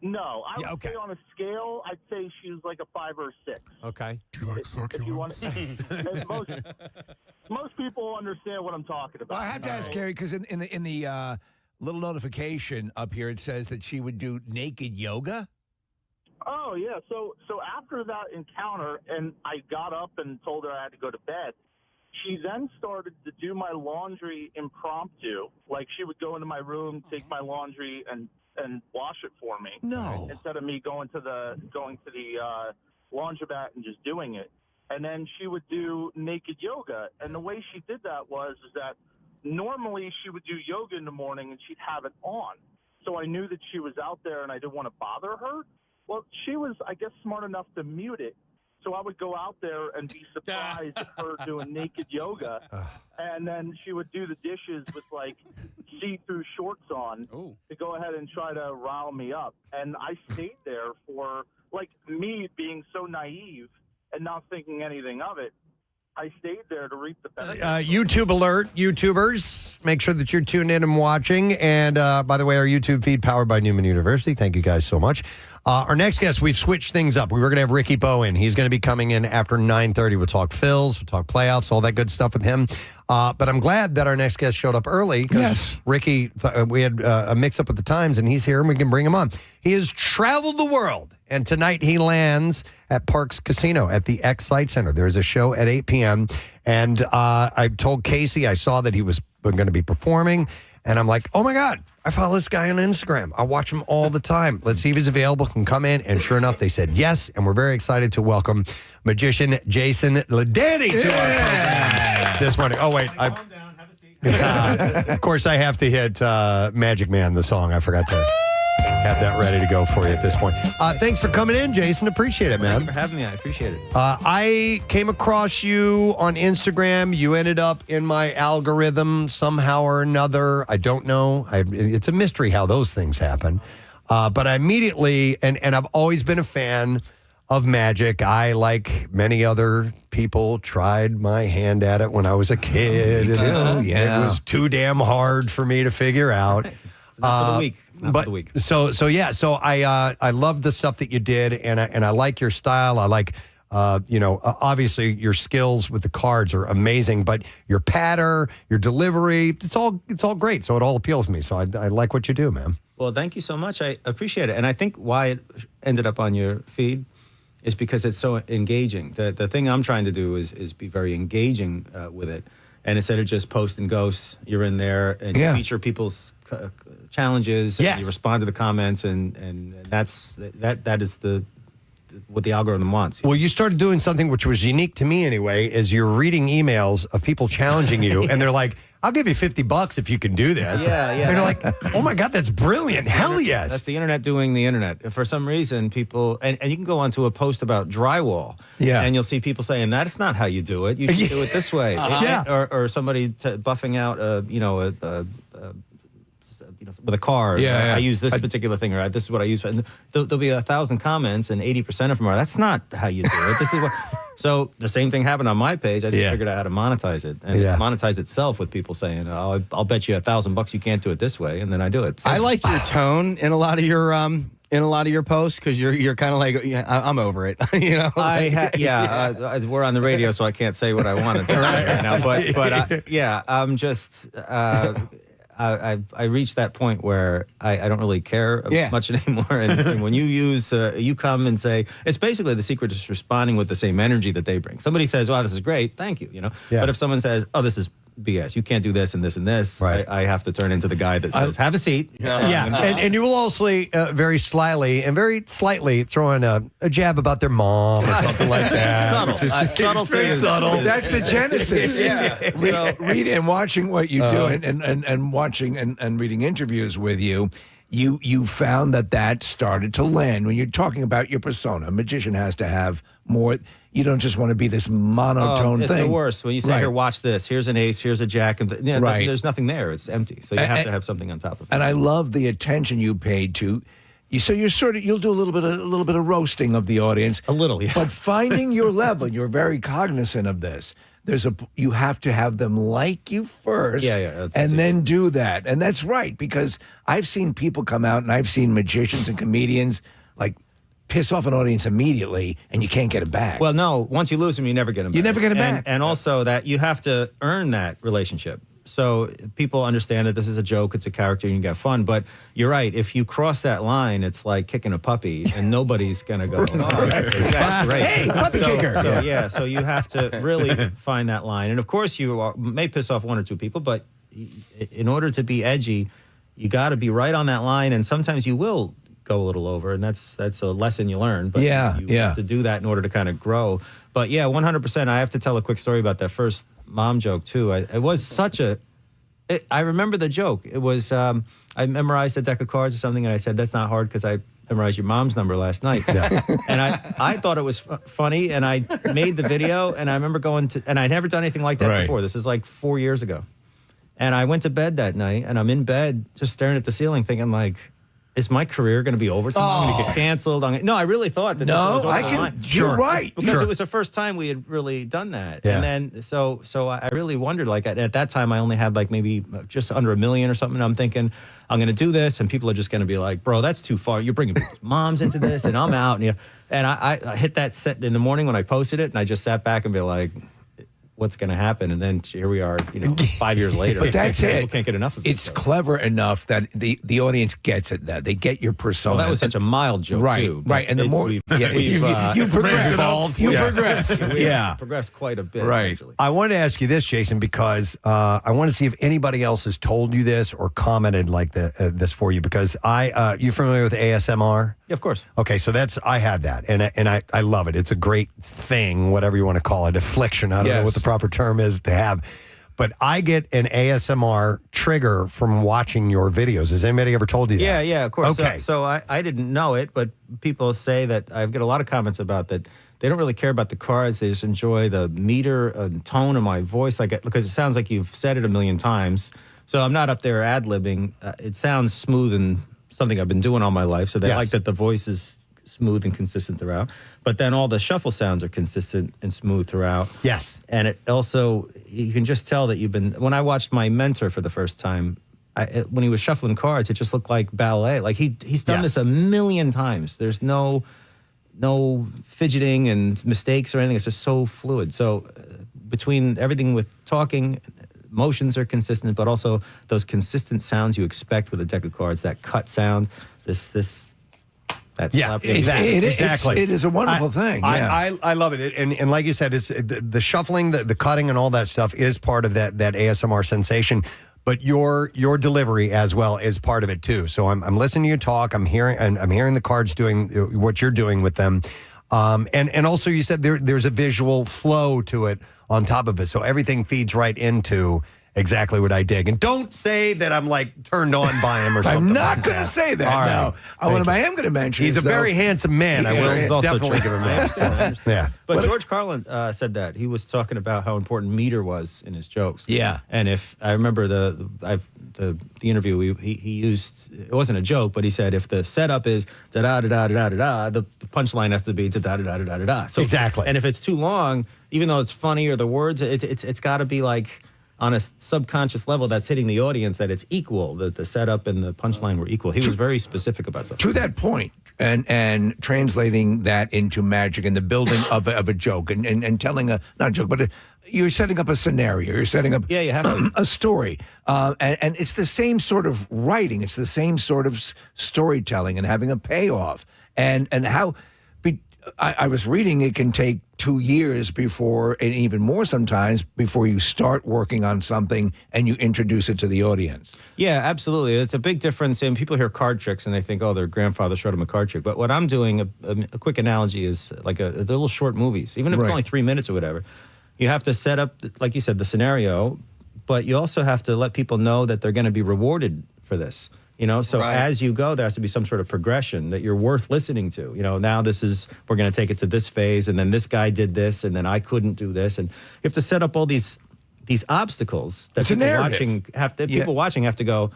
no. I would say on a scale, I'd say she was like a 5 or a 6. Okay. Do you like succulents? Most people understand what I'm talking about. Well, I have to ask Gary, because in the little notification up here, it says that she would do naked yoga. Oh yeah. So after that encounter, and I got up and told her I had to go to bed. She then started to do my laundry impromptu. Like she would go into my room, take my laundry, and wash it for me. No. Instead of me going to the laundromat and just doing it. And then she would do naked yoga. And the way she did that is that normally she would do yoga in the morning and she'd have it on. So I knew that she was out there and I didn't want to bother her. Well, she was, I guess, smart enough to mute it. So I would go out there and be surprised at her doing naked yoga. And then she would do the dishes with see-through shorts on to go ahead and try to rile me up. And I stayed there for, me being so naive and not thinking anything of it. I stayed there to reap the benefits. YouTube alert, YouTubers. Make sure that you're tuned in and watching. And by the way, our YouTube feed powered by Neumann University. Thank you guys so much. Our next guest, we've switched things up. We were going to have Ricky Bowe in. He's going to be coming in after 9:30. We'll talk Phils, we'll talk playoffs, all that good stuff with him. But I'm glad that our next guest showed up early. Yes. Ricky, we had a mix-up with the times, and he's here, and we can bring him on. He has traveled the world, and tonight he lands at Parks Casino at the X Sight Center. There's a show at 8 p.m., and I told Casey I saw that he was going to be performing, and I'm like, oh, my God. I follow this guy on Instagram. I watch him all the time. Let's see if he's available, can come in. And sure enough, they said yes. And we're very excited to welcome magician Jason Ladayne to our program this morning. Oh, wait. Calm down. Have a seat. Of course, I have to hit Magic Man, the song. I forgot to. have that ready to go for you at this point. Thanks for coming in, Jason. Appreciate it, man. Thank you for having me. I appreciate it. I came across you on Instagram. You ended up in my algorithm somehow or another. I don't know. It's a mystery how those things happen. But I immediately, and I've always been a fan of magic. I, like many other people, tried my hand at it when I was a kid. Me too, It was too damn hard for me to figure out. It's not for the week. It's not for the week. So I love the stuff that you did, and I like your style. I like, obviously your skills with the cards are amazing, but your patter, your delivery, it's all great. So it all appeals to me. So I like what you do, man. Well, thank you so much. I appreciate it. And I think why it ended up on your feed is because it's so engaging. The thing I'm trying to do is be very engaging with it. And instead of just post and ghost, you're in there and you feature people's challenges. Yes. And you respond to the comments, and that is what the algorithm wants. Well, you started doing something which was unique to me anyway, is you're reading emails of people challenging you, and they're like, I'll give you $50 if you can do this. Yeah. And you're like, oh my God, that's brilliant. Hell yes. That's the internet doing the internet. For some reason, people, and you can go onto a post about drywall, Yeah. and you'll see people saying, that's not how you do it. You should do it this way. Or somebody buffing out, with a car. Yeah. I use this particular thing, or this is what I use. And there'll be 1,000 comments, and 80% of them are, that's not how you do it. This is what. So the same thing happened on my page. I just figured out how to monetize it, and it monetize itself with people saying, "Oh, I'll bet you $1,000 you can't do it this way," and then I do it. So I like your tone in a lot of your posts, because you're kind of like, I'm over it. We're on the radio, so I can't say what I want to right now. But I'm just. I reached that point where I don't really care much anymore. And when you come and say, it's basically the secret is responding with the same energy that they bring. Somebody says, "Wow, this is great, thank you." But if someone says, "Oh, this is BS, you can't do this and this and this," I have to turn into the guy that says, "Have a seat." And you will also very slyly and very slightly throw in a jab about their mom or something like that. Subtle. Very subtle. But that's the genesis. Reading and watching what you do, and watching and reading interviews with you. You found that started to land when you're talking about your persona. A magician has to have more. You don't just want to be this monotone it's thing. It's the worst. When you say, "Here, watch this. Here's an ace. Here's a jack," and there's nothing there. It's empty. So you have to have something on top of it. And I love the attention you paid to. So you'll do a little bit of roasting of the audience. A little, yeah. But finding your level, you're very cognizant of this. You have to have them like you first, and then do that. And that's right, because I've seen people come out, and I've seen magicians and comedians like piss off an audience immediately, and you can't get it back. Well, no, once you lose them, you never get them back. You never get them back. And also that you have to earn that relationship. So people understand that this is a joke, it's a character, you can get fun. But you're right, if you cross that line, it's like kicking a puppy, and nobody's going to go, "Oh, that's great." Hey, puppy kicker. So you have to really find that line. And of course, you may piss off one or two people, but in order to be edgy, you got to be right on that line. And sometimes you will go a little over, and that's a lesson you learn. But you have to do that in order to kind of grow. But 100%. I have to tell a quick story about that first mom joke too. It was such I remember the joke. It was I memorized a deck of cards or something, and I said, "That's not hard because I memorized your mom's number last night." And I thought it was funny, and I made the video, and I remember and I'd never done anything like that before. This is like 4 years ago. And I went to bed that night, and I'm in bed just staring at the ceiling thinking like, is my career going to be over tomorrow? I'm going to get canceled. No, I really thought that. You're right. Because it was the first time we had really done that. Yeah. And then, so I really wondered, like, at that time, I only had like maybe just under 1 million or something. And I'm thinking, I'm going to do this, and people are just going to be like, "Bro, that's too far. You're bringing people's moms into this," and I'm out. And I hit that set in the morning when I posted it, and I just sat back and be like, what's going to happen? And then here we are, 5 years later. But that's it. People can't get enough of it. It's clever enough that the audience gets it. That they get your persona. Well, that was such a mild joke, too. Right. And the more you've progressed. You progressed. We've progressed quite a bit. Right. Actually. I wanted to ask you this, Jason, because I want to see if anybody else has told you this or commented like this for you. Because you familiar with ASMR? Yeah, of course. Okay, so I have that, and I love it. It's a great thing, whatever you want to call it, affliction. I don't know what the proper term is to have. but I get an ASMR trigger from watching your videos. Has anybody ever told you that? Yeah, of course. Okay. So I didn't know it, but people say that I get a lot of comments about that. They don't really care about the cards. They just enjoy the meter and tone of my voice. Because it sounds like you've said it a million times. So I'm not up there ad-libbing. It sounds smooth and something I've been doing all my life. So they like that the voice is smooth and consistent throughout. But then all the shuffle sounds are consistent and smooth throughout. Yes. And it also, you can just tell that you've been, when I watched my mentor for the first time, when he was shuffling cards, it just looked like ballet. Like he's done this a million times. There's no fidgeting and mistakes or anything. It's just so fluid. So between everything with talking, motions are consistent, but also those consistent sounds you expect with a deck of cards, that cut sound, that's exactly. It is a wonderful thing. Yeah. I love it. And like you said, it's the shuffling, the cutting, and all that stuff is part of that ASMR sensation. But your delivery as well is part of it too. So I'm listening to you talk. I'm hearing the cards doing what you're doing with them. And also you said there's a visual flow to it on top of it. So everything feeds right into exactly what I dig. And don't say that I'm like turned on by him or something. I'm not like going to say that. All No. right. What I am going to mention He's is a very handsome man. I will definitely give him that. Yeah. But George Carlin said that. He was talking about how important meter was in his jokes. Yeah. And if I remember the interview he used, it wasn't a joke, but he said if the setup is da da da da da da da, the punchline has to be da da da da da da da. So exactly. And if it's too long, even though it's funny or the words, it's got to be like on a subconscious level that's hitting the audience that it's equal, that the setup and the punchline were equal. He was very specific about stuff. To that point, and translating that into magic and the building of a joke and telling not a joke, but you're setting up a scenario. You're setting up you have to. a story. And it's the same sort of writing. It's the same sort of storytelling and having a payoff. And how... I was reading it can take 2 years before, and even more sometimes, before you start working on something and you introduce it to the audience. Yeah, absolutely. It's a big difference. And people hear card tricks and they think, oh, their grandfather showed them a card trick. But what I'm doing, a quick analogy is like they're little short movies. Even if it's only 3 minutes or whatever, you have to set up, like you said, the scenario, but you also have to let people know that they're going to be rewarded for this. So as you go, there has to be some sort of progression that you're worth listening to. Now we're going to take it to this phase, and then this guy did this, and then I couldn't do this. And you have to set up all these obstacles that people watching have to go,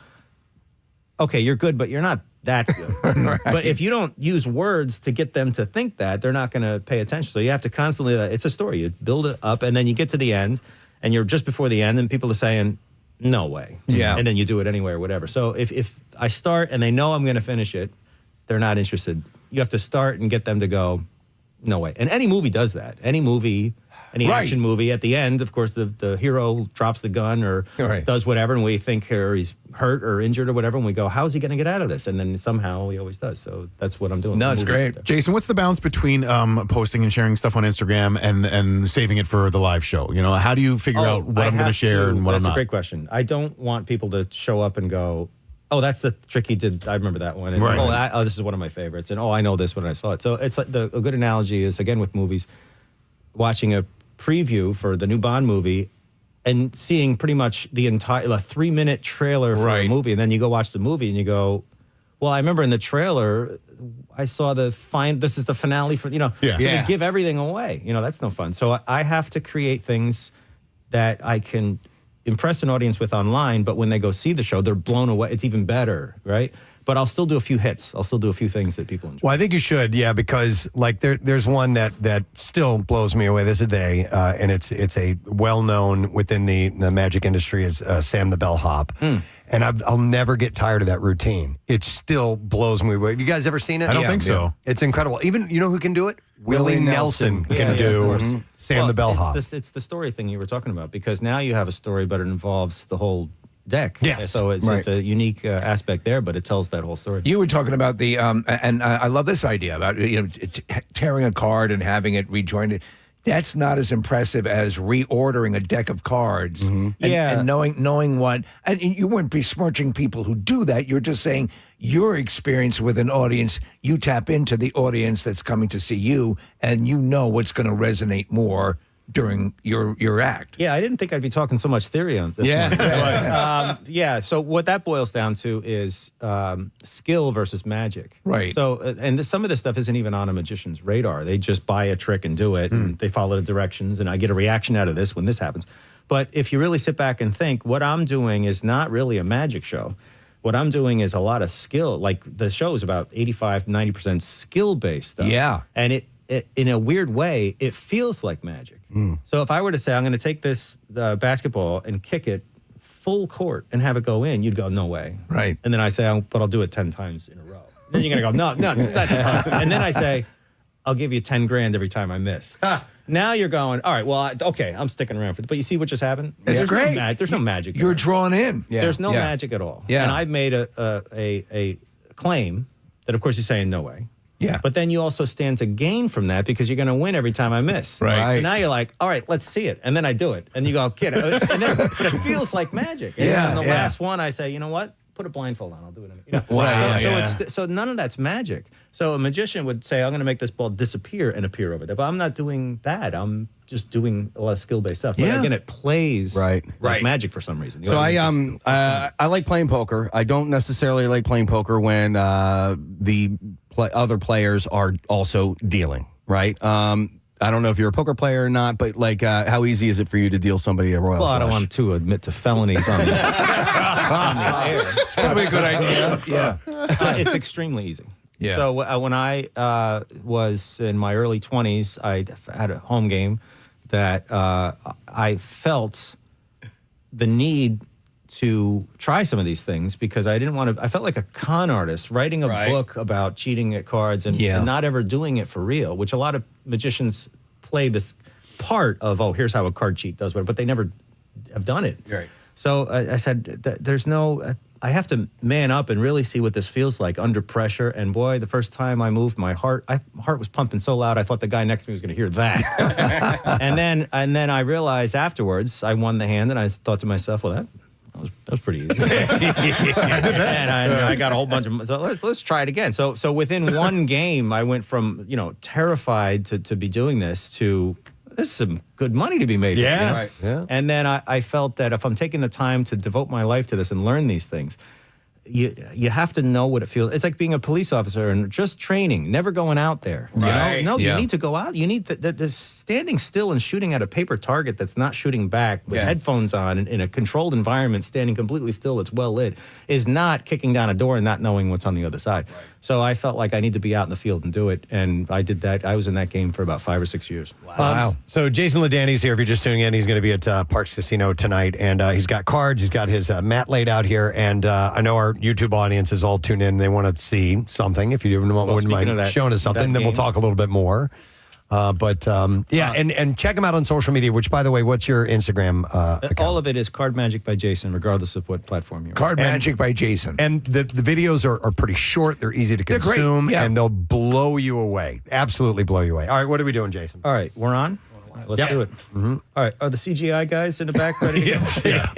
okay, you're good, but you're not that good. But if you don't use words to get them to think that, they're not going to pay attention. So you have to constantly, it's a story. You build it up, and then you get to the end, and you're just before the end, and people are saying, no way. Yeah. And then you do it anyway or whatever. So if I start and they know I'm going to finish it, they're not interested. You have to start and get them to go, no way. And any movie does that. Any movie, any action movie, at the end, of course, the hero drops the gun or does whatever, and we think he's hurt or injured or whatever, and we go, how's he going to get out of this? And then somehow he always does. So that's what I'm doing. No, it's great. Jason, what's the balance between posting and sharing stuff on Instagram and saving it for the live show? How do you figure out what I'm going to share and what I'm not? That's a great question. I don't want people to show up and go, oh, that's the trick he did. I remember that one. And, this is one of my favorites. And, I know this when I saw it. So it's like a good analogy is, again, with movies, watching a preview for the new Bond movie and seeing pretty much the entire 3-minute trailer for a movie. And then you go watch the movie and you go, well, I remember in the trailer, I saw this is the finale for, So they give everything away. That's no fun. So I have to create things that I can impress an audience with online, but when they go see the show, they're blown away. It's even better, right? But I'll still do a few hits. I'll still do a few things that people enjoy. Well, I think you should, because like there's one that still blows me away this day, and it's a well-known within the magic industry as Sam the Bellhop. And I'll never get tired of that routine. It still blows me away. Have you guys ever seen it? I don't think so. It's incredible. Even, who can do it? Willie Nelson can do Sam the Bellhop. It's the story thing you were talking about, because now you have a story, but it involves the whole deck. Yes. So it's a unique aspect there, but it tells that whole story. You were talking about and I love this idea about tearing a card and having it rejoined. That's not as impressive as reordering a deck of cards and knowing what. And you weren't besmirching people who do that. You're just saying your experience with an audience. You tap into the audience that's coming to see you, and you know what's going to resonate more during your act. Yeah, I didn't think I'd be talking so much theory on this Yeah. one. But, yeah, so what that boils down to is skill versus magic. Right. So, and some of this stuff isn't even on a magician's radar. They just buy a trick and do it, and they follow the directions, and I get a reaction out of this when this happens. But if you really sit back and think, what I'm doing is not really a magic show. What I'm doing is a lot of skill. Like the show is about 85 to 90% skill-based stuff. Yeah. And it in a weird way, it feels like magic. So if I were to say, I'm going to take this basketball and kick it full court and have it go in, you'd go, no way. Right. And then I say, but I'll do it 10 times in a row. Then you're going to go, no, that's impossible. And then I say, I'll give you 10 grand every time I miss. Now you're going, all right, well, okay, I'm sticking around for it. But you see what just happened? It's There's great. There's no magic. You're there. drawn in. There's no magic at all. Yeah. And I've made a claim that, of course, you're saying no way. Yeah. But then you also stand to gain from that because you're going to win every time I miss. Right. And now you're like, all right, let's see it. And then I do it. And you go, kid. And then but it feels like magic. And Yeah, then the yeah. last one, I say, you know what? Put a blindfold on. I'll do it. Wow, So none of that's magic. So a magician would say, I'm going to make this ball disappear and appear over there. But I'm not doing that. I'm just doing a lot of skill-based stuff. But again, it plays like magic for some reason. So I like playing poker. I don't necessarily like playing poker when the other players are also dealing, right? I don't know if you're a poker player or not, but like, how easy is it for you to deal somebody a royal Well, flush? I don't want to admit to felonies on the air. It's probably a good idea. Yeah. It's extremely easy. Yeah. So when I was in my early 20s, I had a home game that I felt the need to try some of these things because I didn't want to. I felt like a con artist writing a book about cheating at cards and not ever doing it for real, which a lot of magicians play this part of, oh, here's how a card cheat does, but they never have done it. Right. So I said, there's no, I have to man up and really see what this feels like under pressure. And boy, the first time I moved, my heart was pumping so loud, I thought the guy next to me was going to hear that. and then I realized afterwards, I won the hand, and I thought to myself, well, that was pretty easy. And I got a whole bunch of. So let's try it again. So within one game, I went from terrified to be doing this to. This is some good money to be made. Yeah. Right. Right. Yeah. And then I felt that if I'm taking the time to devote my life to this and learn these things, you have to know what it feels. It's like being a police officer and just training, never going out there. Right. You know? No, Yeah. you need to go out. You need the standing still and shooting at a paper target that's not shooting back with headphones on in a controlled environment, standing completely still that's well lit, is not kicking down a door and not knowing what's on the other side. Right. So I felt like I need to be out in the field and do it, and I did that. I was in that game for about 5 or 6 years. Wow. So Jason Ladayne's here. If you're just tuning in, he's going to be at Parks Casino tonight, and he's got cards. He's got his mat laid out here, and I know our YouTube audience is all tuned in. And they want to see something. If you wouldn't mind showing us something, then we'll talk a little bit more. And check him out on social media, which, by the way, what's your Instagram account? All of it is Card Magic by Jason, regardless of what platform you're on. Card Magic by Jason. And the videos are pretty short. They're easy to consume, and they'll blow you away. Absolutely blow you away. All right, what are we doing, Jason? All right, we're on? Let's do it. Mm-hmm. All right, are the CGI guys in the back ready?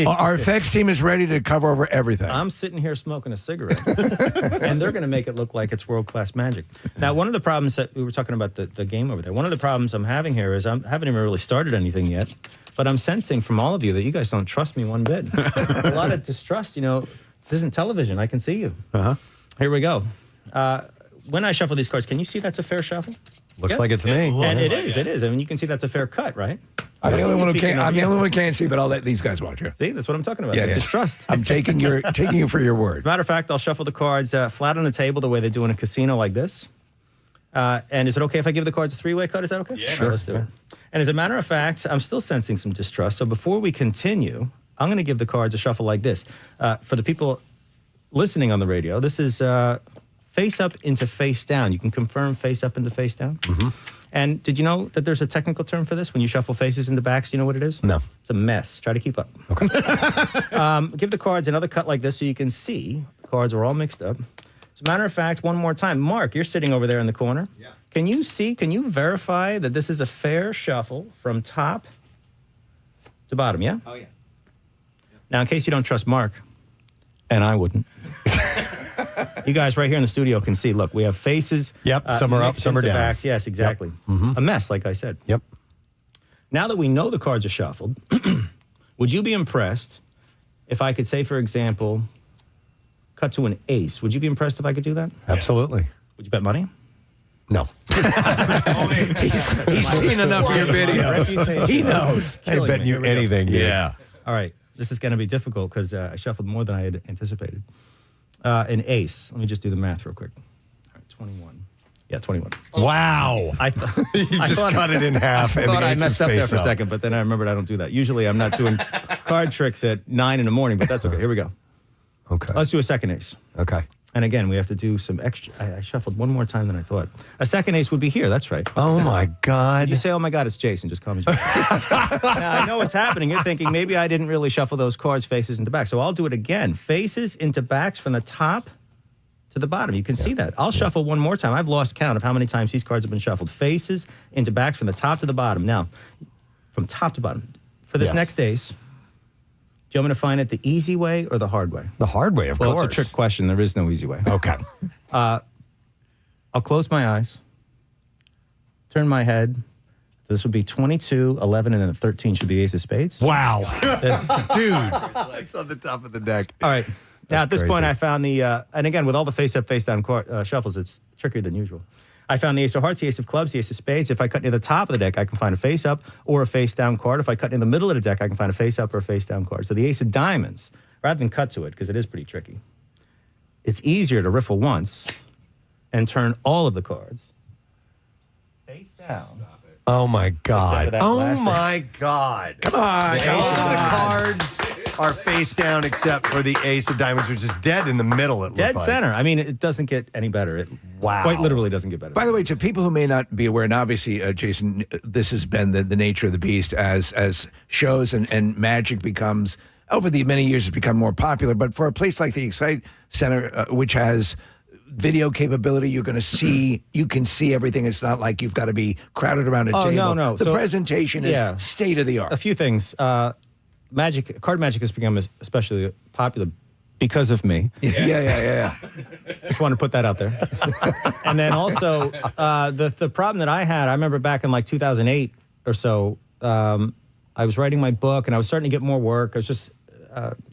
Our effects team is ready to cover over everything. I'm sitting here smoking a cigarette, and they're going to make it look like it's world-class magic. Now, one of the problems that we were talking about the game over there, one of the problems I'm having here is I haven't even really started anything yet, but I'm sensing from all of you that you guys don't trust me one bit. A lot of distrust, this isn't television. I can see you. Uh-huh. Here we go. When I shuffle these cards, can you see that's a fair shuffle? Looks like it to me. And it is. I mean, you can see that's a fair cut, right? I'm the only one who can't see, but I'll let these guys watch it. See, that's what I'm talking about. Yeah. Distrust. I'm taking you for your word. As a matter of fact, I'll shuffle the cards flat on the table the way they do in a casino like this. And is it okay if I give the cards a three-way cut? Is that okay? Yeah. Sure. Let's do it. And as a matter of fact, I'm still sensing some distrust. So before we continue, I'm going to give the cards a shuffle like this. For the people listening on the radio, this is face up into face down. You can confirm face up into face down. Mm-hmm. And did you know that there's a technical term for this? When you shuffle faces into backs, do you know what it is? No. It's a mess. Try to keep up. Okay. Give the cards another cut like this so you can see the cards are all mixed up. As a matter of fact, one more time. Mark, you're sitting over there in the corner. Yeah. Can you verify that this is a fair shuffle from top to bottom, yeah? Oh, yeah. Now, in case you don't trust Mark, and I wouldn't, you guys right here in the studio can see, look, we have faces. Yep, some are up, mixed some are into down. backs. Yes, exactly. Yep. Mm-hmm. A mess, like I said. Yep. Now that we know the cards are shuffled, would you be impressed if I could say, for example, cut to an ace? Would you be impressed if I could do that? Absolutely. Would you bet money? No. He's seen enough of your videos. He knows. I bet you anything, dude. Yeah. All right. This is going to be difficult because I shuffled more than I had anticipated. An ace. Let me just do the math real quick. All right, 21. Yeah, 21. Wow. You just cut it in half. I thought I messed up there for a up. second, but then I remembered I don't do that. Usually I'm not doing card tricks at 9 in the morning, but that's okay. Here we go. Okay. Let's do a second ace. Okay. And again, we have to do some extra. I shuffled one more time than I thought. A second ace would be here. That's right. Oh, my God. Did you say, oh, my God, it's Jason? Just call me Jason. Now, I know what's happening. You're thinking maybe I didn't really shuffle those cards faces into backs. So I'll do it again. Faces into backs from the top to the bottom. You can see that. I'll shuffle one more time. I've lost count of how many times these cards have been shuffled. Faces into backs from the top to the bottom. Now, from top to bottom. For this next ace, do you want me to find it the easy way or the hard way? The hard way, of course. Well, it's a trick question. There is no easy way. Okay. I'll close my eyes, turn my head. This would be 22, 11, and then 13 should be ace of spades. Wow. Dude. It's on the top of the deck. All right. Now, at this crazy. point, I found the, and again, with all the face-up, face-down shuffles, it's trickier than usual. I found the ace of hearts, the ace of clubs, the ace of spades. If I cut near the top of the deck, I can find a face-up or a face-down card. If I cut near the middle of the deck, I can find a face-up or a face-down card. So the ace of diamonds, rather than cut to it, because it is pretty tricky, it's easier to riffle once and turn all of the cards face down. Oh, my God. that Oh, last my God. Come on. All of the cards are face down except for the ace of diamonds, which is dead in the middle, it looks Dead like. center. I mean, it doesn't get any better. It quite literally doesn't get better. By the way, to people who may not be aware, and obviously, Jason, this has been the nature of the beast as shows and magic becomes, over the many years, it's become more popular. But for a place like the Excite Center, which has video capability, you can see everything. It's not like you've got to be crowded around a table. No. The presentation is state of the art. A few things. Card magic has become especially popular because of me. Yeah. Just want to put that out there. And then also, the problem that I had, I remember back in like 2008 or so, I was writing my book and I was starting to get more work. I was just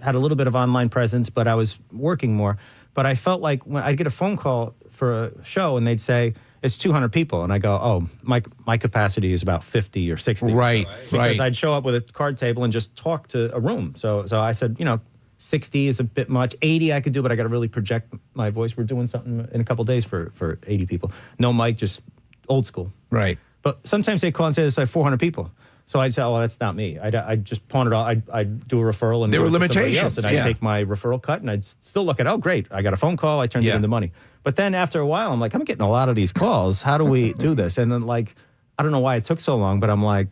had a little bit of online presence, but I was working more. But I felt like when I'd get a phone call for a show and they'd say, it's 200 people. And I go, oh, my capacity is about 50 or 60. Right. Because I'd show up with a card table and just talk to a room. So I said, 60 is a bit much. 80 I could do, but I got to really project my voice. We're doing something in a couple days for 80 people. No mic, just old school. Right. But sometimes they call and say there's like 400 people. So I'd say, oh, well, that's not me. I'd just pawn it all. I'd do a referral. And There were give it to somebody limitations, else, and I'd take my referral cut, and I'd still look at, oh, great. I got a phone call. I turned it into money. But then after a while, I'm like, I'm getting a lot of these calls. How do we do this? And then, like, I don't know why it took so long, but I'm like,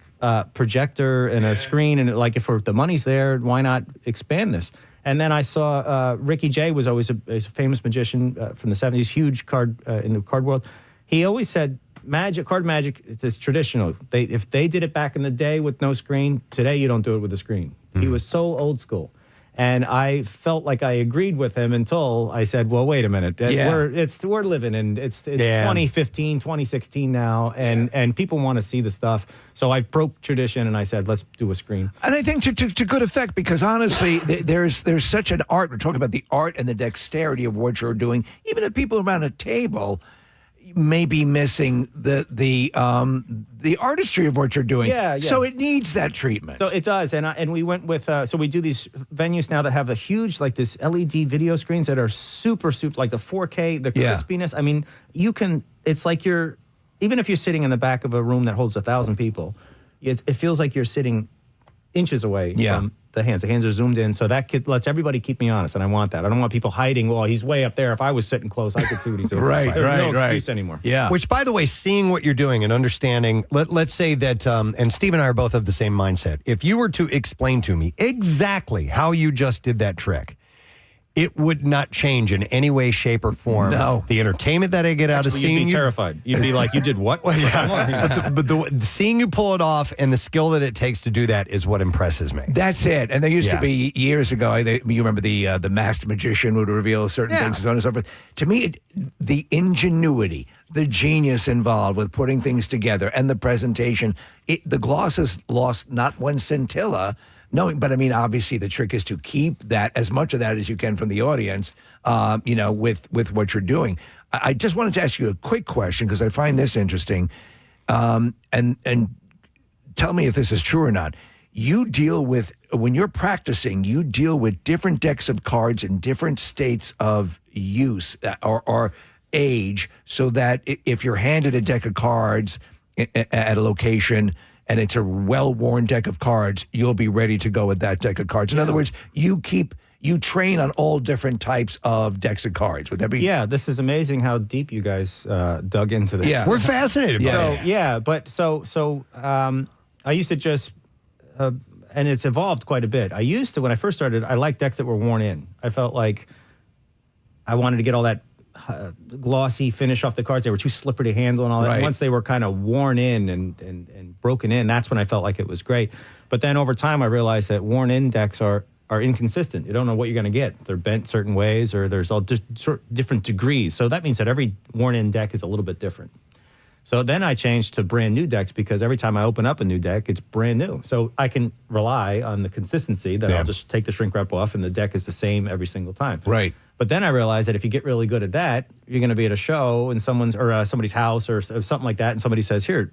projector and a screen. And, like, if the money's there, why not expand this? And then I saw Ricky Jay was always a famous magician from the 70s, huge card in the card world. He always said, card magic is traditional. If they did it back in the day with no screen, today you don't do it with a screen. He was so old school. And I felt like I agreed with him until I said, well, wait a minute. We're living in, it's 2015, 2016 now, and people want to see the stuff. So I broke tradition and I said, let's do a screen. And I think to good effect, because honestly, there's such an art. We're talking about the art and the dexterity of what you're doing. Even if people around a table may be missing the artistry of what you're doing. Yeah. So it needs that treatment. So it does, and we went with so we do these venues now that have the huge like this LED video screens that are super like the 4K, the crispiness. I mean, you can. It's like you're even if you're sitting in the back of a room that holds 1,000 people, it feels like you're sitting inches away from the hands. The hands are zoomed in, so that lets everybody keep me honest, and I want that. I don't want people hiding, well, he's way up there. If I was sitting close, I could see what he's doing. There's no excuse anymore. Yeah. Which, by the way, seeing what you're doing and understanding, let's say that, and Steve and I are both of the same mindset. If you were to explain to me exactly how you just did that trick, it would not change in any way, shape, or form. No. The entertainment that I get out of seeing you'd be you. terrified. You'd be like, you did what? Well, yeah. but seeing you pull it off and the skill that it takes to do that is what impresses me. That's it. And there used to be years ago. You remember the masked magician would reveal certain things and so on and so forth. To me, the ingenuity, the genius involved with putting things together and the presentation. The gloss has lost not one scintilla. But I mean, obviously, the trick is to keep that as much of that as you can from the audience. With what you're doing. I just wanted to ask you a quick question because I find this interesting, and tell me if this is true or not. You deal with, when you're practicing, you deal with different decks of cards in different states of use or age, so that if you're handed a deck of cards at a location and it's a well-worn deck of cards, you'll be ready to go with that deck of cards. In other words, you train on all different types of decks of cards. Would that be? Yeah, this is amazing how deep you guys dug into this. Yeah. We're fascinated by it. So I used to just, and it's evolved quite a bit. I used to, when I first started, I liked decks that were worn in. I felt like I wanted to get all that glossy finish off the cards. They were too slippery to handle and all that. Right. And once they were kind of worn in and broken in, that's when I felt like it was great. But then over time, I realized that worn in decks are inconsistent. You don't know what you're going to get. They're bent certain ways, or there's all just different degrees. So that means that every worn in deck is a little bit different. So then I changed to brand new decks, because every time I open up a new deck, it's brand new. So I can rely on the consistency that I'll just take the shrink wrap off and the deck is the same every single time. Right. But then I realized that if you get really good at that, you're going to be at a show and somebody's house or something like that, and somebody says, here,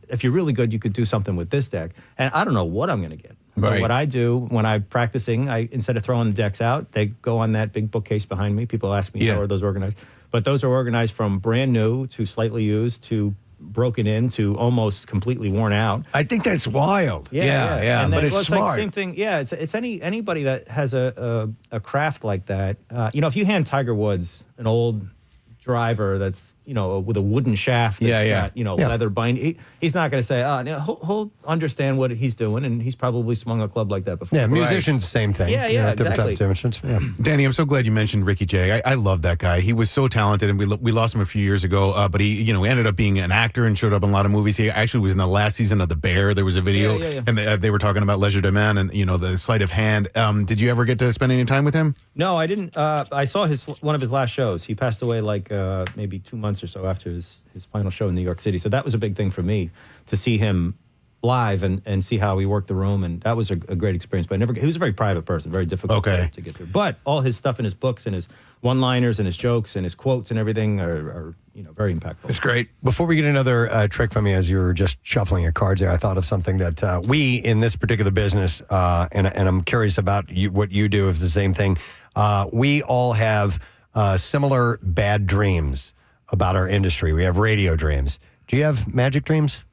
if you're really good, you could do something with this deck. And I don't know what I'm going to get. So what I do when I'm practicing, instead of throwing the decks out, they go on that big bookcase behind me. People ask me, how are those organized? But those are organized from brand new to slightly used to broken in to almost completely worn out. I think that's wild. Yeah. And then, But it's smart. Like same thing. Yeah, it's anybody that has a craft like that. If you hand Tiger Woods an old driver that's with a wooden shaft that's got leather bind, he's not going to say he'll understand what he's doing, and he's probably swung a club like that before. Yeah, musicians, same thing. Yeah, different exactly. types of instruments. Yeah. Danny, I'm so glad you mentioned Ricky Jay. I love that guy. He was so talented, and we lost him a few years ago. But he, ended up being an actor and showed up in a lot of movies. He actually was in the last season of The Bear. There was a video, and they were talking about Leisure de Man and the sleight of hand. Did you ever get to spend any time with him? No, I didn't. I saw one of his last shows. He passed away maybe 2 months or so after his final show in New York City. So that was a big thing for me to see him live and see how he worked the room, and that was a great experience. But he was a very private person, very difficult to get through. But all his stuff in his books and his one-liners and his jokes and his quotes and everything are very impactful. It's great. Before we get another trick from you, as you were just shuffling your cards there, I thought of something that we in this particular business, and I'm curious about what you do, if it's the same thing. We all have similar bad dreams about our industry. We have radio dreams. Do you have magic dreams?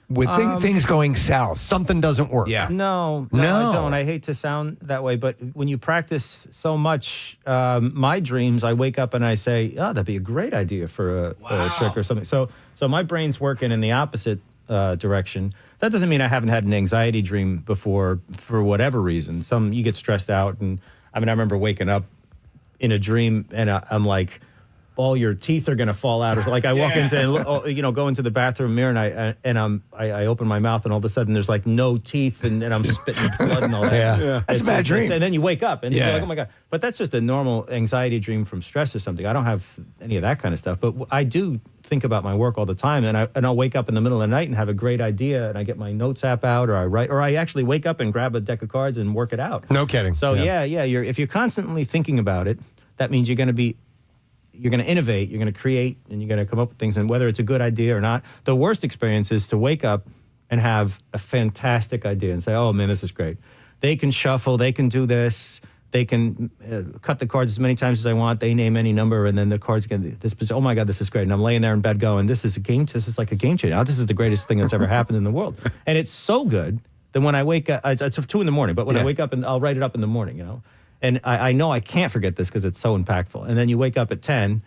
With things going south. Something doesn't work. Yeah. No, I don't. I hate to sound that way, but when you practice so much, my dreams, I wake up and I say, that'd be a great idea for a trick or something. So my brain's working in the opposite direction. That doesn't mean I haven't had an anxiety dream before for whatever reason. You get stressed out, and I remember waking up in a dream and I'm like, all your teeth are going to fall out. Or like I walk into, go into the bathroom mirror and I open my mouth and all of a sudden there's like no teeth and I'm spitting blood and all that. Yeah. That's a bad dream. And then you wake up and you're like, oh my God. But that's just a normal anxiety dream from stress or something. I don't have any of that kind of stuff. But I do think about my work all the time, and I'll wake up in the middle of the night and have a great idea, and I get my notes app out, or I write, or I actually wake up and grab a deck of cards and work it out. No kidding. So if you're constantly thinking about it, that means you're going to innovate, you're going to create, and you're going to come up with things. And whether it's a good idea or not, the worst experience is to wake up and have a fantastic idea and say, oh man, this is great. They can shuffle, they can do this, they can cut the cards as many times as I want, they name any number, and then the cards get this, oh my God, this is great. And I'm laying there in bed going, this is like a game changer. Now, this is the greatest thing that's ever happened in the world. And it's so good that when I wake up, it's 2 a.m, but when I wake up, and I'll write it up in the morning, And I know I can't forget this because it's so impactful. And then you wake up at 10,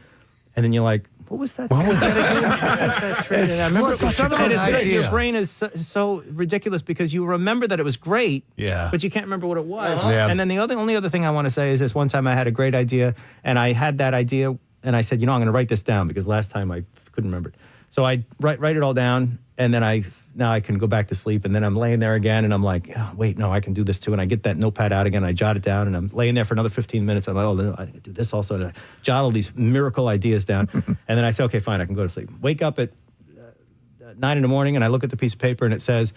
and then you're like, what was that? What was that again? Your brain is so ridiculous because you remember that it was great, but you can't remember what it was. And then the only other thing I want to say is this. One time I had a great idea, and I had that idea, and I said, I'm going to write this down because last time I couldn't remember it. So I write it all down, and then I now I can go back to sleep. And then I'm laying there again, and I'm like, oh, wait, no, I can do this too. And I get that notepad out again, I jot it down, and I'm laying there for another 15 minutes. I'm like, oh, no, I can do this also. And I jot all these miracle ideas down. And then I say, okay, fine, I can go to sleep. Wake up at 9 in the morning, and I look at the piece of paper, and it says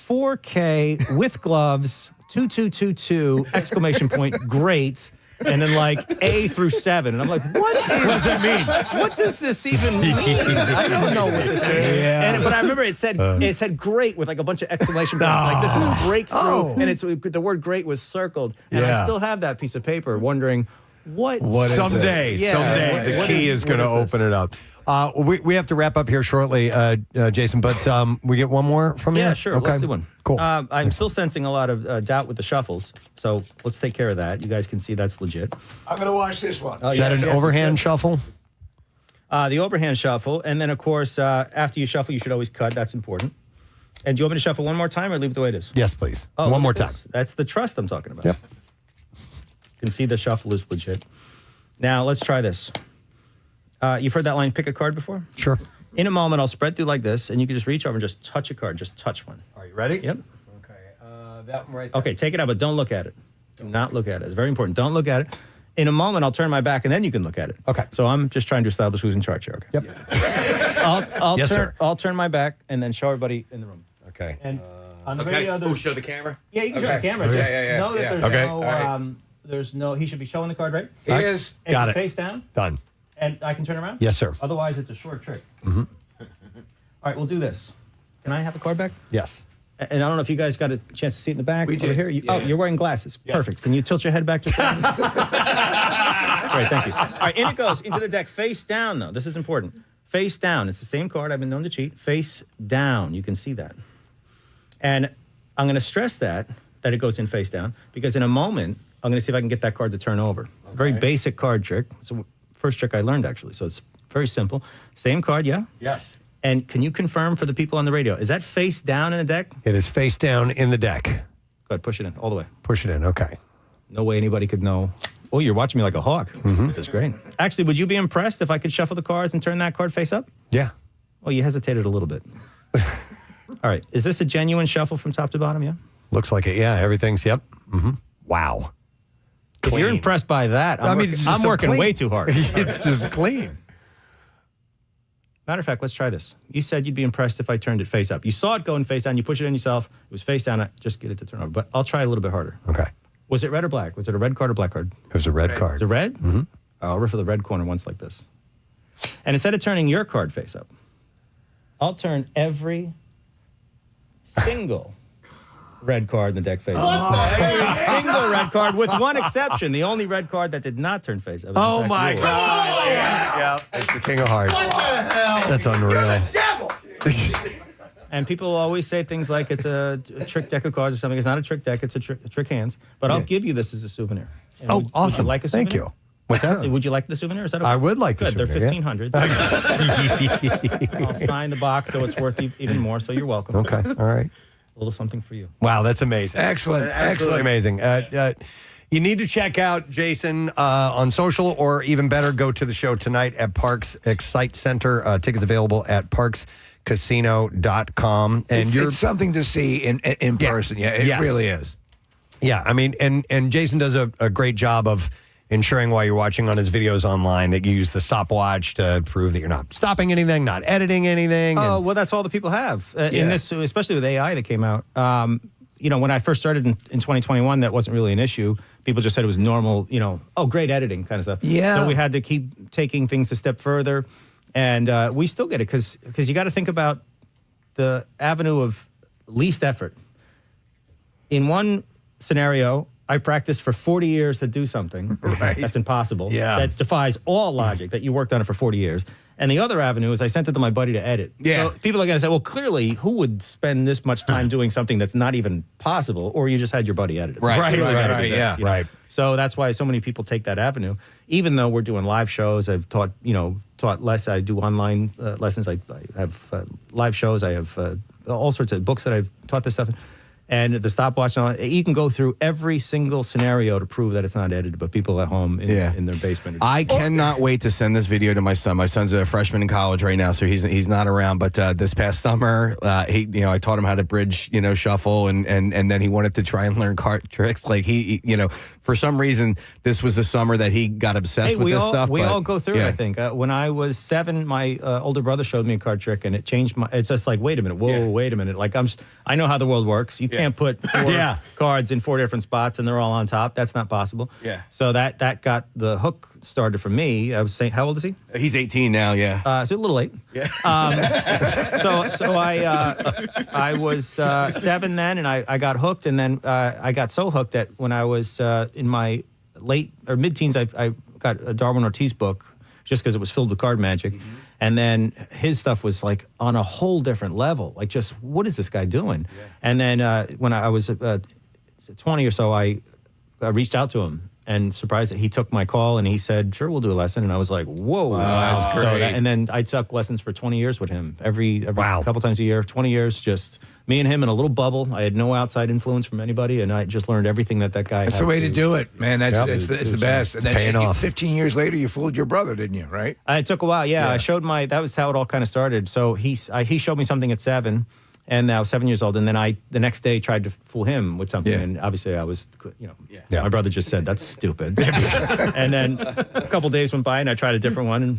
4K with gloves, 2222, exclamation point, great. And then like A through 7. And I'm like, what does that mean? What does this even mean? I don't know what this means. Yeah. But I remember it said great with like a bunch of exclamation points. Like this is breakthrough. And the word great was circled. And I still have that piece of paper wondering what someday the key is going to open it up. We have to wrap up here shortly, Jason, but we get one more from you? Yeah, sure. Okay. Let's do one. Cool. I'm still sensing a lot of doubt with the shuffles, so let's take care of that. You guys can see that's legit. I'm going to watch this one. Is that an overhand shuffle? The overhand shuffle, and then, of course, after you shuffle, you should always cut. That's important. And do you want me to shuffle one more time or leave it the way it is? Yes, please. Oh, one more look at time. this. That's the trust I'm talking about. Yep. You can see the shuffle is legit. Now, let's try this. You've heard that line, pick a card, before? Sure. In a moment, I'll spread through like this, and you can just reach over and just touch a card. Just touch one. Are you ready? Yep. Okay. That one right there. Okay, take it out, but don't look at it. Do not look at it. It's very important. Don't look at it. In a moment, I'll turn my back, and then you can look at it. Okay. So I'm just trying to establish who's in charge here. Okay. Yep. I'll turn my back, and then show everybody in the room. Okay. And on the Okay. radio, there's- Show the camera? Yeah, you can show the camera. Yeah, Just yeah. know that Yeah. there's Okay. no, All right. there's no, he should be showing the card, right? He is. And Got it. Face down, Done. and I can turn around? Yes, sir. Otherwise, it's a short trick. Mm-hmm. All right, we'll do this. Can I have the card back? Yes. And I don't know if you guys got a chance to see it in the back. We over did. here. Oh, you're wearing glasses. Yes. Perfect. Can you tilt your head back just a second? Great, thank you. All right, in it goes, into the deck. Face down, though. This is important. Face down. It's the same card. I've been known to cheat. Face down. You can see that. And I'm going to stress that it goes in face down, because in a moment, I'm going to see if I can get that card to turn over. Okay. Very basic card trick. It's the first trick I learned, actually. So it's very simple. Same card, yeah? Yes. And can you confirm for the people on the radio, is that face down in the deck? It is face down in the deck. Go ahead, push it in, all the way. Push it in. Okay. No way anybody could know. Oh, you're watching me like a hawk. Mm-hmm. This is great. Actually, would you be impressed if I could shuffle the cards and turn that card face up? Yeah. Oh, you hesitated a little bit. All right. Is this a genuine shuffle from top to bottom, yeah? Looks like it. Yeah. Everything's, yep. Mm-hmm. Wow. If you're Clean. impressed by that, I'm it's just I'm so working clean. way too hard. It's just clean. Matter of fact, let's try this. You said you'd be impressed if I turned it face up. You saw it going face down. You push it in yourself. It was face down. Just get it to turn over. But I'll try a little bit harder. Okay. Was it red or black? Was it a red card or black card? It was a red Was card. it red? Mm-hmm. I'll riff for the red corner once like this. And instead of turning your card face up, I'll turn every single red card in the deck face up. Every single red card, with one exception. The only red card that did not turn face up. Oh, my God. Yeah. It's the King of Hearts. What the hell? That's unreal. Devil! And people always say things like it's a trick deck of cards or something. It's not a trick deck. It's a trick hands. But I'll give you this as a souvenir. And Oh, would awesome. you like a souvenir? Thank you. What's that? Would you like the souvenir? Is that okay? I would like the Good. souvenir, They're $1,500. I'll sign the box so it's worth even more. So you're welcome. Okay. All right. A little something for you. Wow, that's amazing. Excellent. Absolutely amazing. You need to check out Jason on social, or even better, go to the show tonight at Parks Excite Center. Tickets available at parkscasino.com. And It's something to see in person. Yeah, it really is. Yeah, I mean, and Jason does a great job of ensuring while you're watching on his videos online that you use the stopwatch to prove that you're not stopping anything, not editing anything. Oh, well, that's all the people have. In this, especially with AI that came out. When I first started in 2021, that wasn't really an issue. People just said it was normal, great editing kind of stuff. Yeah. So we had to keep taking things a step further. And we still get it because you got to think about the avenue of least effort. In one scenario, I practiced for 40 years to do something that's impossible, that defies all logic, that you worked on it for 40 years. And the other avenue is I sent it to my buddy to edit. Yeah. So people are going to say, well, clearly, who would spend this much time doing something that's not even possible, or you just had your buddy edit it. So Right, somebody right, edited right, this, yeah. Right. So that's why so many people take that avenue. Even though we're doing live shows, I've taught less. I do online lessons. I have live shows. I have all sorts of books that I've taught this stuff in. And the stopwatch, and all, you can go through every single scenario to prove that it's not edited, but people at home in their basement. I cannot wait to send this video to my son. My son's a freshman in college right now, so he's not around. But this past summer, I taught him how to bridge, shuffle, and then he wanted to try and learn card tricks. Like he for some reason, this was the summer that he got obsessed with this stuff. We all go through it, I think. When I was 7, my older brother showed me a card trick, and it changed my. It's just like, wait a minute, wait a minute. Like I know how the world works. You can't put 4 cards in 4 different spots and they're all on top. That's not possible. Yeah. So that got the hook started for me. I was saying, how old is he? He's 18 now. Yeah. So a little late. Yeah. So I was 7 then, and I got hooked, and then I got so hooked that when I was in my late or mid-teens, I got a Darwin Ortiz book just because it was filled with card magic. Mm-hmm. And then his stuff was like on a whole different level. Like, just what is this guy doing? Yeah. And then when I was 20 or so, I reached out to him and surprised that he took my call and he said, "Sure, we'll do a lesson." And I was like, "Whoa, wow, that's great!" And then I took lessons for 20 years with him, every couple times a year. 20 years, just me and him in a little bubble. I had no outside influence from anybody, and I just learned everything that guy. That's had the way to do it, man. It's the best. It's paying off. 15 years later, you fooled your brother, didn't you? Right? It took a while. Yeah, I showed that was how it all kind of started. So he showed me something at 7. And I was 7 years old, and then the next day tried to fool him with something, and obviously I was, my brother just said, "That's stupid." And then a couple days went by, and I tried a different one, and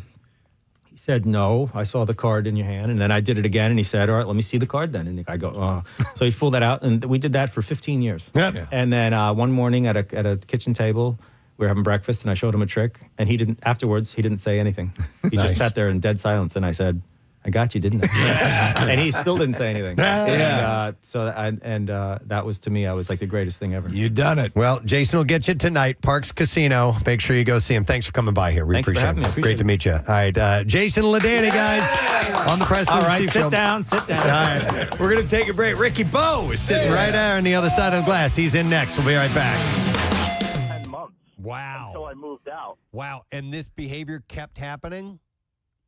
he said, "No, I saw the card in your hand." And then I did it again, and he said, "All right, let me see the card then." And I go, "Oh." So he fooled that out, and we did that for 15 years. Yep. Yeah. And then one morning at a kitchen table, we were having breakfast, and I showed him a trick, and he didn't say anything. He just sat there in dead silence, and I said, "I got you, didn't I?" And he still didn't say anything. That was, to me, I was like the greatest thing ever. You done it. Well, Jason will get you tonight, Parks Casino. Make sure you go see him. Thanks for coming by here. We Thanks for appreciate having it. me. I appreciate Great to meet you. All right, Jason Ladayne, guys, on the Preston. All right, Show. sit down. All right, we're going to take a break. Ricky Bo is sitting right there on the other side of the glass. He's in next. We'll be right back. 10 months. Wow. Until I moved out. Wow, and this behavior kept happening?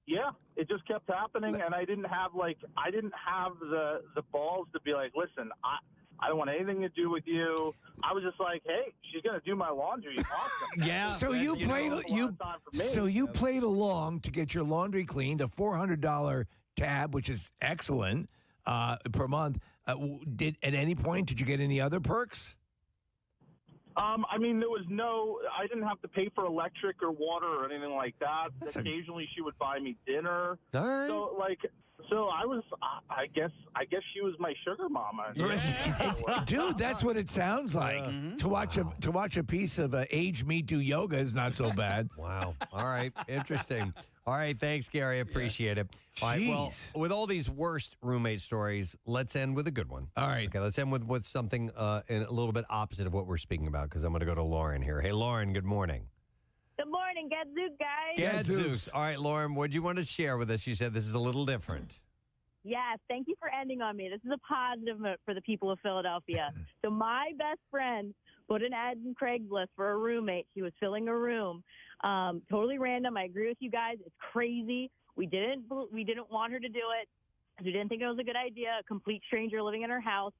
Yeah, it just kept happening, and I didn't have the balls to be like, "Listen, I don't want anything to do with you." I was just like, "Hey, she's gonna do my laundry." Awesome. Yeah. So you played along to get your laundry cleaned, a $400 tab, which is excellent per month. Did at any point did you get any other perks? I mean, I didn't have to pay for electric or water or anything like that. Occasionally she would buy me dinner. All right. So I was, I guess she was my sugar mama. Dude, that's what it sounds like. To watch a piece of aged meat do yoga is not so bad. Wow. All right. Interesting. All right. Thanks, Gary. Appreciate it. All right. Well, with all these worst roommate stories, let's end with a good one. All right. Okay. Let's end with something a little bit opposite of what we're speaking about, because I'm going to go to Lauren here. Hey, Lauren. Good morning. Good morning, Gadzooks, guys. Gadzooks. All right, Lauren. What do you want to share with us? You said this is a little different. Yes, thank you for ending on me. This is a positive note for the people of Philadelphia. So my best friend put an ad in Craigslist for a roommate. She was filling a room. Totally random. I agree with you guys. It's crazy. We didn't want her to do it. We didn't think it was a good idea. A complete stranger living in her house.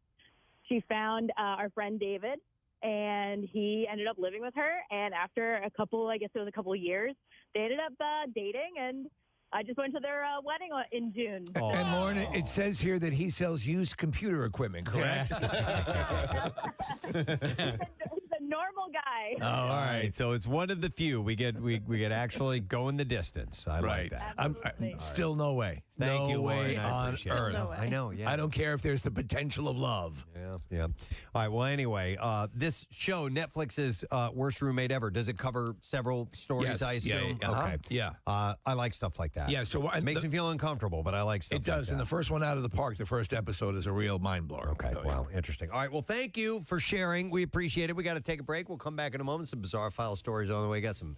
She found our friend David, and he ended up living with her. And after a couple of years, they ended up dating, and I just went to their wedding in June. Oh. And Lauren, it says here that he sells used computer equipment, correct? He's a normal guy. Oh, all right. So it's one of the few we get actually going the distance. I like that. I'm still no way. Thank you, no way Lauren. on earth. No way. I know. Yeah. I don't care if there's the potential of love. Yeah. All right. Well, anyway, this show, Netflix's Worst Roommate Ever, does it cover several stories? Yes. I assume. Yeah. Okay. Yeah. I like stuff like that. Yeah. So it makes me feel uncomfortable, but I like stuff. It does. Like that. And the first one out of the park, the first episode, is a real mind blower. Okay. So, wow. Interesting. All right. Well, thank you for sharing. We appreciate it. We got to take a break. We'll come back in a moment. Some bizarre file stories on the way. Got some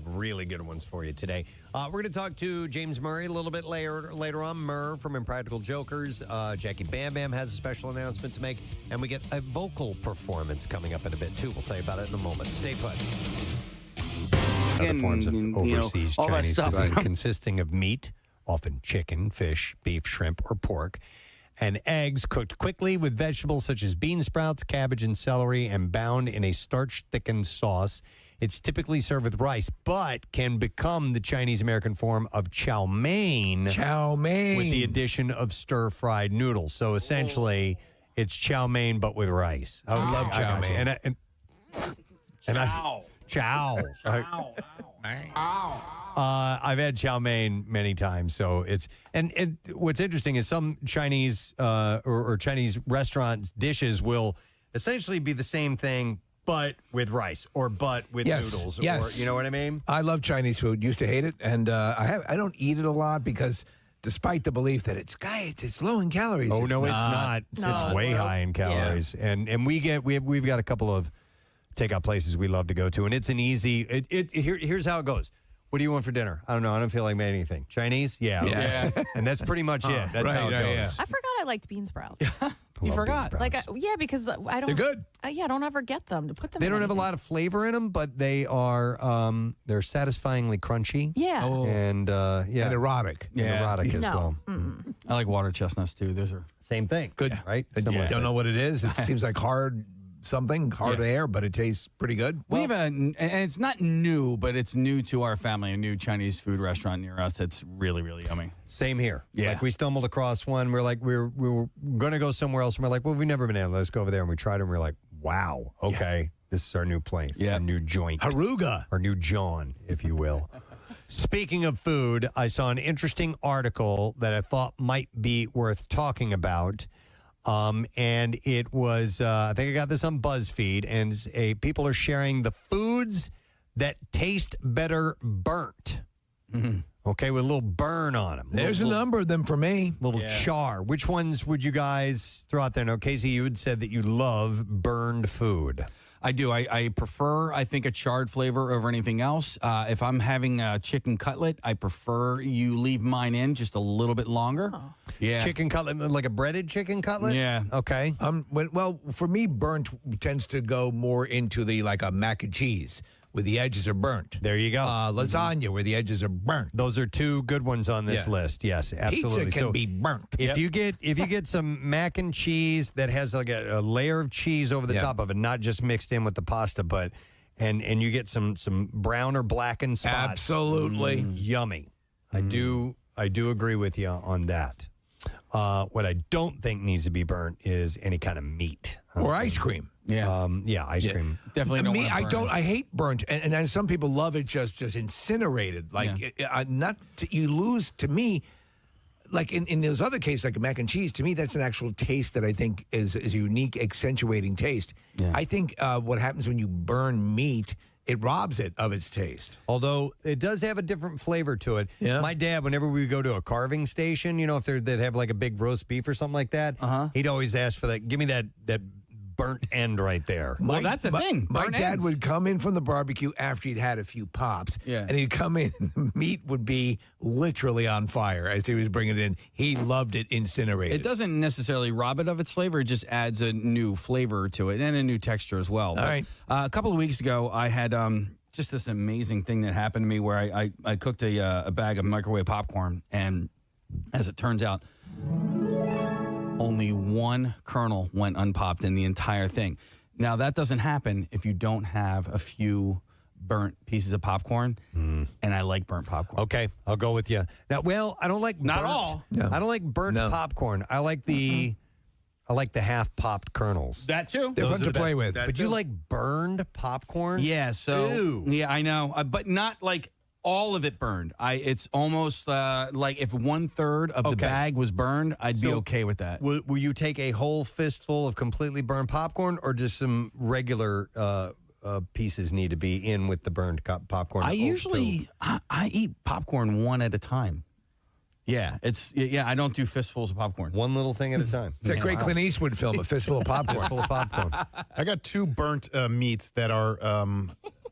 really good ones for you today. We're going to talk to James Murray a little bit later on. Murr from Impractical Jokers. Jackie Bam Bam has a special announcement to make, and we get a vocal performance coming up in a bit too. We'll tell you about it in a moment. Stay put. Other forms of overseas Chinese cuisine consisting of meat, often chicken, fish, beef, shrimp, or pork, and eggs cooked quickly with vegetables such as bean sprouts, cabbage, and celery, and bound in a starch-thickened sauce. It's typically served with rice, but can become the Chinese-American form of chow mein. Chow mein. With the addition of stir-fried noodles. So essentially, it's chow mein, but with rice. I would love chow mein. Chow. I've had chow mein many times, so it's and what's interesting is some Chinese or Chinese restaurant dishes will essentially be the same thing, but with rice or but with noodles. Yes, or, you know what I mean. I love Chinese food. Used to hate it, and I don't eat it a lot because, despite the belief that it's low in calories. Oh no, it's not. It's way high in calories, and we've got a couple of takeout places we love to go to, and it's an easy. Here's how it goes. What do you want for dinner? I don't know. I don't feel like making anything. Chinese? Yeah. Okay. And that's pretty much it. That's how it goes. I forgot I liked bean sprouts. You forgot? Because I don't. They're good. I don't ever get them to put them. They in don't have a anything. lot of flavor in them, but they are they're satisfyingly crunchy. Yeah. And and erotic. And erotic as well. I like water chestnuts too. Those are same thing. Good, right? Don't know what it is. It seems like hard air, but it tastes pretty good. We have and it's not new, but it's new to our family, a new Chinese food restaurant near us that's really, really yummy. Same here. Yeah. Like we stumbled across one. We're like, we were going to go somewhere else. And we're like, well, we've never been in. Let's go over there. And we tried it. And we're like, wow, okay, this is our new place. Yeah. Our new joint. Haruga. Our new John, if you will. Speaking of food, I saw an interesting article that I thought might be worth talking about. And it was, I think I got this on BuzzFeed, and people are sharing the foods that taste better burnt. Mm-hmm. Okay, with a little burn on them. There's a number of them for me. Little char. Which ones would you guys throw out there? Now, Casey, you had said that you love burned food. I do. I prefer, I think, a charred flavor over anything else. If I'm having a chicken cutlet, I prefer you leave mine in just a little bit longer. Oh. Yeah. Chicken cutlet, like a breaded chicken cutlet? Yeah. Okay. Well, for me, burnt tends to go more into the like a mac and cheese, where the edges are burnt. There you go. Lasagna, where the edges are burnt. Those are two good ones on this list. Yes, absolutely. Pizza can be burnt. If you get some mac and cheese that has like a layer of cheese over the top of it, not just mixed in with the pasta, but and you get some brown or blackened spots. Absolutely. Yummy. I do agree with you on that. What I don't think needs to be burnt is any kind of meat or ice cream. Yeah. Ice cream. Definitely don't Me, want to burn. I hate burnt, and some people love it just incinerated. Like you lose to me. Like in those other cases, like mac and cheese, to me that's an actual taste that I think is a unique, accentuating taste. Yeah. I think what happens when you burn meat, it robs it of its taste. Although it does have a different flavor to it. Yeah. My dad, whenever we would go to a carving station, if they'd have like a big roast beef or something like that, he'd always ask for that. Give me that burnt end right there. Well, that's a thing. My Burnt dad ends. would come in from the barbecue after he'd had a few pops, and he'd come in, and the meat would be literally on fire as he was bringing it in. He loved it incinerated. It doesn't necessarily rob it of its flavor. It just adds a new flavor to it and a new texture as well. All right. A couple of weeks ago, I had just this amazing thing that happened to me where I cooked a bag of microwave popcorn, and as it turns out, only one kernel went unpopped in the entire thing. Now, that doesn't happen if you don't have a few burnt pieces of popcorn, and I like burnt popcorn. Okay, I'll go with you. Now, I don't like Not burnt. all. No. I don't like burnt popcorn. I like the half popped kernels. That too. They're fun to play with. But you like burned popcorn? Yeah, so Ew. yeah, I know, but not like all of it burned. It's almost like if 1/3 of the bag was burned, I'd be okay with that. Will you take a whole fistful of completely burned popcorn, or just some regular pieces need to be in with the burned popcorn? I usually I eat popcorn one at a time. Yeah, I don't do fistfuls of popcorn. One little thing at a time. It's a great Clint Eastwood film, A Fistful of Popcorn. Fistful of popcorn. I got two burnt meats that are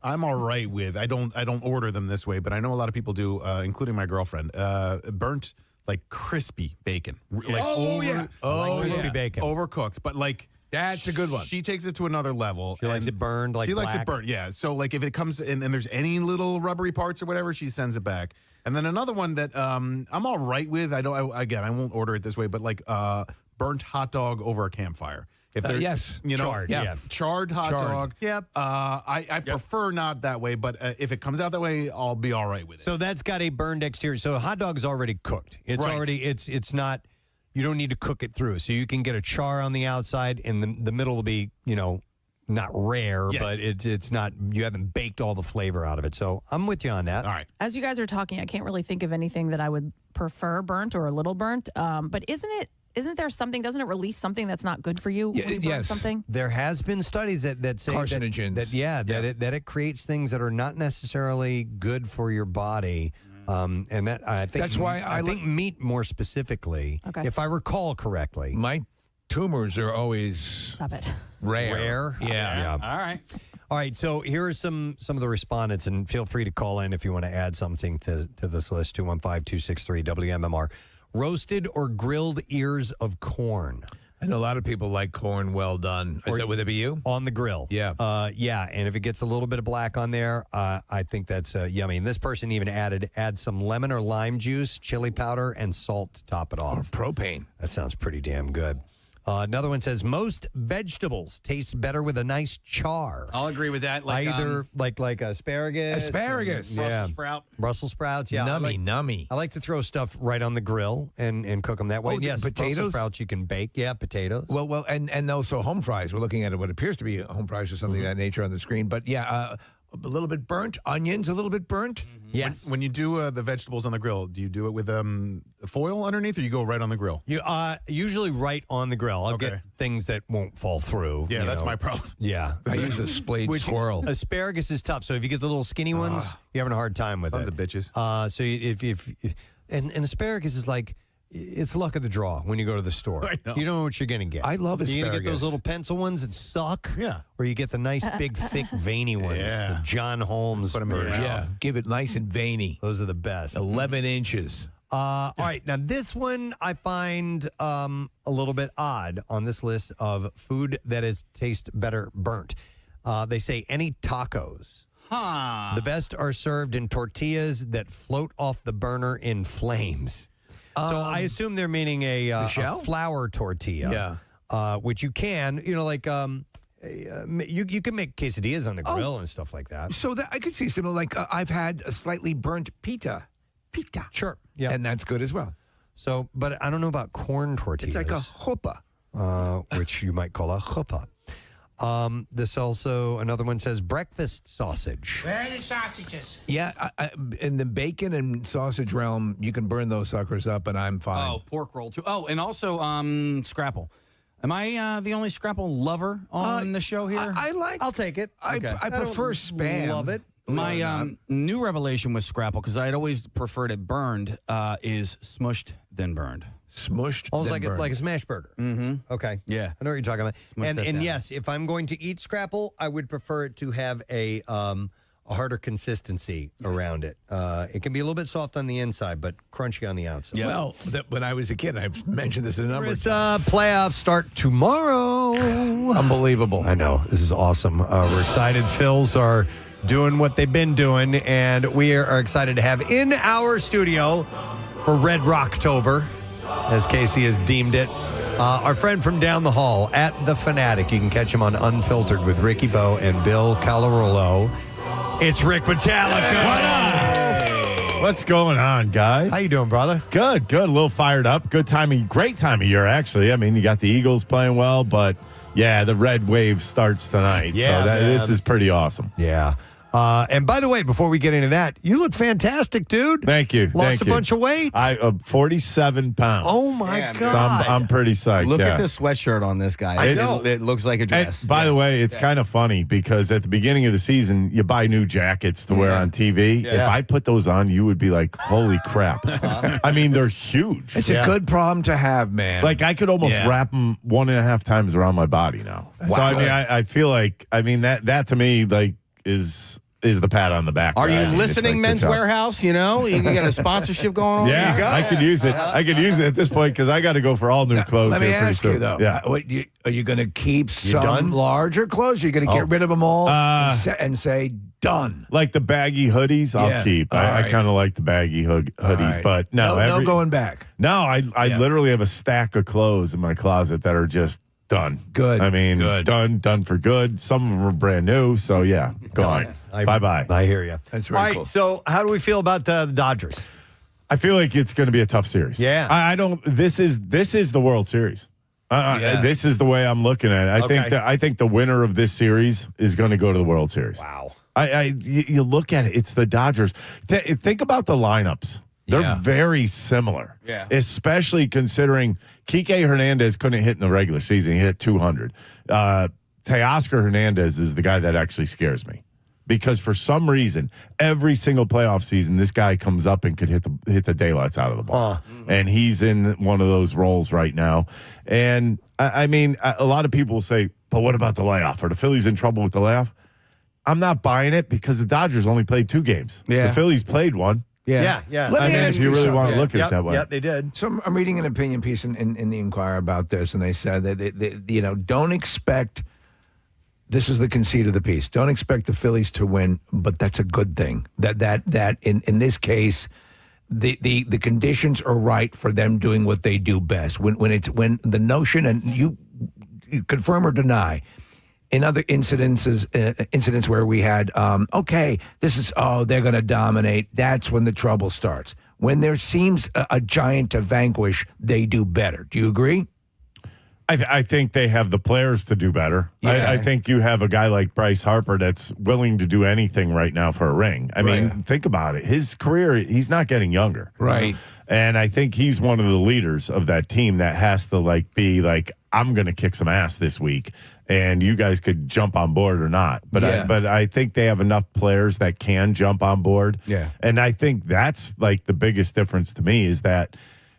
I'm all right with. I don't order them this way, but I know a lot of people do, including my girlfriend. Burnt like crispy bacon. Crispy bacon. Overcooked, but like that's a good one. She takes it to another level. She likes it burned, like she likes black. it burnt. Yeah. So like if it comes in and there's any little rubbery parts or whatever, she sends it back. And then another one that I'm all right with. I won't order it this way, but like burnt hot dog over a campfire. If they're, yes. charred, charred hot dog. Yep. I prefer not that way, but if it comes out that way, I'll be all right with it. So that's got a burned exterior. So a hot dog is already cooked. It's Right. already it's not. You don't need to cook it through. So you can get a char on the outside, and the middle will be not rare, Yes. but it's not. You haven't baked all the flavor out of it. So I'm with you on that. All right. As you guys are talking, I can't really think of anything that I would prefer burnt or a little burnt. But isn't there something? Doesn't it release something that's not good for you? when you burn something. There has been studies that say Carcinogens. that it creates things that are not necessarily good for your body. And that I think That's why I think meat more specifically, if I recall correctly. My tumors are always Stop it. rare. Yeah. All right, so here are some of the respondents, and feel free to call in if you want to add something to this list. 215-263-WMMR. Roasted or grilled ears of corn. I know a lot of people like corn well done. Would it be you? On the grill. Yeah. Yeah, and if it gets a little bit of black on there, I think that's yummy. And this person even add some lemon or lime juice, chili powder, and salt to top it off. Or propane. That sounds pretty damn good. Another one says most vegetables taste better with a nice char. I'll agree with that. Like Either like asparagus. Asparagus. Yeah. sprout. Brussels sprouts, yeah. Nummy. I like to throw stuff right on the grill and cook them that way. Oh, Yes, potatoes? Brussels sprouts you can bake. Yeah, potatoes. Well, and also home fries. We're looking at what appears to be home fries or something of that nature on the screen. But yeah, a little bit burnt. Onions, a little bit burnt. Yes. When you do the vegetables on the grill, do you do it with foil underneath, or you go right on the grill? You usually right on the grill. I'll get things that won't fall through. Yeah, that's my problem. Yeah. I use a splayed squirrel. Asparagus is tough. So if you get the little skinny ones, you're having a hard time with Sons it. of bitches. So if and asparagus is like, it's luck of the draw when you go to the store. I know. You don't know what you're going to get. I love You're going to get those asparagus. little pencil ones that suck. Yeah. Or you get the nice, big, thick, veiny ones. Yeah. The John Holmes Put 'em in your version. mouth. Yeah, give it nice and veiny. Those are the best. 11 inches. All right. Now, this one I find a little bit odd on this list of food that tastes better burnt. They say any tacos. Huh. The best are served in tortillas that float off the burner in flames. So I assume they're meaning a flour tortilla. Yeah. Which you can, you can make quesadillas on the grill and stuff like that. So that I could see something like I've had a slightly burnt pita. Sure. Yeah. And that's good as well. So, but I don't know about corn tortillas. It's like a chuppah. Which you might call a chuppah. This also, another one says breakfast sausage. Where are the sausages? Yeah, in the bacon and sausage realm, you can burn those suckers up, and I'm fine. Oh, pork roll too. Oh, and also scrapple. Am I the only scrapple lover on the show here? I'll take it. I prefer spam. Love it. My new revelation with scrapple, because I'd always preferred it burned, is smushed then burned. Smushed. Almost then burned. like a smash burger. Mm-hmm. Okay. Yeah. I know what you're talking about. Smush that And down. yes, if I'm going to eat scrapple, I would prefer it to have a harder consistency around it. It can be a little bit soft on the inside, but crunchy on the outside. Yeah. Well, when I was a kid, I've mentioned this a number of times. Playoffs start tomorrow. Unbelievable. I know. This is awesome. We're excited. Phils are doing what they've been doing, and we are excited to have in our studio for Red Rocktober, as Casey has deemed it, our friend from down the hall at the Fanatic. You can catch him on Unfiltered with Ricky Bo and Bill Calarulo. It's Rick Metallica. What up? What's going on, guys? How you doing, brother? Good. A little fired up. Great time of year, actually. I mean, you got the Eagles playing well, but yeah, the red wave starts tonight. Yeah, so this is pretty awesome. Yeah. And by the way, before we get into that, you look fantastic, dude. Thank you. Lost a bunch of weight. I 47 pounds. Oh my Damn, God! So I'm pretty psyched. Look yeah. at this sweatshirt on this guy. It looks like a dress. And by the way, it's kind of funny because at the beginning of the season, you buy new jackets to wear on TV. Yeah. If I put those on, you would be like, holy crap. I mean, they're huge. It's a good problem to have, man. Like, I could almost wrap them 1.5 times around my body now. So, I mean, I feel like, that to me, like, is is the pat on the back. Are you right? listening, It's like, Men's good job. Warehouse? You know, you got a sponsorship going on. Yeah, here? I could use it. I could use it at this point because I got to go for all new clothes. Let me here pretty ask you soon. though. Yeah. Are you going to keep some done? larger clothes? Or are you going to get rid of them all and say done? Like the baggy hoodies, I'll Yeah. keep. All I right. kind of like the baggy hoodies, right. but no, no going back. No, I literally have a stack of clothes in my closet that are just done. Good. I mean, Good. done for good. Some of them are brand new, so yeah, gone. Bye-bye. I hear you. That's All very right, cool. so how do we feel about the Dodgers? I feel like it's going to be a tough series. Yeah. I don't. This is the World Series. This is the way I'm looking at it. I think the winner of this series is going to go to the World Series. Wow. You look at it. It's the Dodgers. Think about the lineups. They're very similar. Yeah. Especially considering Kike Hernandez couldn't hit in the regular season. He hit 200. Teoscar Hernandez is the guy that actually scares me. Because for some reason, every single playoff season, this guy comes up and could hit the daylights out of the ball. And he's in one of those roles right now. And, I mean, a lot of people will say, but what about the layoff? Are the Phillies in trouble with the layoff? I'm not buying it because the Dodgers only played 2 games. Yeah. The Phillies played 1. Yeah. Let me ask if you really something. want to look at Yep, it that way. Yep, they did. So I'm reading an opinion piece in the Inquirer about this, and they said that don't expect. This is the conceit of the piece. Don't expect the Phillies to win, but that's a good thing. That in this case, the conditions are right for them doing what they do best. When the notion, and you confirm or deny. In other incidents where we had, they're going to dominate. That's when the trouble starts. When there seems a giant to vanquish, they do better. Do you agree? I think they have the players to do better. Yeah. I think you have a guy like Bryce Harper that's willing to do anything right now for a ring. I mean, think about it. His career, he's not getting younger. Right. And I think he's one of the leaders of that team that has to be I'm going to kick some ass this week, and you guys could jump on board or not. But I think they have enough players that can jump on board. Yeah. And I think that's the biggest difference to me is that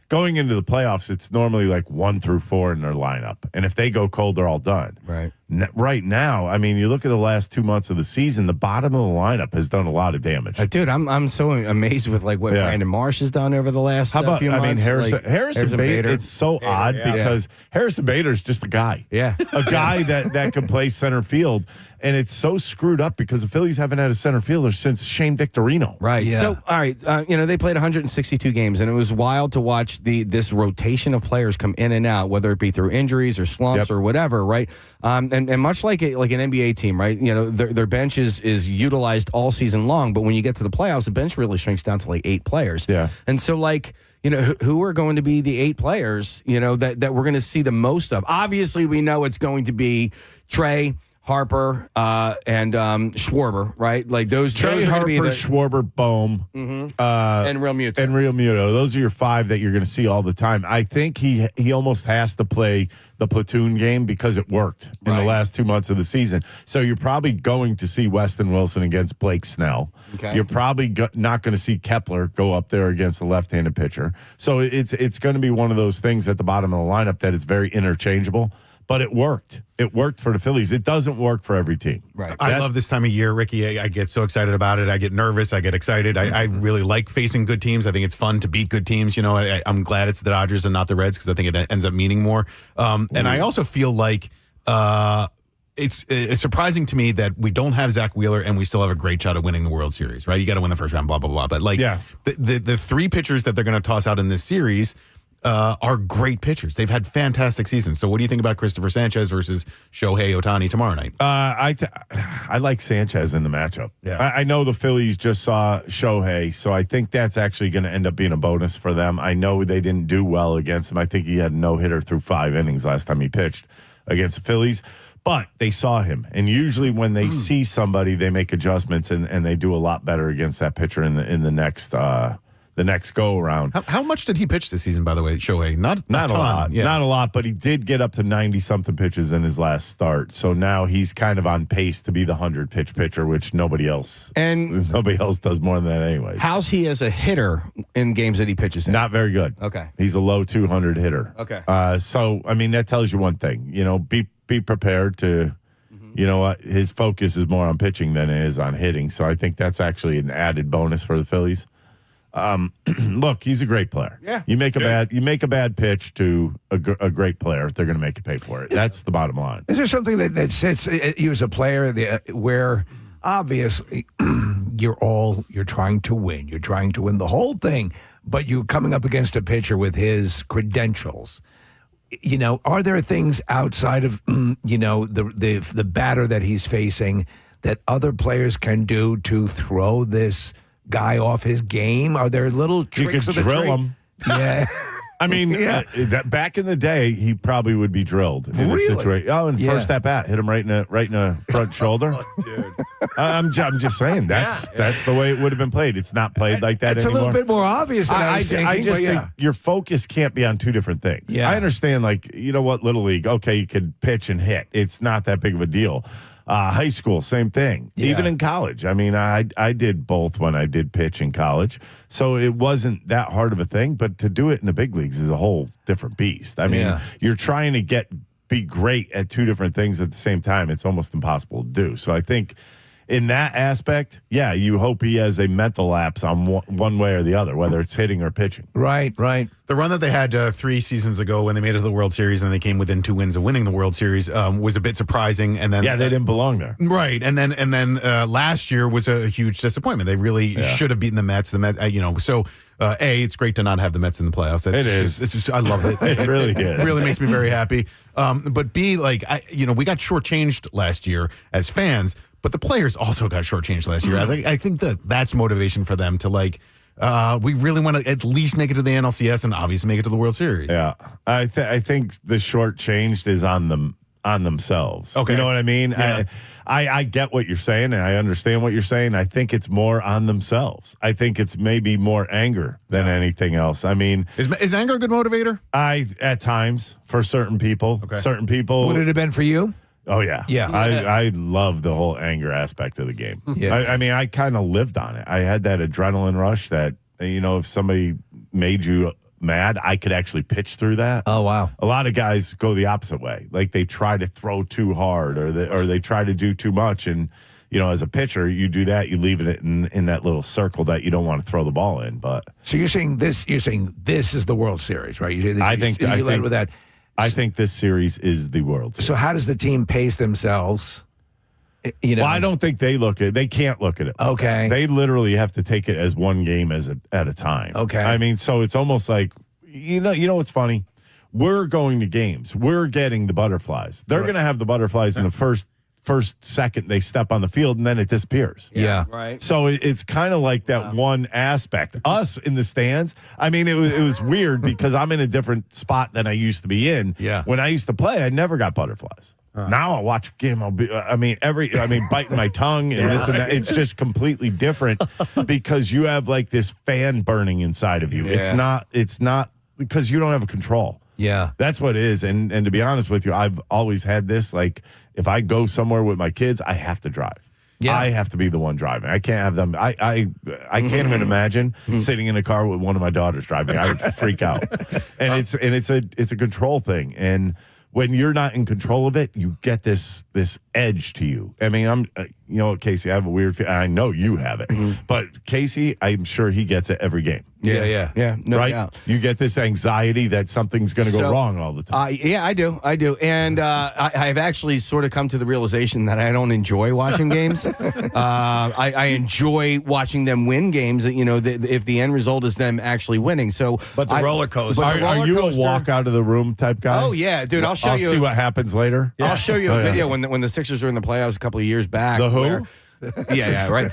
going into the playoffs, it's normally 1 through 4 in their lineup. And if they go cold, they're all done. Right. Right now, I mean, you look at the last 2 months of the season, the bottom of the lineup has done a lot of damage. Dude, I'm so amazed with what Brandon Marsh has done over the last few months. Harrison Bader. It's so odd because Harrison Bader's just a guy. Yeah. A guy that can play center field. And it's so screwed up because the Phillies haven't had a center fielder since Shane Victorino. Right. Yeah. So, all right, they played 162 games, and it was wild to watch this rotation of players come in and out, whether it be through injuries or slumps or whatever, right? And much like an NBA team, right? Their bench is utilized all season long, but when you get to the playoffs, the bench really shrinks down to 8 players. Yeah. And so, who are going to be the 8 players, that we're going to see the most of? Obviously, we know it's going to be Trey, Harper, and Schwarber, right? Those Trey, are Harper, be Schwarber, Bohm, and Real Muto. And Real Muto. Those are your 5 that you're going to see all the time. I think he almost has to play the platoon game because it worked in the last 2 months of the season. So you're probably going to see Weston Wilson against Blake Snell. Okay. You're probably not going to see Kepler go up there against a left-handed pitcher. So it's going to be one of those things at the bottom of the lineup that is very interchangeable. But it worked. It worked for the Phillies. It doesn't work for every team. Right. I love this time of year, Ricky. I get so excited about it. I get nervous. I get excited. I really like facing good teams. I think it's fun to beat good teams. I'm glad it's the Dodgers and not the Reds because I think it ends up meaning more. And I also feel like it's surprising to me that we don't have Zach Wheeler and we still have a great shot at winning the World Series, right? You got to win the first round, blah, blah, blah. But the 3 pitchers that they're going to toss out in this series are great pitchers. They've had fantastic seasons. So what do you think about Christopher Sanchez versus Shohei Ohtani tomorrow night? I like Sanchez in the matchup. Yeah. I know the Phillies just saw Shohei, so I think that's actually going to end up being a bonus for them. I know they didn't do well against him. I think he had a no-hitter through 5 innings last time he pitched against the Phillies. But they saw him, and usually when they see somebody, they make adjustments, and they do a lot better against that pitcher in the next go around. How much did he pitch this season, by the way, Shohei? Not a lot. Yeah. Not a lot, but he did get up to 90-something pitches in his last start. So now he's kind of on pace to be the 100-pitch pitcher, which nobody else does more than that anyways. How's he as a hitter in games that he pitches in? Not very good. Okay. He's a low 200 hitter. Okay. So, I mean, that tells you one thing. Be prepared to you know what? His focus is more on pitching than it is on hitting. So I think that's actually an added bonus for the Phillies. Look, he's a great player. Yeah. You make a bad pitch to a great player, they're going to make you pay for it. That's the bottom line. Is there something that sits you as a player where obviously you're trying to win. You're trying to win the whole thing, but you're coming up against a pitcher with his credentials. You know, are there things outside of the batter that he's facing that other players can do to throw this guy off his game? Are there little tricks? You could of the drill trade? him. Yeah. I mean, that back in the day, he probably would be drilled in this situation. Oh, and first at bat, hit him right in the front shoulder. I'm just saying that's the way it would have been played. It's not played like that it's anymore. It's a little bit more obvious than I was thinking. I just think your focus can't be on two different things. Yeah. I understand, like, you know what, Little League, okay, you could pitch and hit. It's not that big of a deal. High school, same thing. Yeah. Even in college. I mean, I did both when I did pitch in college. So it wasn't that hard of a thing. But to do it in the big leagues is a whole different beast. I mean, you're trying to be great at two different things at the same time. It's almost impossible to do. So I think in that aspect, you hope he has a mental lapse on one way or the other, whether it's hitting or pitching. Right. The run that they had 3 seasons ago when they made it to the World Series and they came within 2 wins of winning the World Series was a bit surprising. And then they didn't belong there. Right. And then last year was a huge disappointment. They really should have beaten the Mets. So it's great to not have the Mets in the playoffs. It's just I love it. It really is. It really makes me very happy. But B, we got shortchanged last year as fans. But the players also got shortchanged last year. I think that's motivation for them to we really want to at least make it to the NLCS and obviously make it to the World Series. Yeah, I think the shortchanged is on themselves. Okay, you know what I mean? Yeah. I get what you're saying and I understand what you're saying. I think it's more on themselves. I think it's maybe more anger than anything else. I mean, is anger a good motivator? At times for certain people. Okay. Certain people. Would it have been for you? Oh, yeah. Yeah. I love the whole anger aspect of the game. Yeah. I mean, I kind of lived on it. I had that adrenaline rush that, if somebody made you mad, I could actually pitch through that. Oh, wow. A lot of guys go the opposite way. Like they try to throw too hard or they try to do too much. And, as a pitcher, you do that, you leave it in that little circle that you don't want to throw the ball in. But so you're saying this is the World Series, right? I think led with that. I think this series is the World Series. So how does the team pace themselves? Well, I don't think they can't look at it. Okay. They literally have to take it as one game at a time. Okay. I mean, so it's almost like, what's funny? We're going to games. We're getting the butterflies. They're going to have the butterflies in the first second they step on the field, and then it disappears. Yeah. Right. So it's kind of like that one aspect. Us in the stands, I mean, it was weird because I'm in a different spot than I used to be in. Yeah. When I used to play, I never got butterflies. Now I'll watch a game. Biting my tongue and this and that. It's just completely different because you have like this fan burning inside of you. Yeah. It's not because you don't have a control. Yeah. That's what it is. And to be honest with you, I've always had this, like, if I go somewhere with my kids, I have to drive. Yeah. I have to be the one driving. I can't have them. I can't even imagine sitting in a car with one of my daughters driving. I would freak out. And it's a control thing. And when you're not in control of it, you get this edge to you. I mean, Casey, I have a weird. I know you have it, but Casey, I'm sure he gets it every game. Yeah. No right? doubt. You get this anxiety that something's going to go wrong all the time. Yeah, I do. And I've actually sort of come to the realization that I don't enjoy watching games. I enjoy watching them win games, if the end result is them actually winning. So, but the roller coaster. Are you a walk out of the room type guy? Oh, yeah, dude. I'll show you. I'll see what happens later. I'll show you a video when the Sixers were in the playoffs a couple of years back. The who? Yeah, right.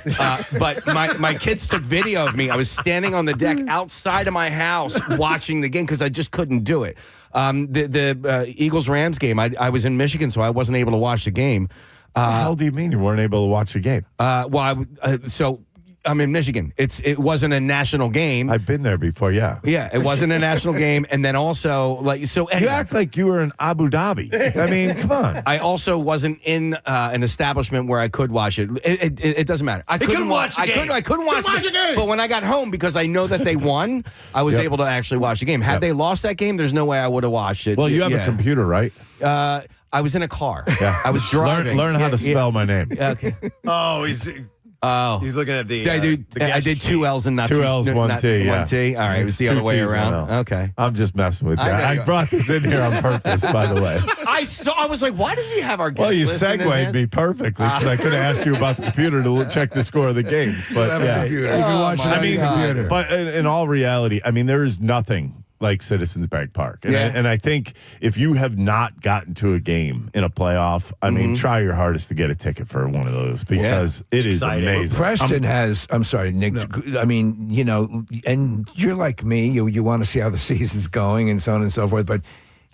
But my kids took video of me. I was standing on the deck outside of my house watching the game because I just couldn't do it. The Eagles-Rams game, I was in Michigan, so I wasn't able to watch the game. What the hell do you mean you weren't able to watch the game? So I'm in Michigan. It wasn't a national game. I've been there before, yeah. Yeah, it wasn't a national game. And then also, anyway. You act like you were in Abu Dhabi. I mean, come on. I also wasn't in an establishment where I could watch it. It doesn't matter. I couldn't watch the game. I couldn't watch the game. But when I got home, because I know that they won, I was able to actually watch the game. Had they lost that game, there's no way I would have watched it. Well, you have a computer, right? I was in a car. Yeah. I was driving. Learn how to spell my name. Okay. Oh, he's looking at the. I did two L's and not two L's, one T. Yeah. One T. All right, it was the Two other way T's, around. one L. Okay. I'm just messing with you. I know I you are. brought this in here on purpose, by the way. I was like, why does he have our guest Well, you list in his segued hand? me perfectly because I could have asked you about the computer to check the score of the games. But yeah. You can watch it on your computer. But in all reality, I mean, there is nothing like Citizens Bank Park. And, Yeah. I think if you have not gotten to a game in a playoff, I mean, try your hardest to get a ticket for one of those because it is amazing. Preston I'm sorry, Nick. No. I mean, and you're like me. You want to see how the season's going and so on and so forth. But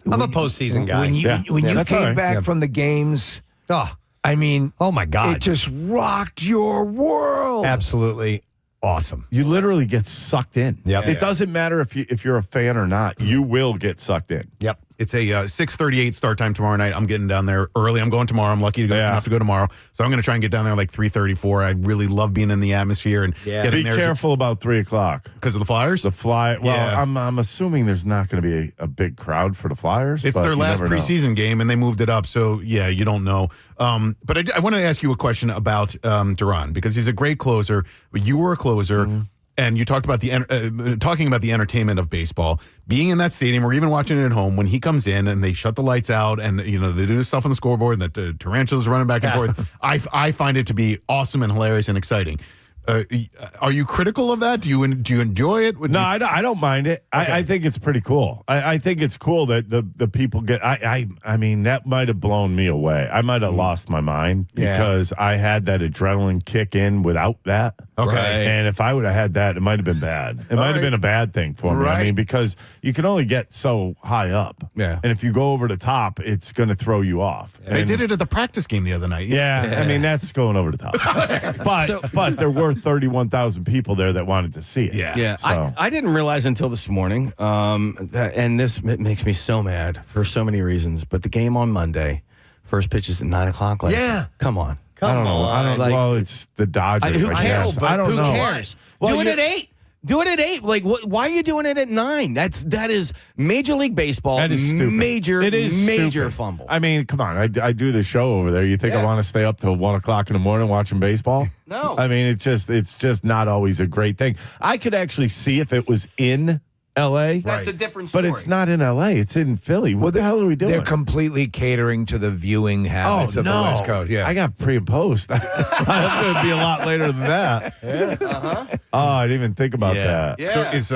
I'm a postseason guy. When you came back from the games, I mean, oh my God, it just rocked your world. Absolutely. Awesome. You literally get sucked in. Yep. It doesn't matter if you're a fan or not. You will get sucked in. Yep. It's a 6:38 start time tomorrow night. I'm getting down there early. I'm going tomorrow. I'm lucky to have to go tomorrow. So I'm going to try and get down there like 3:34. I really love being in the atmosphere and getting Be there. careful about 3 o'clock because of the Flyers. Well, I'm assuming there's not going to be a big crowd for the Flyers. It's but their you last never know. preseason game, and they moved it up. So, yeah, you don't know. But I wanted to ask you a question about Duran because he's a great closer. You were a closer. And you talked about talking about the entertainment of baseball, being in that stadium or even watching it at home. When he comes in and they shut the lights out and they do this stuff on the scoreboard and the tarantulas running back and forth, I find it to be awesome and hilarious and exciting. Are you critical of that? Do you enjoy it? No, I don't mind it. Okay. I think it's pretty cool. I think it's cool that the people get. I mean, that might have blown me away. I might have lost my mind because I had that adrenaline kick in without that. Okay. Right. And if I would have had that, it might have been bad. It might have been a bad thing for me. I mean, because you can only get so high up. Yeah. And if you go over the top, it's going to throw you off. They did it at the practice game the other night. Yeah. I mean, that's going over the top. But there were 31,000 people there that wanted to see it. Yeah. So. I didn't realize until this morning, and this makes me so mad for so many reasons, but the game on Monday, first pitch is at 9 o'clock. Come on. I don't know. Well, it's the Dodgers. Who cares? I don't know. Who cares? Well, do it at 8. Do it at 8. Like, why are you doing it at 9? That is Major League Baseball. That is stupid. Major stupid. fumble. I mean, come on. I do the show over there. You think I want to stay up till 1 o'clock in the morning watching baseball? No. I mean, it's just not always a great thing. I could actually see if it was in L.A. That's a different story. But it's not in L.A. It's in Philly. What the hell are we doing? They're completely catering to the viewing habits of the West Coast. Yeah, I got pre and post. I'm going to be a lot later than that. Oh, I didn't even think about that. So is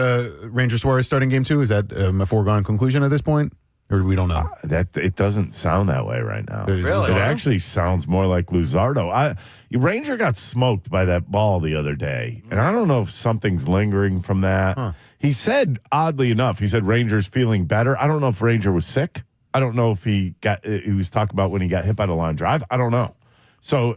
Ranger Suarez starting game 2? Is that a foregone conclusion at this point? Or we don't know? That it doesn't sound that way right now. Really? It actually sounds more like Luzardo. Ranger got smoked by that ball the other day, and I don't know if something's lingering from that. He said, oddly enough, Ranger's feeling better. I don't know if Ranger was sick. I don't know if he was talking about when he got hit by the line drive. I don't know. So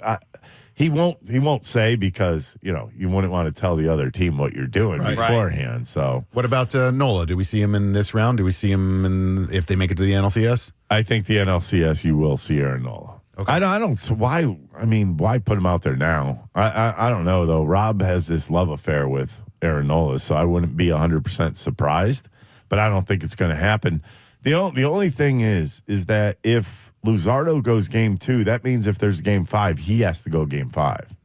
he won't say because you wouldn't want to tell the other team what you're doing beforehand. Right. So what about Nola? Do we see him in this round? Do we see him if they make it to the NLCS? I think the NLCS you will see Aaron Nola. Okay. I don't. So why? I mean, why put him out there now? I don't know though. Rob has this love affair with Aaron Nola, so I wouldn't be 100% surprised, but I don't think it's going to happen. The only thing is that if Luzardo goes game 2, that means if there's game 5, he has to go game 5.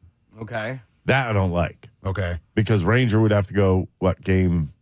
Okay. That I don't like. Okay. Because Ranger would have to go, game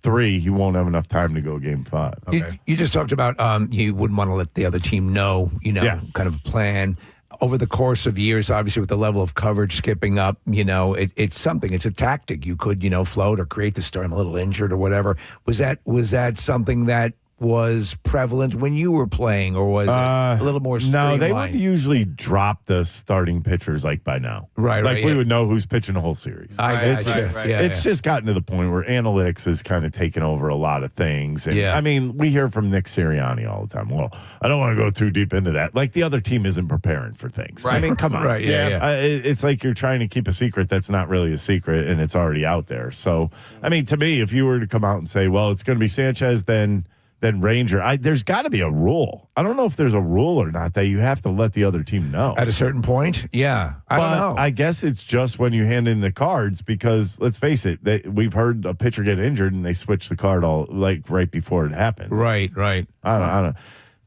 3? He won't have enough time to go game 5. Okay. You just talked about you wouldn't want to let the other team know, kind of plan. Over the course of years, obviously, with the level of coverage skipping up, it's something. It's a tactic you could, float or create the story. I'm a little injured or whatever. Was that something that was prevalent when you were playing, or was it a little more streamlined? No, they would usually drop the starting pitchers by now. Right. We would know who's pitching the whole series. It's just gotten to the point where analytics has kind of taken over a lot of things. And, I mean, we hear from Nick Sirianni all the time. Well, I don't want to go too deep into that. Like the other team isn't preparing for things. Right. I mean, come on. Right. It's like you're trying to keep a secret that's not really a secret, and it's already out there. So, I mean, to me, if you were to come out and say, well, it's going to be Sanchez, then Ranger, there's got to be a rule. I don't know if there's a rule or not that you have to let the other team know. At a certain point, I don't know. I guess it's just when you hand in the cards because, let's face it, we've heard a pitcher get injured and they switch the card all right before it happens. Right. I don't know.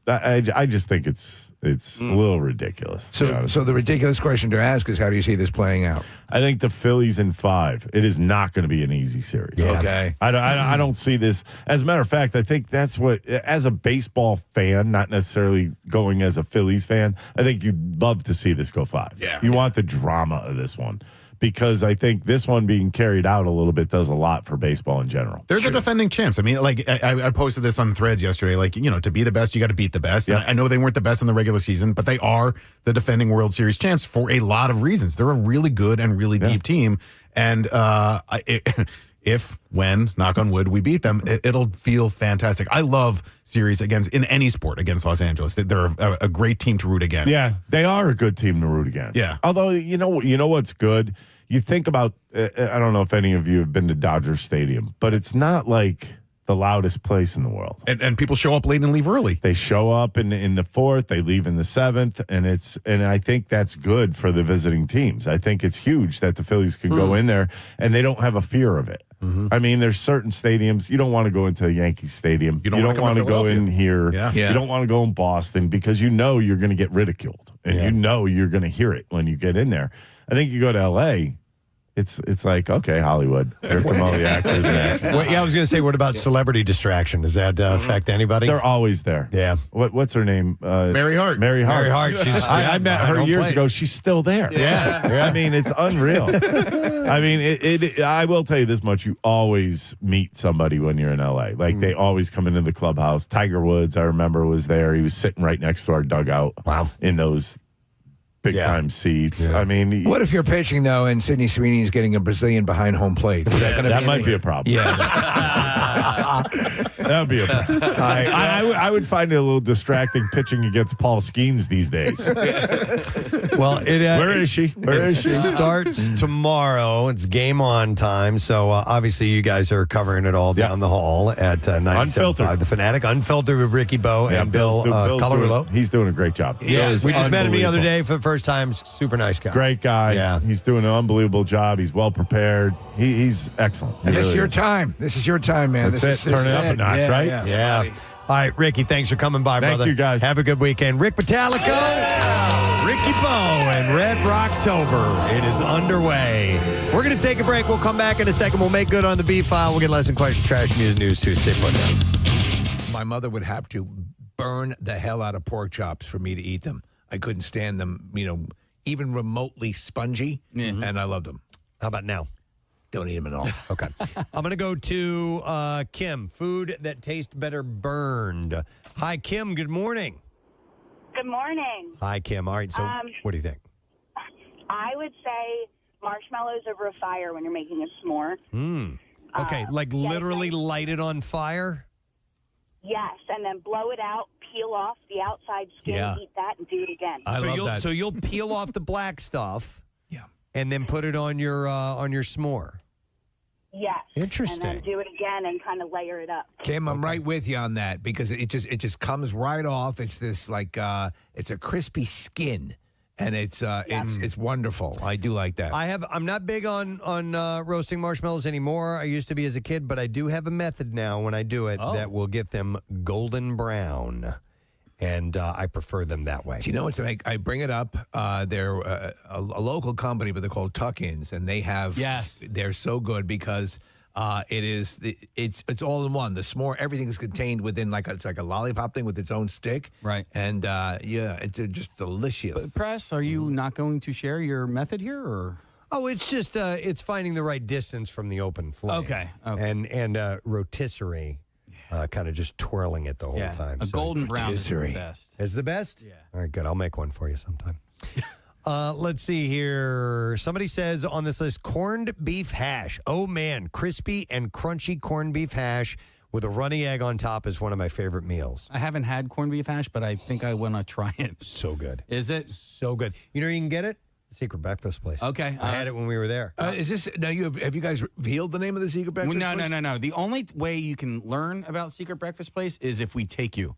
I just think it's a little ridiculous. So the ridiculous question to ask is, how do you see this playing out? I think the Phillies in 5. It is not going to be an easy series. Yeah. Okay. I don't see this. As a matter of fact, I think that's what, as a baseball fan, not necessarily going as a Phillies fan, I think you'd love to see this go 5. Yeah. You want the drama of this one. Because I think this one being carried out a little bit does a lot for baseball in general. They're the defending champs. I mean, like I posted this on Threads yesterday. Like, to be the best, you got to beat the best. Yeah. And I know they weren't the best in the regular season, but they are the defending World Series champs for a lot of reasons. They're a really good and really deep team. And when, knock on wood, we beat them, it'll feel fantastic. I love series in any sport against Los Angeles. They're a great team to root against. Yeah, they are a good team to root against. Yeah. Although, you know what's good? You think about, I don't know if any of you have been to Dodger Stadium, but it's not like the loudest place in the world. And people show up late and leave early. They show up in the 4th, they leave in the 7th, and I think that's good for the visiting teams. I think it's huge that the Phillies can go in there and they don't have a fear of it. I mean, there's certain stadiums, you don't want to go into a Yankee Stadium. You don't want to go in here. Yeah. You don't want to go in Boston because you're going to get ridiculed. And you're going to hear it when you get in there. I think you go to L.A., it's like, okay, Hollywood. There come all the actors and actors. Well, I was going to say, what about celebrity distraction? Does that affect anybody? They're always there. Yeah. What's her name? Mary Hart. Mary Hart. Mary Hart. I met her years ago. She's still there. Yeah. I mean, it's unreal. I mean, I will tell you this much. You always meet somebody when you're in L.A. Like, they always come into the clubhouse. Tiger Woods, I remember, was there. He was sitting right next to our dugout. Wow. In those big-time seats. Yeah. I mean... What if you're pitching, though, and Sidney Sweeney is getting a Brazilian behind home plate? Is that, that might be a problem. Yeah. That would be a problem. I would find it a little distracting pitching against Paul Skeens these days. Well, where is she? Where is she? Starts tomorrow. It's game on time. So obviously you guys are covering it all down the hall at 97.5. The Fanatic. Unfiltered with Ricky Bo and Bill Colarulo. He's doing a great job. Yeah, we just met him the other day for the first time. Super nice guy. Great guy. Yeah. He's doing an unbelievable job. He's well prepared. He's excellent. And this is your time. This is your time, man. That's it. Turn it up a notch, right? Yeah. All right, Ricky, thanks for coming by, brother. Thank you, guys. Have a good weekend. Rick Metallico, Ricky Bo, and Red Rocktober. It is underway. We're going to take a break. We'll come back in a second. We'll make good on the B file. We'll get lesson, question, trash, music, news, too. Stay put down. My mother would have to burn the hell out of pork chops for me to eat them. I couldn't stand them, even remotely spongy, and I loved them. How about now? Don't eat them at all. Okay. I'm going to go to Kim. Food that tastes better burned. Hi, Kim. Good morning. Good morning. Hi, Kim. All right. So what do you think? I would say marshmallows over a fire when you're making a s'more. Okay. Literally light it on fire? Yes. And then blow it out, peel off the outside skin, eat that, and do it again. I love that. So you'll peel off the black stuff. Yeah. And then put it on your s'more. Yes. Interesting. And then do it again and kind of layer it up. Kim, I'm right with you on that because it just comes right off. It's this it's a crispy skin, and it's wonderful. I do like that. I'm not big on roasting marshmallows anymore. I used to be as a kid, but I do have a method now when I do it that will get them golden brown. And I prefer them that way. Do you know what's I bring it up? They're a local company, but they're called Tuck-Ins, and they have they're so good because it's all in one. The s'more, everything is contained within it's like a lollipop thing with its own stick, right? And it's just delicious. But Press, are you not going to share your method here, or? Oh, it's just it's finding the right distance from the open flame. Okay. And rotisserie. Kind of just twirling it the whole time. A golden brown is the best. Is the best? Yeah. All right, good. I'll make one for you sometime. Let's see here. Somebody says on this list, corned beef hash. Oh, man. Crispy and crunchy corned beef hash with a runny egg on top is one of my favorite meals. I haven't had corned beef hash, but I think I want to try it. So good. Is it? So good. You know where you can get it? Secret Breakfast Place. Okay. I had it when we were there. Is this now? Have you guys revealed the name of the Secret Breakfast Place? No. The only way you can learn about Secret Breakfast Place is if we take you.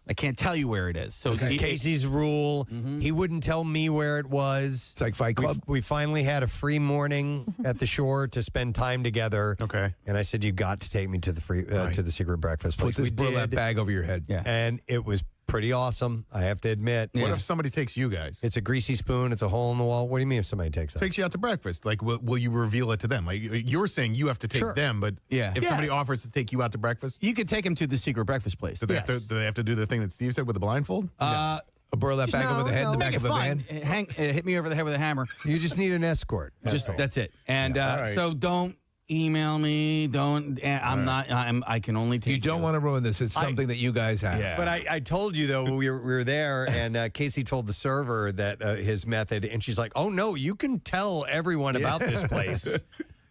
I can't tell you where it is. So this is Casey's rule. He wouldn't tell me where it was. It's like Fight Club. We finally had a free morning at the shore to spend time together. Okay. And I said, "You got to take me to the to the Secret Breakfast Place." Put this burlap bag over your head. Yeah. And it was Pretty awesome, I have to admit. What if somebody takes you guys? It's a greasy spoon. It's a hole in the wall. What do you mean if somebody takes us? Takes you out to breakfast. Like, will you reveal it to them? Like, you're saying you have to take them, but if somebody offers to take you out to breakfast, you could take him to the secret breakfast place. Do they have to do the thing that Steve said with the blindfold? Burl that back over the head in the back of a van. Hit me over the head with a hammer. You just need an escort. That's it. And so don't email me. Don't. I can only take. You don't want to ruin this. It's something that you guys have. But I told you, though, we were there, and Casey told the server that his method, and she's like, oh, no, you can tell everyone about this place.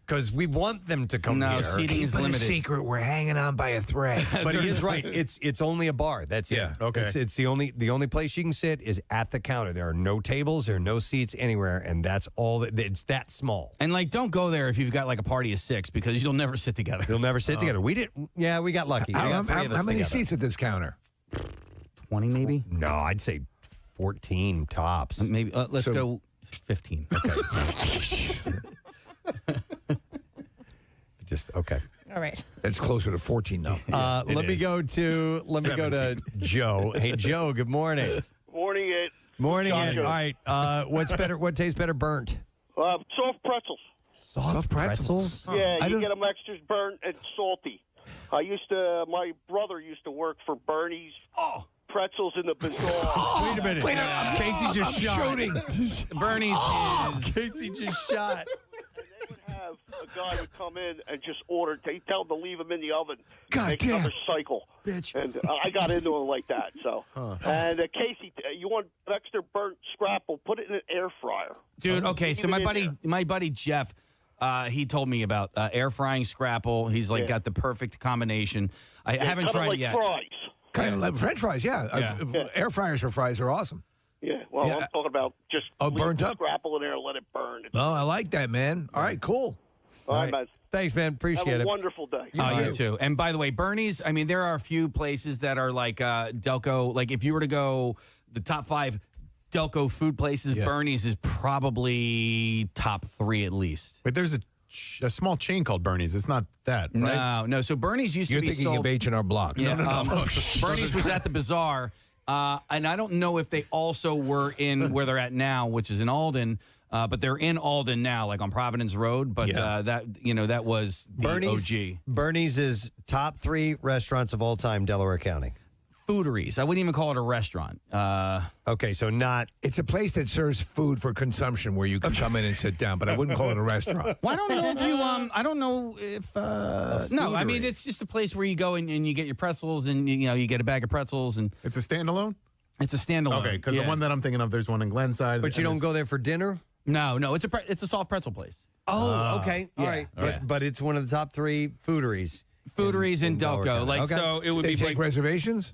Because we want them to come here. Seating is limited. Secret. We're hanging on by a thread. But he is right. It's only a bar. That's it. Okay. It's the only place you can sit is at the counter. There are no tables. There are no seats anywhere, and that's all. It's that small. And don't go there if you've got a party of 6 because you'll never sit together. You'll never sit together. We did. Yeah, we got lucky. How many seats at this counter? 20 maybe. No, I'd say 14 tops. Maybe let's go 15. Okay. Okay. All right. It's closer to 14 now. Let me go to Joe. Hey, Joe. Good morning. Morning, Ed. Morning, Gotcha. Ed. All right. What's better? What tastes better, burnt? Soft pretzels. Soft pretzels? Yeah, you get them extra burnt and salty. My brother used to work for Bernie's Pretzels in the Bazaar. Wait a minute. Casey just shot. Shooting. Bernie's is. Casey just shot. Have a guy would come in and just order. They tell him to leave him in the oven. God make damn. another cycle. Bitch. And I got into it like that. So, and Casey, you want an extra burnt scrapple? Put it in an air fryer. Dude, okay. So my buddy Jeff, he told me about air frying scrapple. He's got the perfect combination. I haven't tried it yet. Fries. Kind of like French fries, Air fryers for fries are awesome. Yeah, well, I'm talking about just burnt the up? scrapple in there and let it burn. Oh, I like that, man. All right, cool. All right, man. Thanks, man. Appreciate Have it. a wonderful day. You too. And by the way, Bernie's, there are a few places that are like Delco. Like if you were to go the top 5 Delco food places, Bernie's is probably top 3 at least. But there's a small chain called Bernie's. It's not that, right? No. So Bernie's used to be You're thinking of H&R Block. Yeah, No. Bernie's was at the Bazaar, and I don't know if they also were in where they're at now, which is in Alden. But they're in Alden now, like on Providence Road. But that was the OG. Bernie's is top 3 restaurants of all time, Delaware County. Fooderies. I wouldn't even call it a restaurant. Okay, so not. It's a place that serves food for consumption where you can come in and sit down, but I wouldn't call it a restaurant. Well, I don't know if you. I don't know if. No, I mean it's just a place where you go and you get your pretzels and you get a bag of pretzels and. It's a standalone. It's a standalone. Okay, because the one that I'm thinking of, there's one in Glenside. But you don't go there for dinner? No, it's a soft pretzel place. Oh, okay, all right. But it's one of the top 3 fooderies. Fooderies in Delco, so it would they be take reservations.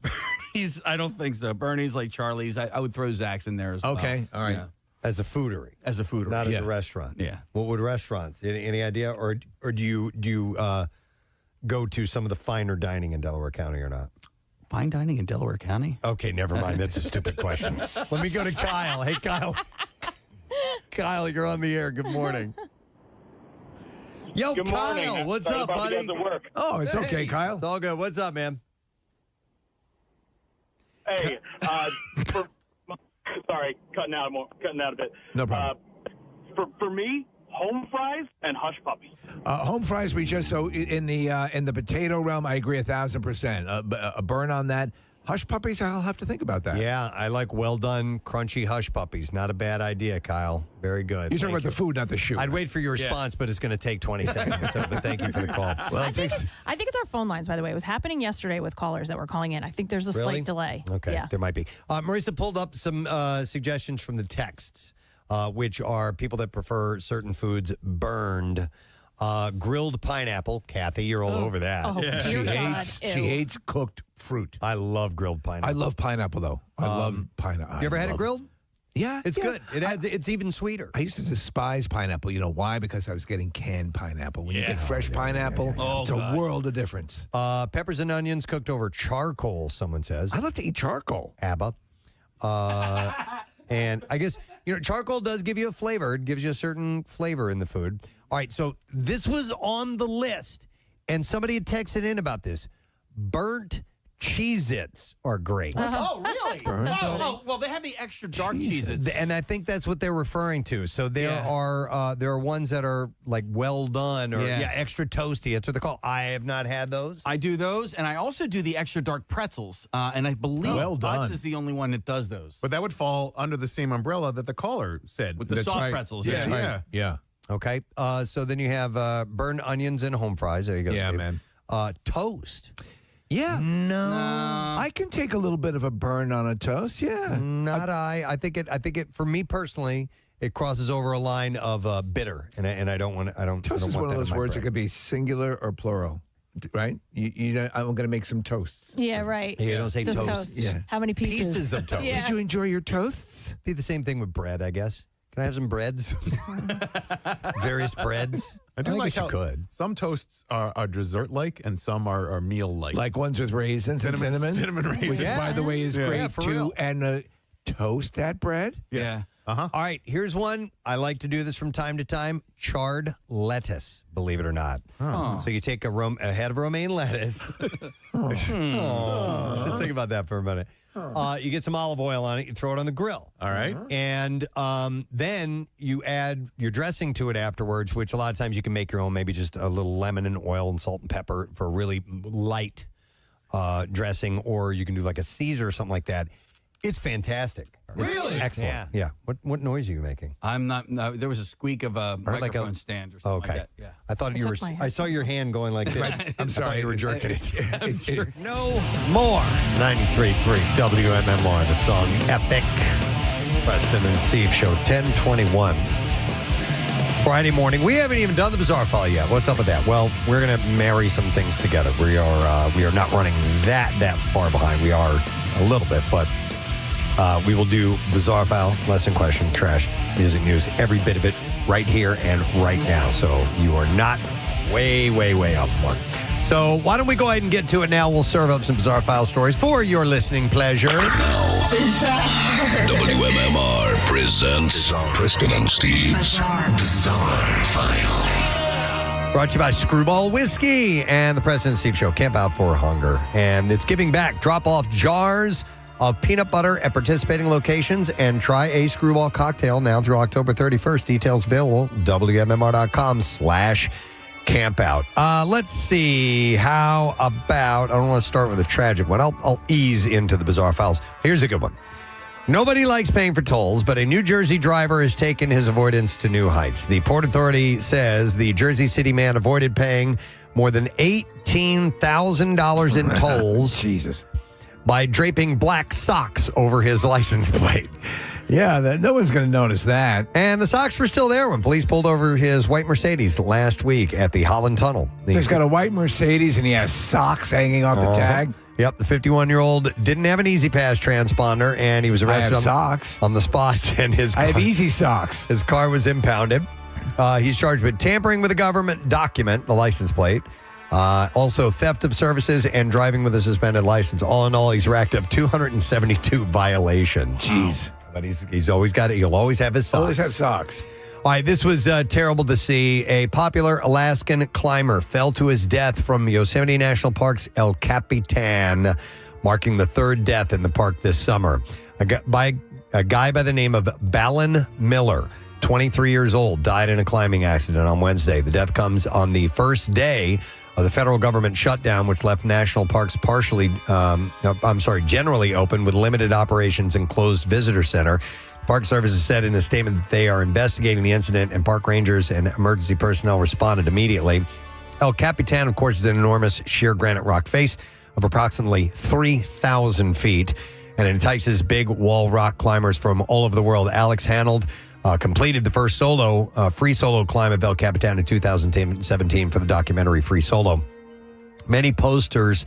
Bernie's, I don't think so. Bernie's, like Charlie's, I would throw Zach's in there as well. Okay, all right. Yeah. As a foodery, not as a restaurant. Yeah. What would restaurants? Any idea, or do you go to some of the finer dining in Delaware County or not? Fine dining in Delaware County? Okay, never mind. That's a stupid question. Let me go to Kyle. Hey, Kyle. Kyle, you're on the air. Good morning. Yo, Good Kyle, morning. what's I'm up, about to buddy? get to work. Oh, it's okay, Kyle. It's all good. What's up, man? Hey, sorry, cutting out a bit. No problem. For me, home fries and hush puppies. Home fries, we just in the potato realm. I agree 1,000%. A burn on that. Hush puppies, I'll have to think about that. Yeah, I like well done, crunchy hush puppies. Not a bad idea, Kyle. Very good. You're talking about the food, not the shoe. I'd wait for your response, but it's going to take 20 seconds. But thank you for the call. Well, I think it's our phone lines, by the way. It was happening yesterday with callers that were calling in. I think there's a slight delay. Okay, yeah. there might be. Marissa pulled up some suggestions from the texts, which are people that prefer certain foods burned. Grilled pineapple. Kathy, you're all over that. Oh, yeah. She hates cooked fruit. I love grilled pineapple. I love pineapple, though. I love pineapple. You ever had it grilled? Yeah. It's good. It's even sweeter. I used to despise pineapple. You know why? Because I was getting canned pineapple. When you get fresh pineapple, it's a world of difference. Peppers and onions cooked over charcoal, someone says. I love to eat charcoal. ABBA. And I guess, charcoal does give you a flavor. It gives you a certain flavor in the food. All right, so this was on the list, and somebody had texted in about this. Burnt Cheez-Its are great. Oh, really? Well, they have the extra dark Cheez-Its. And I think that's what they're referring to. So there are ones that are like well done or extra toasty. That's what they're called. I have not had those. I do those, and I also do the extra dark pretzels. And I believe Utz is the only one that does those. But that would fall under the same umbrella that the caller said. With the soft pretzels. Yeah. Okay. So then you have burned onions and home fries. There you go. Yeah, Steve. man. Toast. Yeah. No. I can take a little bit of a burn on a toast. Yeah. Not I. I think it. For me personally, it crosses over a line of bitter, and I don't want. I don't. Toast I don't is want one of that those in my words that brain. could be singular or plural, right? You know, I'm going to make some toasts. Yeah, right. You don't say Just toast. Yeah. How many pieces? Pieces of toast. Yeah. Did you enjoy your toasts? Be the same thing with bread, I guess. Can I have some breads? Various breads. I do think like you how could. some toasts are dessert-like and some are meal-like. Like ones with raisins and cinnamon? Cinnamon raisins. Which, by the way, is great, for too. real. And toast that bread? Yes. Uh-huh. All right, here's one. I like to do this from time to time. Charred lettuce, believe it or not. Oh. So you take a head of romaine lettuce. Let's just think about that for a minute. You get some olive oil on it. You throw it on the grill. All right. And then you add your dressing to it afterwards, which a lot of times you can make your own, maybe just a little lemon and oil and salt and pepper for a really light dressing, or you can do like a Caesar or something like that. It's fantastic. Really? It's excellent. Yeah. What noise are you making? I'm not. No, there was a squeak of a microphone stand or something Okay. like that. Yeah. I thought you were. I saw your hand going like this. I'm sorry. I thought you were jerking it. No More 93.3 WMMR. The song Epic. Preston and Steve Show 1021. Friday morning. We haven't even done the bizarre file yet. What's up with that? Well, we're going to marry some things together. We are not running that far behind. We are a little bit, but we will do bizarre file, lesson question, trash, music news, every bit of it right here and right now. So you are not way off one. So why don't we go ahead and get to it now? We'll serve up some bizarre file stories for your listening pleasure. WMMR presents Preston and Steve's Bizarre File. Brought to you by Screwball Whiskey and the Preston and Steve Show. Camp out for hunger. And it's giving back. Drop off jars of peanut butter at participating locations and try a Screwball cocktail now through October 31st. Details available, WMMR.com/campout. Let's see. How about, I don't want to start with a tragic one. I'll ease into the bizarre files. Here's a good one. Nobody likes paying for tolls, but a New Jersey driver has taken his avoidance to new heights. The Port Authority says the Jersey City man avoided paying more than $18,000 in tolls. Jesus. By draping black socks over his license plate. Yeah, no one's going to notice that. And the socks were still there when police pulled over his white Mercedes last week at the Holland Tunnel. So he's got a white Mercedes and he has socks hanging off the tag. Yep, the 51-year-old didn't have an Easy Pass transponder, and he was arrested on the spot. And I have Easy Socks. His car was impounded. He's charged with tampering with a government document, the license plate. Also, theft of services and driving with a suspended license. All in all, he's racked up 272 violations. Jeez. But he's always got it. He'll always have his socks. Always have socks. All right, this was terrible to see. A popular Alaskan climber fell to his death from Yosemite National Park's El Capitan, marking the third death in the park this summer. A guy by the name of Balin Miller, 23 years old, died in a climbing accident on Wednesday. The death comes on the first day of the federal government shutdown, which left national parks generally open with limited operations and closed visitor center. Park Services said in a statement that they are investigating the incident, and park rangers and emergency personnel responded immediately. El Capitan, of course, is an enormous sheer granite rock face of approximately 3,000 feet, and it entices big wall rock climbers from all over the world. Alex Hanold completed the first free solo climb of El Capitan in 2017 for the documentary Free Solo. Many posters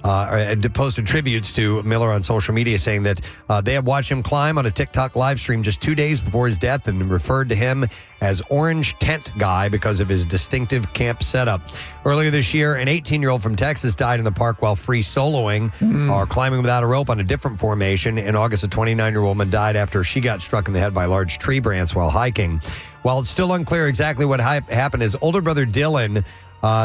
posted tributes to Miller on social media, saying that they had watched him climb on a TikTok live stream just 2 days before his death and referred to him as Orange Tent Guy because of his distinctive camp setup. Earlier this year, an 18-year-old from Texas died in the park while free soloing or climbing without a rope on a different formation. In August, a 29-year-old woman died after she got struck in the head by a large tree branch while hiking. While it's still unclear exactly what happened, his older brother Dylan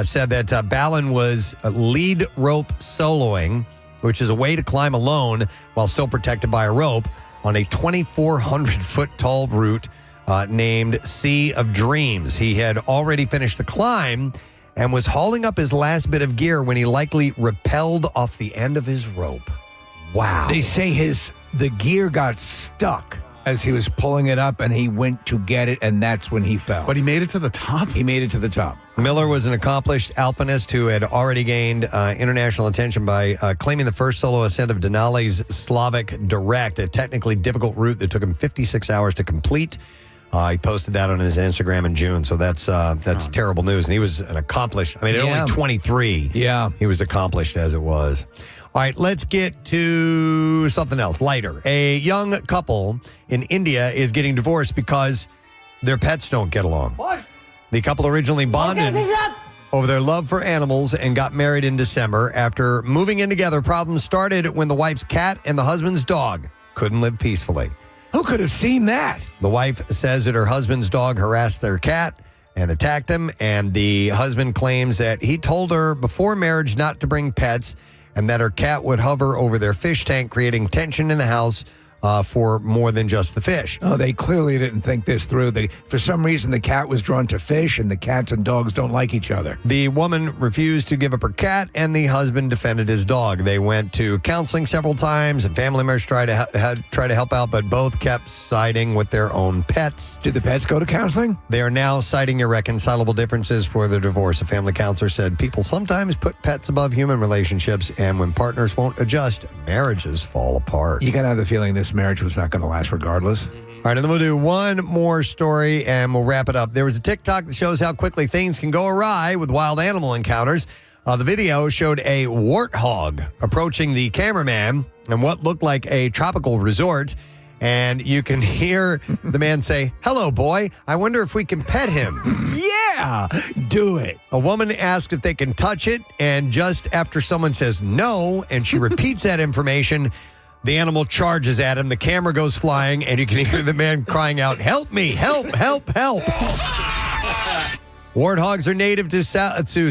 said that Balin was lead rope soloing which is a way to climb alone while still protected by a rope on a 2,400-foot tall route named Sea of Dreams. He had already finished the climb and was hauling up his last bit of gear when he likely rappelled off the end of his rope. Wow. They say the gear got stuck as he was pulling it up, and he went to get it, and that's when he fell. But he made it to the top? He made it to the top. Miller was an accomplished alpinist who had already gained international attention by claiming the first solo ascent of Denali's Slavic Direct, a technically difficult route that took him 56 hours to complete. He posted that on his Instagram in June, so that's terrible news. And he was an accomplished, at only 23, he was accomplished as it was. All right, let's get to something else, lighter. A young couple in India is getting divorced because their pets don't get along. What? The couple originally bonded over their love for animals and got married in December. After moving in together, problems started when the wife's cat and the husband's dog couldn't live peacefully. Who could have seen that? The wife says that her husband's dog harassed their cat and attacked him, and the husband claims that he told her before marriage not to bring pets and that her cat would hover over their fish tank, creating tension in the house for more than just the fish. Oh, they clearly didn't think this through. For some reason, the cat was drawn to fish, and the cats and dogs don't like each other. The woman refused to give up her cat, and the husband defended his dog. They went to counseling several times, and family members tried to help out, but both kept siding with their own pets. Did the pets go to counseling? They are now citing irreconcilable differences for their divorce. A family counselor said people sometimes put pets above human relationships, and when partners won't adjust, marriages fall apart. You got to have the feeling this marriage was not going to last regardless. All right, and then we'll do one more story and we'll wrap it up. There was a TikTok that shows how quickly things can go awry with wild animal encounters. The video showed a warthog approaching the cameraman in what looked like a tropical resort. And you can hear the man say, "Hello, boy. I wonder if we can pet him." Yeah, do it. A woman asked if they can touch it. And just after someone says no, and she repeats that information, the animal charges at him. The camera goes flying, and you can hear the man crying out, "Help me, help, help, help." Warthogs are native to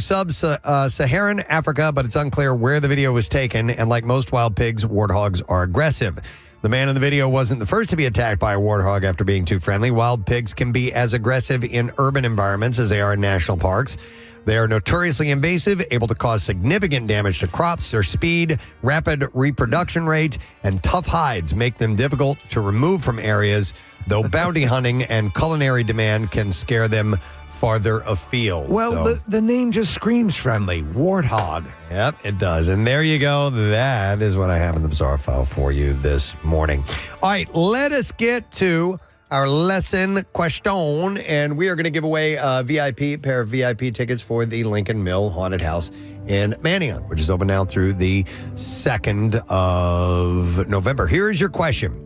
sub-Saharan Africa, but it's unclear where the video was taken. And like most wild pigs, warthogs are aggressive. The man in the video wasn't the first to be attacked by a warthog after being too friendly. Wild pigs can be as aggressive in urban environments as they are in national parks. They are notoriously invasive, able to cause significant damage to crops. Their speed, rapid reproduction rate, and tough hides make them difficult to remove from areas, though bounty hunting and culinary demand can scare them farther afield. Well, the name just screams friendly. Warthog. Yep, it does. And there you go. That is what I have in the Bizarre File for you this morning. All right, let us get to our lesson question, and we are going to give away a pair of VIP tickets for the Lincoln Mill Haunted House in Manningham, which is open now through the 2nd of November. Here is your question.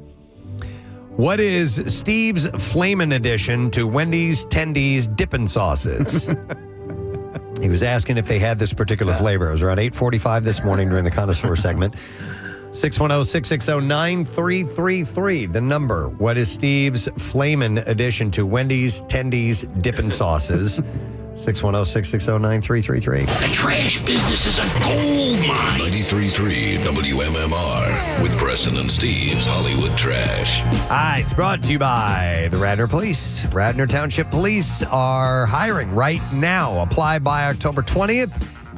What is Steve's Flamin' addition to Wendy's Tendies Dippin' Sauces? He was asking if they had this particular flavor. It was around 8:45 this morning during the Connoisseur segment. 610-660-9333. The number. What is Steve's Flamin' addition to Wendy's Tendies Dippin' Sauces? 610-660-9333. The trash business is a gold mine. 93.3 WMMR with Preston and Steve's Hollywood Trash. It's brought to you by the Radnor Police. Radnor Township Police are hiring right now. Apply by October 20th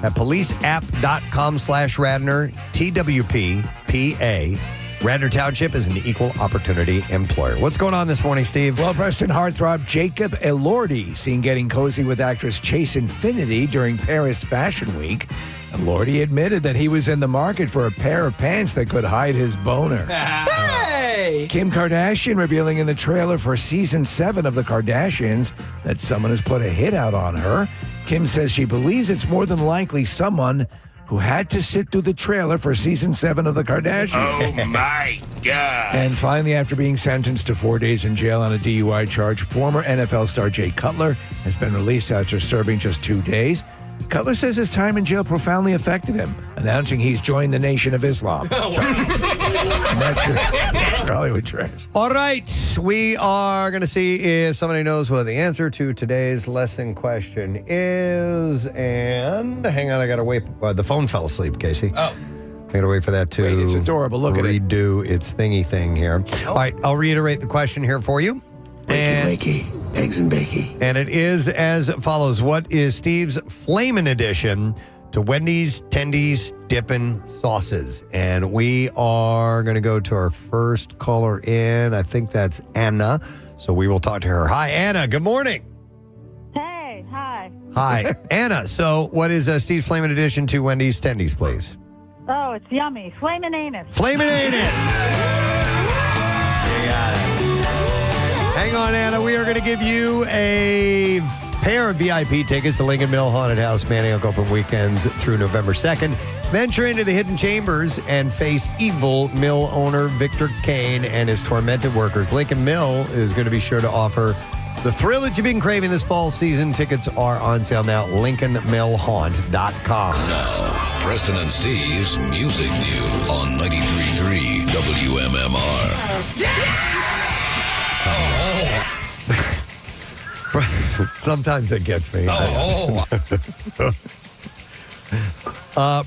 at policeapp.com/Radnor, TWPPA. Radnor Township is an equal opportunity employer. What's going on this morning, Steve? Well, Preston heartthrob Jacob Elordi seen getting cozy with actress Chase Infinity during Paris Fashion Week. Elordi admitted that he was in the market for a pair of pants that could hide his boner. Hey! Kim Kardashian revealing in the trailer for season 7 of The Kardashians that someone has put a hit out on her. Kim says she believes it's more than likely someone who had to sit through the trailer for season 7 of The Kardashians. Oh, my God. And finally, after being sentenced to 4 days in jail on a DUI charge, former NFL star Jay Cutler has been released after serving just 2 days. Cutler says his time in jail profoundly affected him, announcing he's joined the Nation of Islam. That's your Hollywood Trash. All right. We are going to see if somebody knows what the answer to today's lesson question is. And hang on, I got to wait. The phone fell asleep, Casey. Oh. Gotta wait for that to Wait, it's adorable. Look at it. redo its thingy thing here. All right, I'll reiterate the question here for you. Wakey, eggs and bakey. And it is as follows. What is Steve's Flamin' addition to Wendy's Tendies Dippin' Sauces? And we are going to go to our first caller in. I think that's Anna. So we will talk to her. Hi, Anna. Good morning. Hey, hi. Hi, Anna. So what is Steve's Flamin' addition to Wendy's Tendies, please? Oh, it's yummy. Flamin' anus. Flamin' anus. You got it. Hang on, Anna. We are going to give you a pair of VIP tickets to Lincoln Mill Haunted House Manioc Open weekends through November 2nd. Venture into the hidden chambers and face evil mill owner Victor Kane and his tormented workers. Lincoln Mill is going to be sure to offer the thrill that you've been craving this fall season. Tickets are on sale now. LincolnMillHaunt.com. Now, Preston and Steve's Music News on 93.3 WMMR. Sometimes it gets me.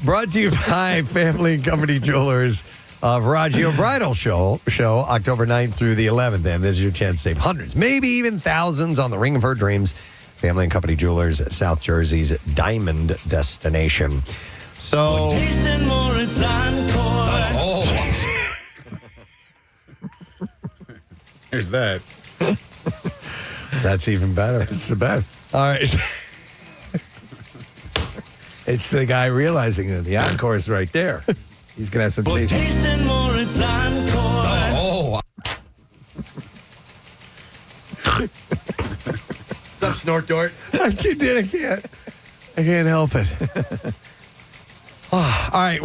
Brought to you by Family and Company Jewelers of Raggio Bridal Show October 9th through the 11th. And this is your chance to save hundreds, maybe even thousands on the ring of her dreams. Family and Company Jewelers, South Jersey's diamond destination. So. Here's that. That's even better. It's the best. All right. It's the guy realizing that the encore is right there. He's going to have some taste. Tasting more, it's encore. What's up, Snort Dort? I can't help it. All right.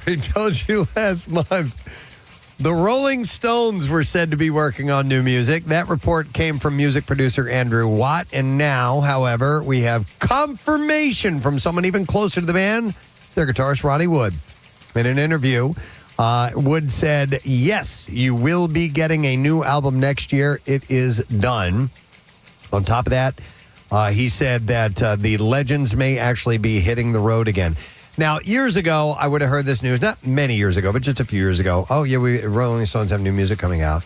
We told you last month the Rolling Stones were said to be working on new music. That report came from music producer Andrew Watt. And now, however, we have confirmation from someone even closer to the band, their guitarist Ronnie Wood. In an interview, Wood said, yes, you will be getting a new album next year. It is done. On top of that, he said that the Legends may actually be hitting the road again. Now, years ago, I would have heard this news, not many years ago, but just a few years ago. Oh, yeah, Rolling Stones have new music coming out.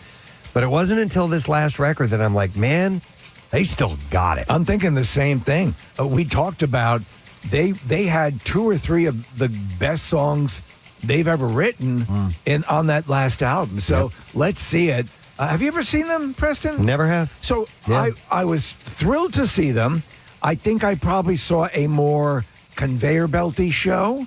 But it wasn't until this last record that I'm like, man, they still got it. I'm thinking the same thing. We talked about they had 2 or 3 of the best songs they've ever written on that last album. So let's see it. Have you ever seen them, Preston? Never have. So I was thrilled to see them. I think I probably saw a more conveyor belty show,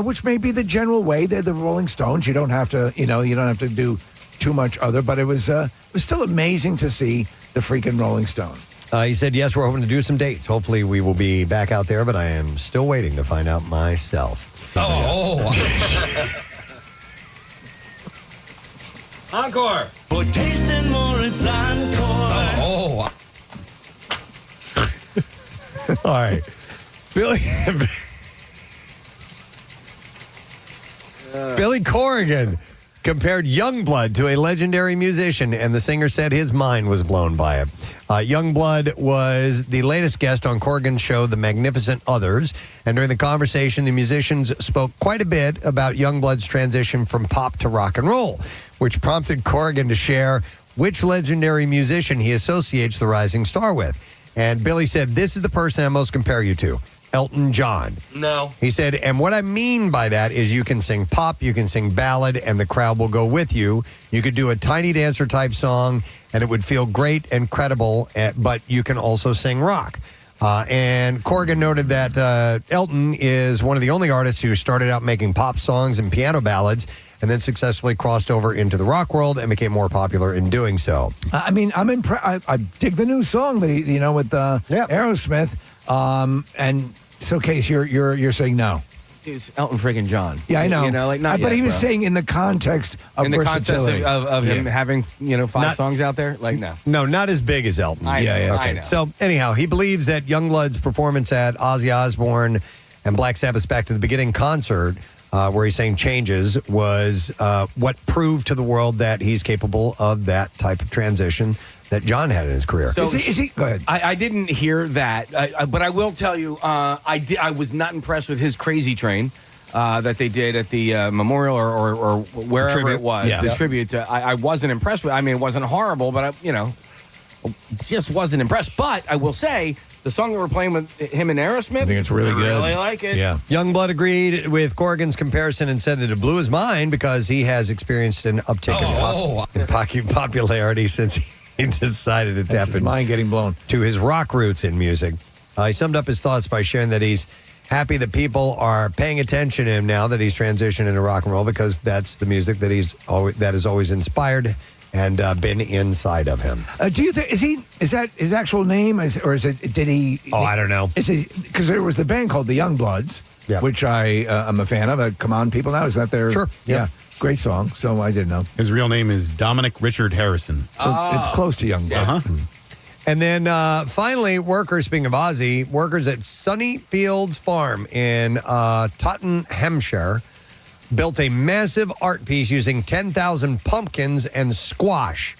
which may be the general way. They're the Rolling Stones. You don't have to, you don't have to do too much other. But it was still amazing to see the freaking Rolling Stones. He said, yes, we're hoping to do some dates. Hopefully we will be back out there, but I am still waiting to find out myself. Encore. For tasting more, it's encore. All right. Billy Corrigan compared Youngblood to a legendary musician, and the singer said his mind was blown by it. Youngblood was the latest guest on Corrigan's show, The Magnificent Others, and during the conversation, the musicians spoke quite a bit about Youngblood's transition from pop to rock and roll, which prompted Corrigan to share which legendary musician he associates the rising star with. And Billy said, this is the person I most compare you to. Elton John. No. He said, and what I mean by that is you can sing pop, you can sing ballad, and the crowd will go with you. You could do a Tiny Dancer type song, and it would feel great and credible, but you can also sing rock. And Corrigan noted that Elton is one of the only artists who started out making pop songs and piano ballads and then successfully crossed over into the rock world and became more popular in doing so. I mean, I'm impressed. I dig the new song that he, with Aerosmith. And so, Case, you're saying no. It's Elton friggin' John. Yeah, I know. Not but yet, he was bro. saying in the context of in the versatility. context of him having 5 songs out there, no. No, not as big as Elton. I know. Okay. So anyhow, he believes that Youngblood's performance at Ozzy Osbourne and Black Sabbath's Back to the Beginning concert, where he sang Changes, was what proved to the world that he's capable of that type of transition that John had in his career. So is he? Go ahead. I didn't hear that, but I will tell you, I was not impressed with his Crazy Train. that they did at the memorial or wherever tribute. it was. Yeah. The Yeah. tribute. I wasn't impressed with. I mean, it wasn't horrible, but just wasn't impressed. But I will say the song that we're playing with him and Aerosmith. I think it's really good. Really like it. Yeah. Youngblood agreed with Corrigan's comparison and said that it blew his mind because he has experienced an uptick in popularity since he decided to tap his mind getting blown to his rock roots in music. He summed up his thoughts by sharing that he's happy that people are paying attention to him now that he's transitioned into rock and roll because that's the music that that has always inspired and been inside of him. Do you think is that his actual name, or is it? Did he? Oh, I don't know. Is it because there was the band called the Youngbloods, which I am a fan of. Come on, people now, is that their? Sure. Yeah, great song. So I didn't know. His real name is Dominic Richard Harrison. So it's close to Youngblood. And then finally, speaking of Ozzy, workers at Sunnyfields Farm in Tottenhamshire built a massive art piece using 10,000 pumpkins and squash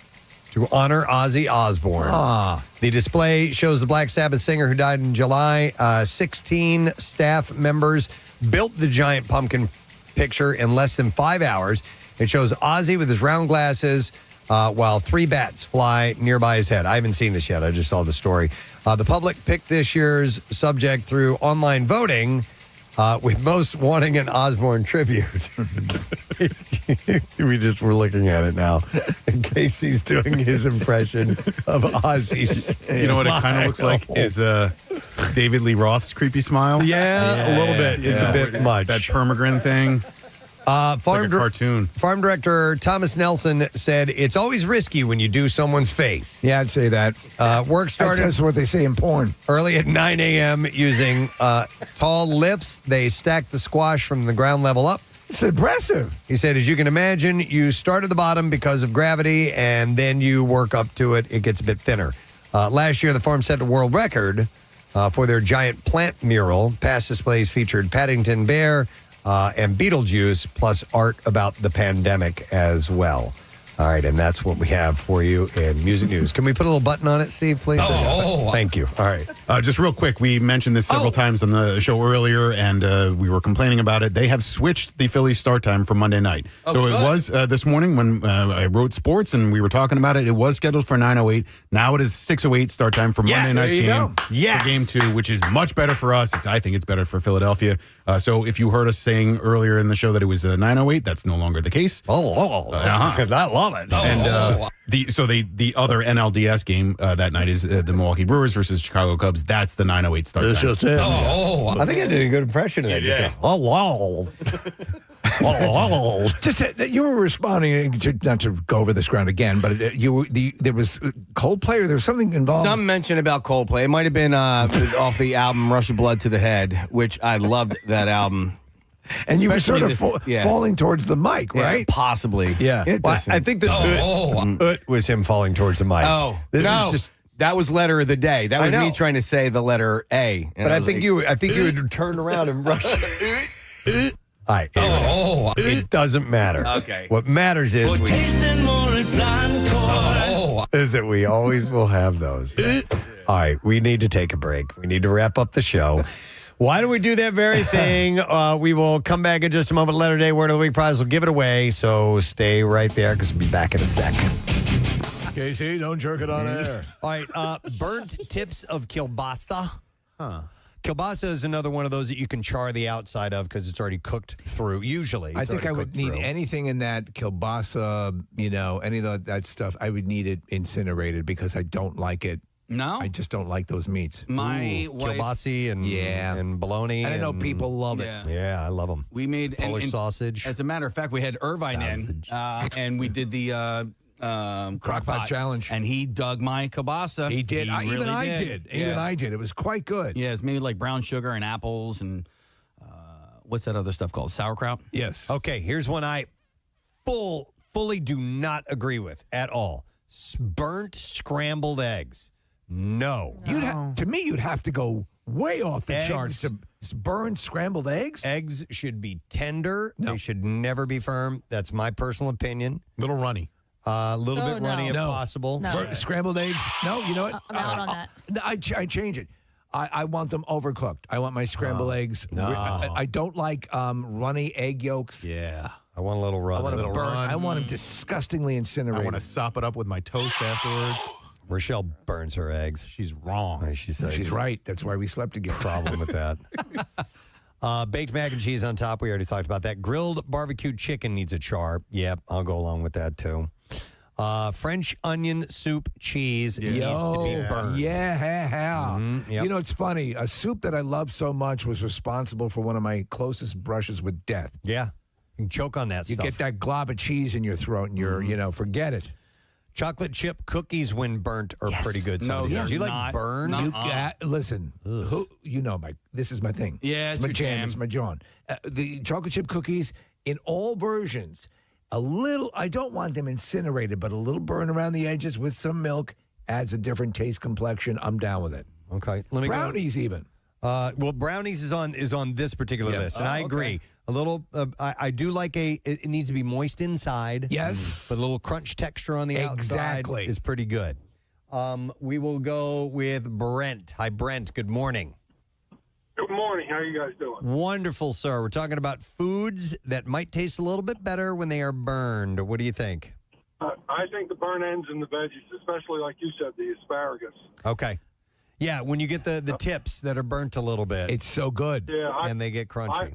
to honor Ozzy Osbourne. The display shows the Black Sabbath singer who died in July. 16 staff members built the giant pumpkin picture in less than 5 hours. It shows Ozzy with his round glasses while 3 bats fly nearby his head. I haven't seen this yet. I just saw the story. The public picked this year's subject through online voting, with most wanting an Osbourne tribute. We're looking at it now. In case he's doing his impression of Ozzy's. You know what it kind of looks like is David Lee Roth's creepy smile. Yeah, a little bit. It's a bit much. That permagrin thing. Farm cartoon. Farm director Thomas Nelson said it's always risky when you do someone's face. Yeah, I'd say that. Work started. That's what they say in porn. Early at 9 a.m. using tall lifts. They stacked the squash from the ground level up. It's impressive. He said, as you can imagine, you start at the bottom because of gravity, and then you work up to it. It gets a bit thinner. Last year, the farm set a world record for their giant plant mural. Past displays featured Paddington Bear and Beetlejuice, plus art about the pandemic as well. All right, and that's what we have for you in music news. Can we put a little button on it, Steve, please? Thank you. All right. Just real quick, we mentioned this several times on the show earlier, and we were complaining about it. They have switched the Phillies start time for Monday night. So it was this morning when I wrote sports and we were talking about it. It was scheduled for 9:08. Now it is 6:08 start time for Monday night's game. Yes. For game 2, which is much better for us. I think it's better for Philadelphia. So if you heard us saying earlier in the show that it was 9:08, that's no longer the case. I love it. And the other NLDS game that night is the Milwaukee Brewers versus Chicago Cubs. That's the 9:08 start time. I think I did a good impression of that. Just now. Just that you were responding not to go over this ground again, but there was Coldplay, or there was something involved. Some mention about Coldplay. It might have been off the album Rush of Blood to the Head, which I loved that album. And you were sort of Especially falling towards the mic, right? Possibly. Yeah. Well, I think the was him falling towards the mic. This no. is just. That was letter of the day. That was me trying to say the letter A. But I think you would turn around and rush. All right. Anyway, it doesn't matter. Okay. What matters is that we always will have those. All right. We need to take a break. We need to wrap up the show. Why do we do that very thing? We will come back in just a moment. Letter Day Word of the Week prize. We'll give it away. So stay right there because we'll be back in a second. Casey, don't jerk it on air. All right. Burnt tips of kielbasa. Kielbasa is another one of those that you can char the outside of because it's already cooked through, usually. I think I would need anything in that kielbasa, any of that stuff. I would need it incinerated because I don't like it. No? I just don't like those meats. My wife... Kielbasa and bologna. I know people love it. Yeah, I love them. We made... Polish sausage. As a matter of fact, we had Irvine in, and we did the... Crockpot challenge, and he dug my kielbasa. He did. Even I did. It was quite good. Yeah, it's maybe like brown sugar and apples and what's that other stuff called? Sauerkraut. Yes. Okay, here's one I fully do not agree with at all. Burnt scrambled eggs. No. To me, you'd have to go way off the charts to burn scrambled eggs. Eggs should be tender. No. They should never be firm. That's my personal opinion. Little runny. A little bit runny if possible. Scrambled eggs? No, you know what? I'm out on that. I change it. I want them overcooked. I want my scrambled eggs. no. I don't like runny egg yolks. Yeah. I want a little run. I want in them it. burnt. I want them disgustingly incinerated. I want to sop it up with my toast afterwards. Rochelle burns her eggs. She's wrong. She says She's right. That's why we slept together. Problem with that. Baked mac and cheese on top. We already talked about that. Grilled barbecue chicken needs a char. Yep, I'll go along with that too. French onion soup cheese needs to be burned. Yeah. Yep. You know, it's funny. A soup that I love so much was responsible for one of my closest brushes with death. Yeah. You can choke on that You stuff. get that glob of cheese in your throat and you're, forget it. Chocolate chip cookies, when burnt, are pretty good. No, Do you they're like not. burn? Listen, this is my thing. Yeah, it's it's my your jam. jam. It's my John. The chocolate chip cookies in all versions, a little, I don't want them incinerated, but a little burn around the edges with some milk adds a different taste complexion. I'm down with it. Okay. Let me Brownies even. Well, brownies is on this particular list, and I agree. A little, I do like it needs to be moist inside. Yes. But a little crunch texture on the outside is pretty good. We will go with Brent. Hi, Brent. Good morning. Good morning. How are you guys doing? Wonderful, sir. We're talking about foods that might taste a little bit better when they are burned. What do you think? I think the burn ends in the veggies, especially like you said, the asparagus. Okay. Yeah, when you get the tips that are burnt a little bit. It's so good. Yeah, and they get crunchy.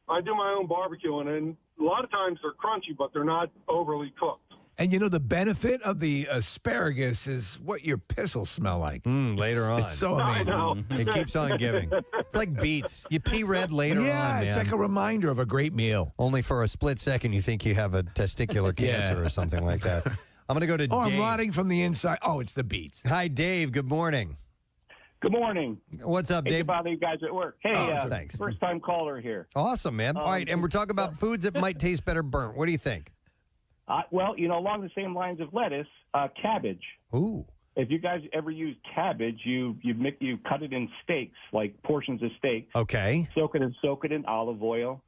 I do my own barbecuing, and a lot of times they're crunchy, but they're not overly cooked. And the benefit of the asparagus is what your piss will smell like. Later on. It's so amazing. It keeps on giving. It's like beets. You pee red later on, Yeah, it's man. like a reminder of a great meal. Only for a split second you think you have a testicular cancer or something like that. I'm going to go to Dave. I'm rotting from the inside. Oh, it's the beets. Hi, Dave. Good morning. Good morning. What's up, Dave? Hey, bother you guys at work. Hey, thanks. First time caller here. Awesome, man. All right, and we're talking about foods that might taste better burnt. What do you think? Well, along the same lines of lettuce, cabbage. Ooh. If you guys ever use cabbage, you cut it in steaks, like portions of steak. Okay. Soak it in olive oil,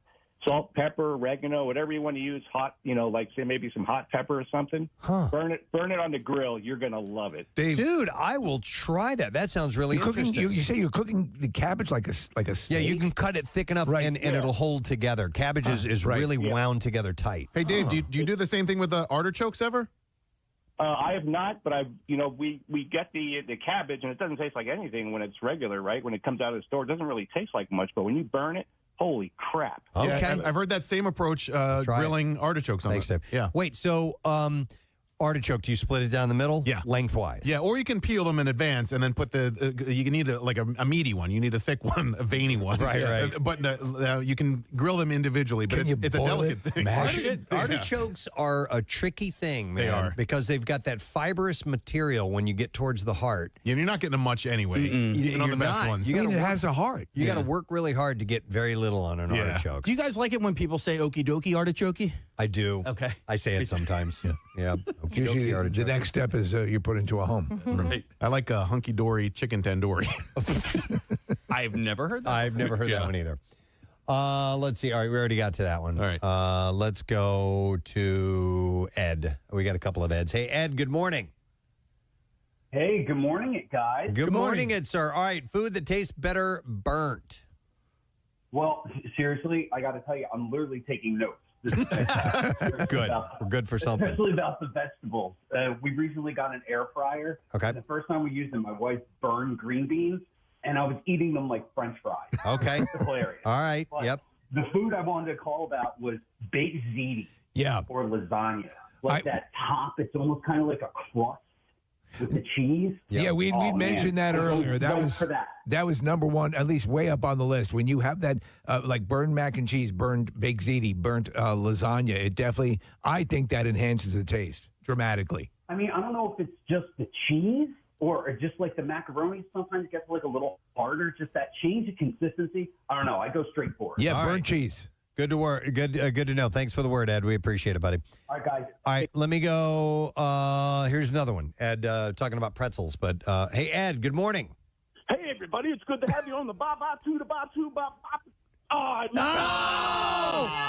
salt, pepper, oregano, whatever you want to use. Hot, like say maybe some hot pepper or something. Huh. Burn it on the grill. You're gonna love it, Dave. Dude, I will try that. That sounds really interesting. You say you're cooking the cabbage like a steak? Yeah, you can cut it thick enough and it'll hold together. Cabbage is really wound together tight. Hey, Dave, do you do the same thing with the artichokes ever? I have not, but we get the cabbage, and it doesn't taste like anything when it's regular, right? When it comes out of the store, it doesn't really taste like much, but when you burn it, holy crap. Okay. Yeah, I've heard that same approach grilling artichokes on Thanks, it. Dave. Yeah. Wait, so artichoke, do you split it down the middle? Yeah. Lengthwise? Yeah, or you can peel them in advance and then put you need a meaty one. You need a thick one, a veiny one. Right. But you can grill them individually, but it's a delicate thing. Artichokes are a tricky thing, man. They are. Because they've got that fibrous material when you get towards the heart. Yeah, you're not getting them much anyway. Even on the best ones. You gotta it work- has a heart. You got to work really hard to get very little on an artichoke. Do you guys like it when people say okie dokie artichoke? I do. Okay. I say it sometimes. Yeah. Usually the next step is you put into a home. Right. I like a hunky dory chicken tandoori. I've never heard that. I've never heard that one either. Let's see. All right, we already got to that one. All right. Let's go to Ed. We got a couple of Eds. Hey, Ed, good morning. Hey, good morning, guys. Good morning, Ed, sir. All right, food that tastes better burnt. Well, seriously, I got to tell you, I'm literally taking notes. This is fantastic. Good. We're good for something. Especially about the vegetables. We recently got an air fryer. Okay. And the first time we used them, my wife burned green beans, and I was eating them like French fries. Okay. It's hilarious. All right. But Yep. The food I wanted to call about was baked ziti. Yeah. Or lasagna. That top, it's almost kind of like a crust with the cheese. Yeah, we mentioned that earlier. That was number one, at least way up on the list. When you have that, like burned mac and cheese, burned baked ziti, burnt lasagna, it definitely, I think that enhances the taste dramatically. I mean, I don't know if it's just the cheese or just like the macaroni sometimes gets like a little harder. Just that change of consistency. I don't know. I go straight for it. Yeah, All burnt right. cheese. Good to work. Good to know. Thanks for the word, Ed. We appreciate it, buddy. All right, guys. All right, let me go. Here's another one. Ed, talking about pretzels. But hey, Ed, good morning. Hey, everybody, it's good to have you on the ba-ba-two, the ba-two, ba-ba. Oh,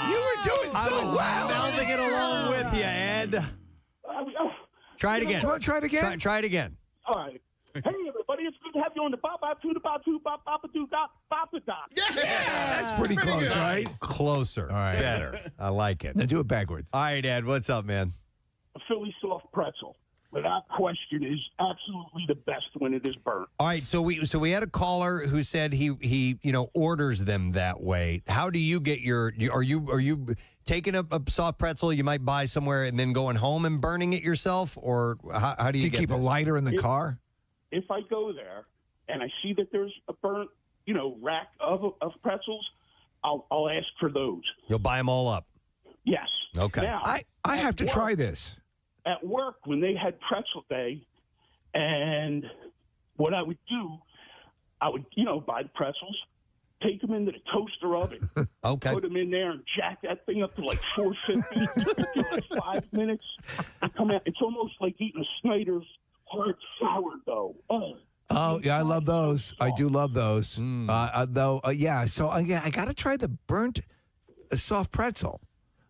You were doing so well. Bouncing it along with you, Ed. Try it again. Try it again. Try it again. All right. Hey, everybody, it's good to have you on the Baba That's pretty close, right? Closer. All right. Better. I like it. Now do it backwards. All right, Ed, what's up, man? A Philly soft pretzel, without question, is absolutely the best when it is burnt. All right, so we had a caller who said he orders them that way. How do you get your? Are you taking a soft pretzel you might buy somewhere and then going home and burning it yourself, or how do you? Do you get keep a this? lighter in the car? If I go there and I see that there's a burnt, rack of pretzels, I'll ask for those. You'll buy them all up. Yes. Okay. Now, I have to at try work- this. At work, when they had pretzel day, and what I would do, I would, buy the pretzels, take them into the toaster oven, okay, put them in there, and jack that thing up to like 450 for like 5 minutes. And come out. It's almost like eating a Snyder's hard sourdough. Oh, yeah, I love those. I do love those. So I got to try the burnt soft pretzel.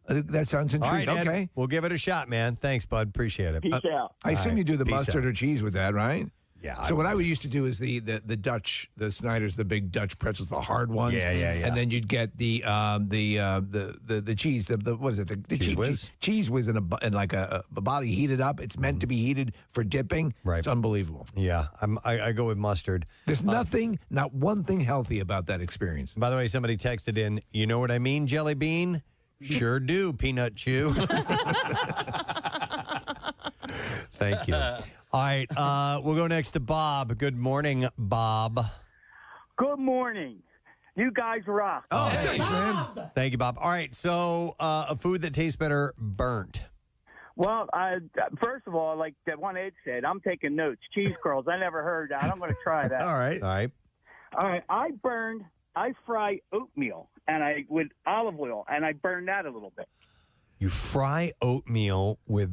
That sounds All right, intriguing. Ed, Okay. we'll give it a shot, man. Thanks, bud. Appreciate it. Peace out. I assume you do the Peace mustard out. or cheese with that, right? Yeah. So what I would used to do is the Dutch, the Snyder's, the big Dutch pretzels, the hard ones. Yeah. And then you'd get the cheese, the what is it? The Cheese whiz? Cheese whiz in like a body heated up. It's meant to be heated for dipping. Right. It's unbelievable. Yeah, I go with mustard. There's not one thing healthy about that experience. By the way, somebody texted in, you know what I mean, Jelly Bean? Sure do, Peanut Chew. Thank you. All right, we'll go next to Bob. Good morning, Bob. Good morning. You guys rock. Oh, thanks, man. Thank you, Bob. All right, so a food that tastes better burnt. Well, first of all, like that one Ed said, I'm taking notes. Cheese curls. I never heard that. I'm going to try that. All right. All right. I fry oatmeal with olive oil, and I burn that a little bit. You fry oatmeal with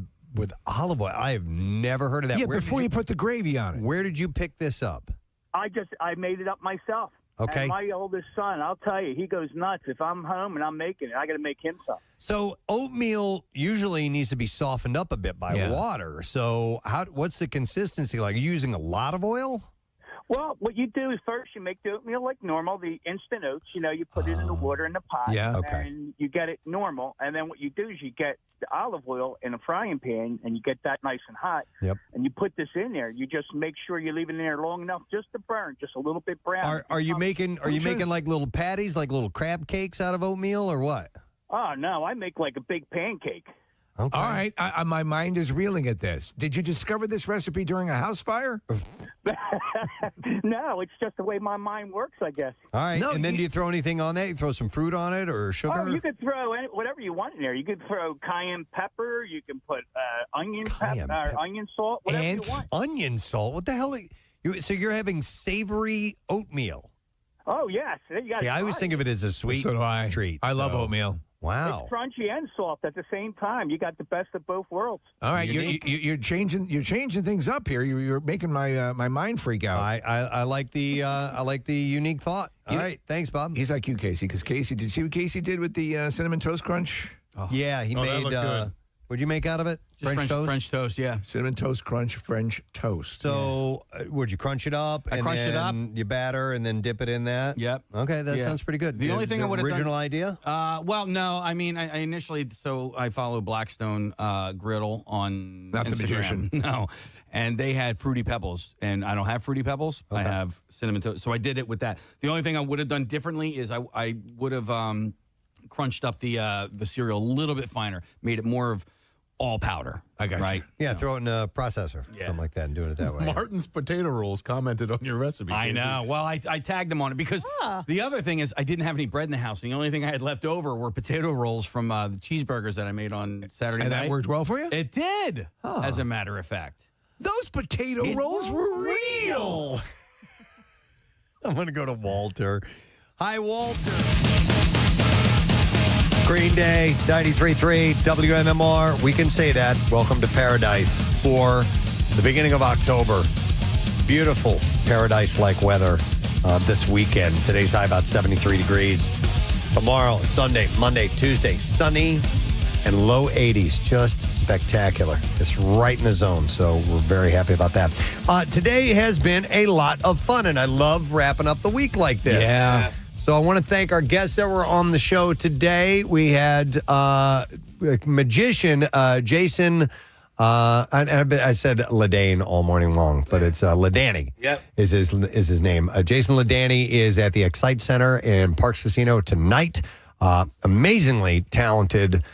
olive oil. I have never heard of that. Yeah, Where before did you put the gravy on it. Where did you pick this up? I made it up myself. Okay. And my oldest son, I'll tell you, he goes nuts. If I'm home and I'm making it, I got to make him some. So oatmeal usually needs to be softened up a bit by water. So what's the consistency like? Are you using a lot of oil? Well, what you do is first you make the oatmeal like normal, the instant oats. You put it in the water in the pot. Yeah, okay. And you get it normal. And then what you do is you get the olive oil in a frying pan, and you get that nice and hot. Yep. And you put this in there. You just make sure you leave it in there long enough just to burn, just a little bit brown. Are you making like little patties, like little crab cakes out of oatmeal, or what? Oh, no, I make like a big pancake. Okay. All right. My mind is reeling at this. Did you discover this recipe during a house fire? No, it's just the way my mind works, I guess. All right. And then do you throw anything on that? You throw some fruit on it or sugar? Oh, you could throw whatever you want in there. You could throw cayenne pepper. You can put onion salt, whatever you want. Onion salt? What the hell? So you're having savory oatmeal? Oh, yes. You got See, I always think of it as a sweet So do I. treat. I love so- oatmeal. Wow. It's crunchy and soft at the same time. You got the best of both worlds. All right, you're changing things up here. You're making my mind freak out. I like the unique thought. All right, thanks, Bob. He's like you, Casey, because Casey, did you see what Casey did with the cinnamon toast crunch? Yeah, he that made. looked good. What'd you make out of it? French toast, yeah. Cinnamon toast crunch, French toast. So, would you crunch it up? I crunched it up. You batter and then dip it in that. Yep. Okay, that Yeah. sounds pretty good. The only thing I would have original idea. Well, no, I mean, I initially, so I follow Blackstone Griddle on Not the Instagram. magician. No, and they had Fruity Pebbles, and I don't have Fruity Pebbles. I have cinnamon toast, so I did it with that. The only thing I would have done differently is I would have crunched up the cereal a little bit finer, made it more of all powder. I got right. you. Yeah, throw it in a processor, something like that, and doing it that way. Martin's Potato Rolls commented on your recipe. I Casey. know. Well, I tagged them on it because the other thing is I didn't have any bread in the house. And the only thing I had left over were potato rolls from the cheeseburgers that I made on Saturday And night. that worked well for you? It did, as a matter of fact. Those potato rolls were real. I'm going to go to Walter. Hi, Walter. Green Day, 93.3 WMMR. We can say that. Welcome to paradise for the beginning of October. Beautiful paradise-like weather this weekend. Today's high about 73 degrees. Tomorrow, Sunday, Monday, Tuesday, sunny. and low 80s. Just spectacular. It's right in the zone, so we're very happy about that. Today has been a lot of fun, and I love wrapping up the week like this. Yeah. So I want to thank our guests that were on the show today. We had magician Jason. I said Ladayne all morning long, but it's Ladayne. Yep. Is his name. Jason Ladayne is at the Excite Center in Parks Casino tonight. Amazingly talented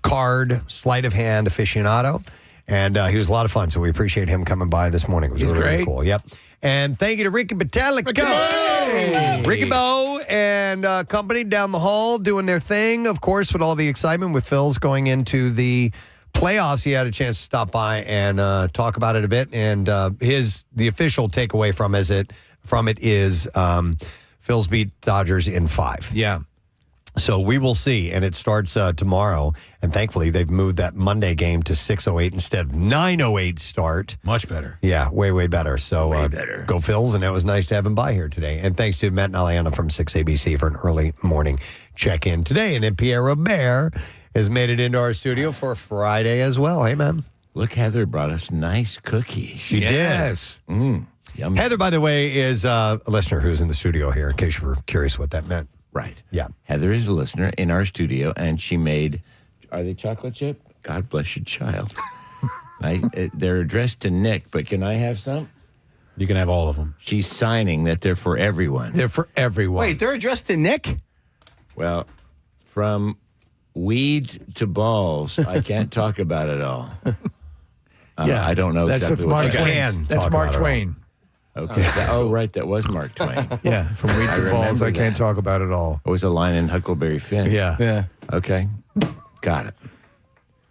card, sleight of hand aficionado. And he was a lot of fun, so we appreciate him coming by this morning. It was really, really cool. Yep. And thank you to Ricky Batalico. Ricky Bo and company down the hall doing their thing, of course, with all the excitement with Phil's going into the playoffs. He had a chance to stop by and talk about it a bit. And the official takeaway from it is Phil's beat Dodgers in 5. Yeah. So we will see, and it starts tomorrow. And thankfully, they've moved that Monday game to 6:08 instead of 9:08 start. Much better. Yeah, way, way better. So Way better. Go Phils, and it was nice to have him by here today. And thanks to Matt and Aliana from 6ABC for an early morning check-in today. And then Pierre Robert has made it into our studio for Friday as well. Hey, man. Look, Heather brought us nice cookies. She did. Yummy. Heather, by the way, is a listener who's in the studio here, in case you were curious what that meant. Right. Yeah. Heather is a listener in our studio, and she made, are they chocolate chip? God bless your child. They're addressed to Nick, but can I have some? You can have all of them. She's signing that they're for everyone. They're for everyone. Wait, they're addressed to Nick? Well, from weed to balls, I can't talk about it all. I don't know That's exactly Mark what Twain. That's Mark Twain. Okay. Right. That was Mark Twain. Yeah. From weed to balls, I can't talk about it all. It was a line in Huckleberry Finn. Yeah. Okay. Got it.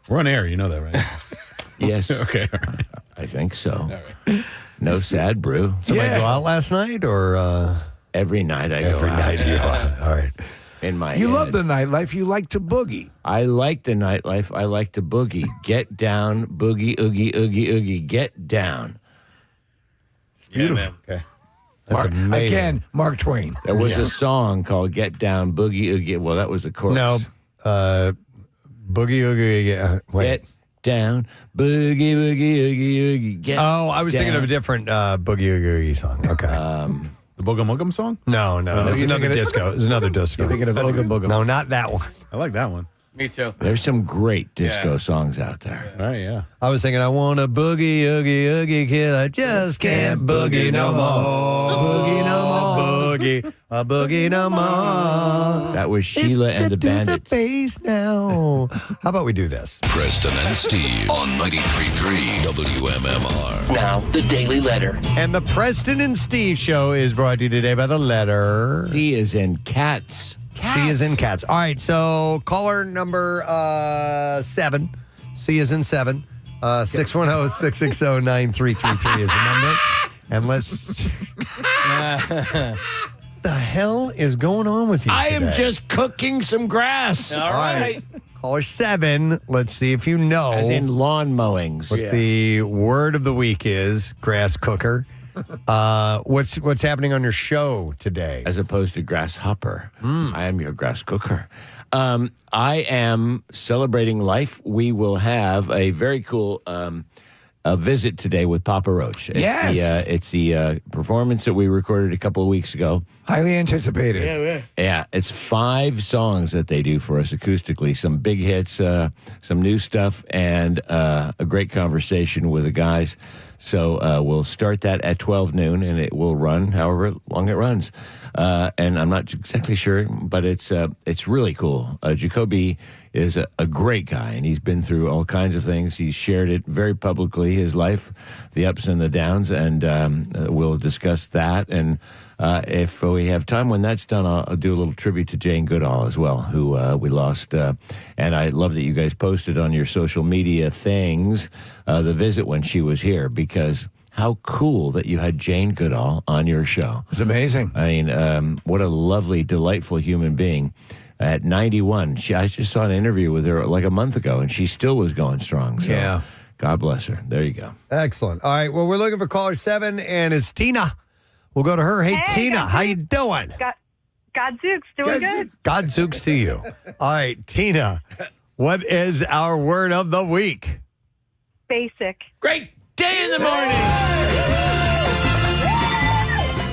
We're on air. You know that, right? Yes. Okay. All right. I think so. No sad brew. Somebody go out last night, or every night I go every out. night you are. All right. In my You head. love the nightlife. You like to boogie. I like the nightlife. I like to boogie. Get down, boogie, oogie, oogie, oogie. Get down. Beautiful. Okay. That's amazing. Again, Mark Twain. There was a song called "Get Down, Boogie Oogie." Well, that was the chorus. No, Boogie Oogie. Wait. Get down, boogie, boogie, oogie, oogie. Get I was thinking down. of a different Boogie Oogie Oogie song. Okay. The Booga Muggum song? No, it's another disco. It's another disco. You're thinking of Booga Booga. No, not that one. I like that one. Me too. There's some great disco songs out there. All right, yeah. I was thinking, I want a boogie, oogie, oogie kid. I just can't boogie no more. Boogie no more. Boogie, a boogie no more. That was Sheila and the Bandits. The bass now. How about we do this? Preston and Steve on 93.3 WMMR. Now, the Daily Letter. And the Preston and Steve show is brought to you today by the letter. C is in cats. C is in cats. All right, so caller number 7. C is in 7. 610-660-9333 is the number. And let's... What the hell is going on with you I am today? just cooking some grass. All right. Caller 7, let's see if you know As in lawn mowings. what the word of the week is, grass cooker. What's happening on your show today? As opposed to grasshopper. I am your grass cooker. I am celebrating life. We will have a very cool a visit today with Papa Roach. It's the performance that we recorded a couple of weeks ago. Highly anticipated. Yeah, it's 5 songs that they do for us acoustically. Some big hits, some new stuff, and a great conversation with the guys. So we'll start that at 12 noon, and it will run however long it runs. And I'm not exactly sure, but it's really cool. Jacoby is a great guy, and he's been through all kinds of things. He's shared it very publicly, his life, the ups and the downs, and we'll discuss that. And if we have time when that's done, I'll do a little tribute to Jane Goodall as well, who we lost. And I love that you guys posted on your social media things the visit when she was here, because how cool that you had Jane Goodall on your show. It's amazing. I mean, what a lovely, delightful human being. At 91, I just saw an interview with her like a month ago, and she still was going strong. So Yeah. God bless her. There you go. Excellent. All right, well, we're looking for caller 7, and it's Tina. We'll go to her. Hey Tina, how you doing? Gadzooks, doing good. Godzooks to you. All right, Tina, What is our word of the week? Basic. Great day in the morning.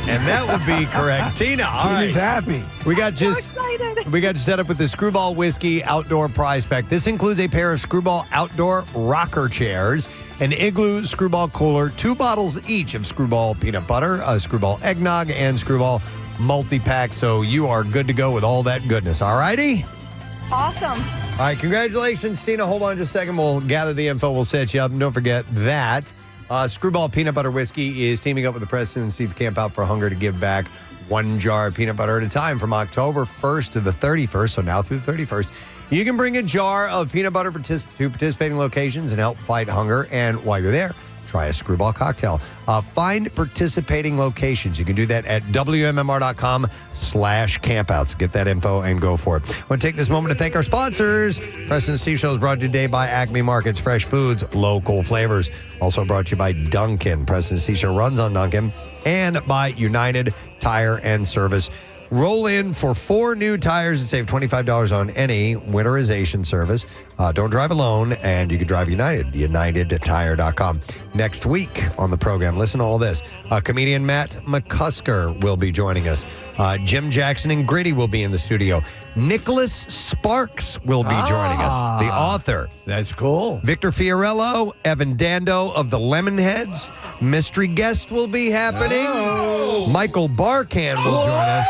And that would be correct. Tina, all Tina's right. happy. We got you set up with the Screwball Whiskey Outdoor Prize Pack. This includes a pair of Screwball Outdoor rocker chairs, an Igloo Screwball cooler, 2 bottles each of Screwball peanut butter, a Screwball eggnog, and Screwball multi-pack. So you are good to go with all that goodness. All righty? Awesome. All right, congratulations, Tina. Hold on just a second. We'll gather the info. We'll set you up. And don't forget that Screwball Peanut Butter Whiskey is teaming up with the Preston and Steve Camp Out for Hunger to give back 1 jar of peanut butter at a time from October 1st to the 31st, so now through the 31st. You can bring a jar of peanut butter to participating locations and help fight hunger. And while you're there, try a Screwball cocktail. Find participating locations. You can do that at WMMR.com/campouts. Get that info and go for it. I want to take this moment to thank our sponsors. Preston and Steve Show is brought to you today by Acme Markets, fresh foods, local flavors. Also brought to you by Dunkin'. Preston and Steve Show runs on Dunkin'. And by United Tire and Service. Roll in for 4 new tires and save $25 on any winterization service. Don't drive alone, and you can drive United, unitedtire.com. Next week on the program, listen to all this. Comedian Matt McCusker will be joining us. Jim Jackson and Gritty will be in the studio. Nicholas Sparks will be joining us, the author. That's cool. Victor Fiorello, Evan Dando of the Lemonheads. Mystery guest will be happening. Michael Barkan will join us.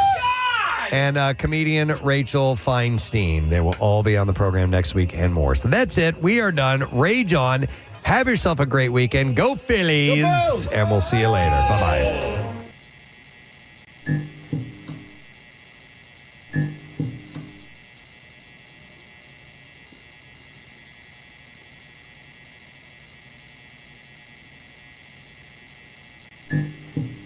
And comedian Rachel Feinstein. They will all be on the program next week and more. So that's it. We are done. Rage on. Have yourself a great weekend. Go Phillies. Go and we'll see you later. Bye-bye.